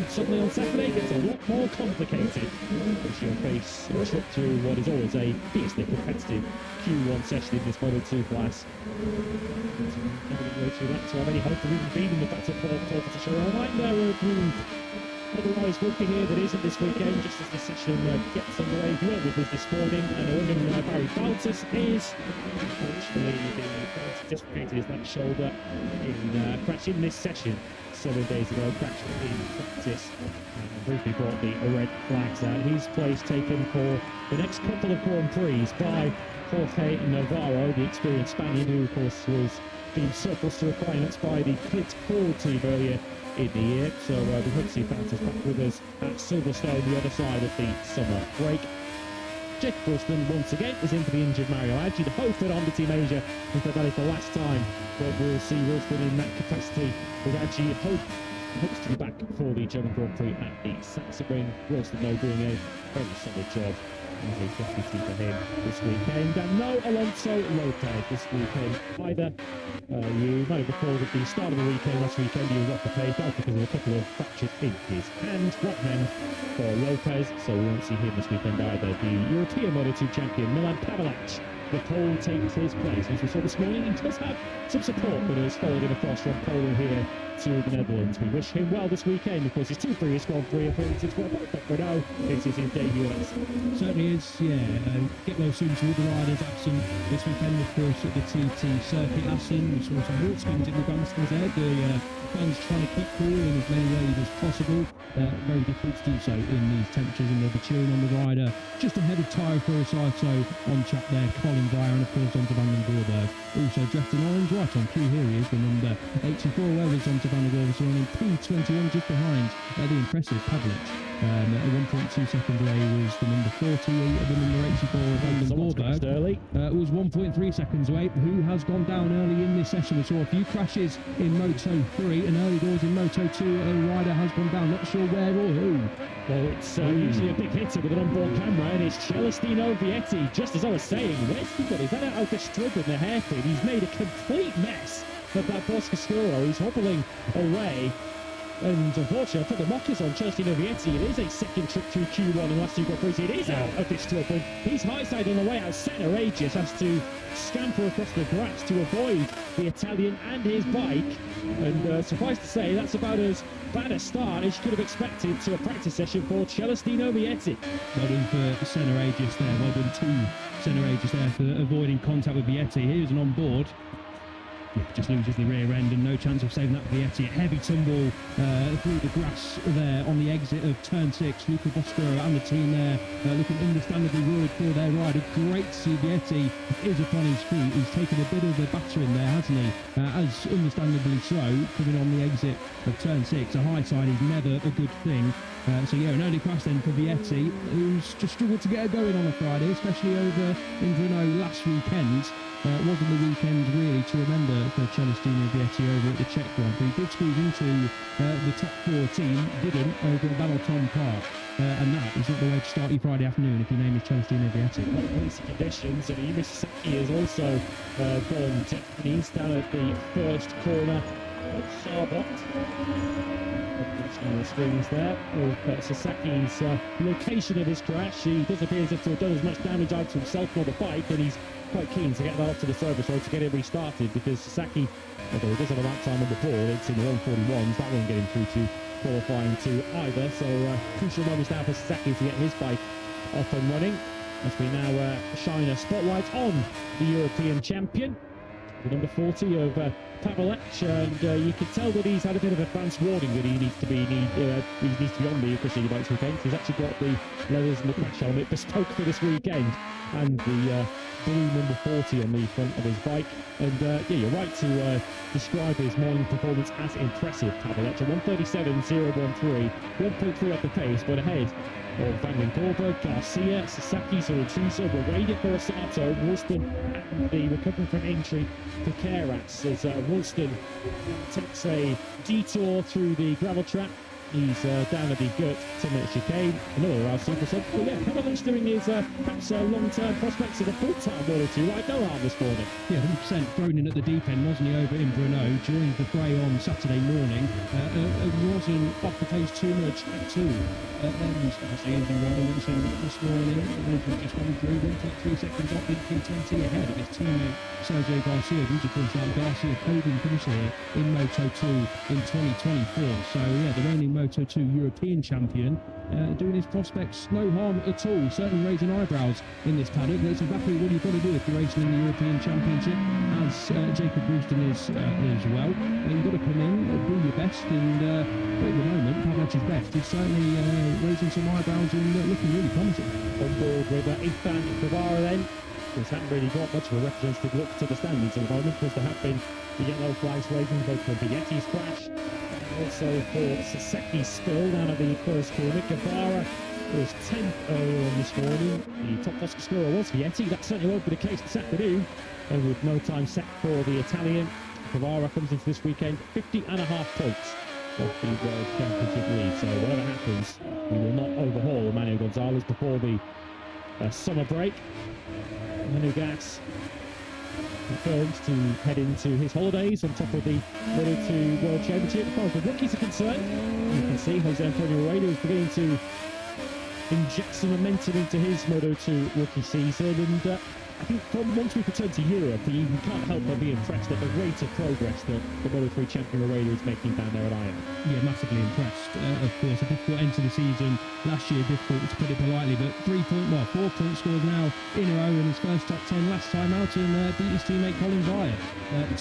suddenly on Saturday gets a lot more complicated as you'll face a trip through what is always a fiercely competitive Q1 session in this Moto2 class. Never go through that to have any hope of even beating the battle for position. A reminder of otherwise rugby here that isn't this weekend, just as the session gets underway. If you went with us this morning, and a woman, Barry Baltus, is unfortunately dislocated his left shoulder in a crash in this session 7 days ago, crashed in practice and briefly brought the red flags out. His place taken for the next couple of Grand Prix by Jorge Navarro, the experienced Spaniard, who of course was being surplus to requirements by the Clint Ford team earlier in the year. So we hope to see Baltus back with us at Silverstone, the other side of the summer break. Jake Wilson once again is in for the injured Mario Aggi. The hope that Honda Team Asia is that is the last time that we'll see Wilson in that capacity, with Aggi hopes to be back for the German Grand Prix at the Sachsenring. Wilson though doing a very solid job as a deputy for him this weekend, and no Alonso Lopez this weekend either. You might recall at the start of the weekend last weekend he was off the pace, that was because of a couple of fractures in his hand, right hand for Lopez, so we won't see him this weekend either. The European Moto2 champion Milan Pavelic, the pole takes his place. As we saw this morning, he does have some support, but is following him across from Poland here to the Netherlands. We wish him well this weekend. Of course, his 2 previous Grand Prix appearances were both up for now. This is his debut at Assen. Certainly is, yeah. Get well soon to all the riders absent this weekend, of course, at the TT circuit Assen. We saw some water skins in the grandstands there. The fans trying to keep cool in as many ways as possible. Very difficult to do so in these temperatures, and they'll be cheering on the rider just ahead of Tyro Rosato on track there, Colin Breyer, and of course onto Van den Gorberg. Also dressed in orange, right on cue, here he is, the number 84, Wellers onto Van den Gorberg, running P21 just behind the impressive Pavlic. At 1.2 seconds away was the number 40, the number 84, Van den Gorberg. Was 1.3 seconds away. Who has gone down early in this session? We saw a few crashes in Moto3 and early doors in Moto2. A rider has gone down, not sure where or who. Well, it's usually a big hitter with an onboard camera, and it's Celestino Vietti. Just as I was saying, where's he got his head out of the strip in the hairpin? He's made a complete mess of that Boscascuro. He's hobbling away. And unfortunately, I put the mockers on Celestino Vietti. It is a second trip through Q1 in the last 2 Grand Prix. It is out of this trip, and he's high-side on the way out. Senna Aegis has to scamper across the grass to avoid the Italian and his bike. And suffice to say, that's about as bad a start as you could have expected to a practice session for Celestino Vietti. Well done for Senna Aegis there. Well done to Senna Aegis there for avoiding contact with Vietti. Here's an on-board. Just loses the rear end and no chance of saving that for Vietti. A heavy tumble through the grass there on the exit of turn 6. Luca Boscaro and the team there looking understandably worried for their rider. Great to see Vietti is upon his feet. He's taken a bit of a battering there, hasn't he? As understandably so, coming on the exit of turn 6. A high side is never a good thing. So yeah, an early crash then for Vietti, who's just struggled to get it going on a Friday, especially over in Brno last weekend. Wasn't the weekend really to remember for Celestino Vietti over at the Czech Grand Prix. Did squeeze into the top 14, didn't, over at Balaton Park. And that is not the way to start your Friday afternoon if your name is Celestino Vietti. Policy conditions, and Yumisaki has also gone to knees down at the first corner. Charbot. On the screens there of Sasaki's location of his crash. He does appear as if to have done as much damage either to himself or the bike, and he's quite keen to get that off to the service road to get it restarted, because Sasaki, although he does have a lap time on the board, it's in the 141s, that won't get him through to qualifying to either. So crucial moments now for Sasaki to get his bike off and running, as we now shine a spotlight on the European champion, the number 40 of Pavelec, and you can tell that he's had a bit of advance warning that he needs to be on the official bikes weekend. He's actually got the leathers and the crash helmet bespoke for this weekend, and the blue number 40 on the front of his bike. And yeah, you're right to describe his morning performance as impressive. Pavelec, 137.013, 1.3 off the pace, but ahead of Van Linkorba, Garcia, Sasaki, Soratusa, Rueda, Corosato, Woolston, and the recovering from injury for Keras, as Woolston takes a detour through the gravel trap. He's down at the Gert 10-minute chicane, another round super sub. But yeah, Pavelec doing his perhaps long-term prospects of a full-time Moto2 ride go hard this morning. Yeah, 100% thrown in at the deep end, wasn't he, over in Brno, joined the fray on Saturday morning. Wasn't off the pace too much at all. And obviously, as you mentioned this morning, just went through 1.3 seconds off in Q20 ahead of his teammate Sergio Garcia, who's of course now Garcia podium finisher here in Moto2 in 2024. So yeah, the reigning Moto2 European champion doing his prospects no harm at all, certainly raising eyebrows in this paddock. That's exactly what you've got to do if you're racing in the European Championship, as Jacob Rouston is as well. You've got to come in, do your best, and at the moment, Pavelec's best is certainly raising some eyebrows and looking really promising. On board with Ethan Guevara then, because haven't really got much of a representative look to the standings at the moment, because there have been the yellow flags waving both for Vietti's crash, also for Sasaki's spill down at the first corner. Guevara was 10th earlier on this morning. The top Oscar scorer was Vietti. That certainly won't be the case this afternoon. And with no time set for the Italian, Guevara comes into this weekend 50.5 points off the World Championship lead. So whatever happens, we will not overhaul Manuel Gonzalez before the summer break. Manu Gas confirmed to head into his holidays on top of the Moto2 World Championship. As far as the rookies are concerned, you can see Jose Antonio Rueda is beginning to inject some momentum into his Moto2 rookie season, and I think once we return to Europe, you can't help but be impressed at the rate of progress that the Moto3 champion Rueda is making down there at Iron. Yeah, massively impressed. Of course, a difficult end to the season last year, difficult to put it politely, but 4-point scores now in a row in his first top 10 last time out, and beat his teammate Colin Byer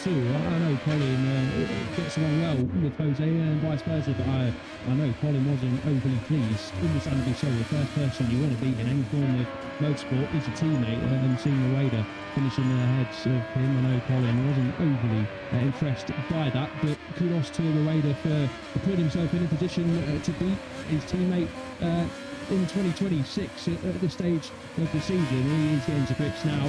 too. I know Colin gets along well with Jose and vice versa, but I know Colin wasn't overly pleased. Understandably so. The first person you want to beat in any form of motorsport is your teammate, and seeing Rueda finishing ahead of him, I know Colin wasn't overly impressed by that, but kudos to Rueda for putting himself in a position to beat his teammate in 2026 at this stage of the season. He is getting to grips now,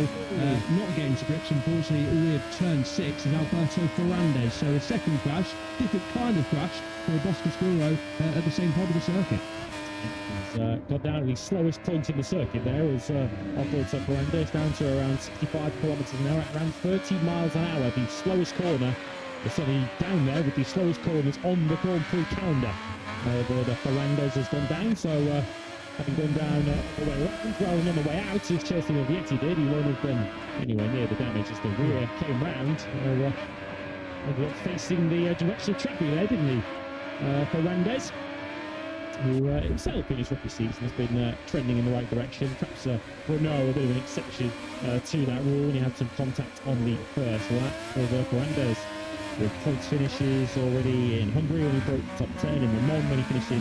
not getting to grips unfortunately with turn 6 is Alberto Ferrandez, so a second crash, different kind of crash for Bosco Scuro at the same part of the circuit. He's got down to the slowest point in the circuit there as Alberto Ferrandez down to around 65 kilometres an hour at around 30 miles an hour. The slowest corner, certainly down there with the slowest corners on the Grand Prix calendar. The Ferrandez has gone down, so having gone down all the way around rather than on the way out as Chelsea Vietti did, he won't have been anywhere near the damage as the rear came round. Ended up facing the direction of traffic there, didn't he? Ferrandez, who himself in his rookie season has been trending in the right direction. Perhaps Renault a bit of an exception to that rule, and he had some contact on the first lap of Ferrandez, with points finishes already in Hungary when he broke the top 10, in Le Mans when he finished in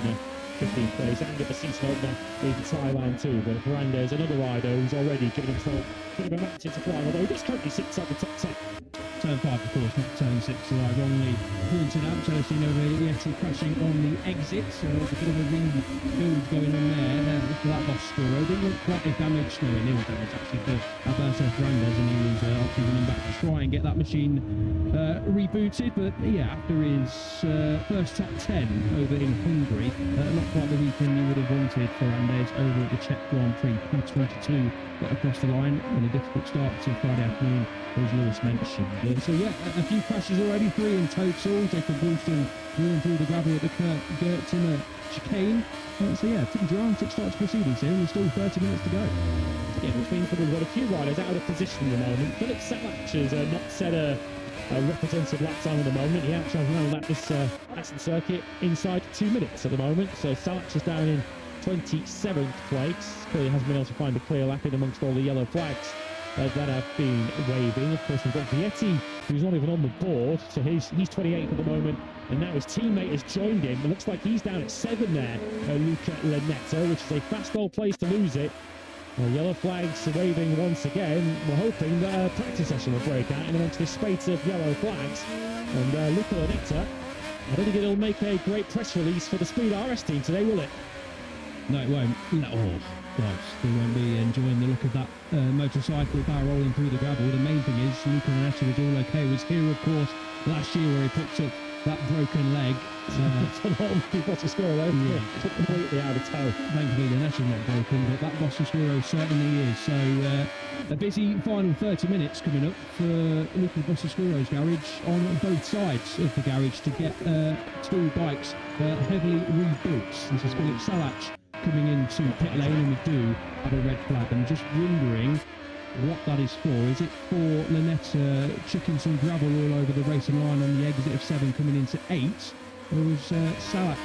15th place, and at the season opener in Thailand too. But Ferrandez, another rider who's already given himself a bit of a mountain to climb, although he does currently sit inside the top 10. Turn 5, of course, not turn 6, so I wrongly pointed out. Celestino Vietti crashing on the exit, so there's a bit of a ring build going on there for that Boss Scuro. Didn't look quite as damaged, no, nil damage actually for Alberto Ferrandez, and he was obviously running back to try and get that machine rebooted. But yeah, after his first top 10 over in Hungary, not quite the weekend you would have wanted for Ferrandez over at the Czech Grand Prix P22. Got across the line in a difficult start to Friday afternoon, as Lewis mentioned. So yeah, a few crashes already, 3 in total. Jacob Woolston wheeling through the gravel at the Gertzen chicane. So yeah, pretty dramatic start to proceedings here, and there's still 30 minutes to go. Yeah, which means that we've got a few riders out of position at the moment. Philip Salach has not set a representative lap time at the moment. He actually has run at this Assen circuit inside 2 minutes at the moment. So Salach is down in 27th place. Clearly hasn't been able to find a clear lap in amongst all the yellow flags that have been waving. Of course, we've got Vietti, who's not even on the board, so he's 28th at the moment, and now his teammate has joined him. It looks like he's down at 7 there, Luca Lanetta, which is a fast old place to lose it. Yellow flags waving once again. We're hoping that a practice session will break out in amongst this spate of yellow flags. And Luca Lanetta, I don't think it'll make a great press release for the Speed RS team today, will it? No, it won't. No, gosh, they won't be enjoying the look of that motorcycle car rolling through the gravel. The main thing is Luca Lanetta was all okay. He was here, of course, last year where he picked up that broken leg. Completely out of tow. Thankfully, Lanetta's not broken, but that Bossescuro certainly is. So a busy final 30 minutes coming up for Luca Bossescuro's garage on both sides of the garage to get 2 bikes heavily rebuilt. This is Philip Salach coming into pit lane, and we do have a red flag. I'm just wondering what that is for. Is it for Lanetta chucking some gravel all over the racing line on the exit of 7 coming into 8? Or was Salach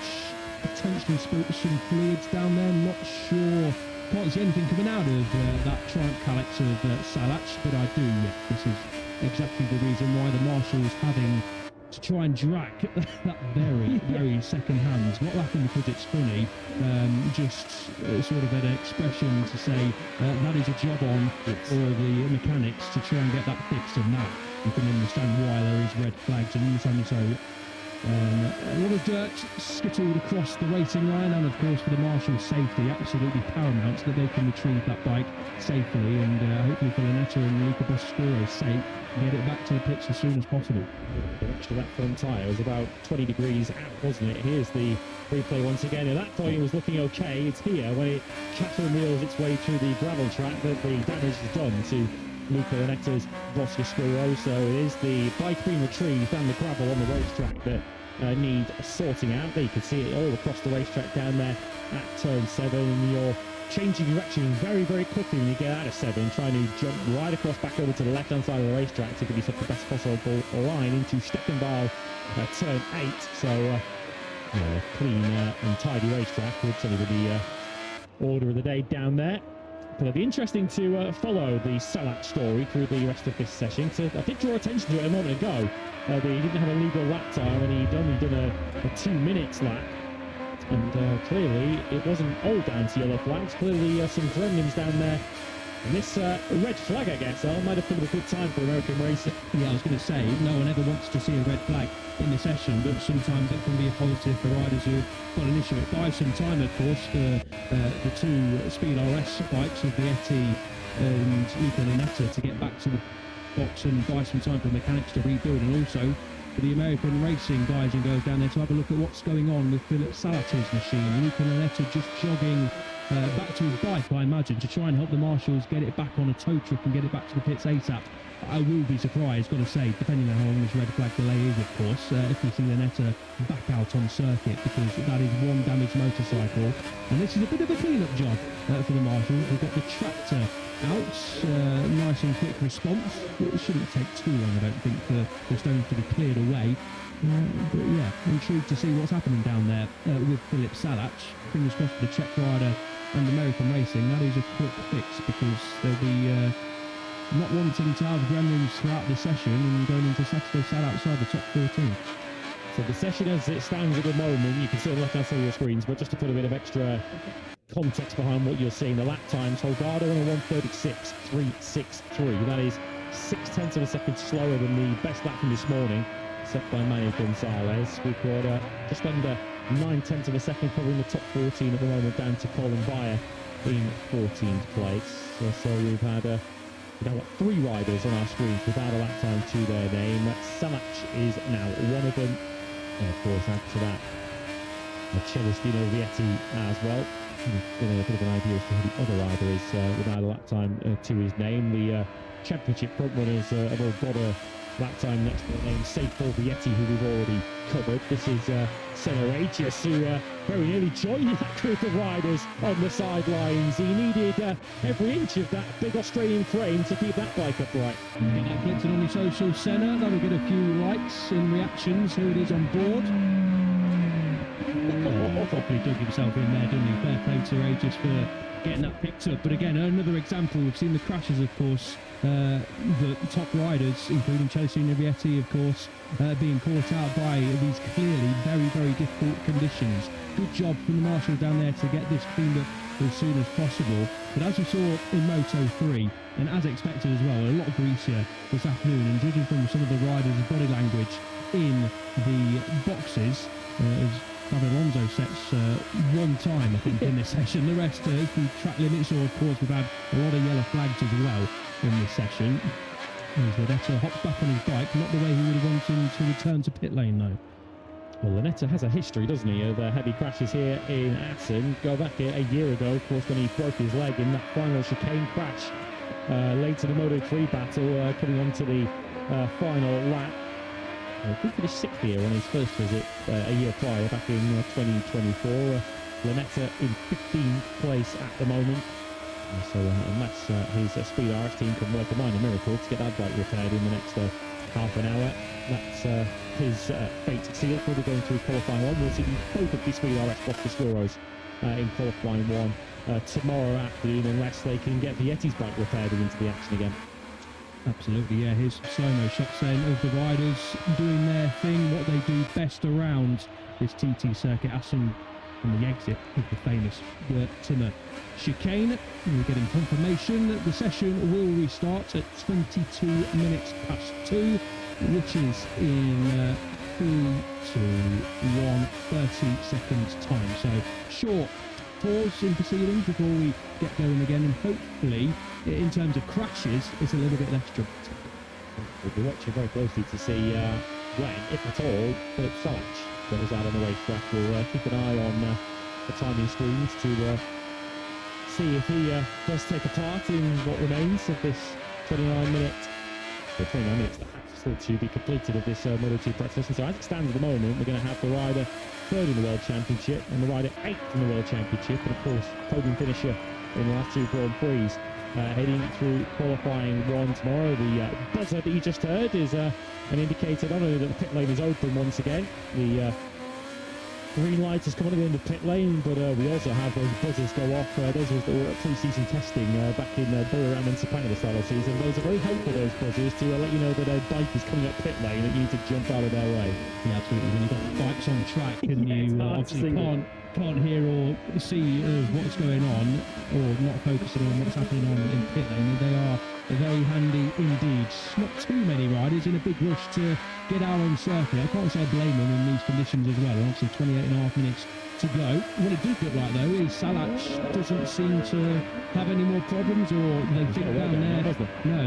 potentially spilt some fluids down there? Not sure. Can't see anything coming out of that Triumph Calyx of Salach, but I do. Yeah, this is exactly the reason why the marshal's having to try and drag that very second hand. Not laughing because it's funny, just sort of an expression to say that is a job on for the mechanics to try and get that fixed, and that you can understand why there is red flags, and understand so. A lot of dirt skittled across the racing line, and of course for the marshal's safety, absolutely paramount that they can retrieve that bike safely, and hopefully for Lanetta and Luca Bossescuro's sake, get it back to the pits as soon as possible. Actually, that front tyre was about 20 degrees out, wasn't it? Here's the replay once again. At that point, it was looking okay. It's here when it chatter wheels its way through the gravel track that the damage is done to Luca Lanetta's Bossescuro. So it is the bike being retrieved and the gravel on the racetrack that need sorting out. There you can see it all across the racetrack down there at turn 7, and you're changing direction very quickly when you get out of 7, trying to jump right across back over to the left hand side of the racetrack to give yourself the best possible line into Steckenbach turn 8. So a clean and tidy racetrack would certainly be the order of the day down there. But it'll be interesting to follow the Salach story through the rest of this session. So I did draw attention to it a moment ago. He didn't have a legal lap time, and he'd only done a 2 minutes lap. And clearly it wasn't all down to yellow flags. Clearly some gremlins down there. And this red flag, I guess, might have been a good time for American racing. Yeah, I was going to say, no one ever wants to see a red flag in the session, but sometimes it can be a positive for riders who've got an issue. It buys some time, of course, for the 2 Speed RS bikes of Vietti and Luca Lanetta to get back to the box, and buy some time for mechanics to rebuild, and also for the American racing guys and girls down there to have a look at what's going on with Philip Salach's machine. Luca Lanetta just jogging back to his bike, I imagine, to try and help the marshals get it back on a tow truck and get it back to the pits ASAP. I will be surprised, got to say, depending on how long this red flag delay is, of course, if we see Lanetta back out on circuit, because that is one damaged motorcycle. And this is a bit of a clean-up job for the marshals. We've got the tractor out, nice and quick response. It shouldn't take too long, I don't think, for the stones to be cleared away. But yeah, intrigued to see what's happening down there with Philip Salach. Fingers crossed for the Czech rider and American racing. That is a quick fix, because they'll be not wanting to have gremlins throughout the session and going into Saturday sat outside the top 13. So the session as it stands at the moment, you can see on the left-hand side of your screens, but just to put a bit of extra context behind what you're seeing, the lap times, Holgado on a 1:36.363. That is 0.6 of a second slower than the best lap from this morning, set by Manuel Gonzalez. We've got just under 0.9 of a second covering the top 14 at the moment, down to Colin Bayer in 14th place. So we've had now got 3 riders on our screens without a lap time to their name. Salach is now one of them, and of course after that Celestino Vietti as well. Get a bit of an idea as to who the other rider is without a lap time to his name. The championship front runners have all got a That time next to the name Safe Vietti, who we've already covered. This is Senna Aegis, who very nearly joined that group of riders on the sidelines. He needed every inch of that big Australian frame to keep that bike upright. Get that collected on your social Senna. That'll get a few likes and reactions. Here it is on board. Properly dug himself in there, didn't he? Fair play to Aegis for getting that picked up. But again, another example. We've seen the crashes, of course. The top riders, including Chelsea and Vietti, of course, being caught out by these clearly very, very difficult conditions. Good job from the marshal down there to get this cleaned up as soon as possible. But as we saw in Moto3, and as expected as well, a lot of grease here this afternoon, and judging from some of the riders' body language in the boxes, as David Alonso sets one time, I think, in this session. The rest through track limits, or of course we've had a lot of yellow flags as well in this session. As Lanetta hops back on his bike, not the way he would have wanted to return to pit lane though. Well, Lanetta has a history, doesn't he, of heavy crashes here in Assen. Go back a year ago, of course, when he broke his leg in that final chicane crash. Late in the Moto3 battle, coming on to the final lap. He finished 6th here on his first visit a year prior, back in 2024. Lanetta in 15th place at the moment. So unless his Speed RS team can work a minor miracle to get that bike repaired in the next half an hour, that's his fate sealed. He'll be going through qualifying one. We'll see both of the Speed RS Boscoscuros in qualifying one tomorrow afternoon, unless they can get Vietti's bike repaired and into the action again. Absolutely, yeah. Here's slow-mo shots then of the riders doing their thing, what they do best around this TT circuit. Assen on the exit of the famous Timmer chicane. We're getting confirmation that the session will restart at 22 minutes past 2, which is in 3, 2, 1, 30 seconds time. So short pause in proceedings before we get going again, and hopefully, in terms of crashes, it's a little bit less dramatic. We'll be watching very closely to see when, if at all, Philip Salach goes out on the racetrack. We'll keep an eye on the timing screens to see if he does take a part in what remains of this 29 minutes that have still to be completed of this Moto2 Practice. So as it stands at the moment, we're going to have the rider 3rd in the World Championship and the rider 8th in the World Championship, and of course podium finisher in the last 2 Grand Prix. Heading through qualifying one tomorrow. The buzzer that you just heard is an indicator not only that the pit lane is open once again, the green light has come on again in the pit lane, but we also have those buzzers go off. Those that were at pre-season testing back in Buriram and Sepang at the start of the season. Those are very helpful, those buzzers, to let you know that a bike is coming up pit lane that you need to jump out of their way. Yeah, absolutely. When you've got bikes on track and you obviously can't hear or see what's going on, or not focusing on what's happening on in pit lane, they are very handy indeed. Not too many riders in a big rush to get out on circuit. I can't say I blame them in these conditions as well. Obviously 28.5 minutes to go. What it does look like though is Salach doesn't seem to have any more problems, or they think down there,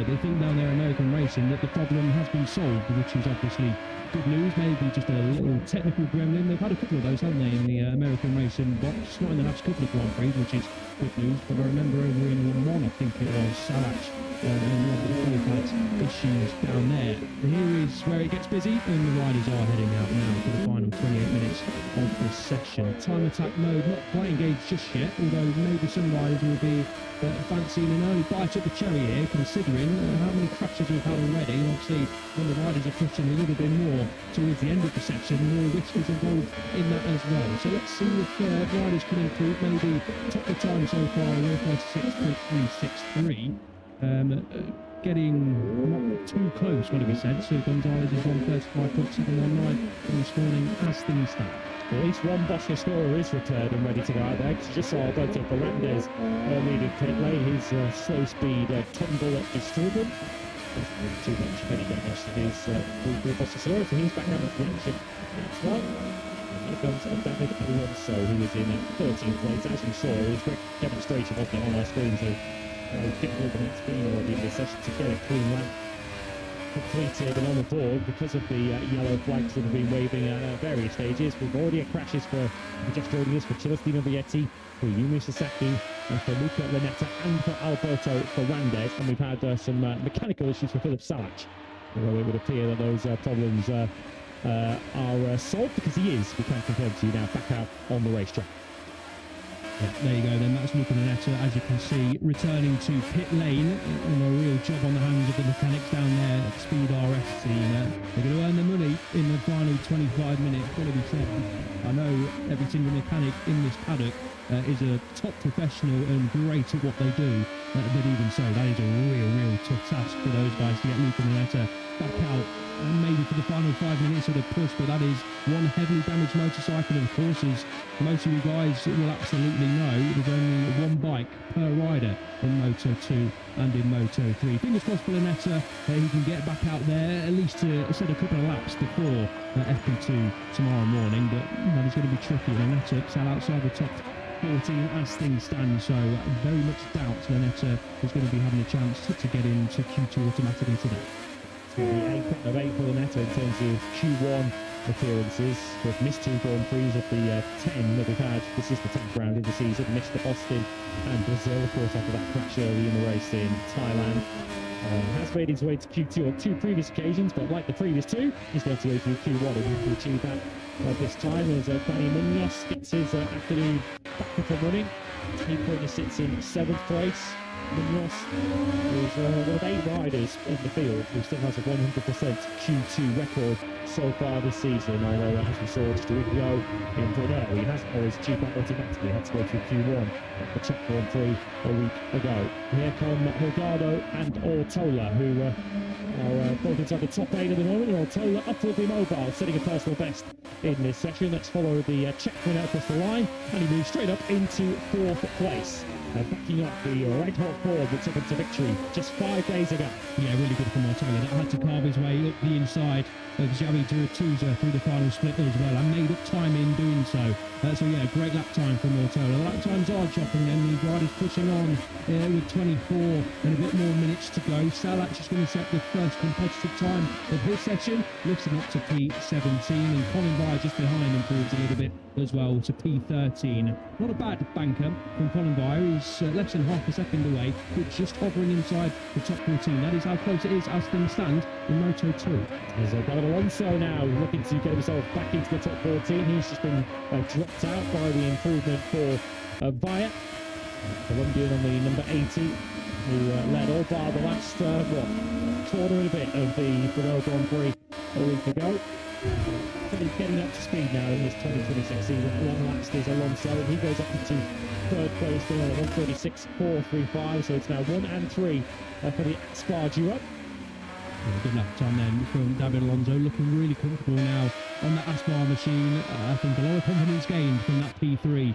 they think down there American racing that the problem has been solved, which is obviously good news. Maybe just a little technical gremlin. They've had a couple of those, haven't they, in the American racing box? Not in the last couple of Grand Prix, which is good news. But I remember over in Le Mans, I think it was Salach and had issues down there. Here is where it gets busy, and the riders are heading out now for the final 28 minutes of this session. Time attack mode not quite engaged just yet, although maybe some riders will be fancying an early bite at the cherry here, considering how many crashes we've had already. Obviously, when the riders are pushing a little bit more towards the end of the section, more risk is involved in that as well. So let's see if riders can improve. Maybe top of time so far, 136.363. Getting not too close, what have we said? So Gonzalez is 135.719 this morning as things stand. At least one Boscoscuro is repaired and ready to go out there, because you just saw Alberto Ferrandez leading pit lane. His slow speed tumble destroyed him. Doesn't really too much of any damage to his Boscoscuro, so he's back out of the action as well. Here comes David Alonso, who was in 13th place. As you saw, it was a great demonstration, wasn't it, on our screens of how difficult it's been already in this session to get a clean lap completed and on the board because of the yellow flags that have been waving at various stages. We've already had crashes for just joining us, for Celestino Vietti, for Yumi Sasaki, and for Luca Lanetta, and for Alberto Ferrandez, and we've had some mechanical issues for Philip Salach Although it would appear that those problems are solved, because he is, we can confirm to you now, back out on the racetrack. Yeah, there you go then, that's Luca Nanetta, as you can see, returning to pit lane, and a real job on the hands of the mechanics down there at Speed RS team. They're going to earn their money in the final 25 minutes, got to be said. I know every single mechanic in this paddock is a top professional and great at what they do, but even so, that is a real tough task for those guys to get Luca Nanetta back out. And maybe for the final 5 minutes of the push, but that is one heavily damaged motorcycle. Of course, as most of you guys will absolutely know, there's only one bike per rider in Moto2 and in Moto3. Fingers crossed for Lanetta, he can get back out there, at least to set a couple of laps before FP2 tomorrow morning, but that is going to be tricky. Lanetta sell outside the top 14 as things stand, so very much doubt Lanetta is going to be having a chance to get into Q2 automatically today. The 8 of 8 for Lanetta in terms of Q1 appearances. We've missed 2 Grand Prix of the 10 that we've had. This is the 10th round of the season. Missed at Austin and Brazil, of course, after that crash early in the race in Thailand. Has made his way to Q2 on 2 previous occasions, but like the previous 2, he's going to go through Q1 and he will achieve that this time as Danny Munoz gets his afternoon back up and running. He currently sits in 7th place. Munoz is one of 8 riders in the field who still has a 100% Q2 record so far this season, although as we saw just a week ago in Brunel, he hasn't always achieved that automatically. He had to go through Q1 at the Czech Grand Prix a week ago. Here come Holgado and Ortola, who are both inside the top 8 at the moment. Ortola upwardly mobile, setting a personal best in this session. Let's follow the Czech winner across the line, and he moves straight up into 4th place. Backing up the red hot Ford that took him to victory just 5 days ago. Yeah, really good from Ortola. That had to carve his way up the inside of Xavi Duratuza through the final split as well, and made up time in doing so. So yeah, great lap time from Ortola. The lap times are chopping, and the riders pushing on with 24 and a bit more minutes to go. Salat just going to set the first competitive time of his session, lifting up to P17, and Colin Byer just behind improves a little bit as well to P13. Not a bad banker from Colin Byer. He's less than half a second away, but just hovering inside the top 14. That is how close it is as things stand in Moto2. There's David Alonso now looking to get himself back into the top 14. He's just been dropped out by the improvement for Byer, Colombian on the number 80, who led all bar the last quarter and a bit of the Brunel Grand Prix a week ago. He's getting up to speed now in this 2026 season. Long last is Alonso, and he goes up into 3rd place there on 136.435, so it's now 1 and 3 for the Aspar duo. Good lap time then from David Alonso, looking really comfortable now on the Aspar machine. I think a lot of confidence gained from that P2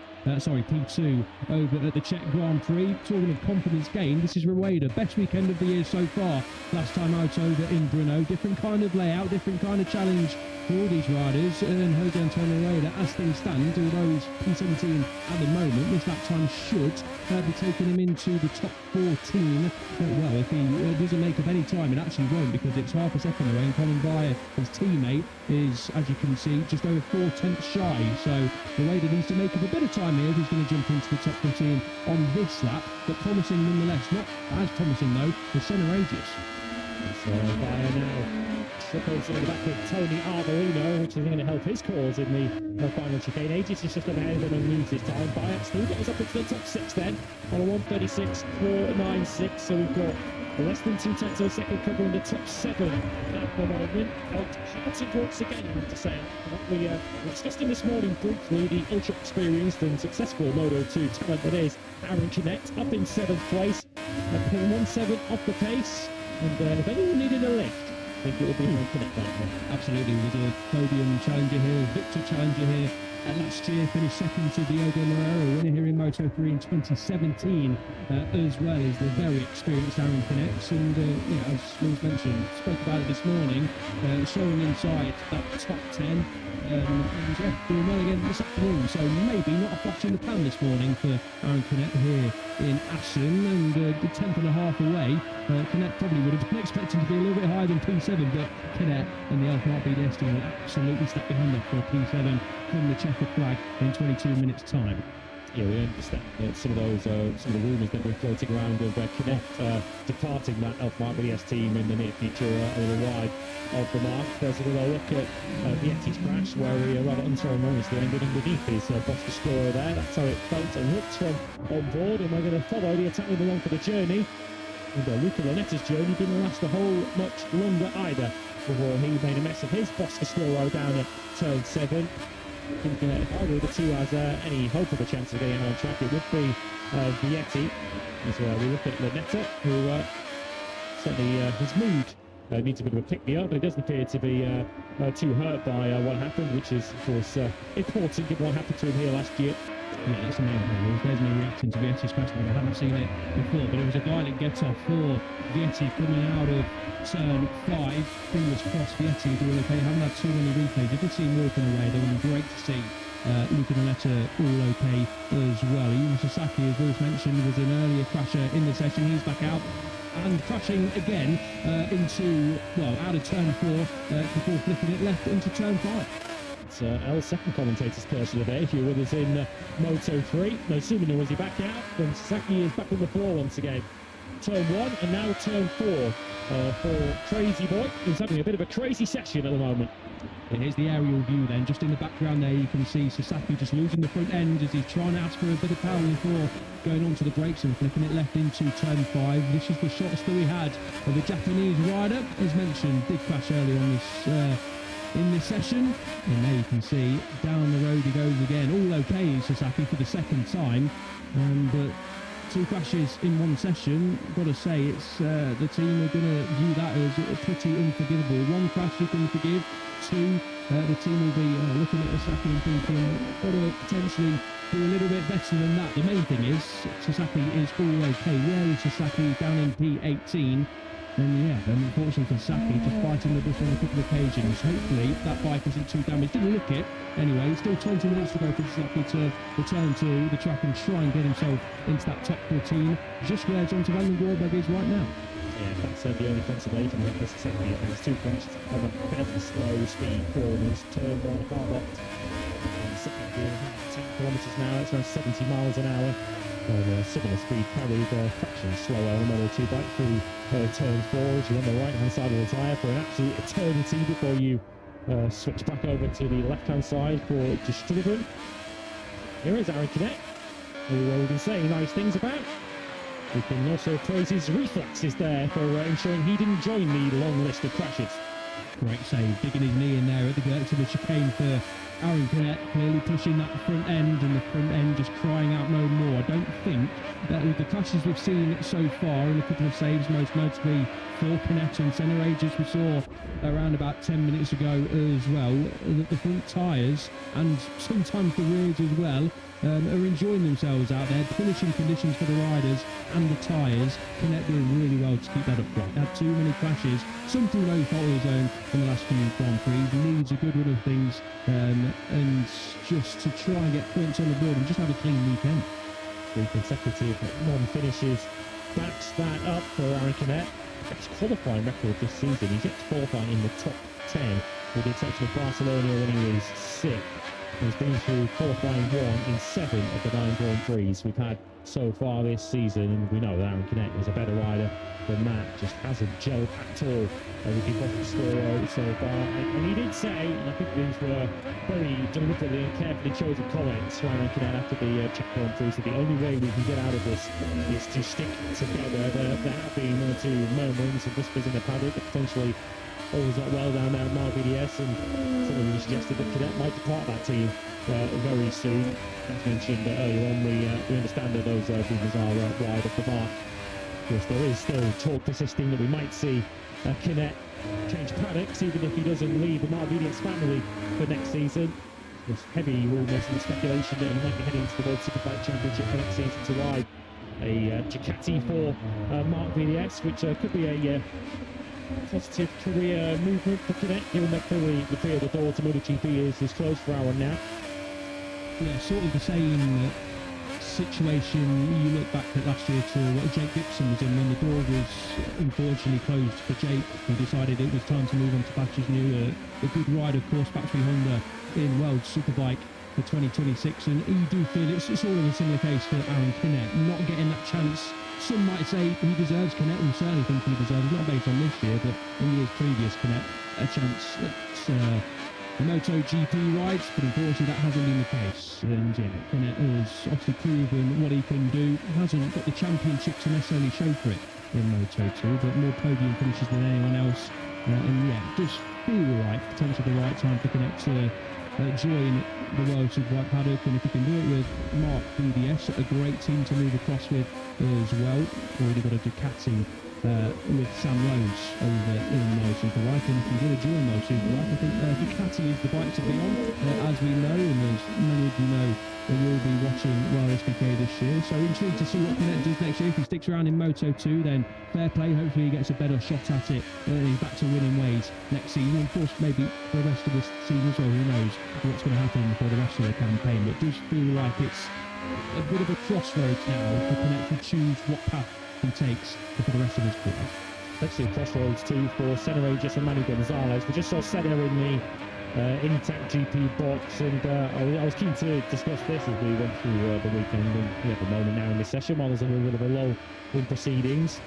over at the Czech Grand Prix. Talking of confidence gained, this is Rueda, best weekend of the year so far. Last time out over in Brno, different kind of layout, different kind of challenge for all these riders, and Jose Antonio Rueda, as things stand, although he's P17 at the moment, this lap time should be taking him into the top 14. Well, if he doesn't make up any time, it actually won't, because it's half a second away, and Colin Byer, his teammate, is, as you can see, just over 4/10 shy. So Rueda needs to make up a bit of time here if he's going to jump into the top 14 on this lap, but promising nonetheless. Not as promising though for Senna Aegis. So Byer now slippers in the back of Tony Arbolino, which is going to help his cause in the final chicane. Aegis is just going to ahead of him and lose this time. Byer still gets up into the top 6 then on a 136.496, so we've got less than 2/10 of a second covering the top 7 at the moment. Hearted once again, I have to say. What we discussed in this morning briefly, the ultra experienced and successful Moto2 talent that is Aaron Canet, up in 7th place, pulling 1.7 off the pace, and if anyone needed a lift, I think it would be Aaron Canet right now. Absolutely, he was a podium challenger here, victor challenger here. Last year finished second to Diogo Moreira, winner here in Moto3 in 2017, as well as the very experienced Aaron Canet. And as Lewis mentioned, spoke about it this morning, showing inside that top 10. And yeah, doing well again this afternoon. So maybe not a flash in the pan this morning for Aaron Canet here in Assen, and the 10th and a half away. Canet probably would have been expecting to be a little bit higher than P7, but Canet and the Elf Mark BDS team will absolutely step behind that for P7 from the checkered flag in 22 minutes time. Yeah, we understand that some of the rumours that were floating around of Canet departing that Mark VDS team in the near future a little wide of the mark. There's a little look at Vietti's crash where he rather unceremoniously ended underneath his Bosch Destroyer there. That's how it felt and looked from on board, and we're going to follow the Italian along for the journey. And Luca Lonetta's journey didn't last a whole much longer either before he made a mess of his Bosch Destroyer down at turn 7. Thinking that if either of the two has any hope of a chance of getting on track, it would be Vietti. As we look at Lonetta, who certainly his mood needs a bit of a pick-me-up, but he doesn't appear to be too hurt by what happened, which is, of course, important given what happened to him here last year. Yeah, that's amazing. There's no reacting to Vietti's crash. I haven't seen it before, but it was a violent get-off for Vietti coming out of turn 5. Fingers crossed Vietti doing okay. Haven't had too many replays. It did seem walking away. They would be great to see Luca Lonetta all okay as well. Even Sasaki, as Bruce mentioned, was an earlier crasher in the session. He's back out and crashing again out of turn 4 before flicking it left into turn 5. It's L's second commentator's curse of the day. If you're with us in Moto3, no sooner was he back out than Sasaki is back on the floor once again. Turn 1 and now turn 4 for Crazy Boy, who's having a bit of a crazy session at the moment. And here's the aerial view then. Just in the background there, you can see Sasaki just losing the front end as he's trying to ask for a bit of power before going onto the brakes and flicking it left into turn 5. This is the shots that we had of the Japanese rider. As mentioned, did crash early on this in this session, and there you can see down the road he goes again. All okay, Sasaki, for the second time, but 2 crashes in one session. Got to say, it's the team are going to view that as pretty unforgivable. 1 crash you can forgive, 2 the team will be looking at Sasaki and thinking, got to potentially do a little bit better than that. The main thing is Sasaki is all okay. Where is Sasaki? Down in P18. And unfortunately for Sasaki, just biting the bush on a couple of occasions. Hopefully that bike isn't too damaged. Didn't look it anyway. Still 20 minutes to go for Sasaki to return to the track and try and get himself into that top 14, just where Jonathan Van den Goorberg is right now. Yeah, that's the only consolation for Sasaki. There's 2 crashes on a fairly slow speed corners, turn 1 hard locked. Sitting doing 10 kilometres an hour, it's around 70 miles an hour. And similar speed carried fraction slower on a Moto2 bike through turn 4 as you're on the right hand side of the tyre for an absolute eternity before you switch back over to the left hand side for distributing. Here is Aaron Canet, who we've been saying nice things about. We can also praise his reflexes there for ensuring he didn't join the long list of crashes. Great save, digging his knee in there at the to the chicane for Aaron Canet, clearly pushing that front end, and the front end just crying out no more. I don't think that with the crashes we've seen so far, and a couple of saves, most notably for Canet and Senna Ages we saw around about 10 minutes ago as well, that the front tyres, and sometimes the rears as well, are enjoying themselves out there. Finishing conditions for the riders and the tyres. Canet doing really well to keep that upright. Had too many crashes, some through no fault of his own in the last few Grand Prix. Needs a good run of things, and just to try and get points on the board and just have a clean weekend. 3 consecutive non-finishes backs that up for Aaron Canet. Best qualifying record this season. He's yet to qualify in the top 10, with the exception of Barcelona when he was 6th. He's been through qualifying 1 in 7 of the 9 Grand Prix we've had so far this season, and we know that Aaron Canet is a better rider than that. Just hasn't gelled at all with his Bosch Destroyer so far. And he did say, and I think these were very deliberately and carefully chosen comments from Aaron Canet after the Czech Grand Prix, so the only way we can get out of this is to stick together. There have been 1 or 2 murmurings and whispers in the paddock that potentially all's not well down there at Mark VDS, and someone suggested that Canet might depart that team very soon. As mentioned earlier on, we understand that those rumours are wide off the mark. Of course, there is still talk persisting that we might see Canet change paddocks, even if he doesn't leave the Mark VDS family for next season. There's heavy rumours and speculation that he might be heading to the World Superbike Championship for next season to ride a Ducati for Mark VDS, which could be a positive career movement for Canet, given that clearly the door to MotoGP is closed for Aaron now. Yeah, sort of the same situation you look back at last year to what Jake Dixon was in when the door was unfortunately closed for Jake. He decided it was time to move on to Batch's new, a good ride, of course, Battery Honda in World Superbike for 2026, and you do feel it's all in a similar case for Aaron Canet, not getting that chance. Some might say he deserves, Canet, we certainly think he deserves, not based on this year, but in years previous, Canet, a chance at the MotoGP rides, but unfortunately that hasn't been the case. And yeah, Canet has obviously proven what he can do, hasn't got the championship to necessarily show for it in Moto2, but more podium finishes than anyone else. And yeah, it does feel like potentially the right time for Canet to join the World Superbike paddock, and if you can do it with Mark BDS, a great team to move across with as well. Already got a Ducati with Sam Rose over in World Superbike, and if you're going to join World Superbike, I think Ducati is the bike to be on, as we know, and as many of you know, they will be watching World SBK this year. So intrigued to see what Canet does next year. If he sticks around in Moto2, then fair play. Hopefully he gets a better shot at it. He's back to winning ways next season. And of course, maybe for the rest of this season as well. Who knows what's going to happen for the rest of the campaign? But it does feel like it's a bit of a crossroads now for Canet to choose what path he takes for the rest of his career. Let's see crossroads too for Senna Regis and Manu Gonzalez. We just saw Senna in the Intact GP box, and I was keen to discuss this as we went through the weekend. And at the moment now in this session, while there's a little bit of a lull in proceedings,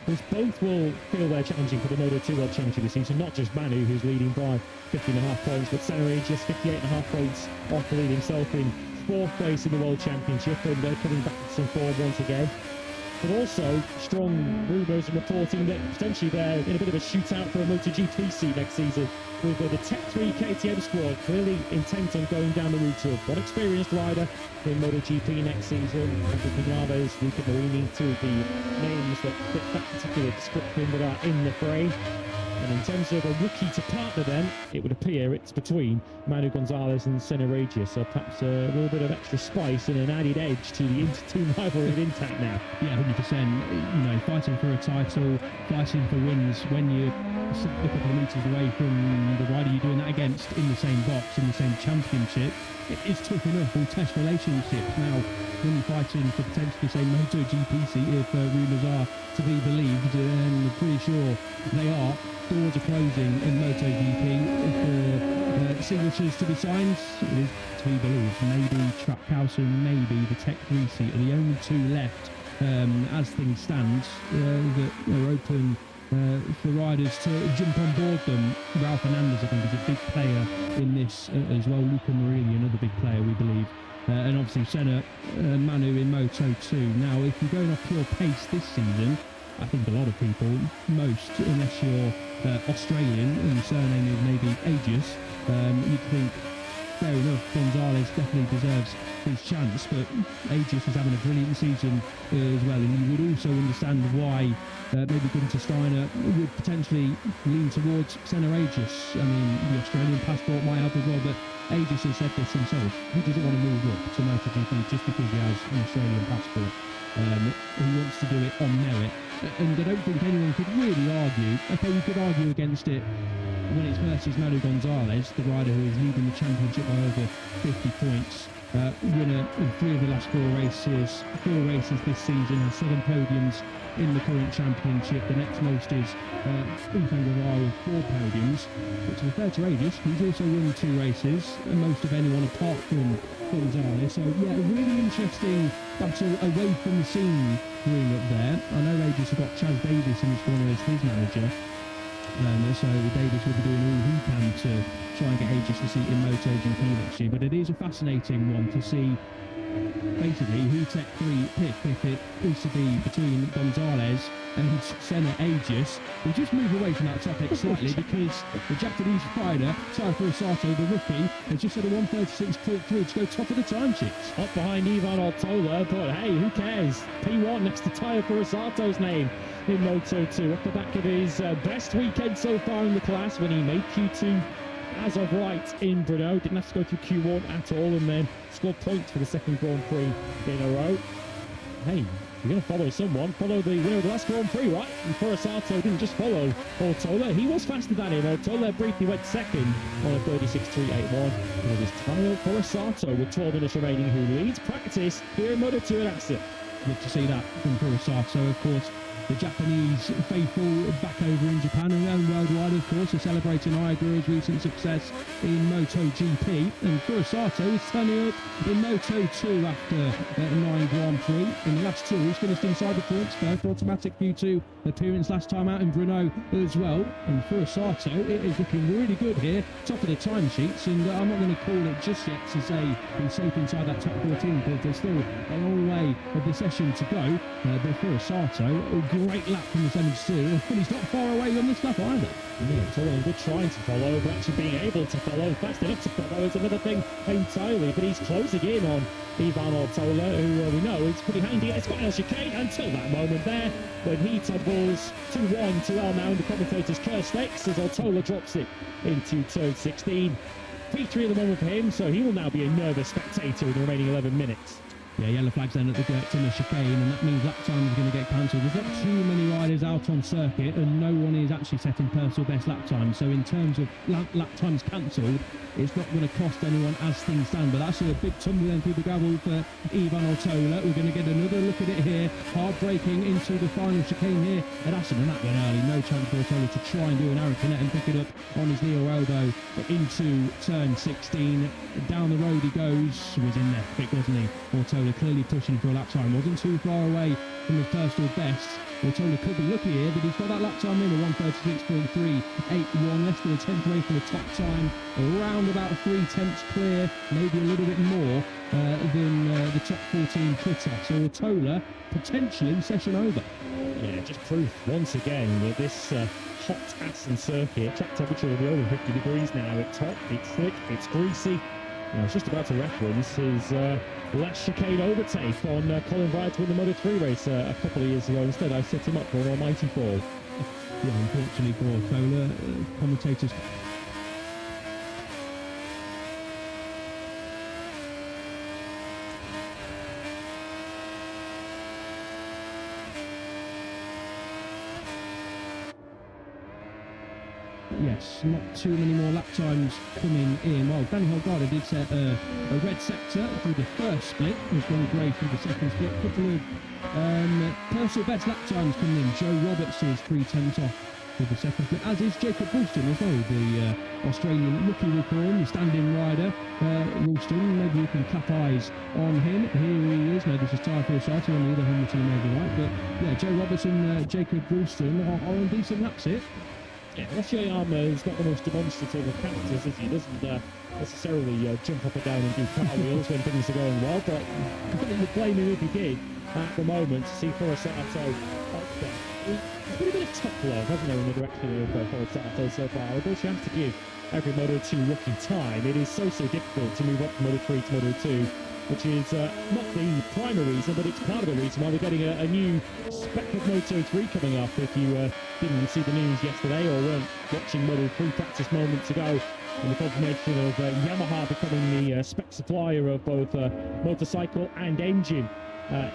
because both will feel they're challenging for the Moto2 World Championship this season. Not just Manu, who's leading by 50.5 points, but Senna Regis 58.5 points off the lead himself in 4th place in the World Championship, and coming back to some form once again. But also strong rumours and reporting that potentially they're in a bit of a shootout for a MotoGP seat next season, with the Tech 3 KTM squad clearly intent on going down the route of one experienced rider in MotoGP next season. Enrique Vinales, Luca Marini, two of the names that fit that particular description that are in the fray. And in terms of a rookie to partner then, it would appear it's between Manu Gonzalez and Senna Regis, so perhaps a little bit of extra spice and an added edge to the team rivalry at Intact now. Yeah, 100%. You know, fighting for a title, fighting for wins when you're a couple of metres away from the rider you're doing that against in the same box, in the same championship, it's tough enough. Will test relationships. Now, when you're fighting for potentially the same MotoGP seat, if rumours are to be believed, and I'm pretty sure they are, doors are closing in MotoGP for signatures to be signed. It is to be believed. Maybe Trackhouse and maybe the Tech 3 seat are the only two left as things stand that are open for riders to jump on board them. Ralph Hernandez, I think, is a big player in this as well. Luca Marini, another big player, we believe. And obviously Senna and Manu in Moto2. Now, if you're going off pure pace this season, I think a lot of people, most, unless you're Australian and your surname is maybe Aegis, you'd think, fair enough, Gonzalez definitely deserves his chance, but Aegis is having a brilliant season as well, and you would also understand why maybe Gunther Steiner would potentially lean towards Senna Aegis. I mean, the Australian passport might help as well, but Aegis has said this himself. He doesn't want to move up to MotoGP just because he has an Australian passport. He wants to do it on merit, and I don't think anyone could really argue. Okay, we could argue against it when it's versus Manu Gonzalez, the rider who is leading the championship by over 50 points, winner in 3 of the last 4 races, 4 races this season, has 7 podiums in the current championship. The next most is Untitled Chapter with 4 podiums. But to be fair to Aegis, he's also won 2 races, and most of anyone apart from Gonzalez. So yeah, a really interesting battle away from the scene brewing up there. I know Aegis have got Chaz Davis in his corner as his manager. So Davis will be doing all he can to try and get Aegis a seat in MotoGP next year. But it is a fascinating one to see basically who Tech 3 pick, if it is to be between Gonzalez and Senna Aegis. We just move away from that topic slightly because the Japanese rider, Taiko Sato, the rookie, has just had a 1:36.3 to go top of the time sheets. Up behind Ivan Ortola, but hey, who cares? P1 next to Taiko Sato's name in Moto2, off the back of his best weekend so far in the class when he made Q2 as of right in Brno. Didn't have to go through Q1 at all, and then scored points for the 2nd Grand Prix in a row. Hey, you're going to follow someone, follow the winner of the last Grand Prix, right? And Forosato didn't just follow Ortola, he was faster than him. Ortola briefly went 2nd on a 36.381. And it is Tayo Forosato with 12 minutes remaining who leads practice here in Moto2 at Assen. Good to see that from Forosato. Of course, the Japanese faithful back over in Japan and worldwide, of course, are celebrating Ayaguru's recent success in MotoGP. And Furusato is turning up in Moto2 after 9 Grand Prix. In the last 2, he's finished inside the points, first automatic Q2 appearance last time out in Brno as well. And Furusato, it is looking really good here, top of the timesheets, and I'm not going to call it just yet to say he's safe inside that top 14 because there's still a long way of the session to go. But Furusato, a great lap from the 72, and he's not far away on this lap either. Yeah, it's all in good trying to follow, but actually being able to follow fast enough to follow is another thing entirely. But he's closing in on Ivan Ortola, who we know is pretty handy at his final chicane until that moment there when he tumbles 2-1 to L now in the commentator's curse stakes as Ortola drops it into turn 16. P3 at the moment for him, so he will now be a nervous spectator in the remaining 11 minutes. Yeah, yellow flags then at the Gertner chicane, and that means lap time is going to get cancelled. There's not too many riders out on circuit, and no one is actually setting personal best lap time. So in terms of lap times cancelled, it's not going to cost anyone as things stand. But that's a big tumble then through the gravel for Ivan Ortola. We're going to get another look at it here. Hard braking into the final chicane here at Assen, and that went early. No chance for Ortola to try and do an Aracanet and pick it up on his knee or elbow into turn 16. Down the road he goes. He was in there quick, wasn't he? Ortola clearly pushing for a lap time. Wasn't too far away from his personal best. Ortola could be lucky here, but he's got that lap time in at 1:36.381, less than a tenth away from the top time, around about 3 tenths clear, maybe a little bit more than the top 14 cut-off. So Ortola potentially session over. Yeah, just proof once again that this hot Assen circuit, track temperature will be over 50 degrees now at top. It's slick, it's greasy. I was just about to reference his last chicane overtake on Colin Wright to win the Moto3 race a couple of years ago. Instead, I set him up for an almighty fall. Yeah, unfortunately for Ortola, commentators... Yes, not too many more lap times coming in. Well, Danny Holgado did set a red sector through the first split. He's gone grey through the second split. A couple of personal best lap times coming in. Joe Roberts is 3 tenths off for the second split, as is Jacob Ralston as well, the Australian rookie reform, the standing rider. Ralston, maybe we can clap eyes on him. Here he is. No, this is Tyre Furusato on the other Hamilton and maybe right. But yeah, Joe Roberts and Jacob Ralston are on decent laps here. Yeah, Rossier Armour is not the most demonstrative of characters, is he? He doesn't necessarily jump up and down and do cartwheels when things are going well, but I think you'd blame him if he did at the moment to see Furusato up there. It's been a bit of tough love, hasn't there, in the direction of Furusato so far. Of course, you have to give every Moto2 rookie time. It is so difficult to move up from Moto3 to Moto2, which is not the primary reason, but it's part of the reason why we're getting a new spec of Moto3 coming up. If you didn't see the news yesterday or weren't watching Moto3 Practice moments ago, and the confirmation of Yamaha becoming the spec supplier of both motorcycle and engine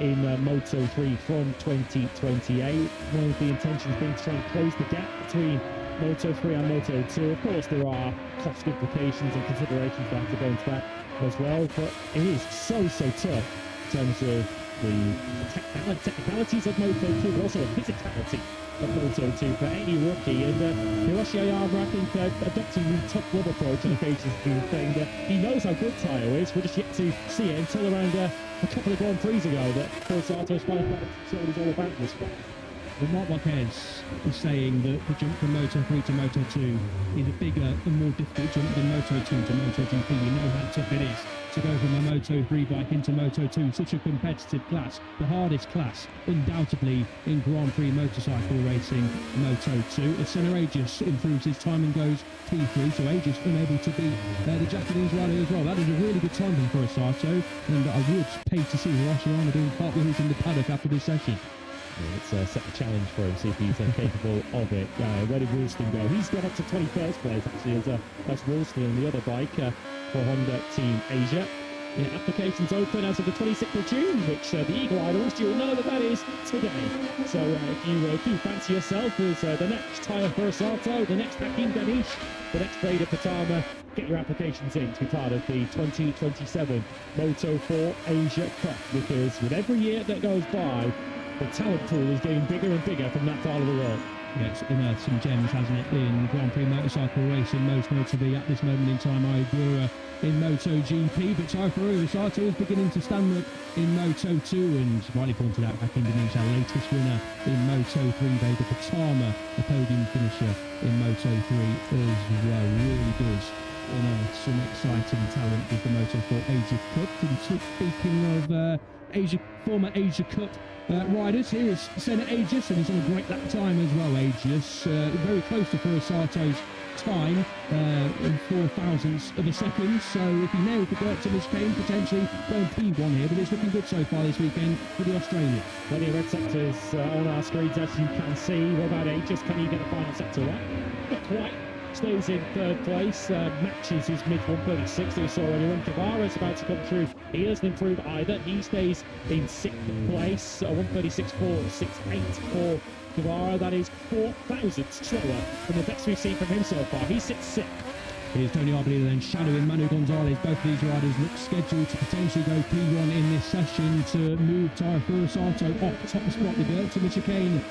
in Moto3 from 2028. One of the intentions being to try and close the gap between Moto3 and Moto2. Of course, there are cost implications and considerations that have to go into that as well, but it is so tough in terms of the technicalities of Moto2, but also the physicality of Moto2 for any rookie. And Hiroshi Oyama, I think, adopting the top glove approach on occasions has been a thing that he knows how good Tayo is. We're just yet to see it until around a couple of Grand Prix ago that Furusato finally saw what he's all about this one. Well, Marc Marquez is saying that the jump from Moto3 to Moto2 is a bigger and more difficult jump than Moto2 to MotoGP. You know how tough it is to go from a Moto3 bike into Moto2, such a competitive class, the hardest class, undoubtedly, in Grand Prix motorcycle racing, Moto2. As Senna Aegis improves his time and goes P3, so Aegis unable to beat the Japanese rider as well. That is a really good time for Furusato, and I would pay to see Hiroshi Oyama doing cartwheels in the paddock after this session. Yeah, let's set a challenge for him, see if he's capable of it. Where did Ralston go? He's got up to 21st place, actually, as Ralston on the other bike for Honda Team Asia. Yeah, applications open as of the 26th of June, which the eagle-eyed you will know that is today. So if you do fancy yourself as the next Tyre Furusato, the next Hakim Danish, the next Vader Patama, get your applications in to be part of the 2027 Moto4 Asia Cup, because with every year that goes by, the talent pool is getting bigger and bigger from that part of the world. Yeah, it's unearthed some gems, hasn't it, in Grand Prix motorcycle racing, most notably at this moment in time, Ibura in MotoGP, but Taifuru Sato is beginning to stand up in Moto2, and rightly pointed out back Indonesia, latest winner in Moto3, Vega Pertama, a podium finisher in Moto3 as well. Really does unearth some exciting talent with the Motorsport Asia Cup. And speaking of former Asia Cup riders, here is Senna Aegis, and he's on a great lap time as well. Aegis very close to Furusato's time, in 0.004 of a second, so if he nailed the Gert to Kane, potentially going P1 here, but it's looking good so far this weekend for the Australian. Plenty of red sectors on our screens, as you can see. What about Aegis? Can he get the final sector right? Not quite. Stays in third place, matches his mid 136 that we saw earlier on. Guevara's about to come through. He doesn't improve either. He stays in sixth place, 136.468 for Guevara. That is 4 thousandths slower than the best we've seen from him so far. He sits sixth. Here's Tony Arbolino then shadowing Manu Gonzalez. Both of these riders look scheduled to potentially go P1 in this session to move Taifuru Sato off the top spot. The Gert to Chicane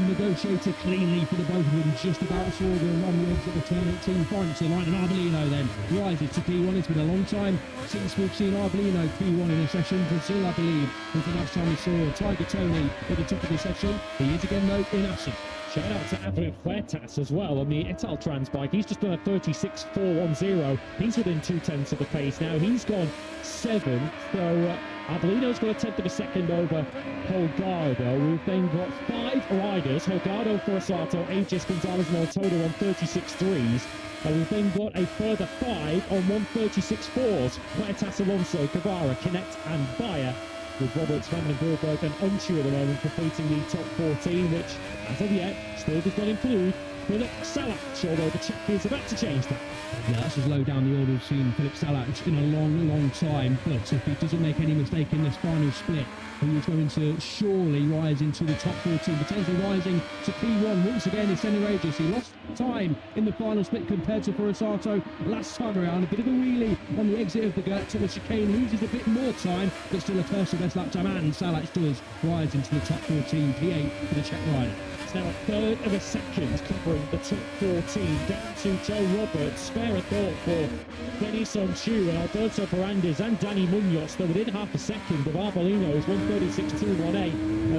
negotiated cleanly for the both of them, just about saw them on the edge of the turn 18 front to the line, and Arbolino then rises to P1. It's been a long time since we've seen Arbolino P1 in a session. Brazil, I believe, was the last time we saw Tiger Tony at the top of the session. He is again though in Assen. Shout out to Adrian Fuertas as well on the Ital Trans bike. He's just done a 36.410. He's within 2/10 of the pace now. He's gone 7th. So Arbolino's got a 10th of a second over Holgado. We've then got 5 riders. Holgado, Furasato, Aegis, Gonzalez and Altoda on 36.3s. And we've then got a further 5 on 136.4s. Fuertas, Alonso, Guevara, Kinect and Bayer, with Roberts, Van den Burgberg and Unchu at the moment completing the top 14, which, as of yet, still does not include Philip Salac, although the check is about to change that. Yeah, that's as low down the order we've seen Philip Salac in a long time, but if he doesn't make any mistake in this final split, he is going to surely rise into the top 14, potentially rising to P1 once again. Is Senna Aegis. He lost time in the final split compared to Furasato last time around. A bit of a wheelie on the exit of the Gert to the chicane, loses a bit more time, but still a personal best lap time, and Salac does rise into the top 14, P8 for the Czech rider. It's now a third of a second covering the top 14, down to Joe Roberts. Spare a thought for Denis Onchu and Alberto Ferrandis and Danny Munoz. They're within half a second of Arbolino's 136.218,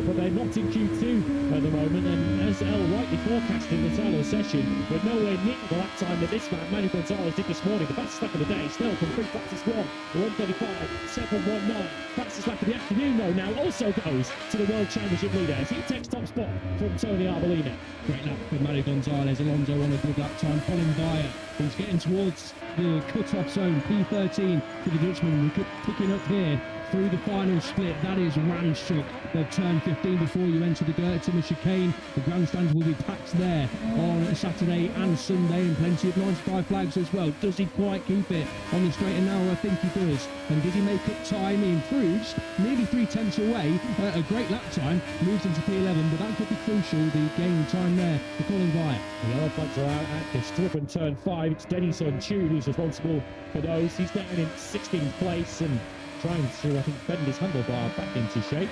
but they're not in Q2 at the moment. And as El rightly forecast in the title session, we're nowhere near the lap time that this man, Manu Gonzalez, did this morning. The fastest lap of the day, still from Prix Practice 1, 135.719. Fastest lap of the afternoon, though, now also goes to the World Championship leader as he takes top spot from Tony Arbolino. Great lap for Manu Gonzalez. Alonso on a good lap time. Colin Bayer, who's getting towards the cut-off zone, P13 for the Dutchman. We could picking up here through the final split. That is Ranchuk of turn 15 before you enter the Gert to the chicane. The grandstands will be packed there on Saturday and Sunday, and plenty of 95 flags as well. Does he quite keep it on the straight and narrow? I think he does. And did he make up time? He improves, nearly 3/10 away. A great lap time, moves into P11, but that could be crucial, the gain time there for Colin Bayer. The other flags are out at the strip and turn 5. It's Denis Onchu who's responsible for those. He's down in 16th place and trying to, I think, bend his handlebar back into shape.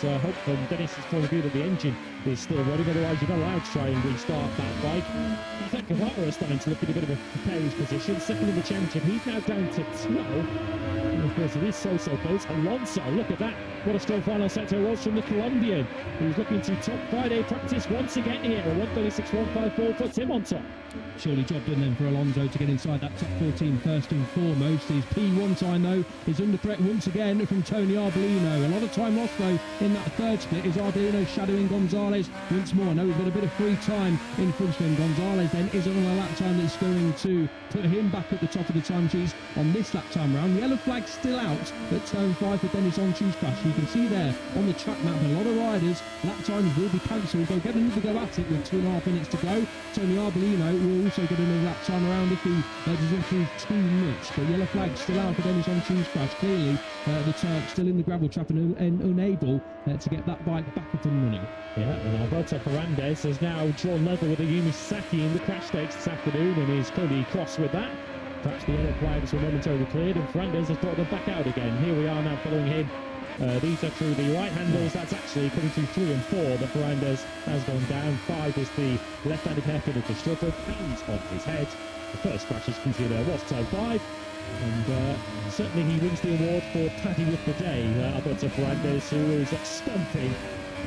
But hope from Dennis's point of view that the engine is still running, otherwise you're not allowed to try and restart that bike. I think Guevara is starting to look at a bit of a precarious position. Second in the championship, he's now down to 12. And of course, it is so close. Alonso, look at that. What a strong final sector it was from the Colombian, who's looking to top Friday practice once again here. A 136.154 puts him on top. Surely job done then for Alonso to get inside that top 14 first and foremost. His P1 time, though, is under threat once again from Tony Arbolino. A lot of time lost, though, in that third split. Is Arbolino shadowing Gonzalez once more? No, he's got a bit of free time in front of him. Gonzalez then isn't on a lap time that's going to put him back at the top of the time sheets on this lap time round. The yellow flag still out at turn 5 for Denis Onchu's crash. You can see there on the track map, a lot of riders, lap times will be cancelled. They'll get another go at it with 2.5 minutes to go. Tony Arbolino will also get another lap time around if he doesn't improve too much. But yellow flag still out for Denis Onchu's crash. Clearly, the Turk still in the gravel trap and unable to get that bike back up and running. Yeah, and Alberto Ferrandis has now drawn level with a Yumi Sasaki in the crash stakes this afternoon and is clearly cross with that. Perhaps the yellow flags were momentarily cleared and Ferrandis has brought them back out again. Here we are now following him These are through the right handles. That's actually coming through 3 and 4. The Ferrandis has gone down. 5 is the left-handed hairpin of the struggle. Hands on his head. The first crash, as you can see there, was toe 5. And certainly he wins the award for Paddy with the day. Alberto Ferrandis, who is stomping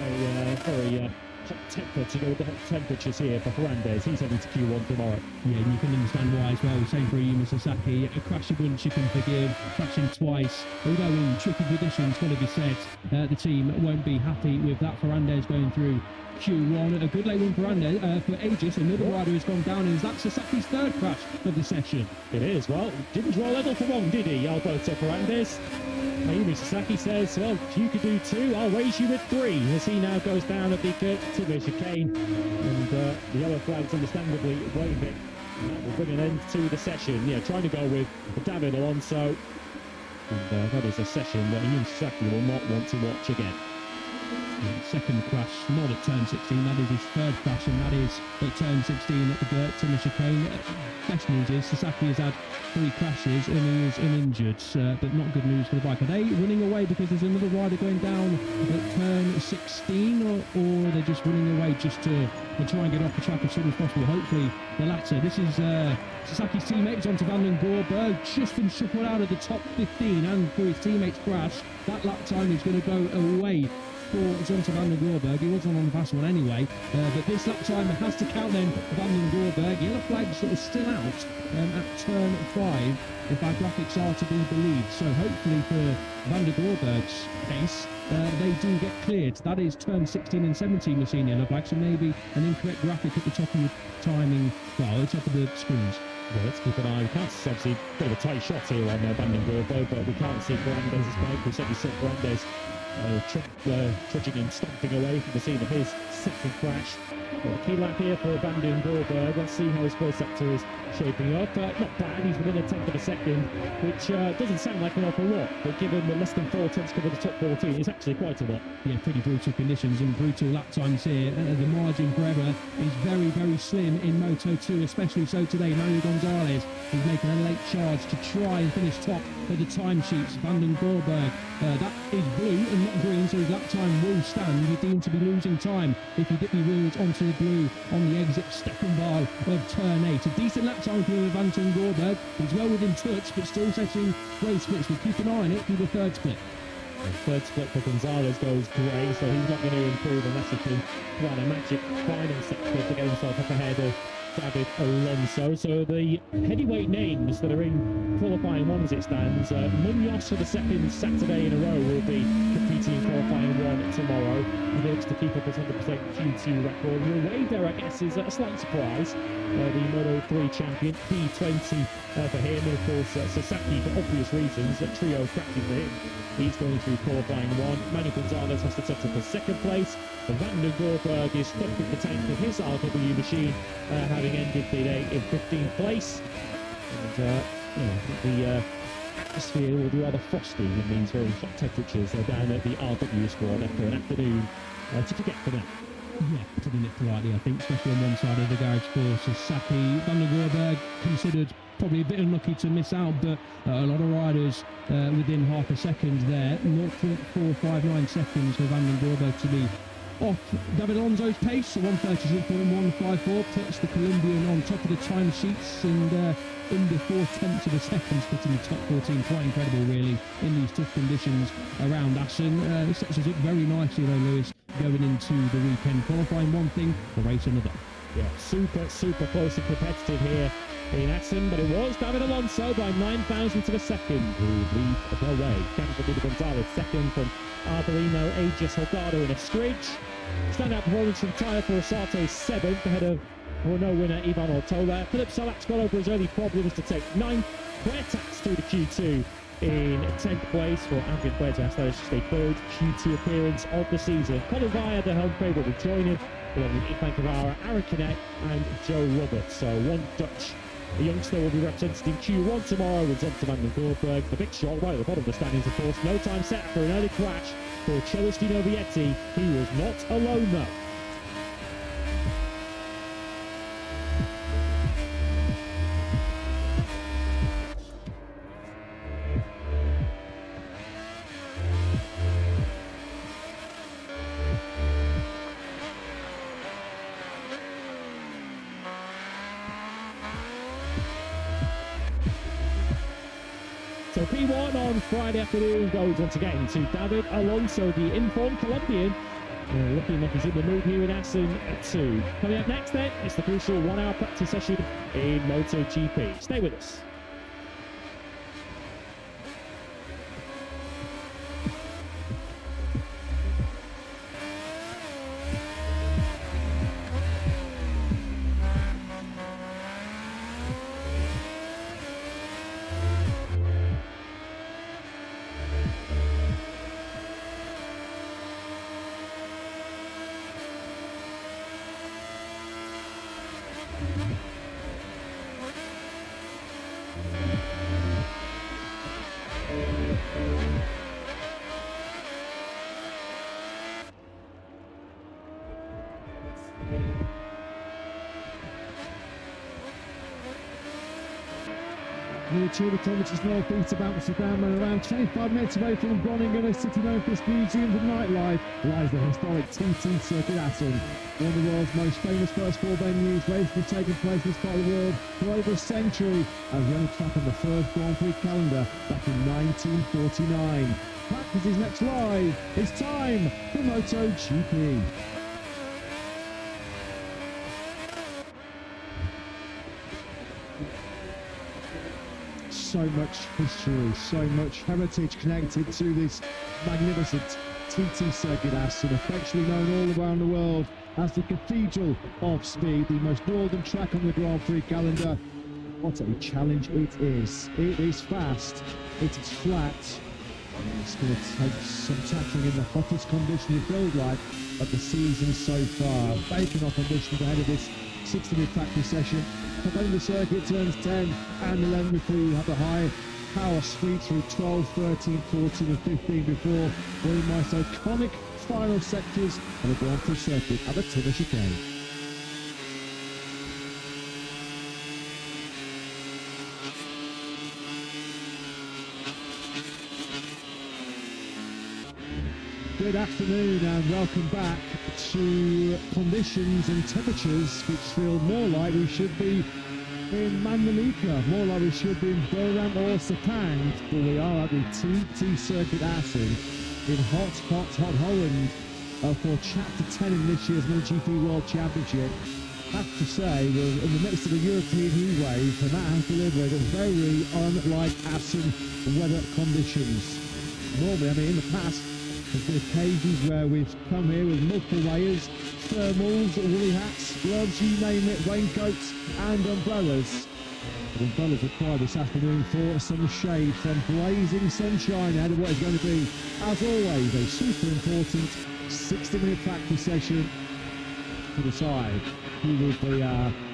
a very hot temperature, with the hot temperatures here for Ferrandis. He's heading to Q1 tomorrow. Yeah, and you can understand why as well. Same for Yuma Sasaki. A crashing once you can forgive, crashing twice. Although in tricky conditions, got to be said, the team won't be happy with that. Ferrandis going through Q1. A good late win for Aegis. Another rider has gone down, and that's Sasaki's third crash of the session. It is. Well, didn't draw level for long, did he, Alberto Ferrandis? Ayumi Sasaki says, well, if you could do 2, I'll raise you with 3, as he now goes down at the Timber chicane. And the yellow flag's understandably waving. And that will bring an end to the session. Yeah, trying to go with David Alonso. And that is a session that Ayumi Sasaki will not want to watch again. Second crash, not at turn 16, that is his third crash, and that is at turn 16 at the Timber chicane. Best news is Sasaki has had 3 crashes and he is uninjured, but not good news for the bike. Are they running away because there's another rider going down at turn 16, or they're just running away just to try and get off the track as soon as possible? Hopefully the latter. This is Sasaki's teammates onto Van den Gorberg, just been shuffled out of the top 15, and for his teammates' crash, that lap time is going to go away for Zonta Van den Gorberg. He wasn't on the fast one anyway, but this lap time has to count then for Van den Gorberg. Yellow flags that are still out at turn 5, if our graphics are to be believed. So hopefully for Van den Gorberg's case, they do get cleared. That is turn 16 and 17 we're seeing yellow flags, so maybe an incorrect graphic at the top of the timing, well, at the top of the screens. Well, let's keep an eye. We can't see, obviously, a bit of a tight shot here on Van den Gorberg, but we can't see Ferrandis' bike. We certainly saw Ferrandis trudging and stomping away from the scene of his second crash. Well, key lap here for Van den Gorberg. Let's see how his first sector is shaping up. Not bad, he's within a tenth of a second, which doesn't sound like an awful lot, but given the less than 4 tenths cover the top 14, it's actually quite a lot. Yeah, pretty brutal conditions and brutal lap times here. The margin for error is very, very slim in Moto2, especially so today. Mario Gonzalez is making a late charge to try and finish top of the timesheets. Van den Gorberg, that is blue and not green, so his lap time will stand. You're deemed to be losing time if you dip your wheels onto the blue on the exit Steckenbal of turn 8. A decent lap time for Van den Gorberg. He's well within touch, but still setting grey splits. We'll keep an eye on it through the third split. The third split for Gonzalez goes grey, so he's not going to improve unless he can provide a magic final sector to get himself up ahead of David Alonso. So the heavyweight names that are in qualifying 1 as it stands, Munoz for the second Saturday in a row will be competing in qualifying 1 tomorrow. He looks to keep up his 100% Q2 record. Rueda, I guess, is a slight surprise. The Moto3 champion, P20 for him, and of course Sasaki, for obvious reasons, a trio cracking for him. He's going through qualifying 1. Manuel Gonzalez has to settle for second place. Van den Gorberg is stuck in the tank of his RW machine, having ended the day in 15th place. And the atmosphere will be rather frosty in these very hot temperatures down at the RW squad after an afternoon to forget for them. Yeah, putting it politely, I think, especially on one side of the garage for Sasaki. Van den Gorberg considered probably a bit unlucky to miss out, but a lot of riders within half a second there. 0.459 seconds for Van den Gorberg to be off David Alonso's pace, so 1:33.154, puts the Colombian on top of the timesheets and under 4 tenths of a second, putting the top 14. Quite incredible, really, in these tough conditions around Assen. It sets us up very nicely, though, Lewis, going into the weekend. Qualifying 1 thing, the race another. Yeah, super close and competitive here in Assen, but it was David Alonso by 9,000ths of a second who lead the way. Canada Gonzalez second, from Arbolino, Aegis, Holgado and Eskridge. Standout performance from Tyre Forsato 7th, ahead of Renault winner Ivan Ortola. Philip Salak's got over his early problems to take 9th. Huertas through the Q2 in 10th place for Alvin Huertas. That is just a 3rd Q2 appearance of the season. Colin Vaya, the home favourite, will join him, along with Ethan Cavara, Aaron Canet and Joe Roberts. So one Dutch youngster will be represented in Q1 tomorrow with Zonta Van den Gorberg. The big shot right at the bottom of the standings, of course. No time set for an early crash for Celestino Vietti. He was not alone, though. The P1 on Friday afternoon goes once again to David Alonso, the informed Colombian. Looking like he's in the mood here in Assen at 2. Coming up next then, it's the crucial 1-hour practice session in MotoGP. Stay with us. Nearly 200 kilometres north-east of Amsterdam and around 25 minutes away from Groningen, a city known for its museums and nightlife, lies the historic TT Circuit Assen. One of the world's most famous first four venues, races have taken place in this part of the world for over a century, and the only track on the first Grand Prix calendar back in 1949. Practice is next live. It's time for MotoGP. So much history, so much heritage connected to this magnificent TT Circuit Assen, affectionately known all around the world as the Cathedral of Speed, the most northern track on the Grand Prix calendar. What a challenge it is. It is fast, it is flat, and it's going to take some tackling in the hottest conditions it feels like of the season so far. Baking off conditions ahead of this 60-minute practice session. When the circuit turns 10 and 11 before you have the high power speed through 12, 13, 14 and 15 before one of the most iconic final sectors of the Grand Prix circuit at the Timber Chicane. Good afternoon and welcome back to conditions and temperatures which feel more like we should be in Mandalika, more like we should be in Burram or Sepang, but we are at the TT Circuit Assen in hot Holland for Chapter 10 in this year's MotoGP World Championship. I have to say, we're in the midst of a European heat wave, and that has delivered very unlike Assen weather conditions. Normally, I mean, in the past, there's been occasions where we've come here with multiple layers, thermals, woolly hats, gloves, you name it, raincoats and umbrellas. The umbrellas required this afternoon for some shade from blazing sunshine ahead of what is going to be, as always, a super important 60-minute practice session to decide who will be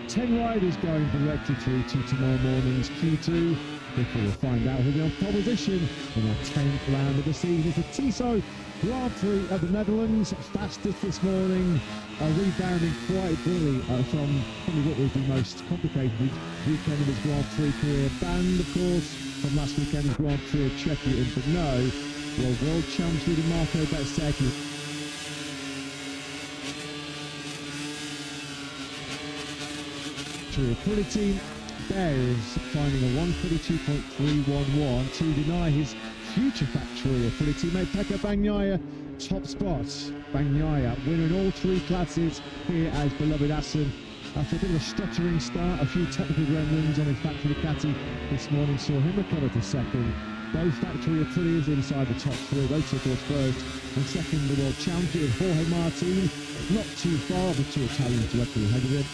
10 riders going directly through to tomorrow morning's Q2. Before we'll find out who'll be on pole position in our 10th round of the season. It's the Tissot Grand Prix of the Netherlands, fastest this morning, rebounding quite brilliantly from probably what was the most complicated weekend of his Grand Prix career, banned of course from last weekend's Grand Prix of Czechia in Brno, while world champions leader Marco Bezzecchi to a pretty team. Bears finding a 132.311 to deny his future factory Aprilia teammate Pecco Bagnaia top spot. Bagnaia winner in all three classes here as beloved Assen. After a bit of a stuttering start, a few technical gremlins on his factory Ducati this morning saw him recover to second. Both factory Aprilias inside the top three. Those took off first and second the world champion Jorge Martin, not too far, but two Italians directly ahead of him.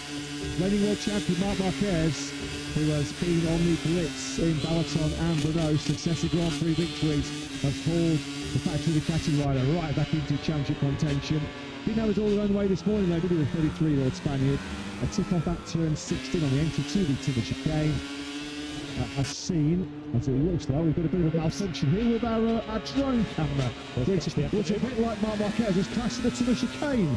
Reigning world champion Marc Marquez, who has been on the blitz in Balaton and Brno, successive Grand Prix victories, have hauled the factory Ducati rider right back into championship contention. Didn't have it all their own way this morning though, did he, the 33-year-old Spaniard? A tip off at turn 16 on the entry to the Timber Chicane. As seen, as it looks like, we've got a bit of a malfunction here with our drone camera, which is a bit like Marc Marquez just crashed the Timber Chicane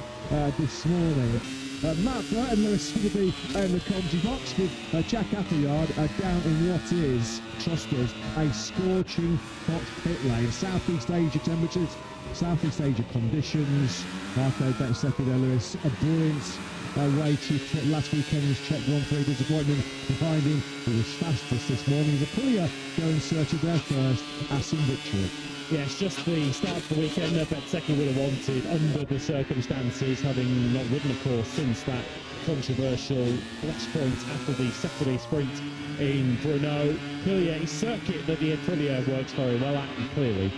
this morning. Matt Bright and Lewis will be in the commentary box with Jack Appleyard down in what is, trust us, a scorching hot pit lane. Southeast Asia temperatures, Southeast Asia conditions. Marco Bezzecchi there, Lewis, a brilliant way to last weekend's Czech Grand Prix disappointment behind him. He was fastest this morning as Aprilia go in search of their first Assen victory. Yeah, it's just the start of the weekend that Bezzecchi would have wanted under the circumstances, having not ridden, of course, since that controversial flashpoint after the Saturday sprint in Brno. Clearly a circuit that the Aprilia works very well at, and clearly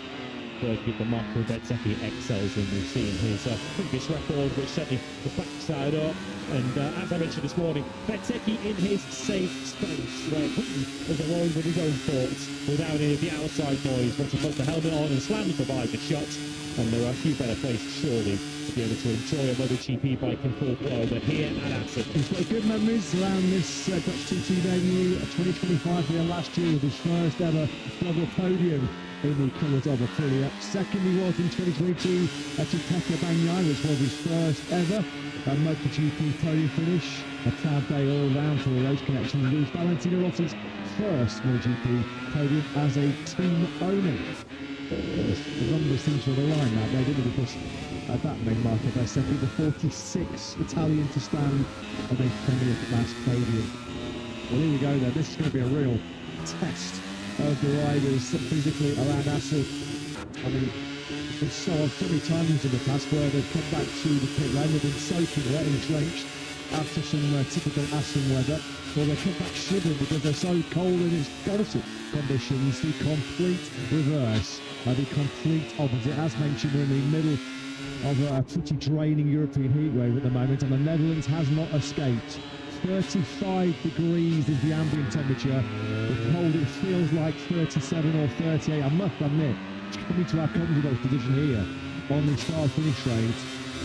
circuit that Marco Bezzecchi excels in. We've seen his previous record, which certainly was backside up. And as I mentioned this morning, Bezzecchi in his safe space, where he was alone with his own thoughts, without any of the outside noise, once he put the helmet on and slams the visor shut. And there are a few better places, surely, to be able to enjoy a MotoGP bike in full flow than here at Assen. He's got good memories around this Dutch TT venue. 2025 here last year with his first ever double podium in the colours of Aprilia. Second he was in 2022 at Teka Banyai, which was his first ever MotoGP podium finish. A proud day all round for the race connection. It was Valentino Rossi's first MotoGP podium as a team owner. The numbers seem to have aligned that day, didn't it? Because that made Marco Bezzecchi the 46th Italian to stand on a Premier Class podium. Well, here we go then. This is going to be a real test of the riders physically around Assen. I mean, we saw so many times in the past where they've come back to the pit lane, they've been soaking wet and drenched after some typical Assen weather, or they come back shivering because they're so cold in its Baltic conditions. The complete reverse, the complete opposite. As mentioned, we're in the middle of a pretty draining European heatwave at the moment, and the Netherlands has not escaped. 35 degrees is the ambient temperature. The cold, it feels like 37 or 38. I must admit, coming to our comfortable position here on the start-finish range,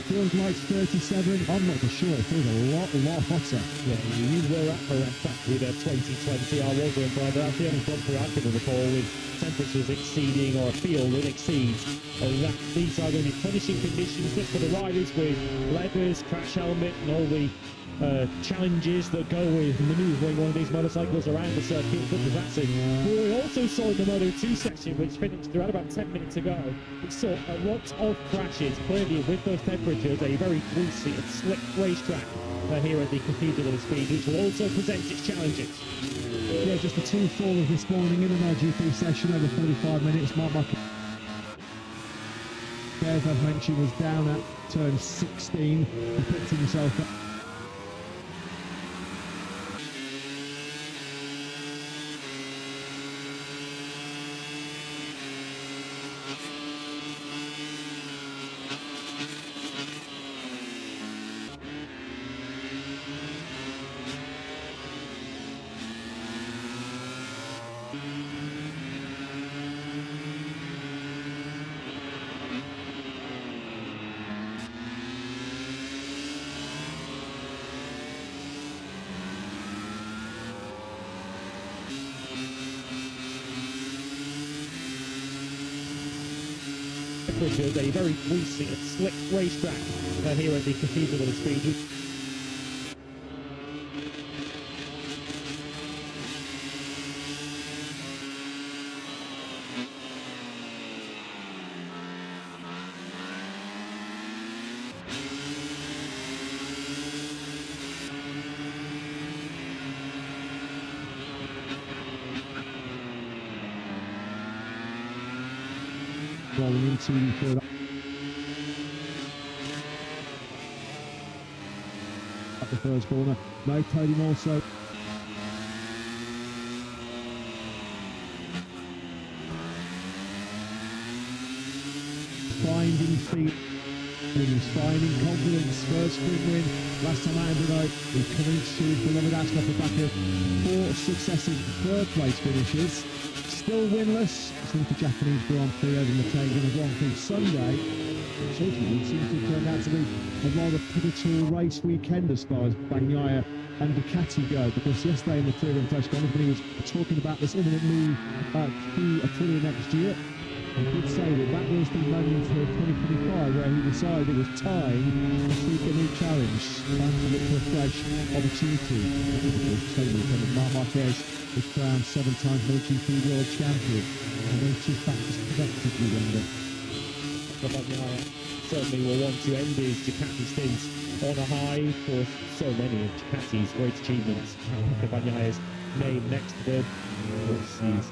feels like 37. I'm not for sure. It feels a lot hotter. Yeah, you were at the track with 2020. I wasn't, but that's the only Grand Prix I can recall with temperatures exceeding, or a field that exceeds. These are going to be punishing conditions just for the riders, with leathers, crash helmet, and all the challenges that go with manoeuvring one of these motorcycles around the circuit, such as Assen. But we also saw in the Moto2 section, which finished around about 10 minutes ago, we saw a lot of crashes. Clearly, with those temperatures, a very greasy and slick racetrack here at the Cathedral of Speed, which will also present its challenges. Yeah, just a 2-4 this morning in an MotoGP session over 45 minutes. Mark Marquez, as I've mentioned, was down at turn 16. He picked himself up. Which is a very greasy and slick racetrack here at the Cathedral of Speed. Rolling into the third at the first corner. No podium also. Finding feet. He's finding confidence. First sprint win. Last time out in Brno. He's coming to beloved Assen off the back of 4 successive third place finishes. Still winless since the Japanese Grand Prix over Matega and the Grand Prix Sunday, which ultimately seems to have turned out to be a rather pivotal race weekend as far as Bagnaia and Ducati go, because yesterday in the pre-run press conference when he was talking about this imminent move to Aprilia next year, he did say that was the moment for 2025 where he decided it was time to seek a new challenge, time to look for a fresh opportunity. Marc Marquez was crowned 7 times MotoGP World Champion, and those 2 factors collectively wonder. Certainly will want to end his Ducati stint on a high. Of course, so many of Ducati's great achievements. Pecco Bagnaglia's name next to them. Of course, he's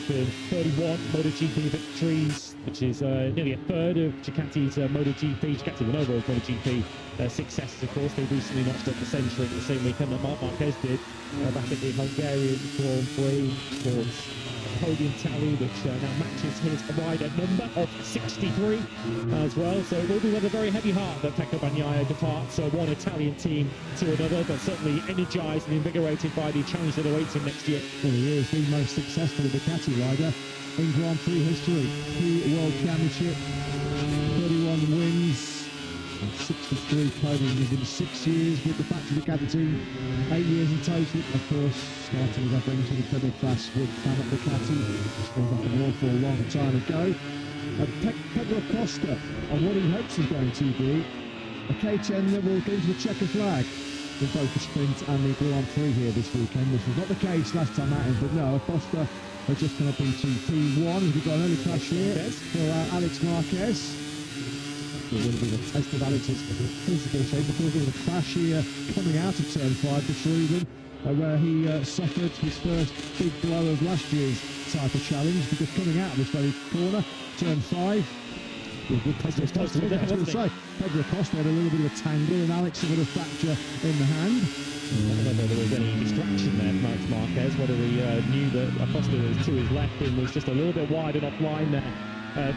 taken 31 MotoGP victories, which is nearly a third of Ducati's MotoGP. Ducati won over MotoGP successes, of course. They recently notched up the century the same weekend that Marc Marquez did back at the Hungarian Grand Prix. Of course, podium tally, which now matches his rider number of 63 as well. So it will be with a very heavy heart that Pecco Bagnaia departs one Italian team to another, but certainly energised and invigorated by the challenge that awaits him next year. Well, he is the most successful Ducati rider in Grand Prix history. 3 World Championship, 31 wins, and 63 podiums in 6 years with the factory Ducati team. 8 years in total, of course, starting as I bring to the Premier Class with Fan at Ducati, which feels like an awful long time ago. Pedro Acosta on what he hopes is going to be a KTM that will go into the checker flag in both the sprint and the Grand Prix here this weekend, which was not the case last time out, but no, Acosta has just come up into P1. We've got an early crash here for Alex Marquez. It would have been a test of Alex's physical shape because there was a crash here coming out of turn 5 for Schroeden, where he suffered his first big blow of last year's type of challenge, because coming out of this very corner, turn 5, Pedro Acosta had a little bit of a tangle and Alex suffered a fracture in the hand. I don't know whether there was any distraction there from Alex Marquez, whether he knew that Acosta was to his left and was just a little bit wide and offline there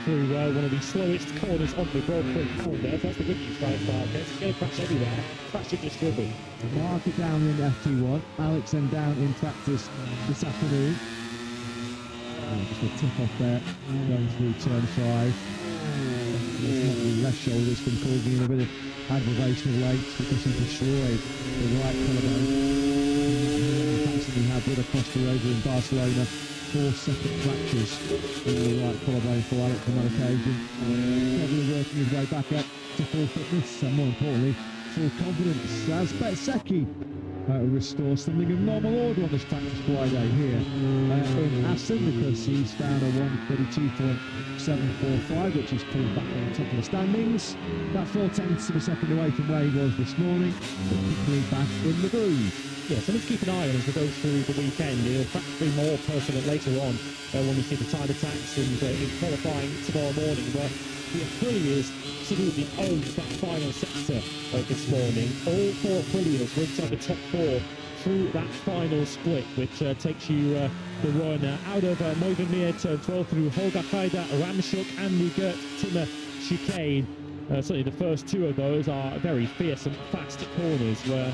through one of the slowest corners on the Grand Prix calendar. That's the good news for Alex Marquez. He's going to crash everywhere. Crash just dribble. Mark it down in FT1. Alex then down in practice this afternoon. Just a tip off there, going through turn 5. The left shoulder's been causing him a bit of aggravation of late because he destroyed the right collarbone. We have with Acosta over in Barcelona, 4 separate fractures in the right collarbone for Alex on that occasion. Probably working his way back up to full fitness and more importantly, full confidence as Bezzecchi restores something of normal order on this practice Friday here in Assen, because he's found a 1:32.745, which is pulled back on top of the standings. That 4/10 of a second away from where he was this morning, but quickly back in the groove. Yeah, so let's keep an eye on as we go through the weekend. He'll perhaps be more pertinent later on when we see the time attacks and in qualifying tomorrow morning. But the Aprilia absolutely owns that final sector this morning. All 4 Aprilias were inside the top 4 through that final split, which takes you the run out of Moivenmir, turn 12 through Holgaheide, Ramschuk and the Gert Timmer chicane. Certainly the first 2 of those are very fierce and fast corners where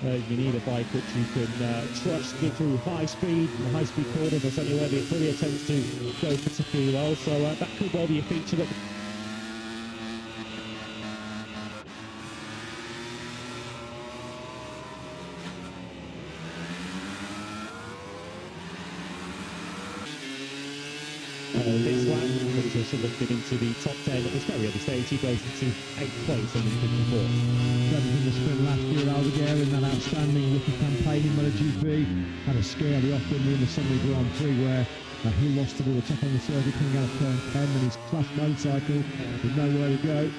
you need a bike which you can trust through high speed corners. That's certainly where the Aprilia tends to go particularly well, so that could well be a feature that this lap, which should have been into the top 10 at this very early stage. He goes into 8th place on the 54. Seventh in the sprint last year, Aldeguer in that outstanding rookie campaign in MotoGP. Had a scary off-win in the Sunday Grand Prix where he lost to the top on the circuit coming out of turn 10 and his crashed motorcycle with nowhere to go.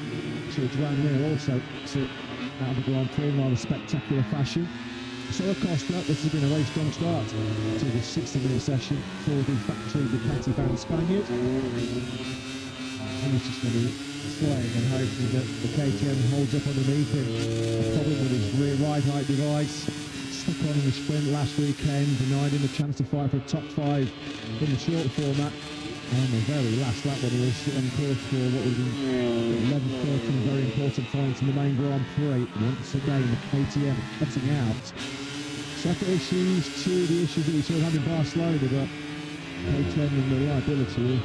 So it's ran there also out of the Grand Prix in rather spectacular fashion. So Acosta, this has been a very strong start to the 60-minute session for the factory Ducati bound Spaniard. And he's just going to be swaying and hoping that the KTM holds up underneath him. A problem with his rear ride height device. Stuck on in the sprint last weekend, denied him a chance to fight for a top 5 in the short format. And the very last lap when he was on course for what was 11, 13 very important points in the main Grand Prix. Once again, the KTM cutting out. Separate issues to the issues that we saw had in Barcelona, but KTM and reliability,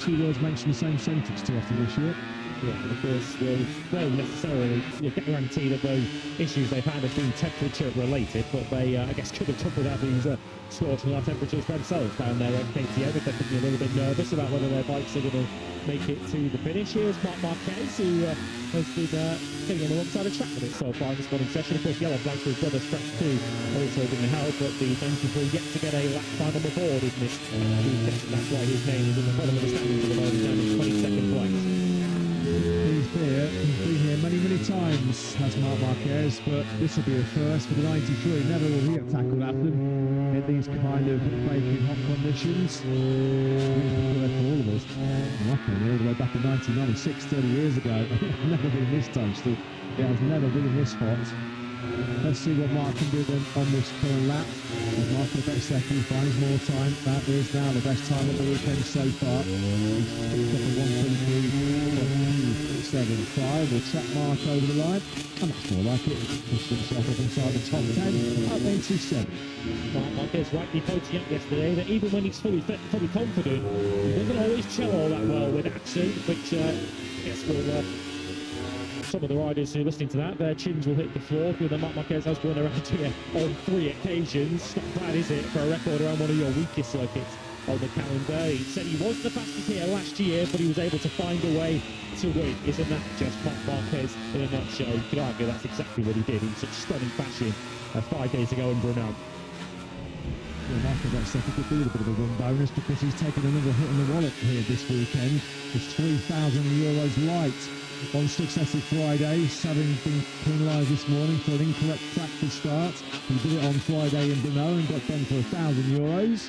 2 words mentioned the same sentence too often this year. Yeah, and of course, they won't necessarily guarantee that those issues they've had have been temperature related, but they, I guess, could have toughed without these scorching hot temperatures themselves down there at KTM. If they're thinking a little bit nervous about whether their bikes are going to make it to the finish. Here's Marc Marquez, who has been sitting on the wrong side of track with it so far in this morning session. Of course, yellow flags for his brother Prix also didn't help, but the 94 yet to get a lap time on the board, isn't it? That's why his name is in the bottom of the standings at the moment, down in 22nd place. He's here. He's been here many times, has Marc Marquez, but this will be a first for the 93. Never will he have tackled Assen in these kind of breaking hot conditions. For all of us. Luckily, all the way back in 1996, 30 years ago, never been this toasty. It has never been this hot. Let's see what Mark can do then on this current lap. Mark the best second, finds more time. That is now the best time of the weekend so far. He's picked up a 1:23.275. We'll track Mark over the line, and that's more like it. Pushed himself up inside the top 10, up into 7. Marc Marquez rightly pointing out yesterday that even when he's fully fit, fully confident, he doesn't always gel all that well with Assen, which yes, will some of the riders who are listening to that, their chins will hit the floor, given that Marc Marquez has won a record here on 3 occasions. Not bad, is it, for a record around one of your weakest circuits on the calendar? He said he wasn't the fastest here last year, but he was able to find a way to win. Isn't that just Marc Marquez in a nutshell? You could argue that's exactly what he did in such stunning fashion 5 days ago in Brunel. Well, after that second could be a bit of a run bonus because he's taken another hit in the wallet here this weekend. It's €3,000 light on successive Fridays, having been penalised this morning for an incorrect practice start. He did it on Friday in Brno and got done for €1,000.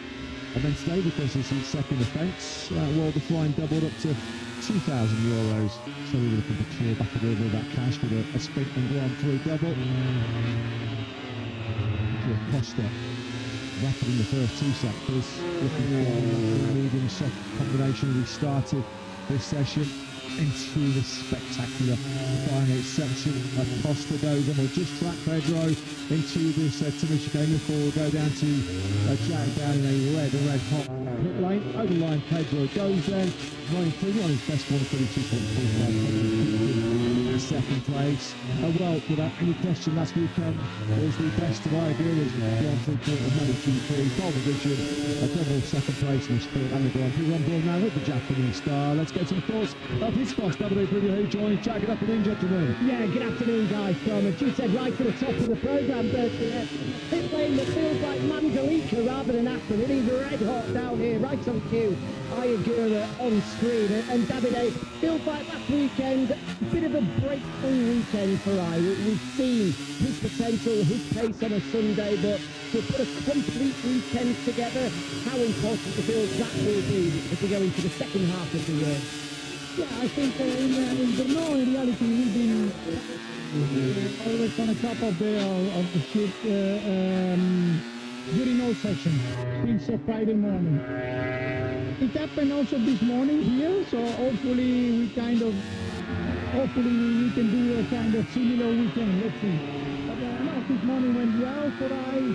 And then today, because it's his second offence, well, the fine doubled up to €2,000. So we were looking to clear back a little bit of that cash with a sprint and Grand Prix double. Costa rapid in the first 2 sectors, looking for a medium soft combination. We started this session into the spectacular final section. Costa goes and we'll just track Pedro into this timid chicane before we'll go down to Jack down in a red hot pit lane. Over the line, Pedro goes then, running pretty on his best 1:32.45. Second place. Well, without any question, last weekend was the best of ideas. Grand Prix point of MotoGP, pole position, a double second place in the sprint and the Grand Prix. On board now with the Japanese star. Let's get some thoughts of his first WA Preview. Who joins Jack? Good afternoon, gentlemen. Yeah, good afternoon, guys. From, as you said, right to the top of the programme, but pit lane that feels like Mandalika rather than Assen. It is red hot down here, right on cue. Ayagura on screen, and Davide feels like last weekend, a bit of a breakthrough weekend for I. We've seen his potential, his pace on a Sunday, but to put a complete weekend together, how important do you feel that will be as we go into the second half of the year? Yeah, I think in Brno, in reality, we've been always on the top of the ship during all sections since Friday morning. It happened also this morning here, so hopefully we can do a kind of similar weekend. Let's see. But no, this morning went well for I. It was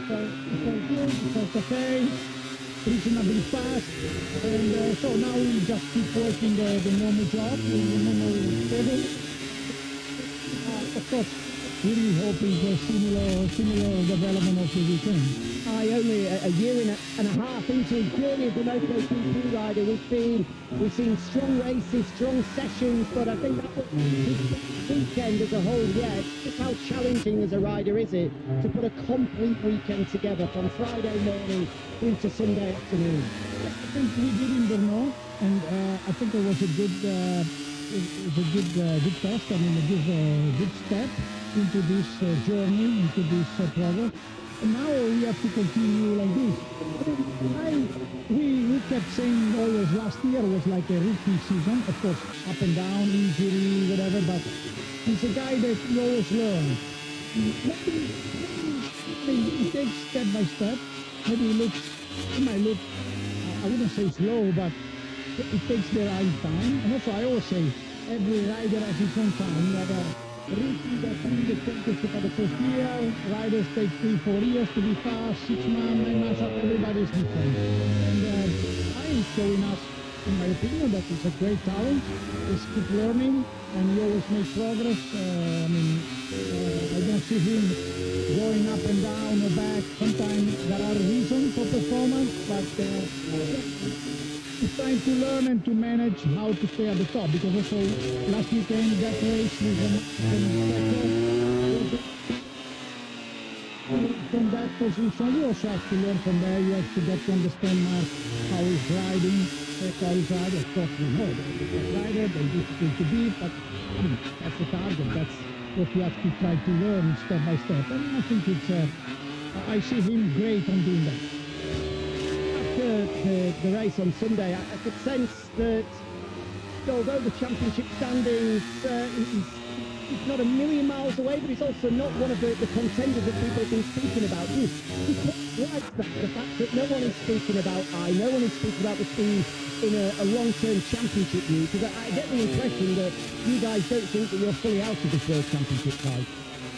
good. It was okay. Reasonably fast, and so now we just keep working the normal job, the normal schedule. Of course, we really hope it's a similar development of the weekend. Only a year and a half into his journey as a MotoGP rider, we've seen strong races, strong sessions, but I think that was his weekend as a whole. Yeah, just how challenging as a rider is it to put a complete weekend together from Friday morning into Sunday afternoon. I think we did in Brno, and I think it was a good test. I mean, a good step into this journey, into this progress. And now we have to continue like this. We kept saying always last year was like a rookie season, of course, up and down, injury, whatever, but he's a guy that you always learn. Maybe he takes step by step. Maybe it might look, I wouldn't say slow, but it takes their own time. And also I always say, every rider has his own time. Rookies that win the championship at the first year, riders take 3-4 years to be fast, 6 months, 9 months, everybody's different. And I am showing us, in my opinion, that he's a great talent. He's keep learning, and he always makes progress. I don't see him going up and down or back. Sometimes there are reasons for performance, but it's time to learn and to manage how to stay at the top, because also last weekend that race was from that position. You also have to learn from there. You have to get to understand how he's riding, how he's riding. Of course, we know they're a good rider, they're difficult to beat, but that's the target. That's what you have to try to learn step by step. And I think it's, I see him great on doing that. After the race on Sunday, I could sense that although the championship standings, he's not a million miles away, but he's also not one of the contenders that people have been speaking about. He likes that, the fact that no one is speaking about no one is speaking about the team in a long-term championship view, because I get the impression that you guys don't think that you're fully out of this World Championship, guys.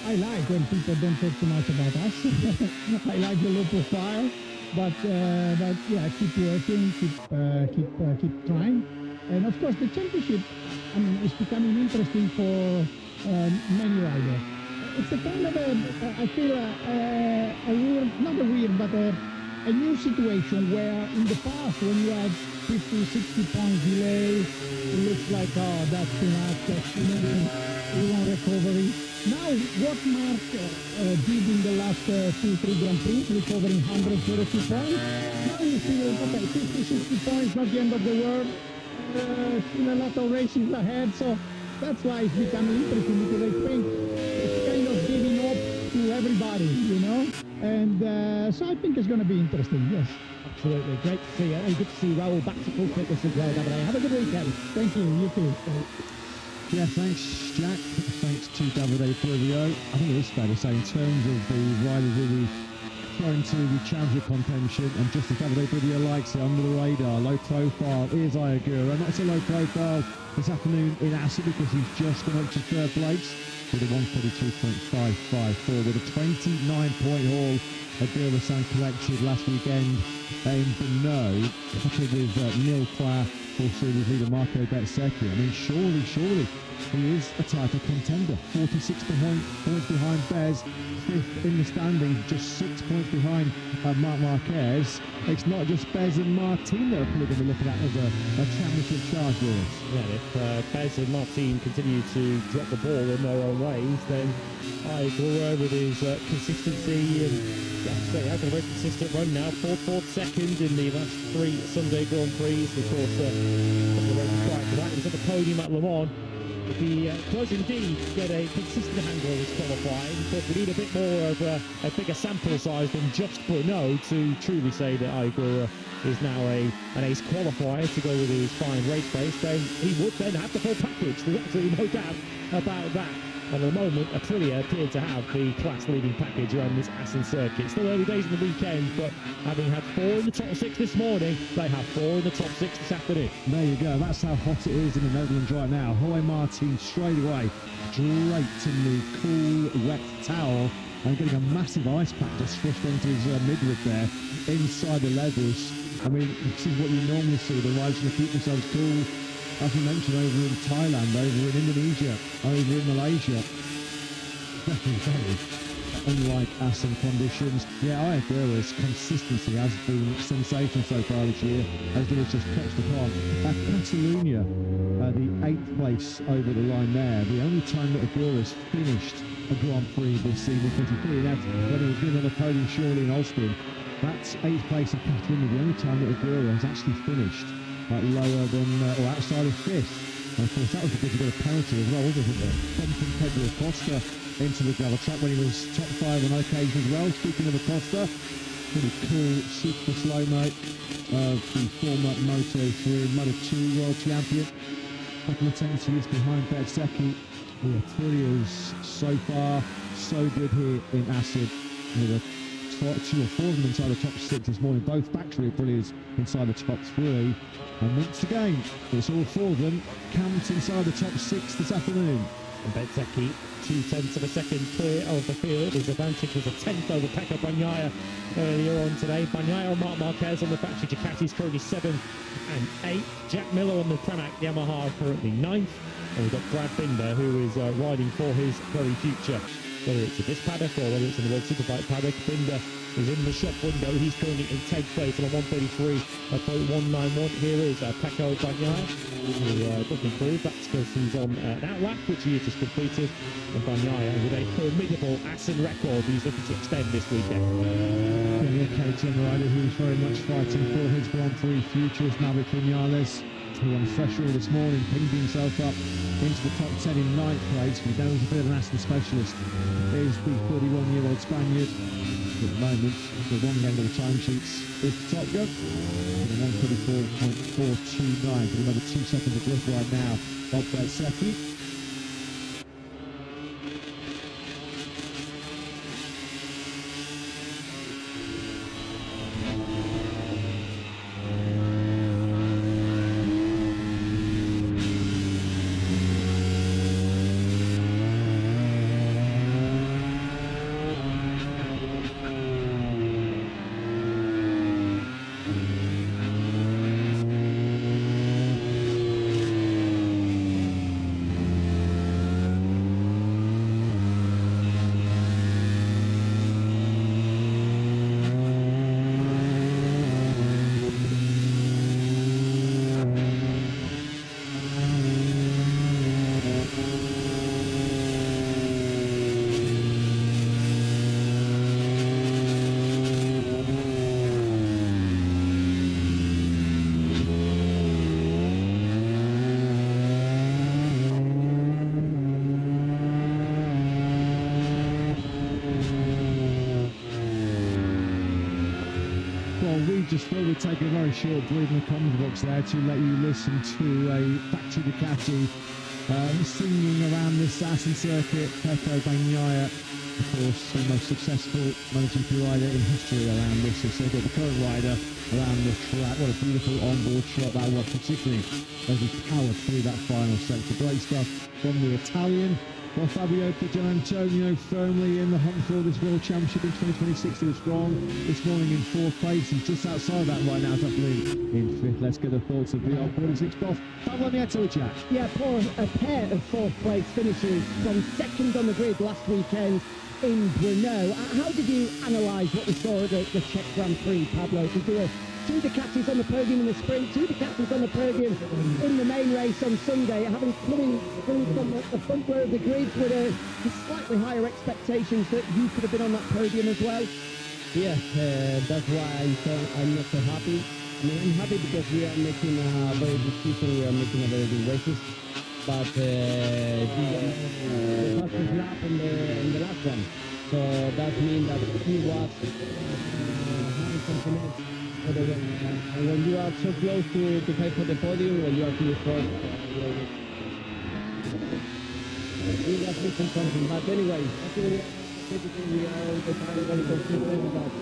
I like when people don't talk too much about us. I like the low profile, but yeah, keep working, keep trying, and of course the championship, I mean, is becoming interesting for many riders. It's a kind of I feel a weird, not a weird, but a new situation where in the past when you had 50, 60 points delay, it looks like, oh, that's too much, that's too much, we want recovery. Now, what Mark did in the last 2-3 Grand Prix, recovering 132 points, now you feel, okay, 50, 60 points, not the end of the world, still a lot of races ahead, so that's why it's becoming interesting, because I think it's kind of giving up to everybody, you know, and so I think it's going to be interesting, yes. Absolutely, great to see you, and good to see Raul back to full fitness as well, Davide. Have a good weekend. Thank you, you too. Yeah, thanks, Jack. Thanks to Davide Previo. I think it is fair to say, in terms of the riders really trying to the challenger contention, and just as Davide Previo likes it, under the radar, low profile, is Ayagura. Not so low profile this afternoon in Assen, because he's just gone up to third place with a 132.554 with a 29-point haul. Agura-san collected last weekend in Brno, coupled with Nilqua, full series leader Marco Bezzecchi. I mean, surely he is a title contender. 46 points behind Bez, fifth in the standings, just 6 points behind Marc Marquez. It's not just Bez and Martin that are probably going to be looking at as a championship charge with us. Yeah, if Bez and Martin continue to drop the ball in their own ways, then Ayagura with his consistency and he has a very consistent run now. Fourth second in the last 3 Sunday Grand Prix. Of course, he was at the podium at Le Mans. If he does indeed get a consistent handle of his qualifying, but we need a bit more of a bigger sample size than just Brno to truly say that Ayagura is now an ace qualifier to go with his fine race pace, then he would then have the full package. There's absolutely no doubt about that. And at the moment, Aprilia appeared to have the class-leading package around this Assen circuit. Still early days in the weekend, but having had 4 in the top 6 this morning, they have 4 in the top 6 this afternoon. There you go. That's how hot it is in the Netherlands right now. Jorge Martin straight away, draped in the cool, wet towel, and getting a massive ice pack just squished onto his midriff there, inside the leathers. I mean, this is what you normally see. The riders can keep themselves cool. As we mentioned, over in Thailand, over in Indonesia, over in Malaysia. Definitely very unlike Assen conditions. Yeah, Ayagura's consistency has been sensational so far this year, as Lewis just touched upon. At Catalonia, the 8th place over the line there, the only time that Agura's finished a Grand Prix this season, 23, that's when he was been on the podium surely in Austin. That's 8th place at Catalonia, the only time that Agura has actually finished lower than, or outside of 5th. And of course, that was because he got a penalty as well, wasn't it? Bumping Pedro Acosta into the gravel trap when he was top 5 on occasion as well. Speaking of Acosta, pretty cool, super slow-mo of the former Moto3 and Moto2 world champion. A couple of tendencies behind Bezzecchi. Yeah, Aprilia's so far so good here in Assen, with a 2 or 4 of them inside the top 6 this morning, both factory Aprilia's inside the top 3, and once again it's all 4 of them camped inside the top 6 this afternoon. And Bezzecchi 0.2 of a second clear of the field. His advantage was a 10th over Pecco Bagnaia earlier on today. Bagnaia and Marc Marquez on the factory Ducatis currently 7th and 8th. Jack Miller on the Pramac Yamaha currently 9th. And we've got Brad Binder, who is riding for his very future. whether it's in this paddock or whether it's in the World Superbike paddock. Binder is in the shop window. He's currently in 10th place on a 133.191. Here is Pecco Bagnaia, who doesn't improve. That's because he's on an outlap, which he has just completed. And Bagnaia with a formidable Assen record he's looking to extend this weekend. The KTM rider who was very much fighting for his Grand Prix future is Maverick Vinales, who on fresh oil this morning pinged himself up into the top 10 in 9th place. We know he's a bit of an Assen specialist. Here's the 41-year-old Spaniard. At the moment, the wrong end of the timesheets is the top gun. 134.429, but another 2 seconds of grip right now. Bob second. Just thought we'd take a very short break in the comment box there to let you listen to a factory Ducati singing around this Assen circuit. Pecco Bagnaia, of course, the most successful MotoGP rider in history around this circuit, the current rider around the track. What a beautiful onboard shot that was, particularly as he powered through that final sector. Great stuff from the Italian. Well, Fabio Antonio firmly in the hunt for this World Championship in 2026. He was strong this morning in 4th place. He's just outside that right now, I believe, in 5th. Let's get the thoughts of VR46 boss, Pablo Nieto, Jack. Yeah, for a pair of 4th place finishers from second on the grid last weekend in Brno. How did you analyse what we saw at the Czech Grand Prix, Pablo? Because there were 2 Ducatis on the podium in the sprint, 2 Ducatis on the podium in the main race on Sunday, having coming through from the front row of the grid with a slightly higher expectations that you could have been on that podium as well. Yeah, that's why I'm not so happy. I mean, I'm happy because we are making a very good season, we are making a very good races, but the fastest lap in the last one. So that means that he was having something else. And when you are so close to fight for the podium, when you are too close, we got missing something. But anyway, I think we are all the time very consistent, but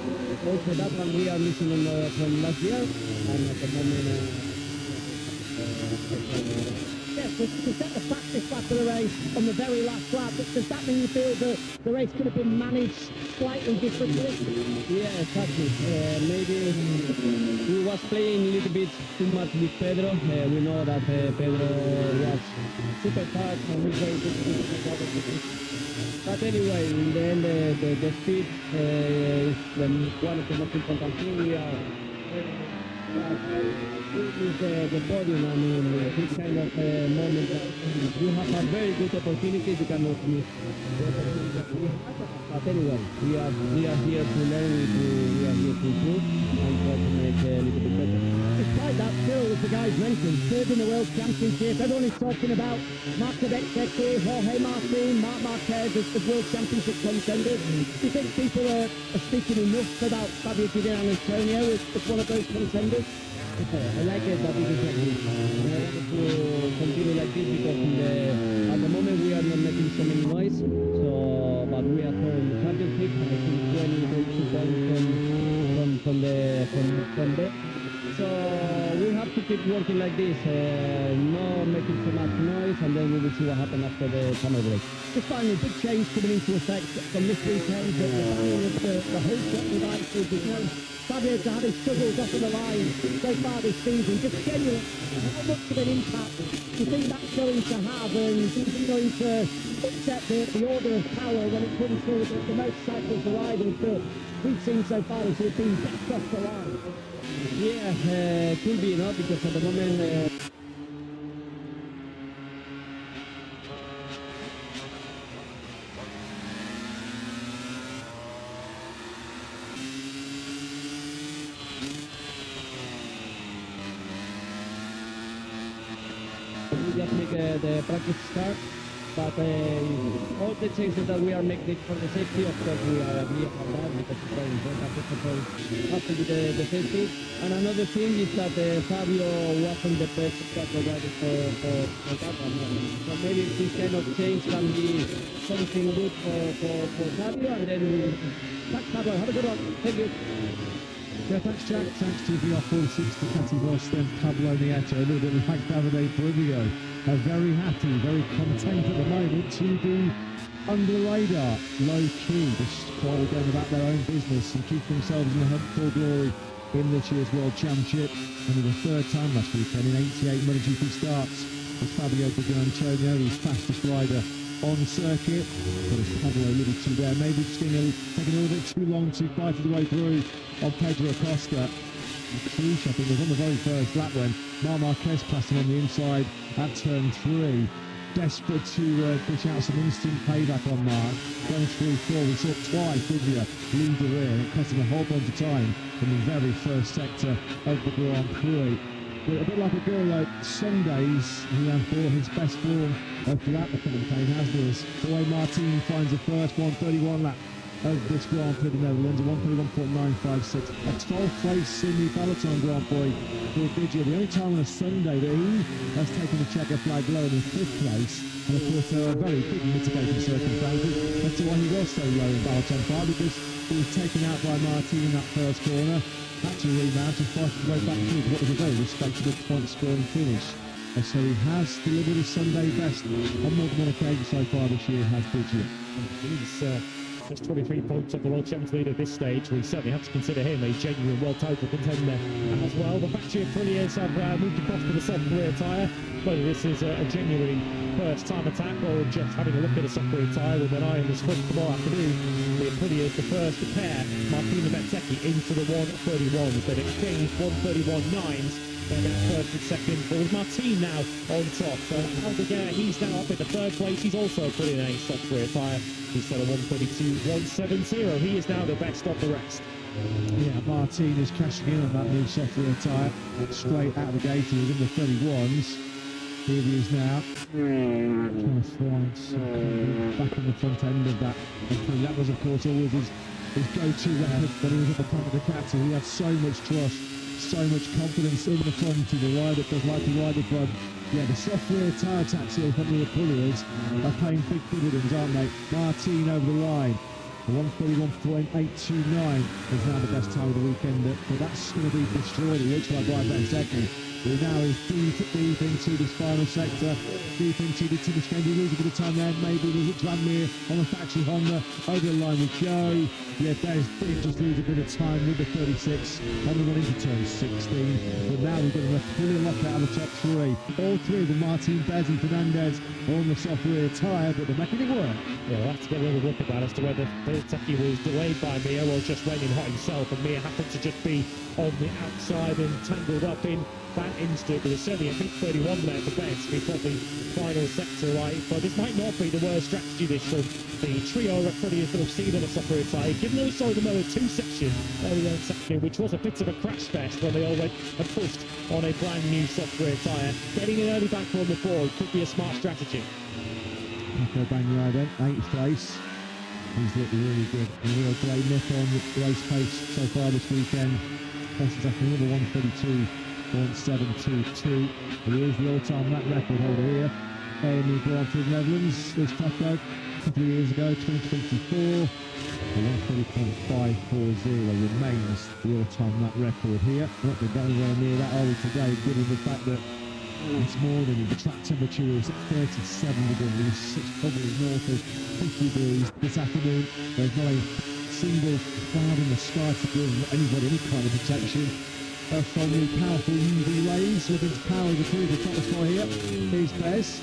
also that one we are missing from last year, and at the moment Yes, to set the fastest lap of the race on the very last lap, does that mean you feel that the race could have been managed slightly differently? yeah, exactly. Maybe we was playing a little bit too much with Pedro. We know that Pedro was super fast and we very good. But anyway, in the end, the speed is one of the most important things. We are with the podium. I mean, this kind of moment that you have a very good opportunity, you cannot miss the opportunity. But anyway, we are here to learn, we are here to improve and try to make a little bit better. Despite that, still, as the guys mentioned, third in the World Championship, everyone is talking about Marco Bezzecchi, Jorge Martin, Marc Marquez as World Championship contenders. Do you think people are speaking enough about Fabio Antonio as one of those contenders? I like it that it is like this. I want to continue like this because at the moment we are not making so many noise. So, but we are third in the championship. I think 22 points from there. So we have to keep working like this, not making too much noise, and then we will see what happens after the summer break. Just finally, big change coming into effect from this weekend. The banning of the whole set devices, you know, Fabio to have his struggles off of the line so far this season. Just genuine, how much of an impact do you think that's going to have, and do you think going to upset the order of power when it comes to the motorcycles riders that we've seen so far as have been best off the line? Yeah, could be, because at the moment... we just make the practice start, but all the changes that we are making for the safety, of course we agree on that because it's very important to be the safety. And another thing is that Fabio wasn't the best rider for that one. So maybe this kind of change can be something good for Fabio, and then thanks Fabio, have a good one. Thank you. Yeah, thanks Jack. Thanks to the R46 Ducati boss, then Pablo Nieto, a little bit like Davide Brivio. Very happy, very content at the moment to be under the radar, low key, just quietly going about their own business and keep themselves in the hunt for glory in this year's World Championship. Only the third time last weekend in 88 MotoGP starts was Fabio Di Antonio, his fastest rider on circuit. But as Pablo alluded to there, maybe just taking a little bit too long to fight his way through on Pedro Acosta. Prix, I think, was on the very first lap when Marc Marquez passed him on the inside at turn 3. Desperate to push out some instant payback on Marc. Going through 4, we saw twice, didn't you, lead the rear, and it cost him a whole bunch of time in the very first sector of the Grand Prix. But a bit like a girl, like Sundays, he had for his best form throughout the campaign, hasn't he? The way Martin finds the first 1:31 lap of this Grand Prix of the Netherlands, a 1:31.956, a 12th place in the Peloton Grand Prix for Digia. The only time on a Sunday that he has taken the checker flag lower than 5th place, and of course there are very big mitigating circumstances as to why he was so low in Peloton 5, because he was taken out by Martin in that first corner, had to remount and fight to go back through what was a very respectable point-scoring finish. And so he has delivered his Sunday best on more than one occasion so far this year, has Digia. That's 23 points off the World Champions lead at this stage. We certainly have to consider him a genuine world title contender as well. The factory of Prix have moved across to the soft rear tyre. Whether this is a genuine first-time attack or just having a look at a soft rear tyre with an eye on the sprint tomorrow afternoon, the Prix is the first to pair Martino Bezzecchi into the 1:31s. They've exchanged 1:31.9s. They're now first and second, but with Martin now on top. So Aldeguer, he's now up in the third place. He's also put in a soft rear tyre. He's set a 1:32.170. He is now the best of the rest. Yeah, Martin is cashing in on that new soft rear tyre. Straight out of the gate, he was in the 31s. Here he is now, trying to find some back on the front end of that. And that was, of course, always his go-to record when he was at the front of the captain. He had so much trust, so much confidence in the front of the rider that does like to ride the front. Yeah, the soft rear tyre attacks here from the Aprilis are paying big dividends, aren't they? Martin over the line. 1:31.829 is now the best time of the weekend, but that's going to be destroyed. It looks like right back second. He now is deep into this final sector, deep into the finish game. He loses a bit of time there. Maybe there's Vladimir on the factory Honda. Over the line we go. Yeah, there's big, just lose a bit of time with the 36 on the run into turn 16. But now we've got a brilliant lockout of the top 3. All 3 of them, Martin, Bez and Fernandez, are on the soft rear tyre, but they're making it work. Yeah, we'll have to get a little look at that as to whether Bezzecchi was delayed by Mir or just went in hot himself, and Mir happened to just be on the outside and tangled up in that instant. But there's certainly a big 31 there for Bez. We've got the final sector right, but this might not be the worst strategy this from the trio of Prix that have seen on a soft rear tyre. Given they saw the Moto2 section earlier on Saturday, which was a bit of a crash fest when they all went and pushed on a brand new soft rear tyre. Getting an early banker on the board could be a smart strategy. Nico Bagnaia then, 8th place. He's looked really good. A real great nip on the race pace so far this weekend. Preston's after another 1:32.722. He is the all-time lap record holder here in the Grand Prix of the Netherlands. There's Pecco couple of years ago, 2024. 130.540 remains the all-time lap record here. Not been anywhere near that, are we, today, given the fact that this morning the track temperature is 37 degrees. It's probably north of 50 degrees this afternoon. There's not a single cloud in the sky to give anybody any kind of protection from the powerful UV rays. Looking to power the through the top spot here. Here's Bez.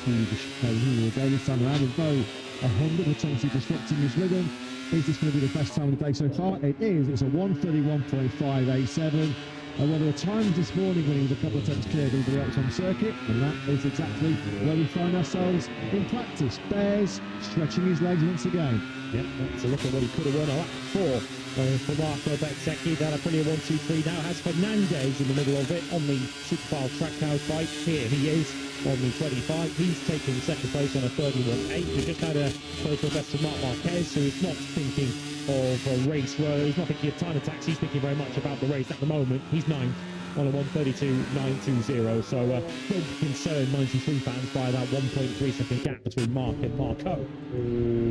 Through the chicane here again this time around, as though a Honda potentially disrupting his rhythm. Is this going to be the best time of the day so far? It is. It's a 1:31.587. Well, there were times this morning when he was a couple of tenths clear of everybody else on the circuit, and that is exactly where we find ourselves in practice. Bears stretching his legs once again. Yep, that's a look at what he could have won a lap for Marco Bezzecchi. Down a brilliant 1-2-3 now has Fernandez in the middle of it on the Superfile Trackhouse bike. Here he is on the 25. He's taking second place on a 31.8. We just had a personal best of Marc Marquez, who is not thinking of a race where he's not thinking of time attacks. He's thinking very much about the race at the moment. He's 9th on a 1:32.920. So don't be concerned, 93 fans, by that 1.3 second gap between Mark and Marco.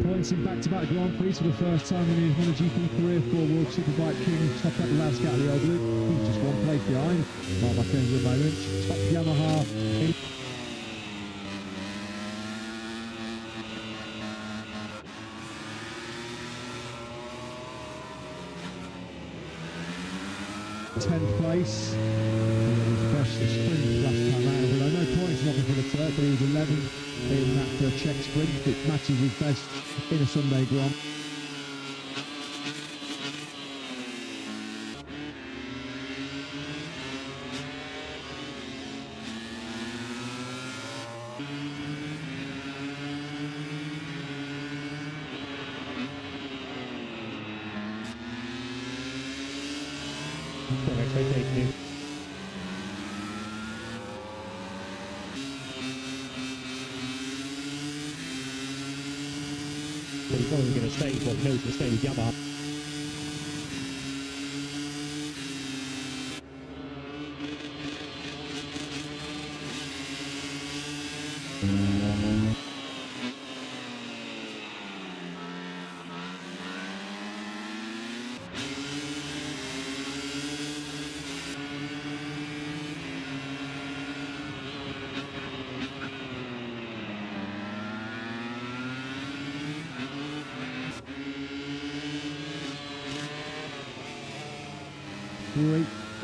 Points in back-to-back Grand Prix for the first time in his MotoGP career for World Superbike King top at Laz Gatlioglu. He's just one place behind Marc Marquez at the moment. Top Yamaha. 10th place. He crashed the sprint last time out, but I know points knocking for the Turk, but he was 11th in that Czech sprint, which matches his best in a Sunday Grand. Expectation. But he's probably going to stay, but he knows he'll stay with Yamaha.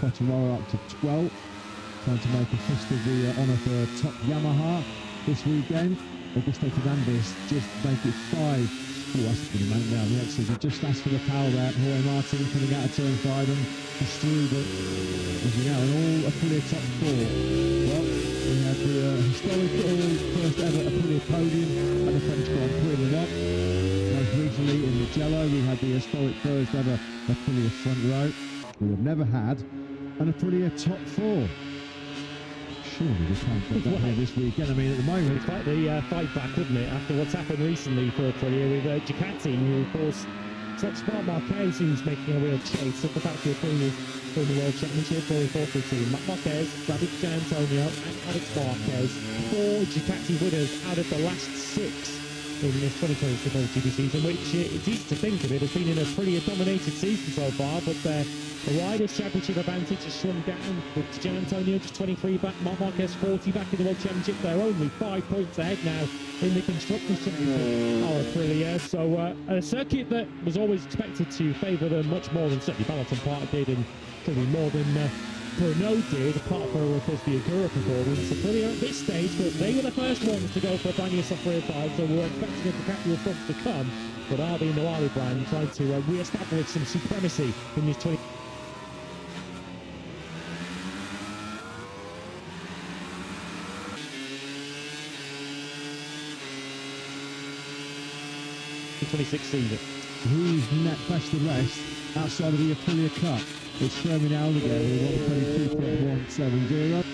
Quattararo up to 12, trying to make a fist of the honour for top Yamaha this weekend. Augusto Fernandez just make it 5. Oh, that's a good amount now. The extras have just asked for the power there. Jorge Martin coming out of turn 5 and just through, but as you know, an all Aprilia top 4. Well, we had the historical first ever Aprilia podium at the French Grand Prix in the lot. Most recently in the Jello, we had the historic first ever Aprilia front row. We have never had an Aprilia top 4. Surely we can't get that here this weekend. I mean, at the moment, It's quite the fight back, wouldn't it, after what's happened recently for Aprilia with Ducati, who, of course, it's not Marc Marquez who's making a real chase of the fact that Aprilia for the World Championship, very fortunate to Marc Marquez, David Antonio, and Alex Marquez. 4 Ducati winners out of the last 6 in this 2026 MotoGP season, which it's easy to think of it has been in a pretty dominated season so far, but the Riders' Championship advantage has shrunk down with Gian Antonio just 23 back, Marc Marquez 40 back in the World Championship. They're only 5 points ahead now in the Constructors' Championship, our Aprilia. So a circuit that was always expected to favour them much more than certainly Benetton Park did, and probably more than Pernod did, apart from, of course, the Agura performance. Aprilia at this stage, but they were the first ones to go for a brand new software 5, so we're expecting a Ducati response to come. But RB and the Wally brand trying to re-establish some supremacy in this 2026 season. who's net best the rest outside of the Aprilia Cup? It's Fermin Aldegar with 122.170.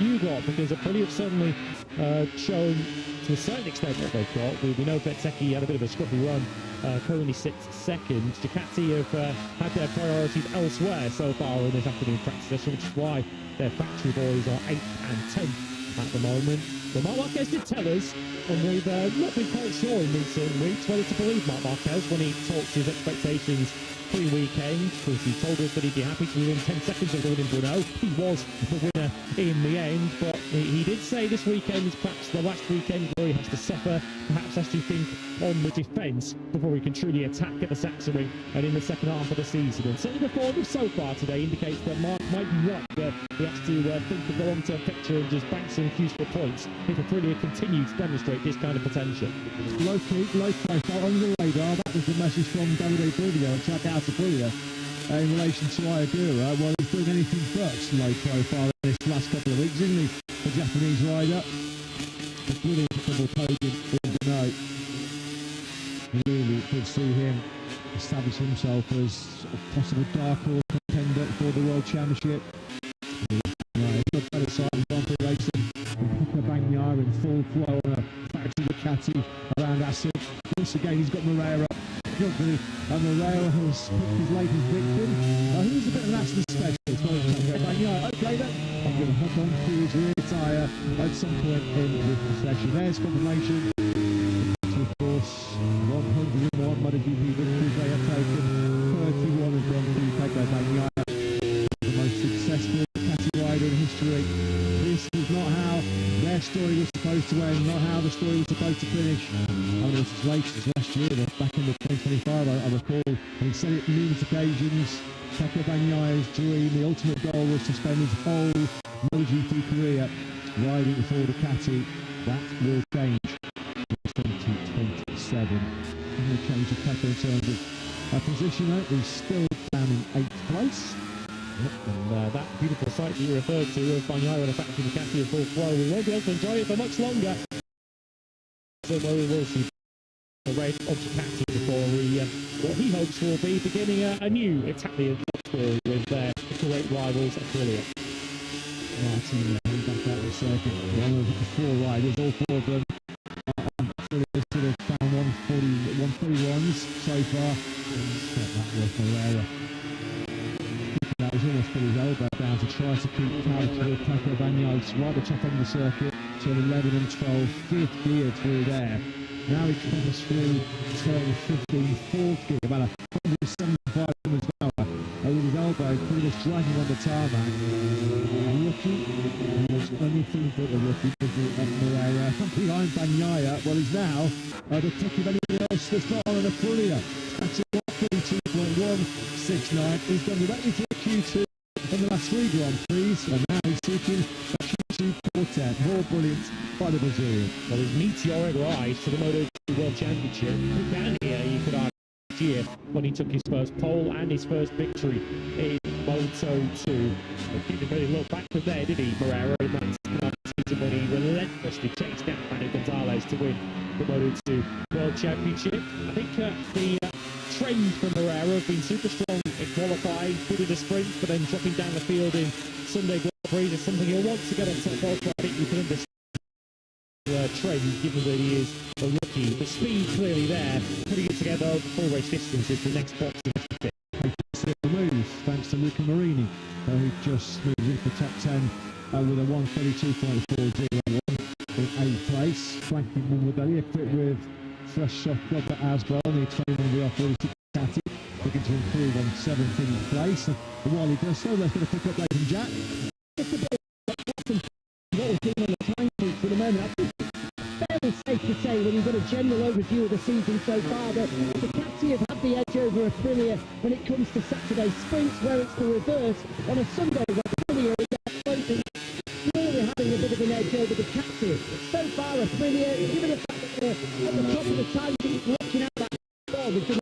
you got? Because Aprilia have certainly shown to a certain extent what they've got. We know Bezzecchi had a bit of a scruffy run, currently sits second. Ducati have had their priorities elsewhere so far in this afternoon practice session, which is why their factory boys are 8th and 10th at the moment. But Marc Marquez did tell us, and we've not been quite sure in recent weeks whether to believe Marc Marquez when he talks his expectations pre-weekend, because he told us that he'd be happy to be within 10 seconds of winning Brunel. He was the winner in the end, but he did say this weekend is perhaps the last weekend where he has to suffer, perhaps has to think on the defence before he can truly attack at the Saxony and in the second half of the season. And certainly the form so far today indicates that Mark might be right, that he has to think of the long-term picture and just bank some useful points if Aprilia continue to demonstrate this kind of potential. Low key, low profile, under the radar. That was the message from Davide Brivio. Check out Aprilia in relation to Ayagura. Well, he's doing anything but low profile in this last couple of weeks, isn't he? The Japanese rider. A brilliant double podium in the night. Really good to see him establish himself as a possible dark horse contender for the World Championship. He's got better side of Grand Prix racing. Pekka Bagnaia in full flow on a factory Ducati around Assen. Once again, he's got Moreira. And Moreira has picked his latest victim. He's a bit of an Assen specialist. Bagnaia, okay then. I'm going to hook on to his rear tyre at some point in this session. There's confirmation. Of course, 101 MotoGP victories they have taken. 31 have gone to Pekka Bagnaia, the most successful Ducati rider in history. This is not how their story was supposed to end, not how the story was supposed to finish. I mean, it's as late as last year, back in the 2025, I recall, and he said it numerous occasions. Pekka Bagnaia's dream, the ultimate goal, was to spend his whole MotoGP career riding for Ducati. That will change in 2027. It will change the Pekka in terms of position. He's still down in 8th place. And that beautiful sight that you referred to of Bagnaia and a factory Ducati in full flow, we won't be able to enjoy it for much longer. So where we will see the red of Ducati before what he hopes will be beginning a new Italian story with their great rivals Aprilia. Martin back out the circuit. One of the 4 riders, all 4 of them Aprilia sort of found 141s so far. That was Moreira. That was almost put his elbow down to try to keep parity with Pekka Bagnaia right at the top end of the circuit. Turn 11 and 12, 5th gear through there. Now he comes through turn 15, 4th gear, about 175 km an hour, with his elbow pretty much dragging on the tarmac. Rookie, he was anything but a rookie because of Moreira. Behind Bagnaia, well, he's now the pick of anything else that's not on an Aprilia. That's 142.169. He's gone directly to a Q2 in the last 3 Grand Prix, and now he's seeking a Q2 quartet. More brilliant by the Brazilian. Well, his meteoric rise to the Moto2 World Championship began here, you could argue, last year when he took his first pole and his first victory in Moto2. He didn't really look back from there, did he, Moreira, in that season when he relentlessly chased down Manu Gonzalez to win the Moto2 World Championship. I think the trend for Moreira have been super strong in qualifying, good in the sprint, but then dropping down the field in Sunday Grand Prix is something he'll want to get on top of. But I think you can understand the trend, given that he is a rookie. The speed clearly there, putting it together over full race distance is the next box in the move, thanks to Luca Marini, who just moved into the top 10 with a 132.401 in 8th place. Frankie Morbidelli equipped with fresh soft rubber as well, the 21 VR46 Ducati, looking to improve on 17th place. And while he does so, let's get a pick up later from Jack. Just a bit of what we've been on the time sheet for the moment. I think it's fairly safe to say, when you've got a general overview of the season so far, that the Ducati have had the edge over Aprilia when it comes to Saturday sprints, where it's the reverse on a Sunday where Aprilia is closing, really having a bit of an edge over the Ducati. So far, Aprilia, given the fact that they're at the top of the time sheet, watching out that ball, they've done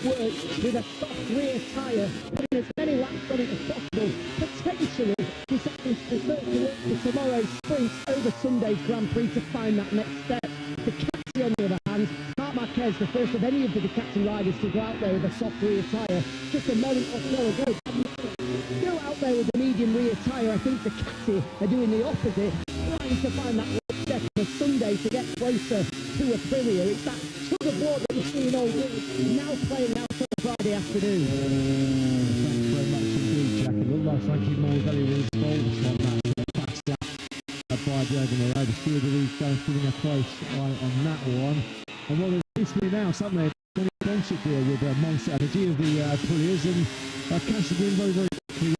work with a soft rear tyre, putting as many laps on it as possible, potentially deciding to work for tomorrow's sprint over Sunday's Grand Prix to find that next step. The Ducati, on the other hand, Marc Marquez, the first of any of the Ducati riders to go out there with a soft rear tyre, just a moment or so ago, still out there with a medium changing rear tyre. I think the Ducati are doing the opposite, trying to find that step on a Sunday to get closer to Aprilia. It's that tug of war that we've seen all week, now playing out on Friday afternoon. Thanks very much indeed, Jack. It looked like Frankie Mordelli was faultless on that fast lap by Jürgen Moreau. The steward of these guys giving a close eye on that one. And what they've recently announced, haven't they? A sponsorship deal with Monster Energy of the Aprilis, and cashing in very, very quickly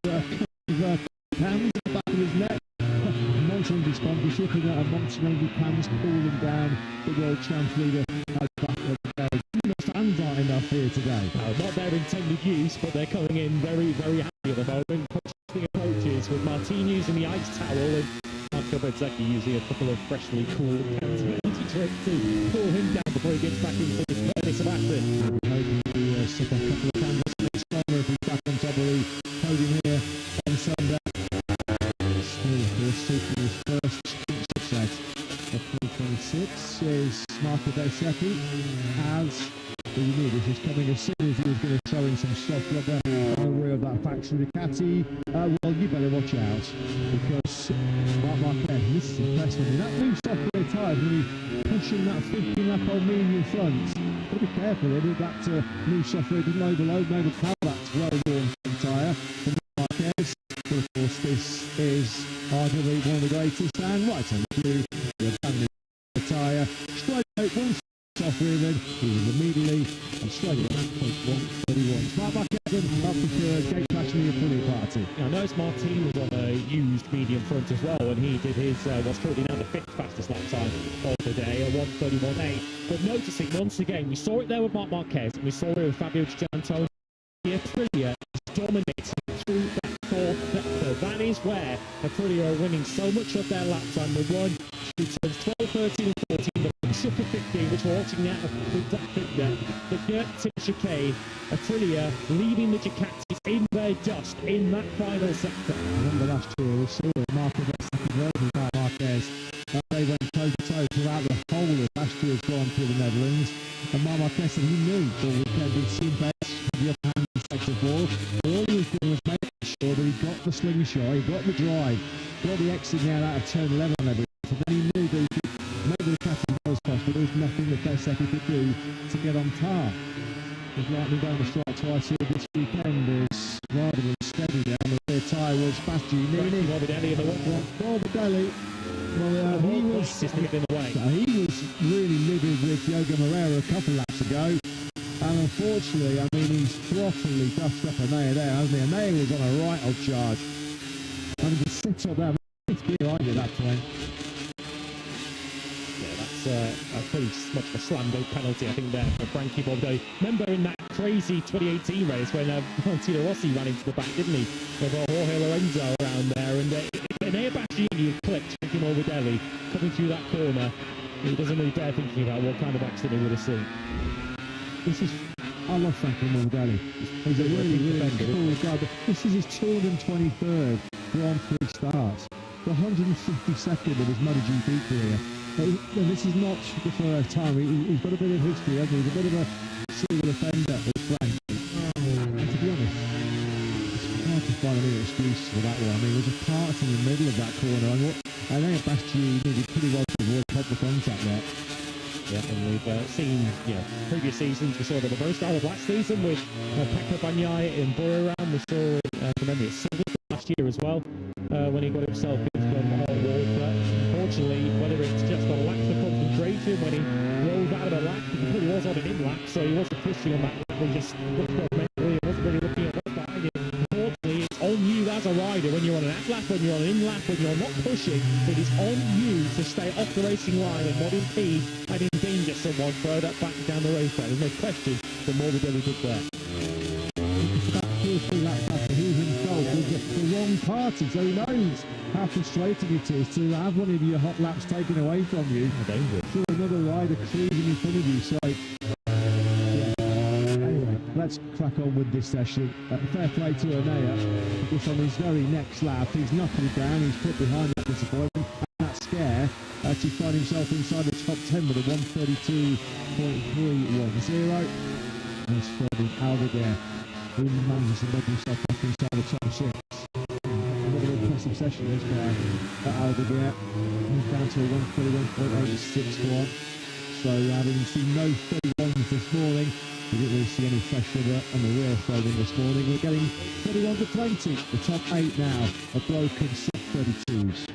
with hands at the back of his neck. Monster Energy sponsorship, and Monster Energy cans cooling down the world champs leader at the back of the day. The fans aren't enough here today. Not their intended use, but they're coming in very, very happy at the moment. Pushing approaches with Martin using the ice towel and Marco Bezzecchi using a couple of freshly cooled cans of energy drink to cool him down before he gets back into the furnace of Assen. Hoping to stick a couple of candles next corner if he's back on top of the podium here on Sunday. Still, of course, seeking his first success of 2026 is Marco Bezzecchi, as we knew this was coming as soon as he was going to throw in some soft rubber on the rear of that factory Ducati. Well, you better watch out, because Marc Marquez, this is impressive. That new software tyre, when he's pushing that 15 lap on medium front, got to be careful that that new software doesn't overload, maybe power that well-worn tyre from Marquez. But of course, this is arguably one of the greatest, and right on cue, the brand new tyre, straight out once off with him, he was immediately and straight at 1.131. Marc Marquez up to gate crash in the Aprilia party. I noticed Martin was on a used medium front as well, and he did his what's currently now the 5th fastest lap time of the day, a 1:31.8. But noticing once again, we saw it there with Marc Marquez, and we saw it with Fabio Gianantonio. The Aprilia is dominating through that fourth sector. That is where Aprilia are winning so much of their lap time. The run returns 12, 13 and 14, the Super 15, which we're watching now with that figure. The Gert Tip chicane, Aprilia leaving the Ducatis in their dust in that final sector. Remember last year we saw Marco Bezzecchi versus Marc Marquez. They went toe-to-toe throughout the whole of last year's Grand Prix of the Netherlands. And Marc Marquez said he knew all weekend he'd seen best the upper hand in sector 4. All he was doing was making sure that he got the slingshot, he got the drive, got the exit now out of turn 11 on everything. So then he knew that he could make the Ducati as possible. There was nothing that Bezzecchi could do to get on par. He's lightning down the strike twice here this weekend is rather than steady down. The rear tyre was Bastianini. Morbidelli in the one. Morbidelli. Well, he was in the way. He was really livid with Diogo Moreira a couple of laps ago. And unfortunately, I mean, he's properly dusted up Anea there, hasn't he? Anea was on a right old charge. And he just sits up there. It's gear, aren't you, at that point? Yeah, that's a pretty much a slam dunk penalty, I think, there for Frankie Morbidelli. Remember in that crazy 2018 race when Valentino Rossi ran into the back, didn't he? With Jorge Lorenzo around there, and Anea Bastianini clipped Frankie Morbidelli coming through that corner. He doesn't really dare thinking about what kind of accident he would have seen. I love Frankie Morbidelli. He's a really cool guy, but this is his 223rd Grand Prix start. The 152nd of his MotoGP career. This is not the first time. He's got a bit of history, hasn't he? He's a bit of a serial offender, Frank. And to be honest, it's hard to find any excuses for that one. I mean, there's a part in the middle of that corner, and I think Bastianini did pretty well to avoid proper contact there. Yeah, and we've seen, previous seasons. We saw the reverse drive of last season with Pecco Bagnaia in Buriram. We saw, from memory, Silva last year as well, when he got himself into the hot wall. But unfortunately, whether it's just a lack of concentration when he rolled out of a lap, because he really was on an in-lap, so he wasn't pushing on that lap. He just looked well mentally, he wasn't really looking at what's behind him. Unfortunately, it's on you as a rider when you're on an out-lap, when you're on an in-lap, when you're not pushing. It is on you to stay off the racing line and not impede and endanger someone further back down the racetrack. There's no question that Morbidelli did there. That 2 or 3 laps after he was involved with the wrong party, so he knows how frustrating it is to have one of your hot laps taken away from you. Dangerous. To another rider cruising in front of you, so anyway, let's crack on with this session. Fair play to Anea, because on his very next lap he's knuckled down, he's put behind that disappointment and that scare to find himself inside the top 10 with a 132.310. There's Ferdinand Aldeguer, who manages to make himself back inside the top 6. What a session this guy at Aldeguer. He's down to a 131.86 to 1. So having seen no 31s this morning, we didn't really see any fresh rubber on the rear folding this morning. We're getting 31 to 20. The top 8 now are broken sub-32s.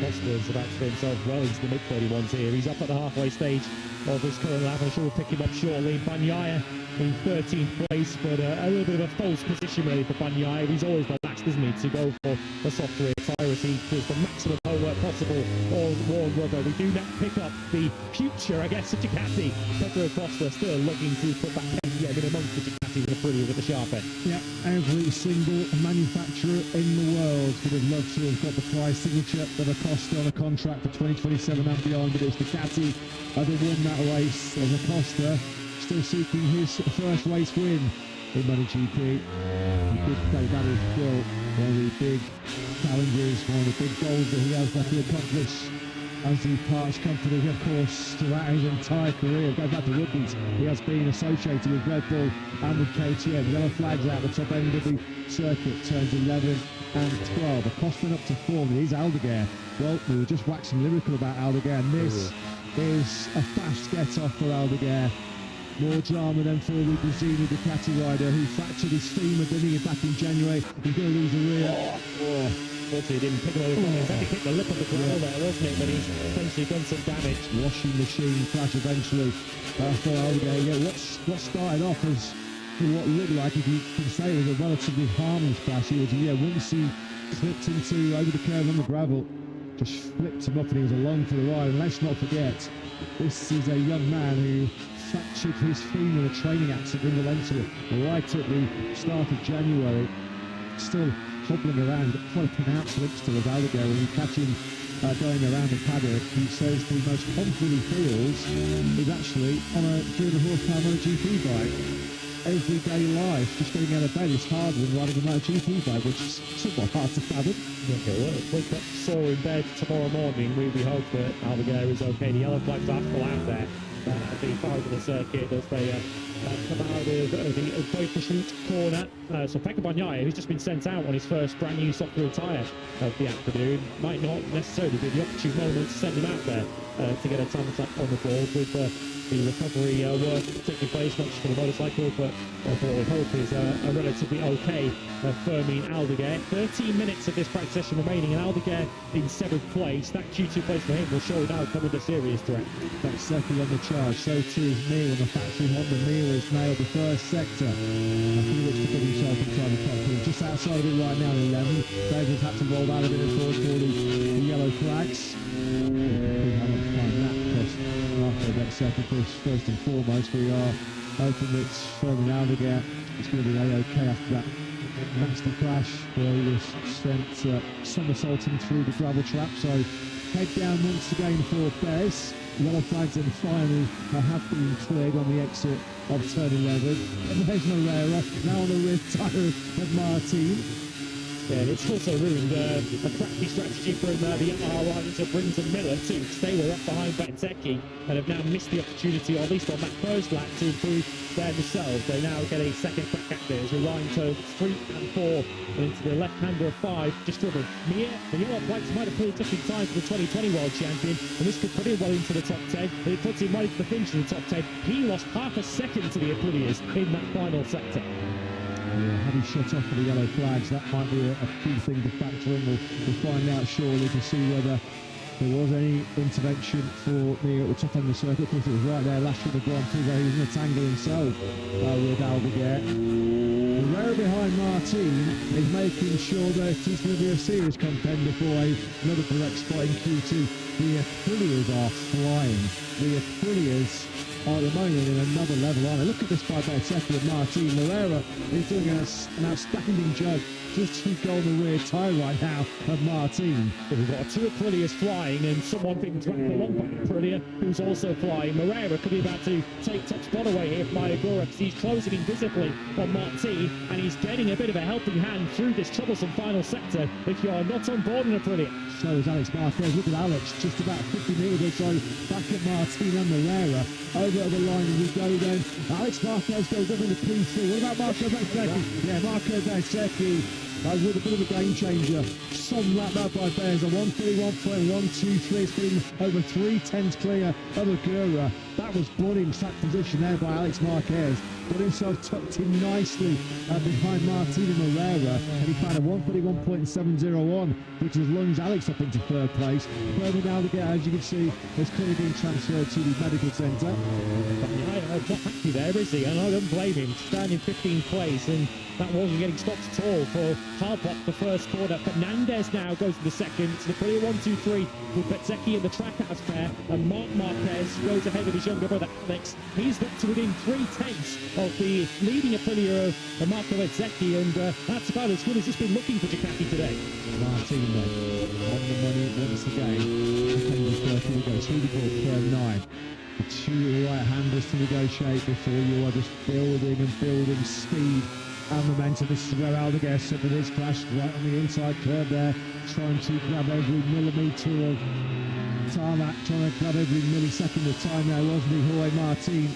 Costa's about to fit himself well into the mid-31s here. He's up at the halfway stage of his current lap. I'm sure we'll pick him up shortly. Bagnaia in 13th place, but a little bit of a false position really for Bagnaia. He's always relaxed, isn't he, to go for a soft rear tyre as he does the maximum homework possible on warm rubber. We do now pick up the future, I guess, of Ducati. Pedro Costa still looking to put back yet in amongst the Ducatis and the Aprilis at the sharp end. Yeah, every single manufacturer in the world would have loved to have got the Prix signature of Acosta on a contract for 2027 and beyond, but it's Ducati that won that race. There's Acosta still seeking his first race win in MotoGP. He did say that is still one of the big challenges, one of the big goals that he has left to accomplish as he parts company, of course, throughout his entire career. Going back to rookies, he has been associated with Red Bull and with KTM. Yellow flags out the top end of the circuit, turns 11 and 12. Acosta up to 4, and he's Aldeguer. Well, we were just waxing lyrical about Aldeguer, and this is a fast get-off for Aldeguer. More drama than for the Brazilian Ducati rider who fractured his femur, didn't he, back in January. He's going to lose a rear. Unfortunately, he didn't pick away the corner. He's had to hit the lip of the gravel there, wasn't it? But he's essentially done some damage. Washing machine crash eventually for Aldeguer. Yeah, what started off as what looked like, if you can say, it was a relatively harmless crash. It was, once he slipped into over the curve on the gravel, just flipped him up and he was along for the ride. And let's not forget, this is a young man who fractured his femur in a training accident in Valencia right at the start of January. Still hobbling around, quite a pronounced limp still of Aldeguer. When you catch him going around the paddock, he says the most confident he feels is actually on a 300 horsepower MotoGP bike. Everyday life, just getting out of bed is harder than riding a MotoGP bike, which is somewhat hard to fathom. Okay, well, wake up sore in bed tomorrow morning. We hope that Aldeguer is okay. The yellow flags are full out there at the far end of the circuit as they come out of the coefficient corner. So Pecco Bagnaia, who's just been sent out on his first brand new soft rear tyre of the afternoon, might not necessarily be the opportune moment to send him out there to get a time attack on the board with the recovery work taking place, not just for the motorcycle, but for what we hope is a relatively okay Fermin Aldeguer. 13 minutes of this practice session remaining, and Aldeguer in 7th place. That Q2 place for him will surely now come under serious threat. That's second on the charge, so too is Mir on the factory Honda. Mir has nailed the first sector. He looks to put himself inside the top 3. Just outside of it right now in 11. David's had to roll out a bit forward for the yellow flags. How much time that cost after that second push. First and foremost, we are hoping that Fermin Aldeguer is going to be A-OK after that nasty crash where he was sent somersaulting through the gravel trap. So head down once again for Bez. Yellow flags and finally have been cleared on the exit of turn 11. And there's Moreira now on the rear tyre of Martin. Yeah, and it's also ruined a crappy strategy from the Yamaha riders of Brinton Miller too, because they were up behind Bezzecchi and have now missed the opportunity, or at least on that first lap, to improve themselves. They now get a second crack at this, with line turns 3 and 4, and into the left-hander of 5, just struggling. Mir, the yellow flags might have pulled just in time for the 2020 world champion, and this could put him well into the top 10, and it puts him right into the finish in the top 10. He lost half a second to the Aprilis in that final sector. Yeah, had he shut off for the yellow flags, that might be a key thing to factor in. We'll find out shortly to see whether there was any intervention for me at the top end of the circuit. Of course, it was right there last year in the Grand Prix where he was in a tangle himself with Aldeguer. Moreira behind Martin is making sure that he's going to be a serious contender for another correct spot in Q2. The Aprilis are flying. The Aprilis are at the moment in another level, aren't they? Look at this 5 second of Martin. Moreira is doing an outstanding job just to go on the rear tyre right now of Martin. We've got 2 Aprilis flying and someone being dragged along by Aprilia who's also flying. Moreira could be about to take top spot away here from Iagora because he's closing invisibly on Martin and he's getting a bit of a helping hand through this troublesome final sector if you're not on board in Aprilia. So is Alex Marquez. Look at Alex, just about 50 metres or so back at Martin and Moreira. Over the line we go then. Alex Marquez goes up in the P3. What about Marco Bezzecchi? Yeah, Marco Bezzecchi with a bit of a game changer. Some lap out by Bears, a 1:31.123. It's been over 3 tenths clear of Agura. That was brought in track position there by Alex Marquez. Got himself tucked in nicely behind Martin Morera, and he found a 1:31.701, which has lunged Alex up into third place. Further down the gate, as you can see, has clearly been transferred to the medical centre. Not happy there, is he? And I don't blame him. Standing 15th place, and that wasn't getting stopped at all for hard block the first corner. Fernandez now goes to the second. It's the clear 1-2-3 with Bezzecchi in the trackhouse pair, and Marc Marquez goes ahead of his younger brother Alex. He's got to within 3 tenths of the leading Aprilia of Marco Bezzecchi, and that's about as good as it's been looking for Ducati today. Martin on the money once again. Here we go, through the ball, turn 9. The 2 right-handers to negotiate before you are just building and building speed and momentum. This is where Aldeguer suffered his crash right on the inside curve there, trying to grab every millimetre of tarmac, trying to grab every millisecond of time there, wasn't he, Jorge Martin?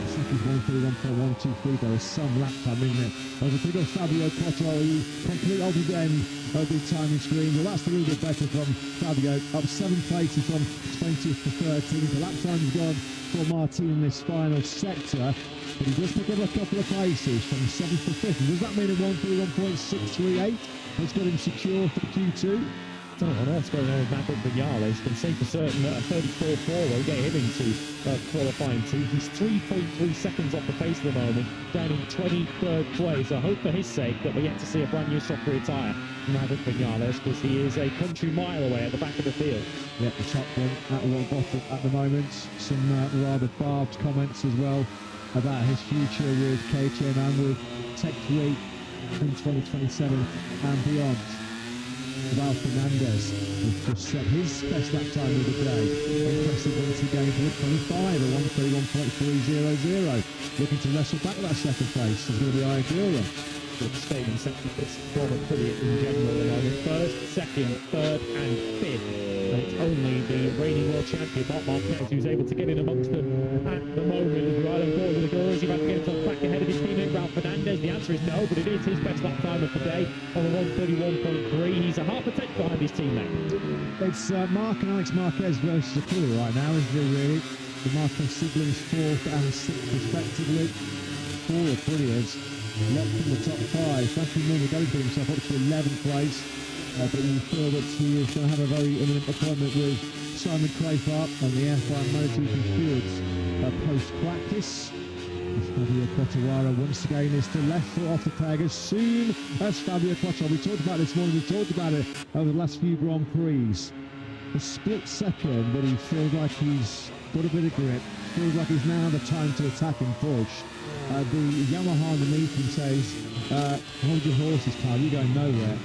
Second 1:31.123, there was some lap time in there. There was a big old Fabio Quattraro, complete opposite end of the timing screen. Well, that's a little bit better from Fabio, up 7 places from 20th to 13th. The lap time's gone for Martin in this final sector, but he does pick up a couple of places from 7th to 5th. And does that mean a 1:31.638 has got him secure for Q2? I don't know what else going on with Maverick Vinales. Can say for certain that a 34.4 will get him into qualifying 2. He's 3.3 seconds off the pace at the moment, down in 23rd place. I hope for his sake that we get to see a brand new soft rear tyre from Maverick Vinales, because he is a country mile away at the back of the field. Yeah, the top one at the bottom at the moment. Some rather barbed comments as well about his future with KTM and with Tech 3 in 2027 and beyond. Val Fernandez has just set his best lap time of the day. Impressive once again for 25, a 1:31.300. Looking to wrestle back that second place is going to be Iagura. Good staying in second place for Aprilia in general at the moment. First, second, third and 5th. And it's only the reigning world champion, Marc Marquez, who's able to get in amongst them at the moment. As we ride on board with Agura, is he about to get himself back ahead of his teammate Ralph Fernandez? The answer is no, but it is his best lap time of the day on a 1:31.3. He's a half a tenth behind his teammate. It's Marc and Alex Marquez versus Aprilia right now, isn't it, really? The Marquez siblings 4th and 6th respectively. 4 Aprilias locked in the top 5. Frankie Miller going to put himself up to 11th place. But you feel that he is going to have a very imminent appointment with Simon Crayfart on the F1 MotoGP Fields post-practice. Fabio Quattraro once again is to left foot off the tag as soon as Fabio Quattraro. We talked about this morning, we talked about it over the last few Grand Prix. A split second, but he feels like he's got a bit of grip. Feels like he's now the time to attack and push. The Yamaha underneath him says, hold your horses, pal, you're going nowhere.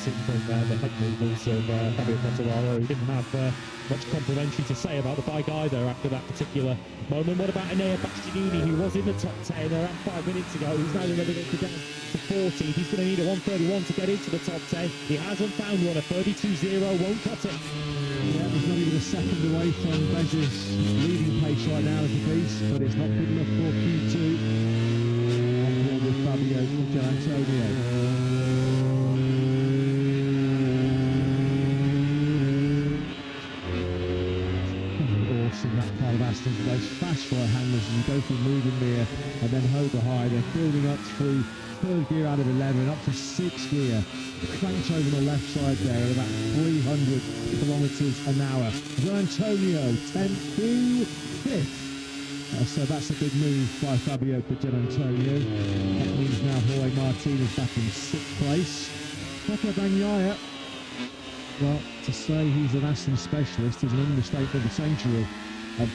From the head movements of Fabio Quattraro. He didn't have much complimentary to say about the bike either after that particular moment. What about Enea Bastianini, who was in the top 10 around 5 minutes ago? He's now relegated down to 14th. He's going to need a 1:31 to get into the top 10. He hasn't found one. A 32.0 won't cut it. Yeah, he's not even a second away from Bez's leading pace right now as a beast, but it's not good enough for Q2. On board with Fabio Antonio. In that part of Aston's place, fast right handlers as you go through moving there and then Hoga high. They're building up through 3rd gear out of 11 up to 6th gear, cranked over the left side there at about 300 kilometers an hour. Antonio 10th to 5th. So that's a big move by Fabio Antonio. That means now Jorge Martin is back in 6th place. Pekka Bagnaia, well, to say he's an Assen specialist is an understatement of the century.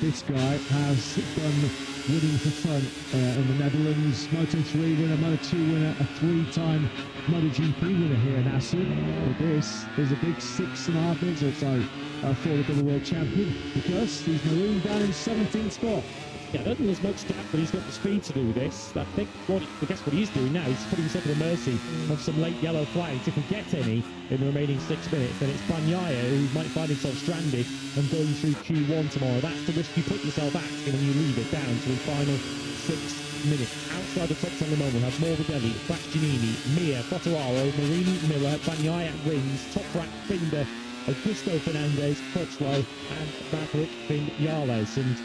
This guy has done winning for fun in the Netherlands, Moto3 winner, Moto2 winner, a 3-time MotoGP winner here in Assen. But this is a big 6.5 minutes or so for the double world champion, because he's marooned down in 17th spot. Yeah, I don't think there's much doubt that he's got the speed to do this. I think what he's doing now is putting himself at the mercy of some late yellow flags. If we get any in the remaining 6 minutes, then it's Bagnaia who might find himself stranded and going through Q1 tomorrow. That's the risk you put yourself at when you leave it down to the final 6 minutes. Outside the top 10 at the moment, we have Morbidelli, Bastianini, Mir, Quartararo, Marini, Miller, Bagnaia, Rins, Toprak, Binder, Augusto Fernandez, Crutchlow, and Maverick Vinales. And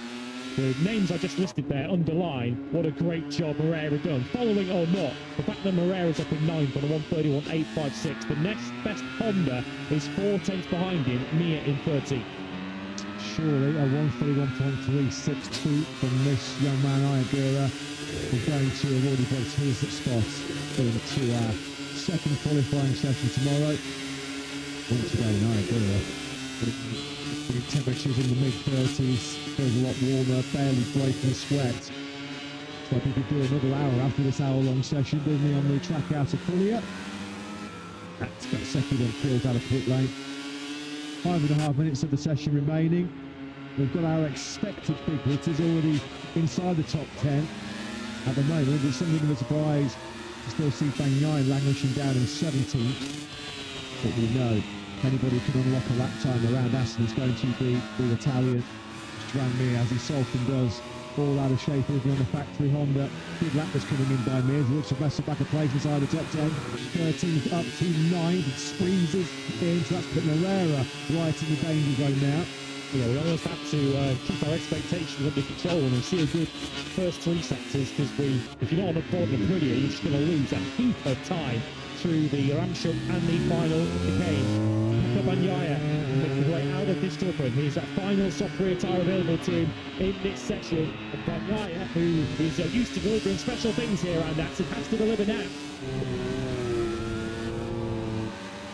the names I just listed there underline what a great job Moreira done. Following or not, the fact that Moreira's up in 9th on a 1:31.856. The next best Honda is 4 tenths behind him, Mir in 13th. Surely a 1:31.362 from this young man Iagura. We're going to have already got his spots into our second qualifying session tomorrow. Once again, Iagura. The temperatures in the mid-30s, feels a lot warmer, barely breaking sweat. So I think we'll do another hour after this hour-long session, didn't we, on the track out of Puglia. That's got second and field out of pit lane. 5.5 minutes of the session remaining. We've got our expected big hitters already inside the top 10 at the moment. It's something of a surprise to still see Bagnaia languishing down in 17th. But we know anybody can unlock a lap time around Assen is going to be the Italian Mir, as he so often does. All out of shape on the factory Honda. Good lap was coming in by Mir. He looks to wrestle back a place inside the top 10. 13th up to 9th. It squeezes in. So that's put Moreira right in the danger zone now. Yeah, we almost have to keep our expectations under control and see a good first 3 sectors, because if you're not on the board of Prix, you're just going to lose a heap of time through the Ramshook and the final chicane. Bagnaia making his way out of this struggle. Here's that final soft rear tyre available to him in this section. And Bagnaia, who is used to delivering special things here around Assen, has to deliver now.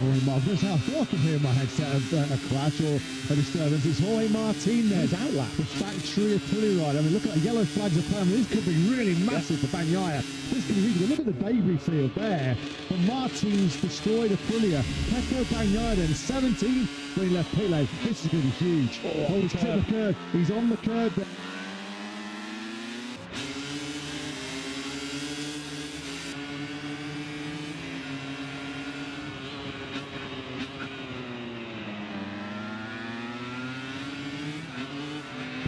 Jorge Martin, I thought I could hear in my headset a clash or a disturbance. It's Jorge Martin there. He's out lap. The factory of Prix ride. I mean, look at the yellow flags of play. I mean, this could be really massive for Bagnaia. This could be huge. Look at the debris field there. But Martin's destroyed Aprilia. Pecco Bagnaia then 17 when he left pit lane. This is going to be huge. Oh, he's hit the curb. He's on the curb there.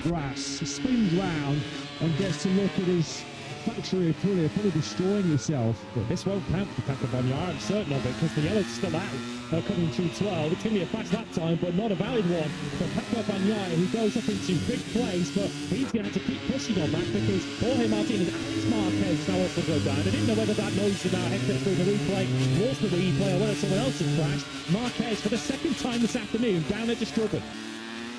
Grass, he spins round and gets to look at his factory of Puglia, probably destroying himself. But this won't count for Pecco Bagnaia, I'm certain of it, because the yellow's still out. Coming through 12. It's going to be a fast lap time, but not a valid one for Pecco Bagnaia, who goes up into big place, but he's going to have to keep pushing on that, because Jorge Martin and Alex Marquez now also go down. I didn't know whether that noise in our headsets through the replay was the replay or whether someone else had crashed. Marquez, for the second time this afternoon, down at the struggle.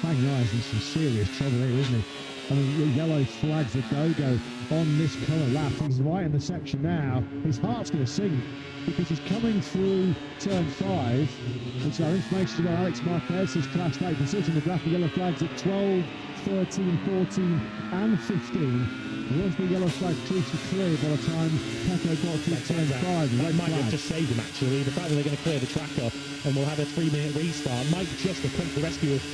Bagnaia's in some serious trouble here, isn't he? I mean, the yellow flags a go-go on this colour lap. He's right in the section now. His heart's going to sink because he's coming through turn 5, which our information about Alex Marquez has crashed out. You can see it in the graph, the yellow flags at 12, 13, 14 and 15. Was the yellow flag crucially clear by the time Pecco got through turn 5? That might have just saved him, actually. The fact that they're going to clear the track off and we'll have a 3-minute restart might just have come to the rescue of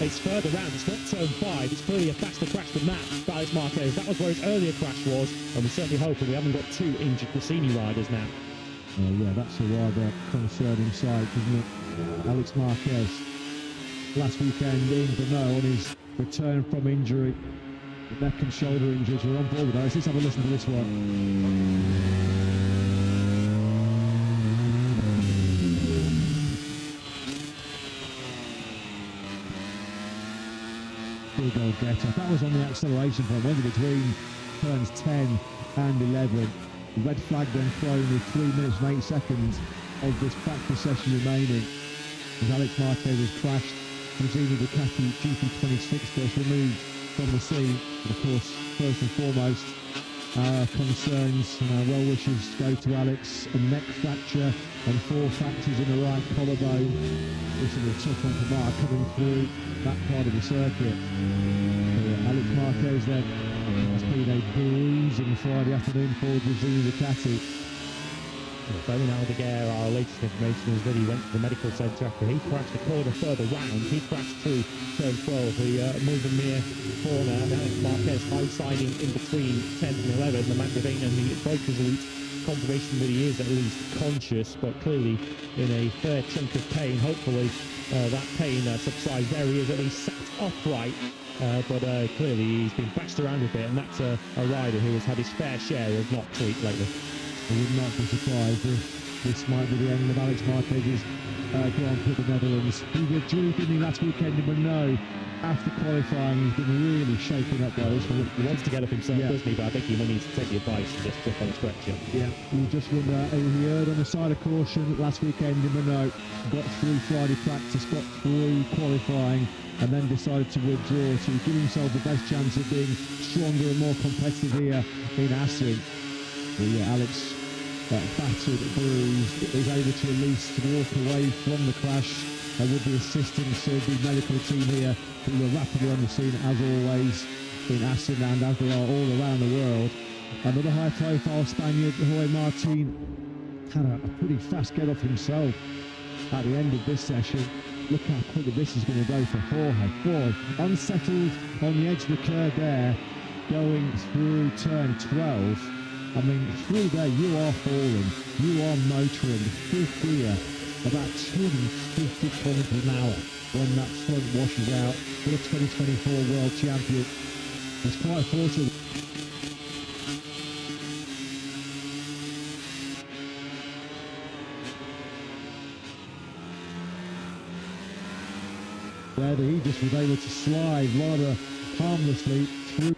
it's further round. It's not turn 5. It's clearly a faster crash than that. Alex Marquez. That was where his earlier crash was, and we certainly hope that we haven't got 2 injured Gresini riders now. Yeah, that's a rather concerning sight, isn't it? Alex Marquez last weekend in Brno on his return from injury. The neck and shoulder injuries. We're on board with those. Let's have a listen to this one. Big old getter. That was on the acceleration point, wasn't it, between turns 10 and 11. The red flag then thrown with 3 minutes and 8 seconds of this practice session remaining. As Alex Marquez has crashed, Gresini Ducati GP26 gets removed from the scene. And of course, first and foremost, our concerns and our well wishes go to Alex. A neck fracture and 4 fractures in the right collarbone. This is a tough one for Mark coming through that part of the circuit. Alex Marquez then has been a bruising Friday afternoon for Gresini Ducati. Ferdinand Aldeguer, our latest information is that he went to the medical centre after he crashed a corner further round. He crashed through turn 12, the Moulvin corner, and Alex Marquez high siding in between 10 and 11. The Magdalene and the breakers route, confirmation that he is at least conscious, but clearly in a fair chunk of pain. Hopefully that pain subsides. There he is, at least sat upright but clearly he's been bashed around a bit, and that's a rider who has had his fair share of not tweaked lately. I would not be surprised if this might be the end of Alex Marquez's Grand Prix of the Netherlands. He withdrew, didn't he, last weekend in Renault? After qualifying, he's been really shaken up by this one. He wants to get up himself, doesn't he? But I think he needs to take the advice and just jump on the stretcher. Yeah, he just wonder, he erred on the side of caution last weekend in Renault, got through Friday practice, got through qualifying, and then decided to withdraw to give himself the best chance of being stronger and more competitive here in Assen. But yeah, Alex, battered, bruised, is able to at least walk away from the crash with the assistance of the medical team here, who were rapidly on the scene as always in Assen and as they are all around the world. Another high-profile Spaniard, Jorge Martin, had a pretty fast get-off himself at the end of this session. Look how quickly this is going to go for Jorge. Boy, unsettled on the edge of the curve there, going through turn 12. I mean, through there you are falling, you are motoring fifth gear, about 250 kilometers an hour when that front washes out for the 2024 world champion. It's quite fortunate. There, he just was able to slide rather harmlessly through.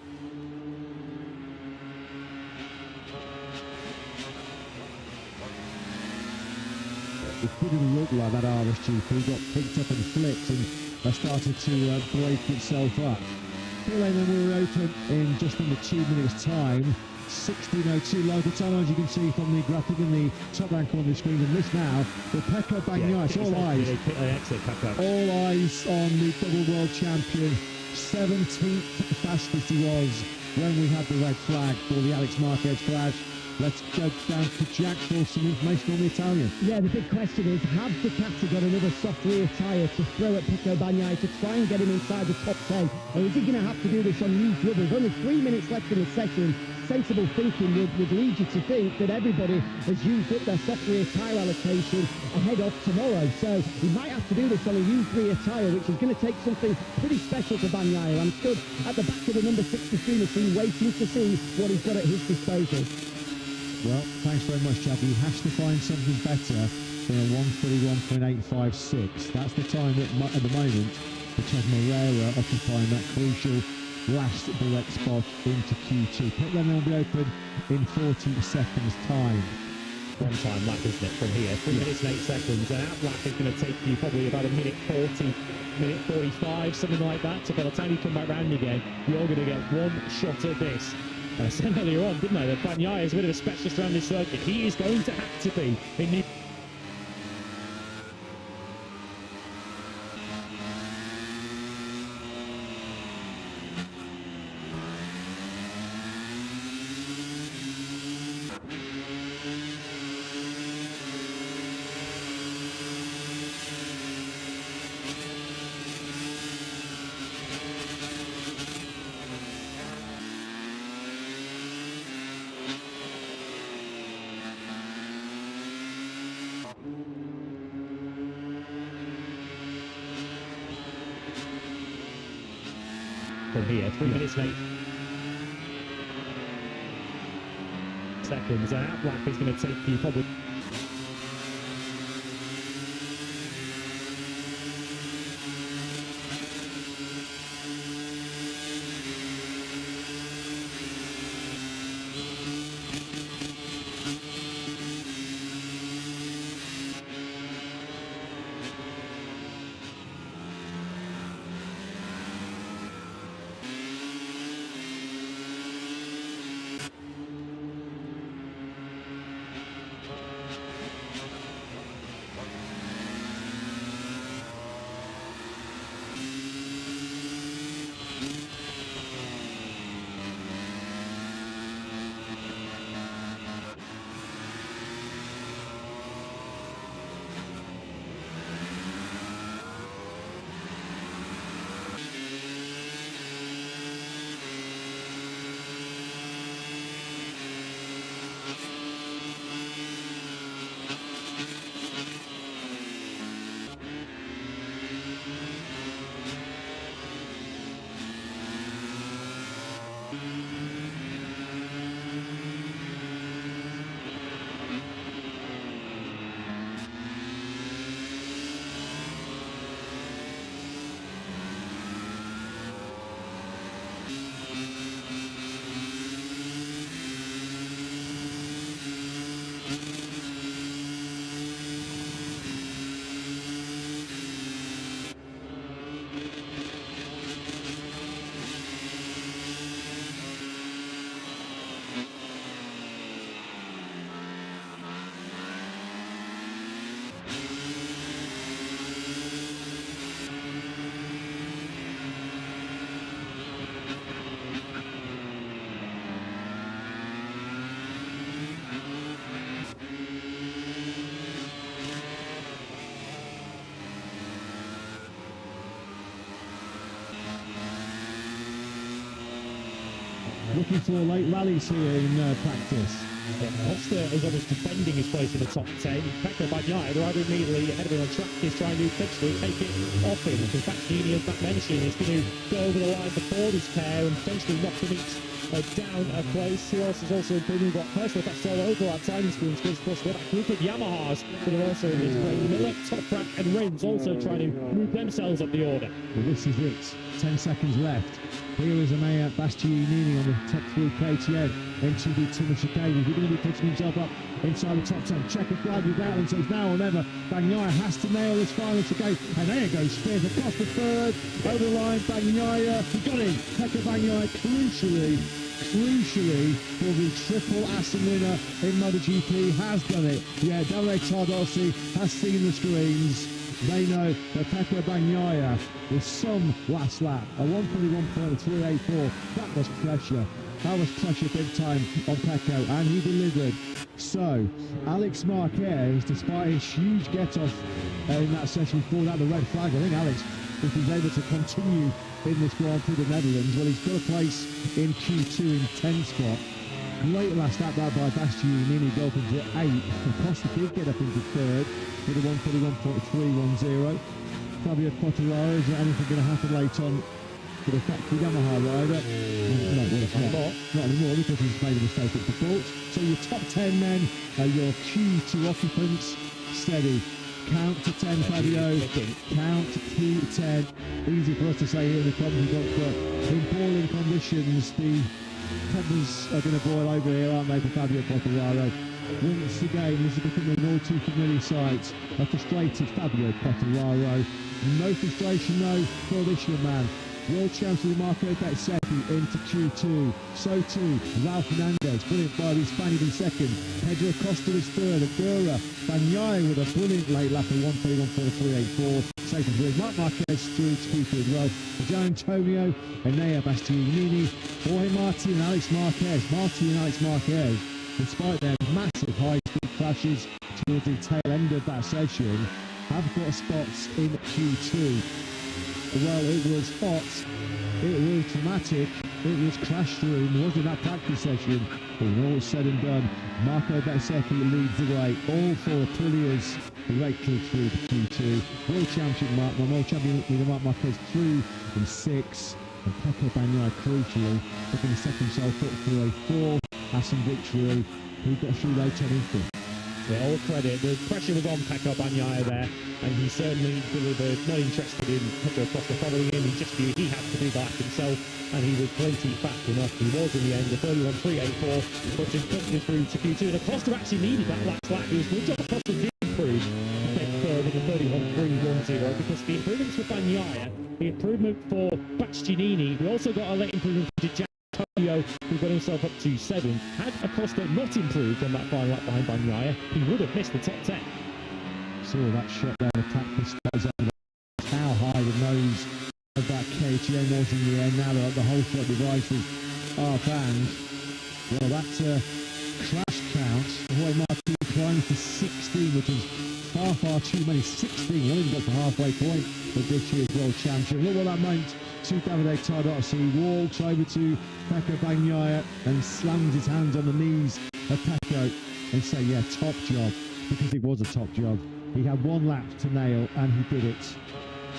It didn't look like that RSGP got picked up and flipped and started to break itself up. Pit lane then were open in just under 2 minutes time. 16:02 local time, as you can see from the graphic in the top right corner of the screen. And this now, the Pecco Bagnaia, all eyes on the double world champion. 17th fastest he was when we had the red flag for the Alex Marquez crash. Let's go down to Jack for some information on the Italian. Yeah, the big question is, have Ducati got another soft rear tyre to throw at Pecco Bagnaia to try and get him inside the top 10? Or is he going to have to do this on used rubbers? Only 3 minutes left in the session. Sensible thinking would lead you to think that everybody has used up their soft rear tyre allocation ahead of tomorrow. So he might have to do this on a used rear tyre, which is going to take something pretty special for Bagnaia. I'm stood at the back of the number 63 machine waiting to see what he's got at his disposal. Well, thanks very much, Chad. He has to find something better than a 1:31.856. That's the time that at the moment, which has Moreira occupying that crucial last direct spot into Q2. Pit lane will be open in 40 seconds time. One time lap, isn't it, from here? 3 minutes and 8 seconds. And out lap is going to take you probably about a minute 40, minute 45, something like that. So by the time you come back round again, you're going to get one shot at this. I said earlier on, didn't I, that Bagnaia is a bit of a specialist around this circuit. He is going to have to be in the... From here, 3 minutes and 8 seconds. And out lap is going to take you probably... looking for late rallies here in practice. Yeah, Costa is almost defending his place in the top 10. Pecco Bagnaia, they're either immediately ahead of him on track, is trying to potentially take it off him. Because Bastianini, as Matt mentioned, is going to go over the line before this care and potentially knock the mix down a place. Who else is also improving? Got personal best all over our time screens. Of course, got that group of Yamahas that are also in this race. Miller, Toprak and Rins also trying to move themselves up the order. Well, this is it. 10 seconds left. Here is Amaya Bastianini on the top 3 KTM. NTD Timur Chicane. He's going to be putting himself up inside the top 10. Checker flag with that one, so it's now or never. Bagnaia has to nail this final chicane. And there goes Smith across the third. Over the line, Bagnaia. He got him. Pecco Bagnaia crucially for the triple Assen winner in MotoGP has done it. Yeah, Davide Tardozzi has seen the screens. They know that Pecco Bagnaia with some last lap, a 1:41.384. That was pressure. That was pressure big time on Pecco, and he delivered. So, Alex Marquez, despite his huge get-off in that session, pulled out the red flag. I think Alex, if he's able to continue in this Grand Prix of the Netherlands, well, he's got a place in Q2 in 10th spot. Great last lap that by Bastianini, got up into 8th. And Costa did get up into 3rd with a 1:41.310. Fabio Quartararo, is there anything going to happen late on for the factory Yamaha rider? No, well, it's not anymore because he's made a mistake at default. So your top 10 men are your Q2 occupants. Steady. Count to 10, Fabio. Count to 10. Easy for us to say here in the commentary box, but in boiling conditions, the problems are going to boil over here, aren't they, for Fabio Quartararo? Once again, this is becoming an all too familiar sight. A frustrated Fabio Quartararo. No frustration, though, for this young man. World champion Marco Bezzecchi into Q2. So too, Ralph Hernandez, brilliant by the Spaniard in second. Pedro Costa is third. Agura Bagnaia with a brilliant late lap of 1:31.384. Second with Marc Marquez through to Q2 as well. Gian Antonio, Enea Bastianini, Jorge Martin and Alex Marquez. Martin and Alex Marquez, despite their massive high-speed crashes towards the tail end of that session, have got spots in Q2. Well, it was hot, it was dramatic, it was crash-room, wasn't that practice session? But when all was said and done, Marco Bezzecchi leads the way. All four Aprilias directly through the Q2. World champion Marc Marquez through in 6th. And Pecco Bagnaia crucially looking to set himself up for a 4th Assen victory. He got through late on in 5th. Yeah, all credit. The pressure was on Pecco Bagnaia there, and he certainly delivered. Not interested in Pedro Costa following him. He just knew he had to do that himself, and he was plenty fast enough. He was in the end. The 31.384 put him comfortably through to Q2. And Costa actually needed that last lap. It was good job Costa did improve to take third with a 31.310 because the improvements for Bagnaia, the improvement for Bastianini, we also got a late improvement for Gian Antonio, who got himself up to 7th. Had Acosta not improved on that final lap behind Bagnaia, he would have missed the top 10. Saw that shot there, the practice spots over how high the nose of that KTM was in the air. Now that the whole shot devices are banned. Well, that crash count, Roy Martin climbs to 16, which is far too many. 16, well, he got the halfway point of this year's world championship. Look what that meant to Davide Tardozzi. He walks over to Pecco Bagnaia and slams his hands on the knees of Pecco and say, yeah, top job, because it was a top job. He had one lap to nail and he did it.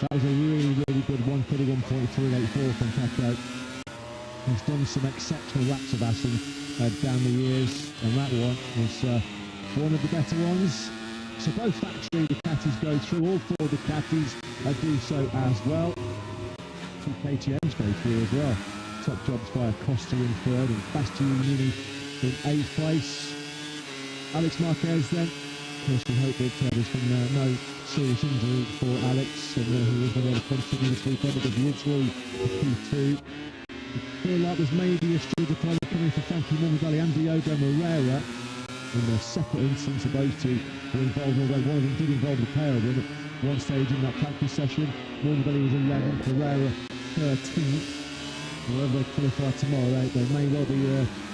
That was a really good 1:31.384 from Pecco. He's done some exceptional laps of Assen down the years, and that one was one of the better ones. So both factory Ducatis go through, all 4 Ducatis do so as well. 2 KTMs go through as well. Top jobs by Acosta in 3rd and Bastianini in 8th place. Alex Marquez then. Of course, we hope that there's been no serious injury for Alex and he was going to continue this weekend because he is through Q2. I feel like there's maybe a struggle coming for Frankie Morbidelli and Diogo Moreira. In a separate instance of those two were involved, although one of them did involve the pair of them at one stage in that practice session. Morbidelli was 11th, Moreira 13th. Wherever they qualify tomorrow, they may well be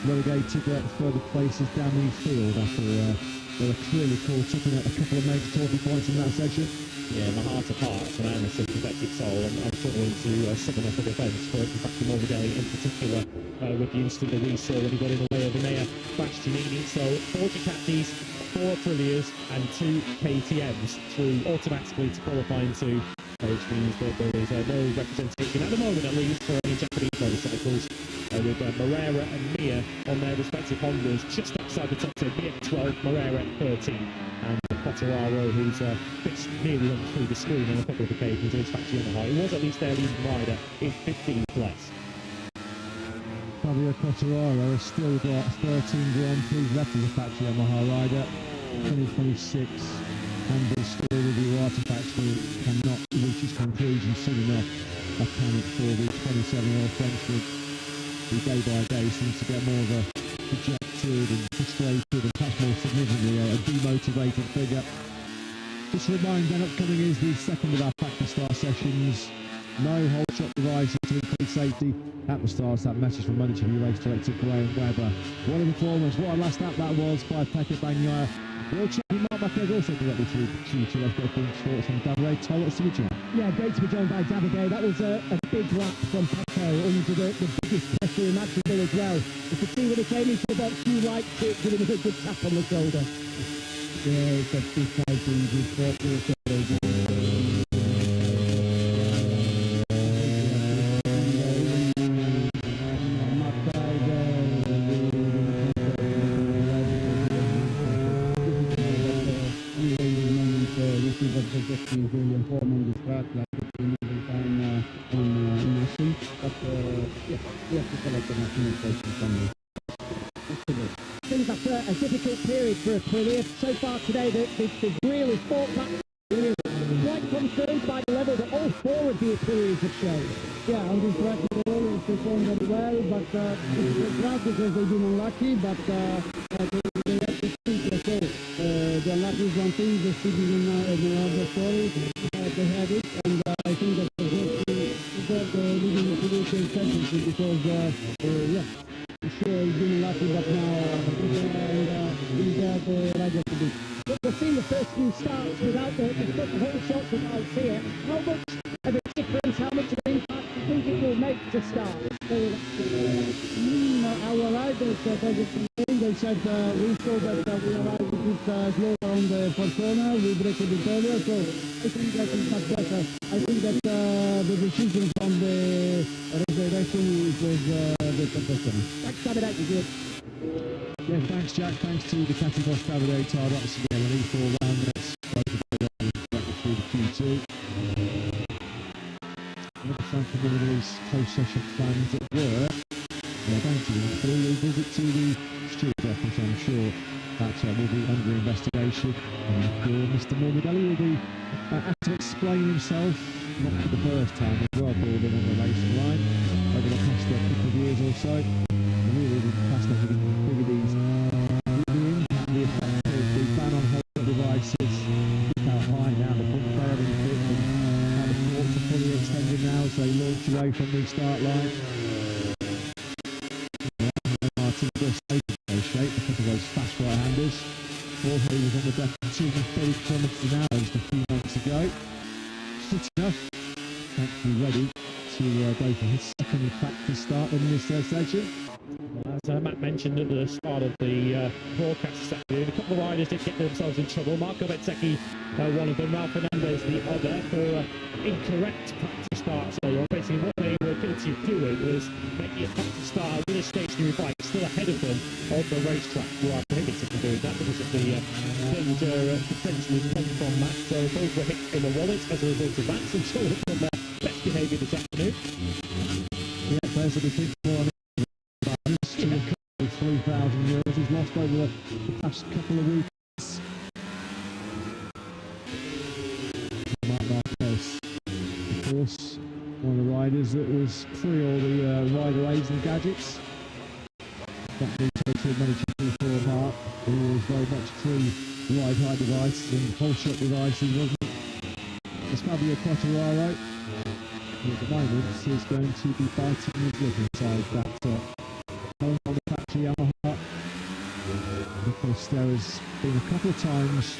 relegated further places down the field after They were clearly caught up in a couple of major talking points in that section. Yeah, my heart of hearts, and I'm a sympathetic soul. I'm struggling to summon up a defence for Morbidelli in particular, with the incident that we saw when he got in the way of Enea Bastianini. So 4 Ducatis, 4 Aprilias and 2 KTMs through automatically to qualifying 2, which means that there is no representation at the moment, at least, for any Japanese motorcycles, with Moreira and Mia on their respective Hondas just outside the top 10. Mia 12, Moreira 13, and Quartararo, who's pitched nearly on through the screen on a couple of occasions in his factory Yamaha. He was at least their leading rider in 15th place. Fabio Quartararo has still got 13 Grand Prix left as a factory Yamaha rider. 2026, and the story with the Iwata factory cannot reach its conclusion soon enough. Accounted for the 27-year-old Frenchman, who day by day seems to get more of a dejected and frustrated and perhaps more significantly a demotivated figure. Just to remind then, upcoming is the second of our factory start sessions. No whole shot devices to increase safety. At the starts, that message from MotoGP race director Graham Webber. What a performance, what a last lap that was by Pecco Bagnaia. World champion Marc Marquez also directly to let's go through thoughts from Davide. Tell us to be joined. Yeah, great to be joined by Davide. That was a big lap from Pecco under the biggest pressure imaginable as well. You could see when he came into the box, you liked it, giving him a good tap on the shoulder. Yeah, it's a big fighting, good focus. Just is really important on this track, like it's been every time in Assen. But yeah, we have to select the national station from this. Seems like a difficult period for Aprilia. So far today, they've really fought back. Quite concerned by the level that all 4 of the Aprilias have shown. Yeah, on this track they always perform very well, but it's a track because they've been unlucky, but they have to think so. The unlucky is one thing, the speed is another story. They have it, and I think that they deserve the leading Aprilia championship because, yeah, sure, he's been unlucky, but now he's the rider to beat. We've seen the first few starts without the whole shots of lights here. How much of a difference, how much of an impact do you think it will make to start? Our riders, they said we saw that we arrived a bit slower on the first corner, we break a bit earlier, so I think that is much better. I think that the decision from the reservation was the perfection. Thanks, Davide. Yeah, thanks Jack, thanks to the Ducati boss Davide tied up again an E4 round that's through the Q2. Another time for one of these close session plans that were going to be through a visit to the steward office. I'm sure that will be under investigation. And Mr. Morbidelli will be asked to explain himself, not for the first time, as well, brought in on the racing line over the past couple of years or so. Really past the DVDs, the impact, the effect of the ban on whole devices, just how high now the front fairing fit, and how the courts are fully extended now as they launch away from the start line. Martin just no shape because of those fast right-handers. Jorge was on the deck of 230 kilometres an hour just a few months ago. Fit enough, thankfully ready to go for his second factory start in this section. As Matt mentioned at the start of the broadcast this afternoon, a couple of riders did get themselves in trouble. Marco Bezzecchi, one of them, Ralph Fernandez, the other, for incorrect practice starts. So basically what they were guilty of doing was making a practice start with a stationary bike still ahead of them on the racetrack, who are prohibited from doing that because of the danger potentially come from that. So both were hit in the wallet as a result of that. So I'm sure from their best behaviour this afternoon. Yeah, there's a big one. To recover 3,000 euros he's lost over the past couple of weeks. Marc Marquez, of course, one of the riders that was pre all the rider aids and gadgets. That new total MotoGP for Mark, who was very much pre ride height devices and whole shot devices, wasn't it? It's Fabio Quartararo, who at the moment is going to be biting his lip inside that on the factory Yamaha. The Marcus, there has been a couple of times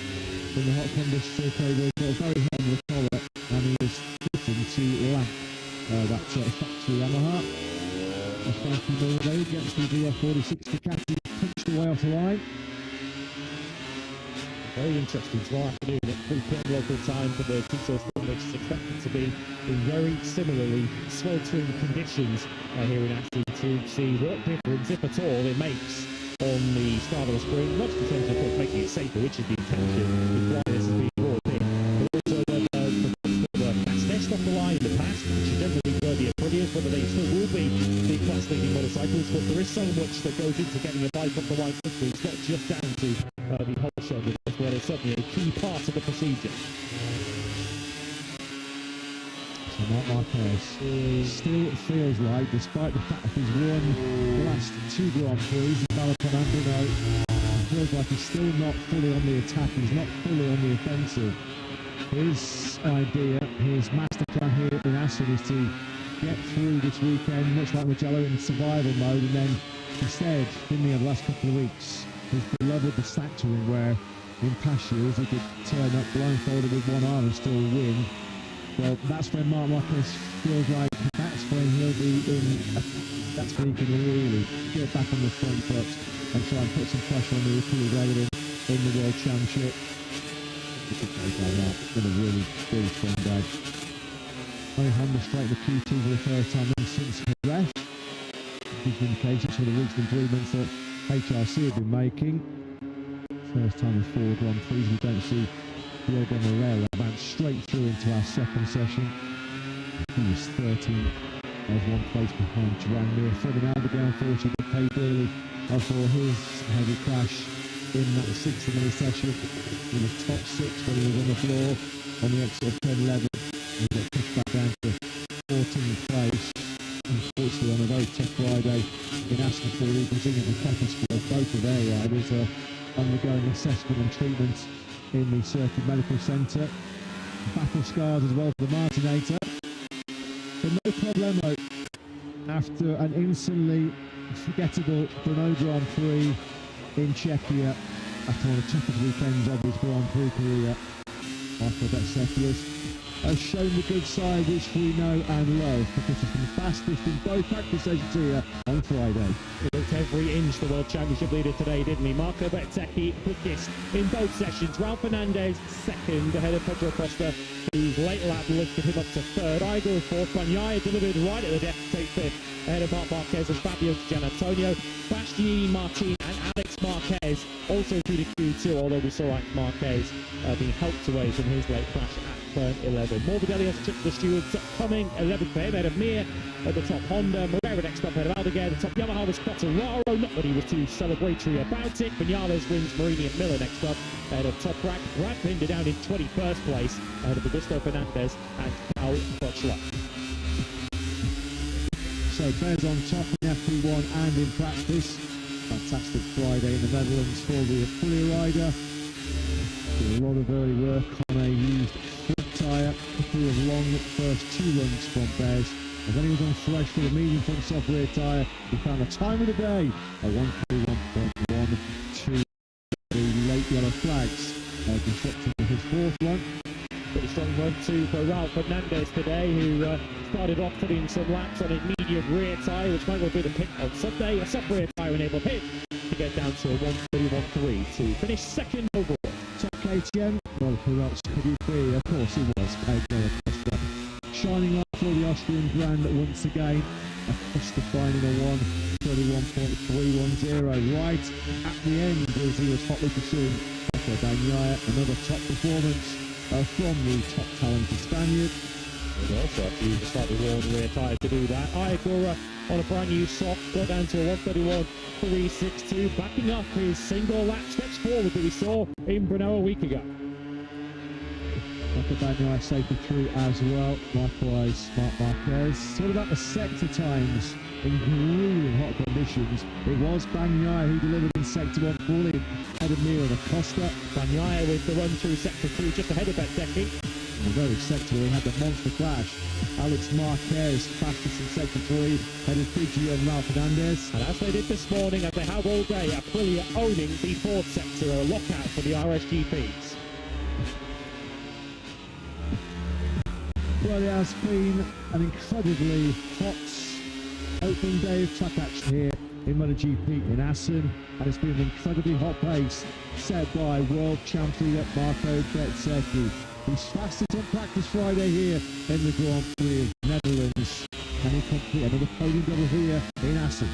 in the hot conditions circuit where he got very hot on the collar and he was looking to lap that factory Yamaha. As Frankie Miller against the VR46 Ducati punched away off the line. Very interesting tomorrow afternoon at 3 p.m. local time for the Tito Sprint, which is expected to be in very similarly sweltering conditions here in Assen, to see what difference, if at all, it makes on the start of the sprint. Not just in terms of course, making it safer, which is the intention, is why this has been brought in, but also the fast test off the line in the past, which are generally were the Aprilias, whether they still will be the class-leading motorcycles, but there is so much that goes into getting a bike off the line quickly. It's not just down to the whole show, as well. It's certainly a key part of the procedure. So Marc Marquez still feels like, despite the fact that he's won the last 2 Grand Prix in Balapon and Brno, it feels like he's still not fully on the attack, he's not fully on the offensive. His idea, his master plan here in Assen is to get through this weekend, much like Mugello, in survival mode, and then instead, didn't he, over the last couple of weeks, his beloved the Factoring, where in past years he could turn up blindfolded with one arm and still win. Well, that's when Marc Marquez feels like that's when he'll be in, that's when he can really get back on the front foot and try and put some pressure on the Aprilias in the World Championship. It's been a really strong day. Honda straight the Q2 for the first time since he left. Gives indications for the recent improvements that HRC have been making. First time in 4 Grand Prix, we don't see Diego Morel advance straight through into our second session. He was 13th, as 1 place behind Joan Mir. Ferdinand again, unfortunately, got paid early for his heavy crash in that 60-minute session. He was top 6 when he was on the floor on the exit of 10-11. He got pushed back down to 14th place. Unfortunately, on a very tough Friday in Assen for the Brazilian and Pepper Squad, both of their riders are undergoing assessment and treatment in the Circuit Medical Centre. Battle scars as well for the Martinator. But no problemo. After an instantly forgettable Brno Grand Prix in Czechia, after one of the toughest weekends of his Grand Prix career, Michael Betsekias has shown the good side which we know and love, because he's been fastest in both practice sessions here on Friday. He looked every inch the World Championship leader today, didn't he? Marco Bezzecchi quickest in both sessions. Ralph Fernandez second ahead of Pedro Costa, whose late lap lifted him up to third. Igor fourth. Bagnaia delivered right at the death to take fifth ahead of Marc Marquez and Fabio Gianantonio. Bastianini, Martin and Alex Marquez also through the Q2, although we saw Alex Marquez being helped away from his late crash at turn 11. Morbidelli has took the stewards coming 11th for him ahead of Mir at the top Honda. Morera next up ahead of Aldeguer. The top Yamaha was Quartararo, not that he was too celebratory about it. Vinales wins, Marini and Miller next up ahead of Toprak. Brad Binder down in 21st place ahead of Augusto Fernandez and Cal Butchler. So Bez on top in FP1 and in practice. Fantastic Friday in the Netherlands for the Aprilia rider. Did a lot of early work on a used front tyre. A couple of long first 2 runs from Bez. And then he was on fresh for the medium front soft rear tyre. He found the time of the day at 1:31.12. The late yellow flags constructing his 4th one. Pretty strong run too for Ralph Fernandez today, who started off putting some laps on his medium rear tyre, which might well be the pick on Sunday. A soft rear tyre enabled him to get down to a 1:31.3 to finish second overall. Top KTM, well, who else could he be? Of course he was Pedro Acosta. Shining light for the Austrian brand once again. Acosta finding a 1:31.310 right at the end as he was hotly pursuing Pecco Bagnaia. Another top performance from the top talented Spaniard. He also had to use a slightly worn rear tyre to do that. Iagura on a brand new soft got down to a 1:31.362, backing up his single lap steps forward that we saw in Brno a week ago. Pecco Bagnaia safely through as well. Likewise, Marc Marquez. So what about the sector times in grueling hot conditions? It was Bagnaia who delivered in sector 1 fully ahead of Mir and Acosta. Bagnaia with the run through sector 2 just ahead of Bezzecchi. very sector. We had the monster crash. Alex Marquez fastest in sector 3, headed Prix and Ralph Hernandez. And as they did this morning, as they have all day, Aprilia owning the fourth sector, a lockout for the RSGPs. Well, it has been an incredibly hot opening day of track action here in MotoGP in Assen, and it's been an incredibly hot pace set by world champion Marco Bezzecchi. He's fastest on practice Friday here in the Grand Prix of Netherlands, and he completed another podium double here in Assen.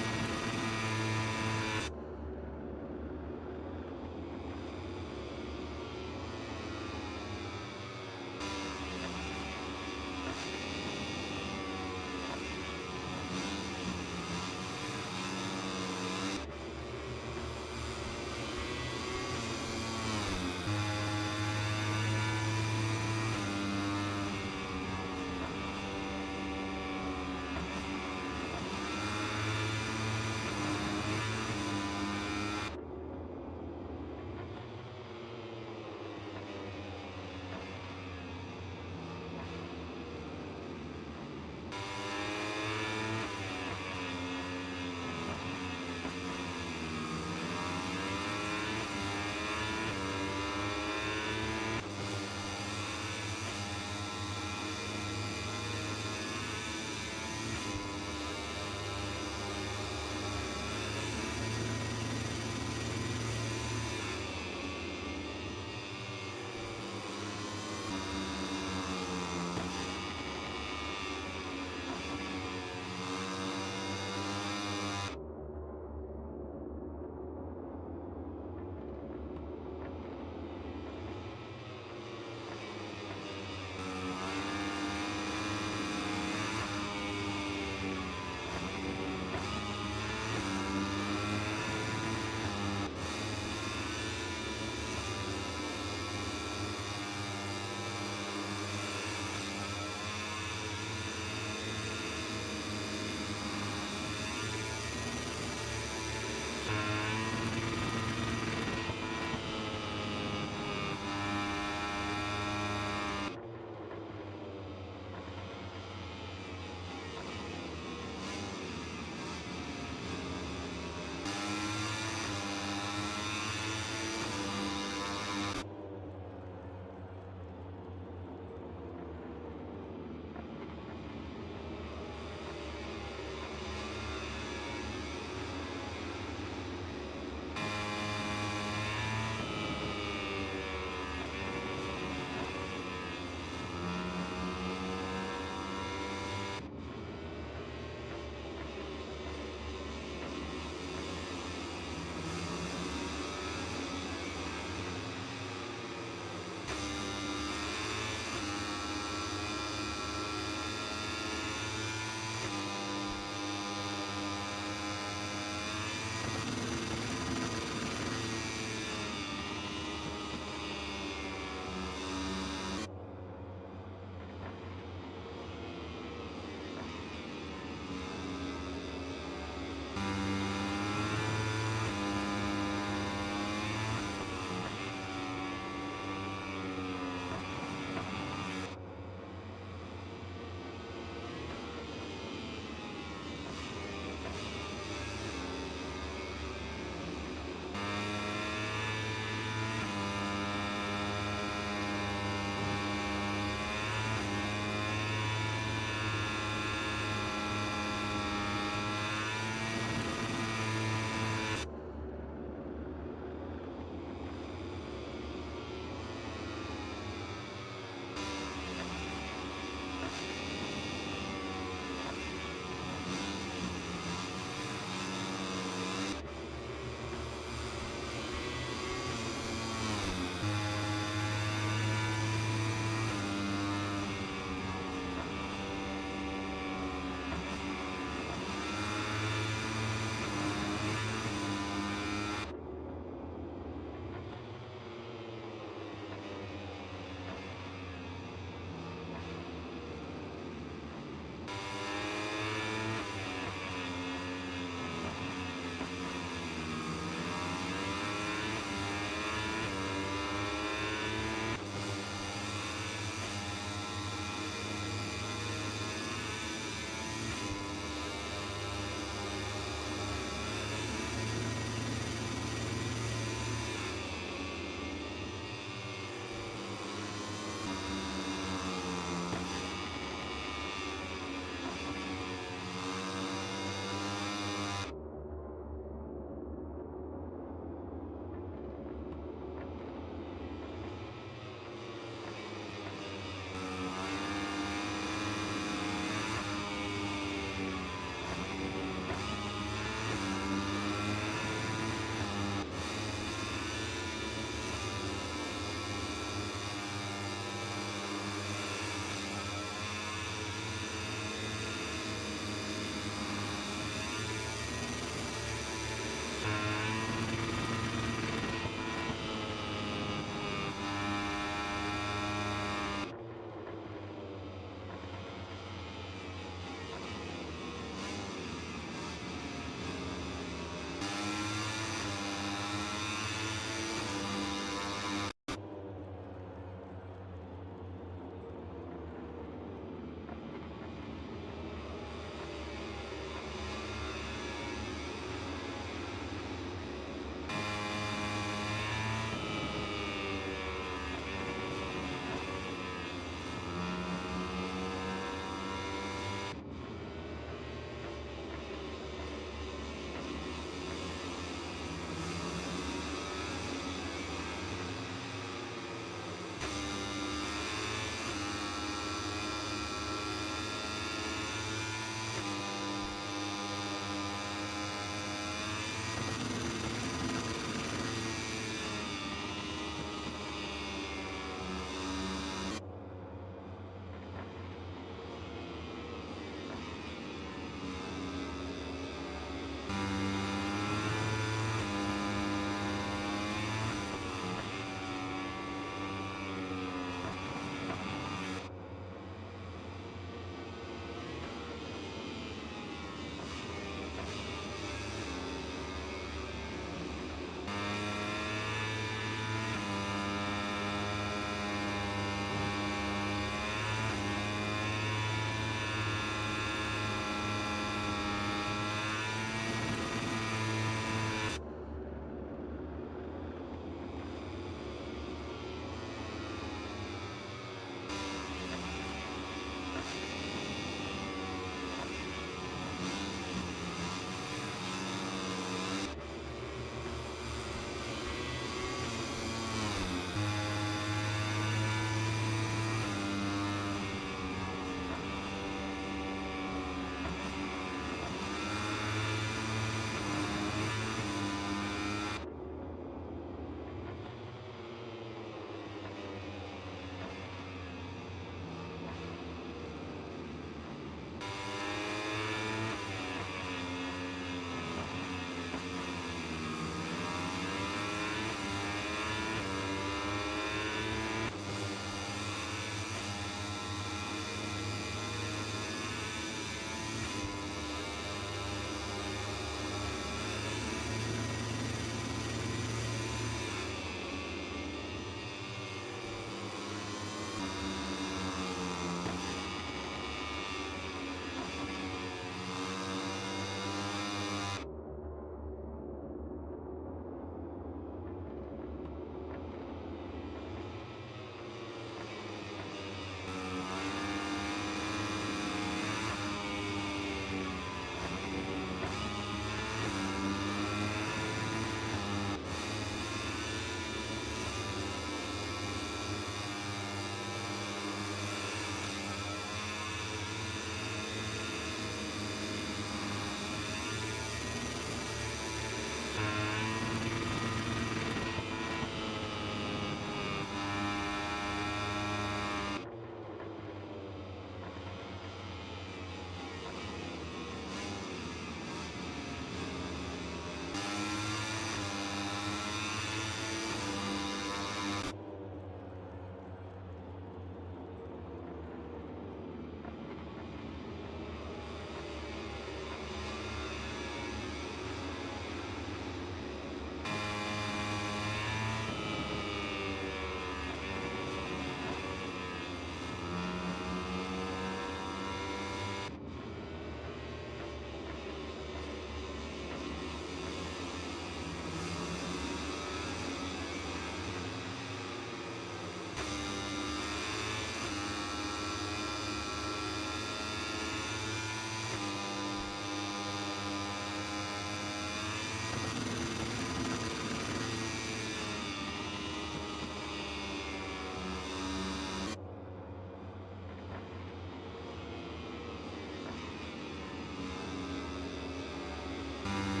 Bye.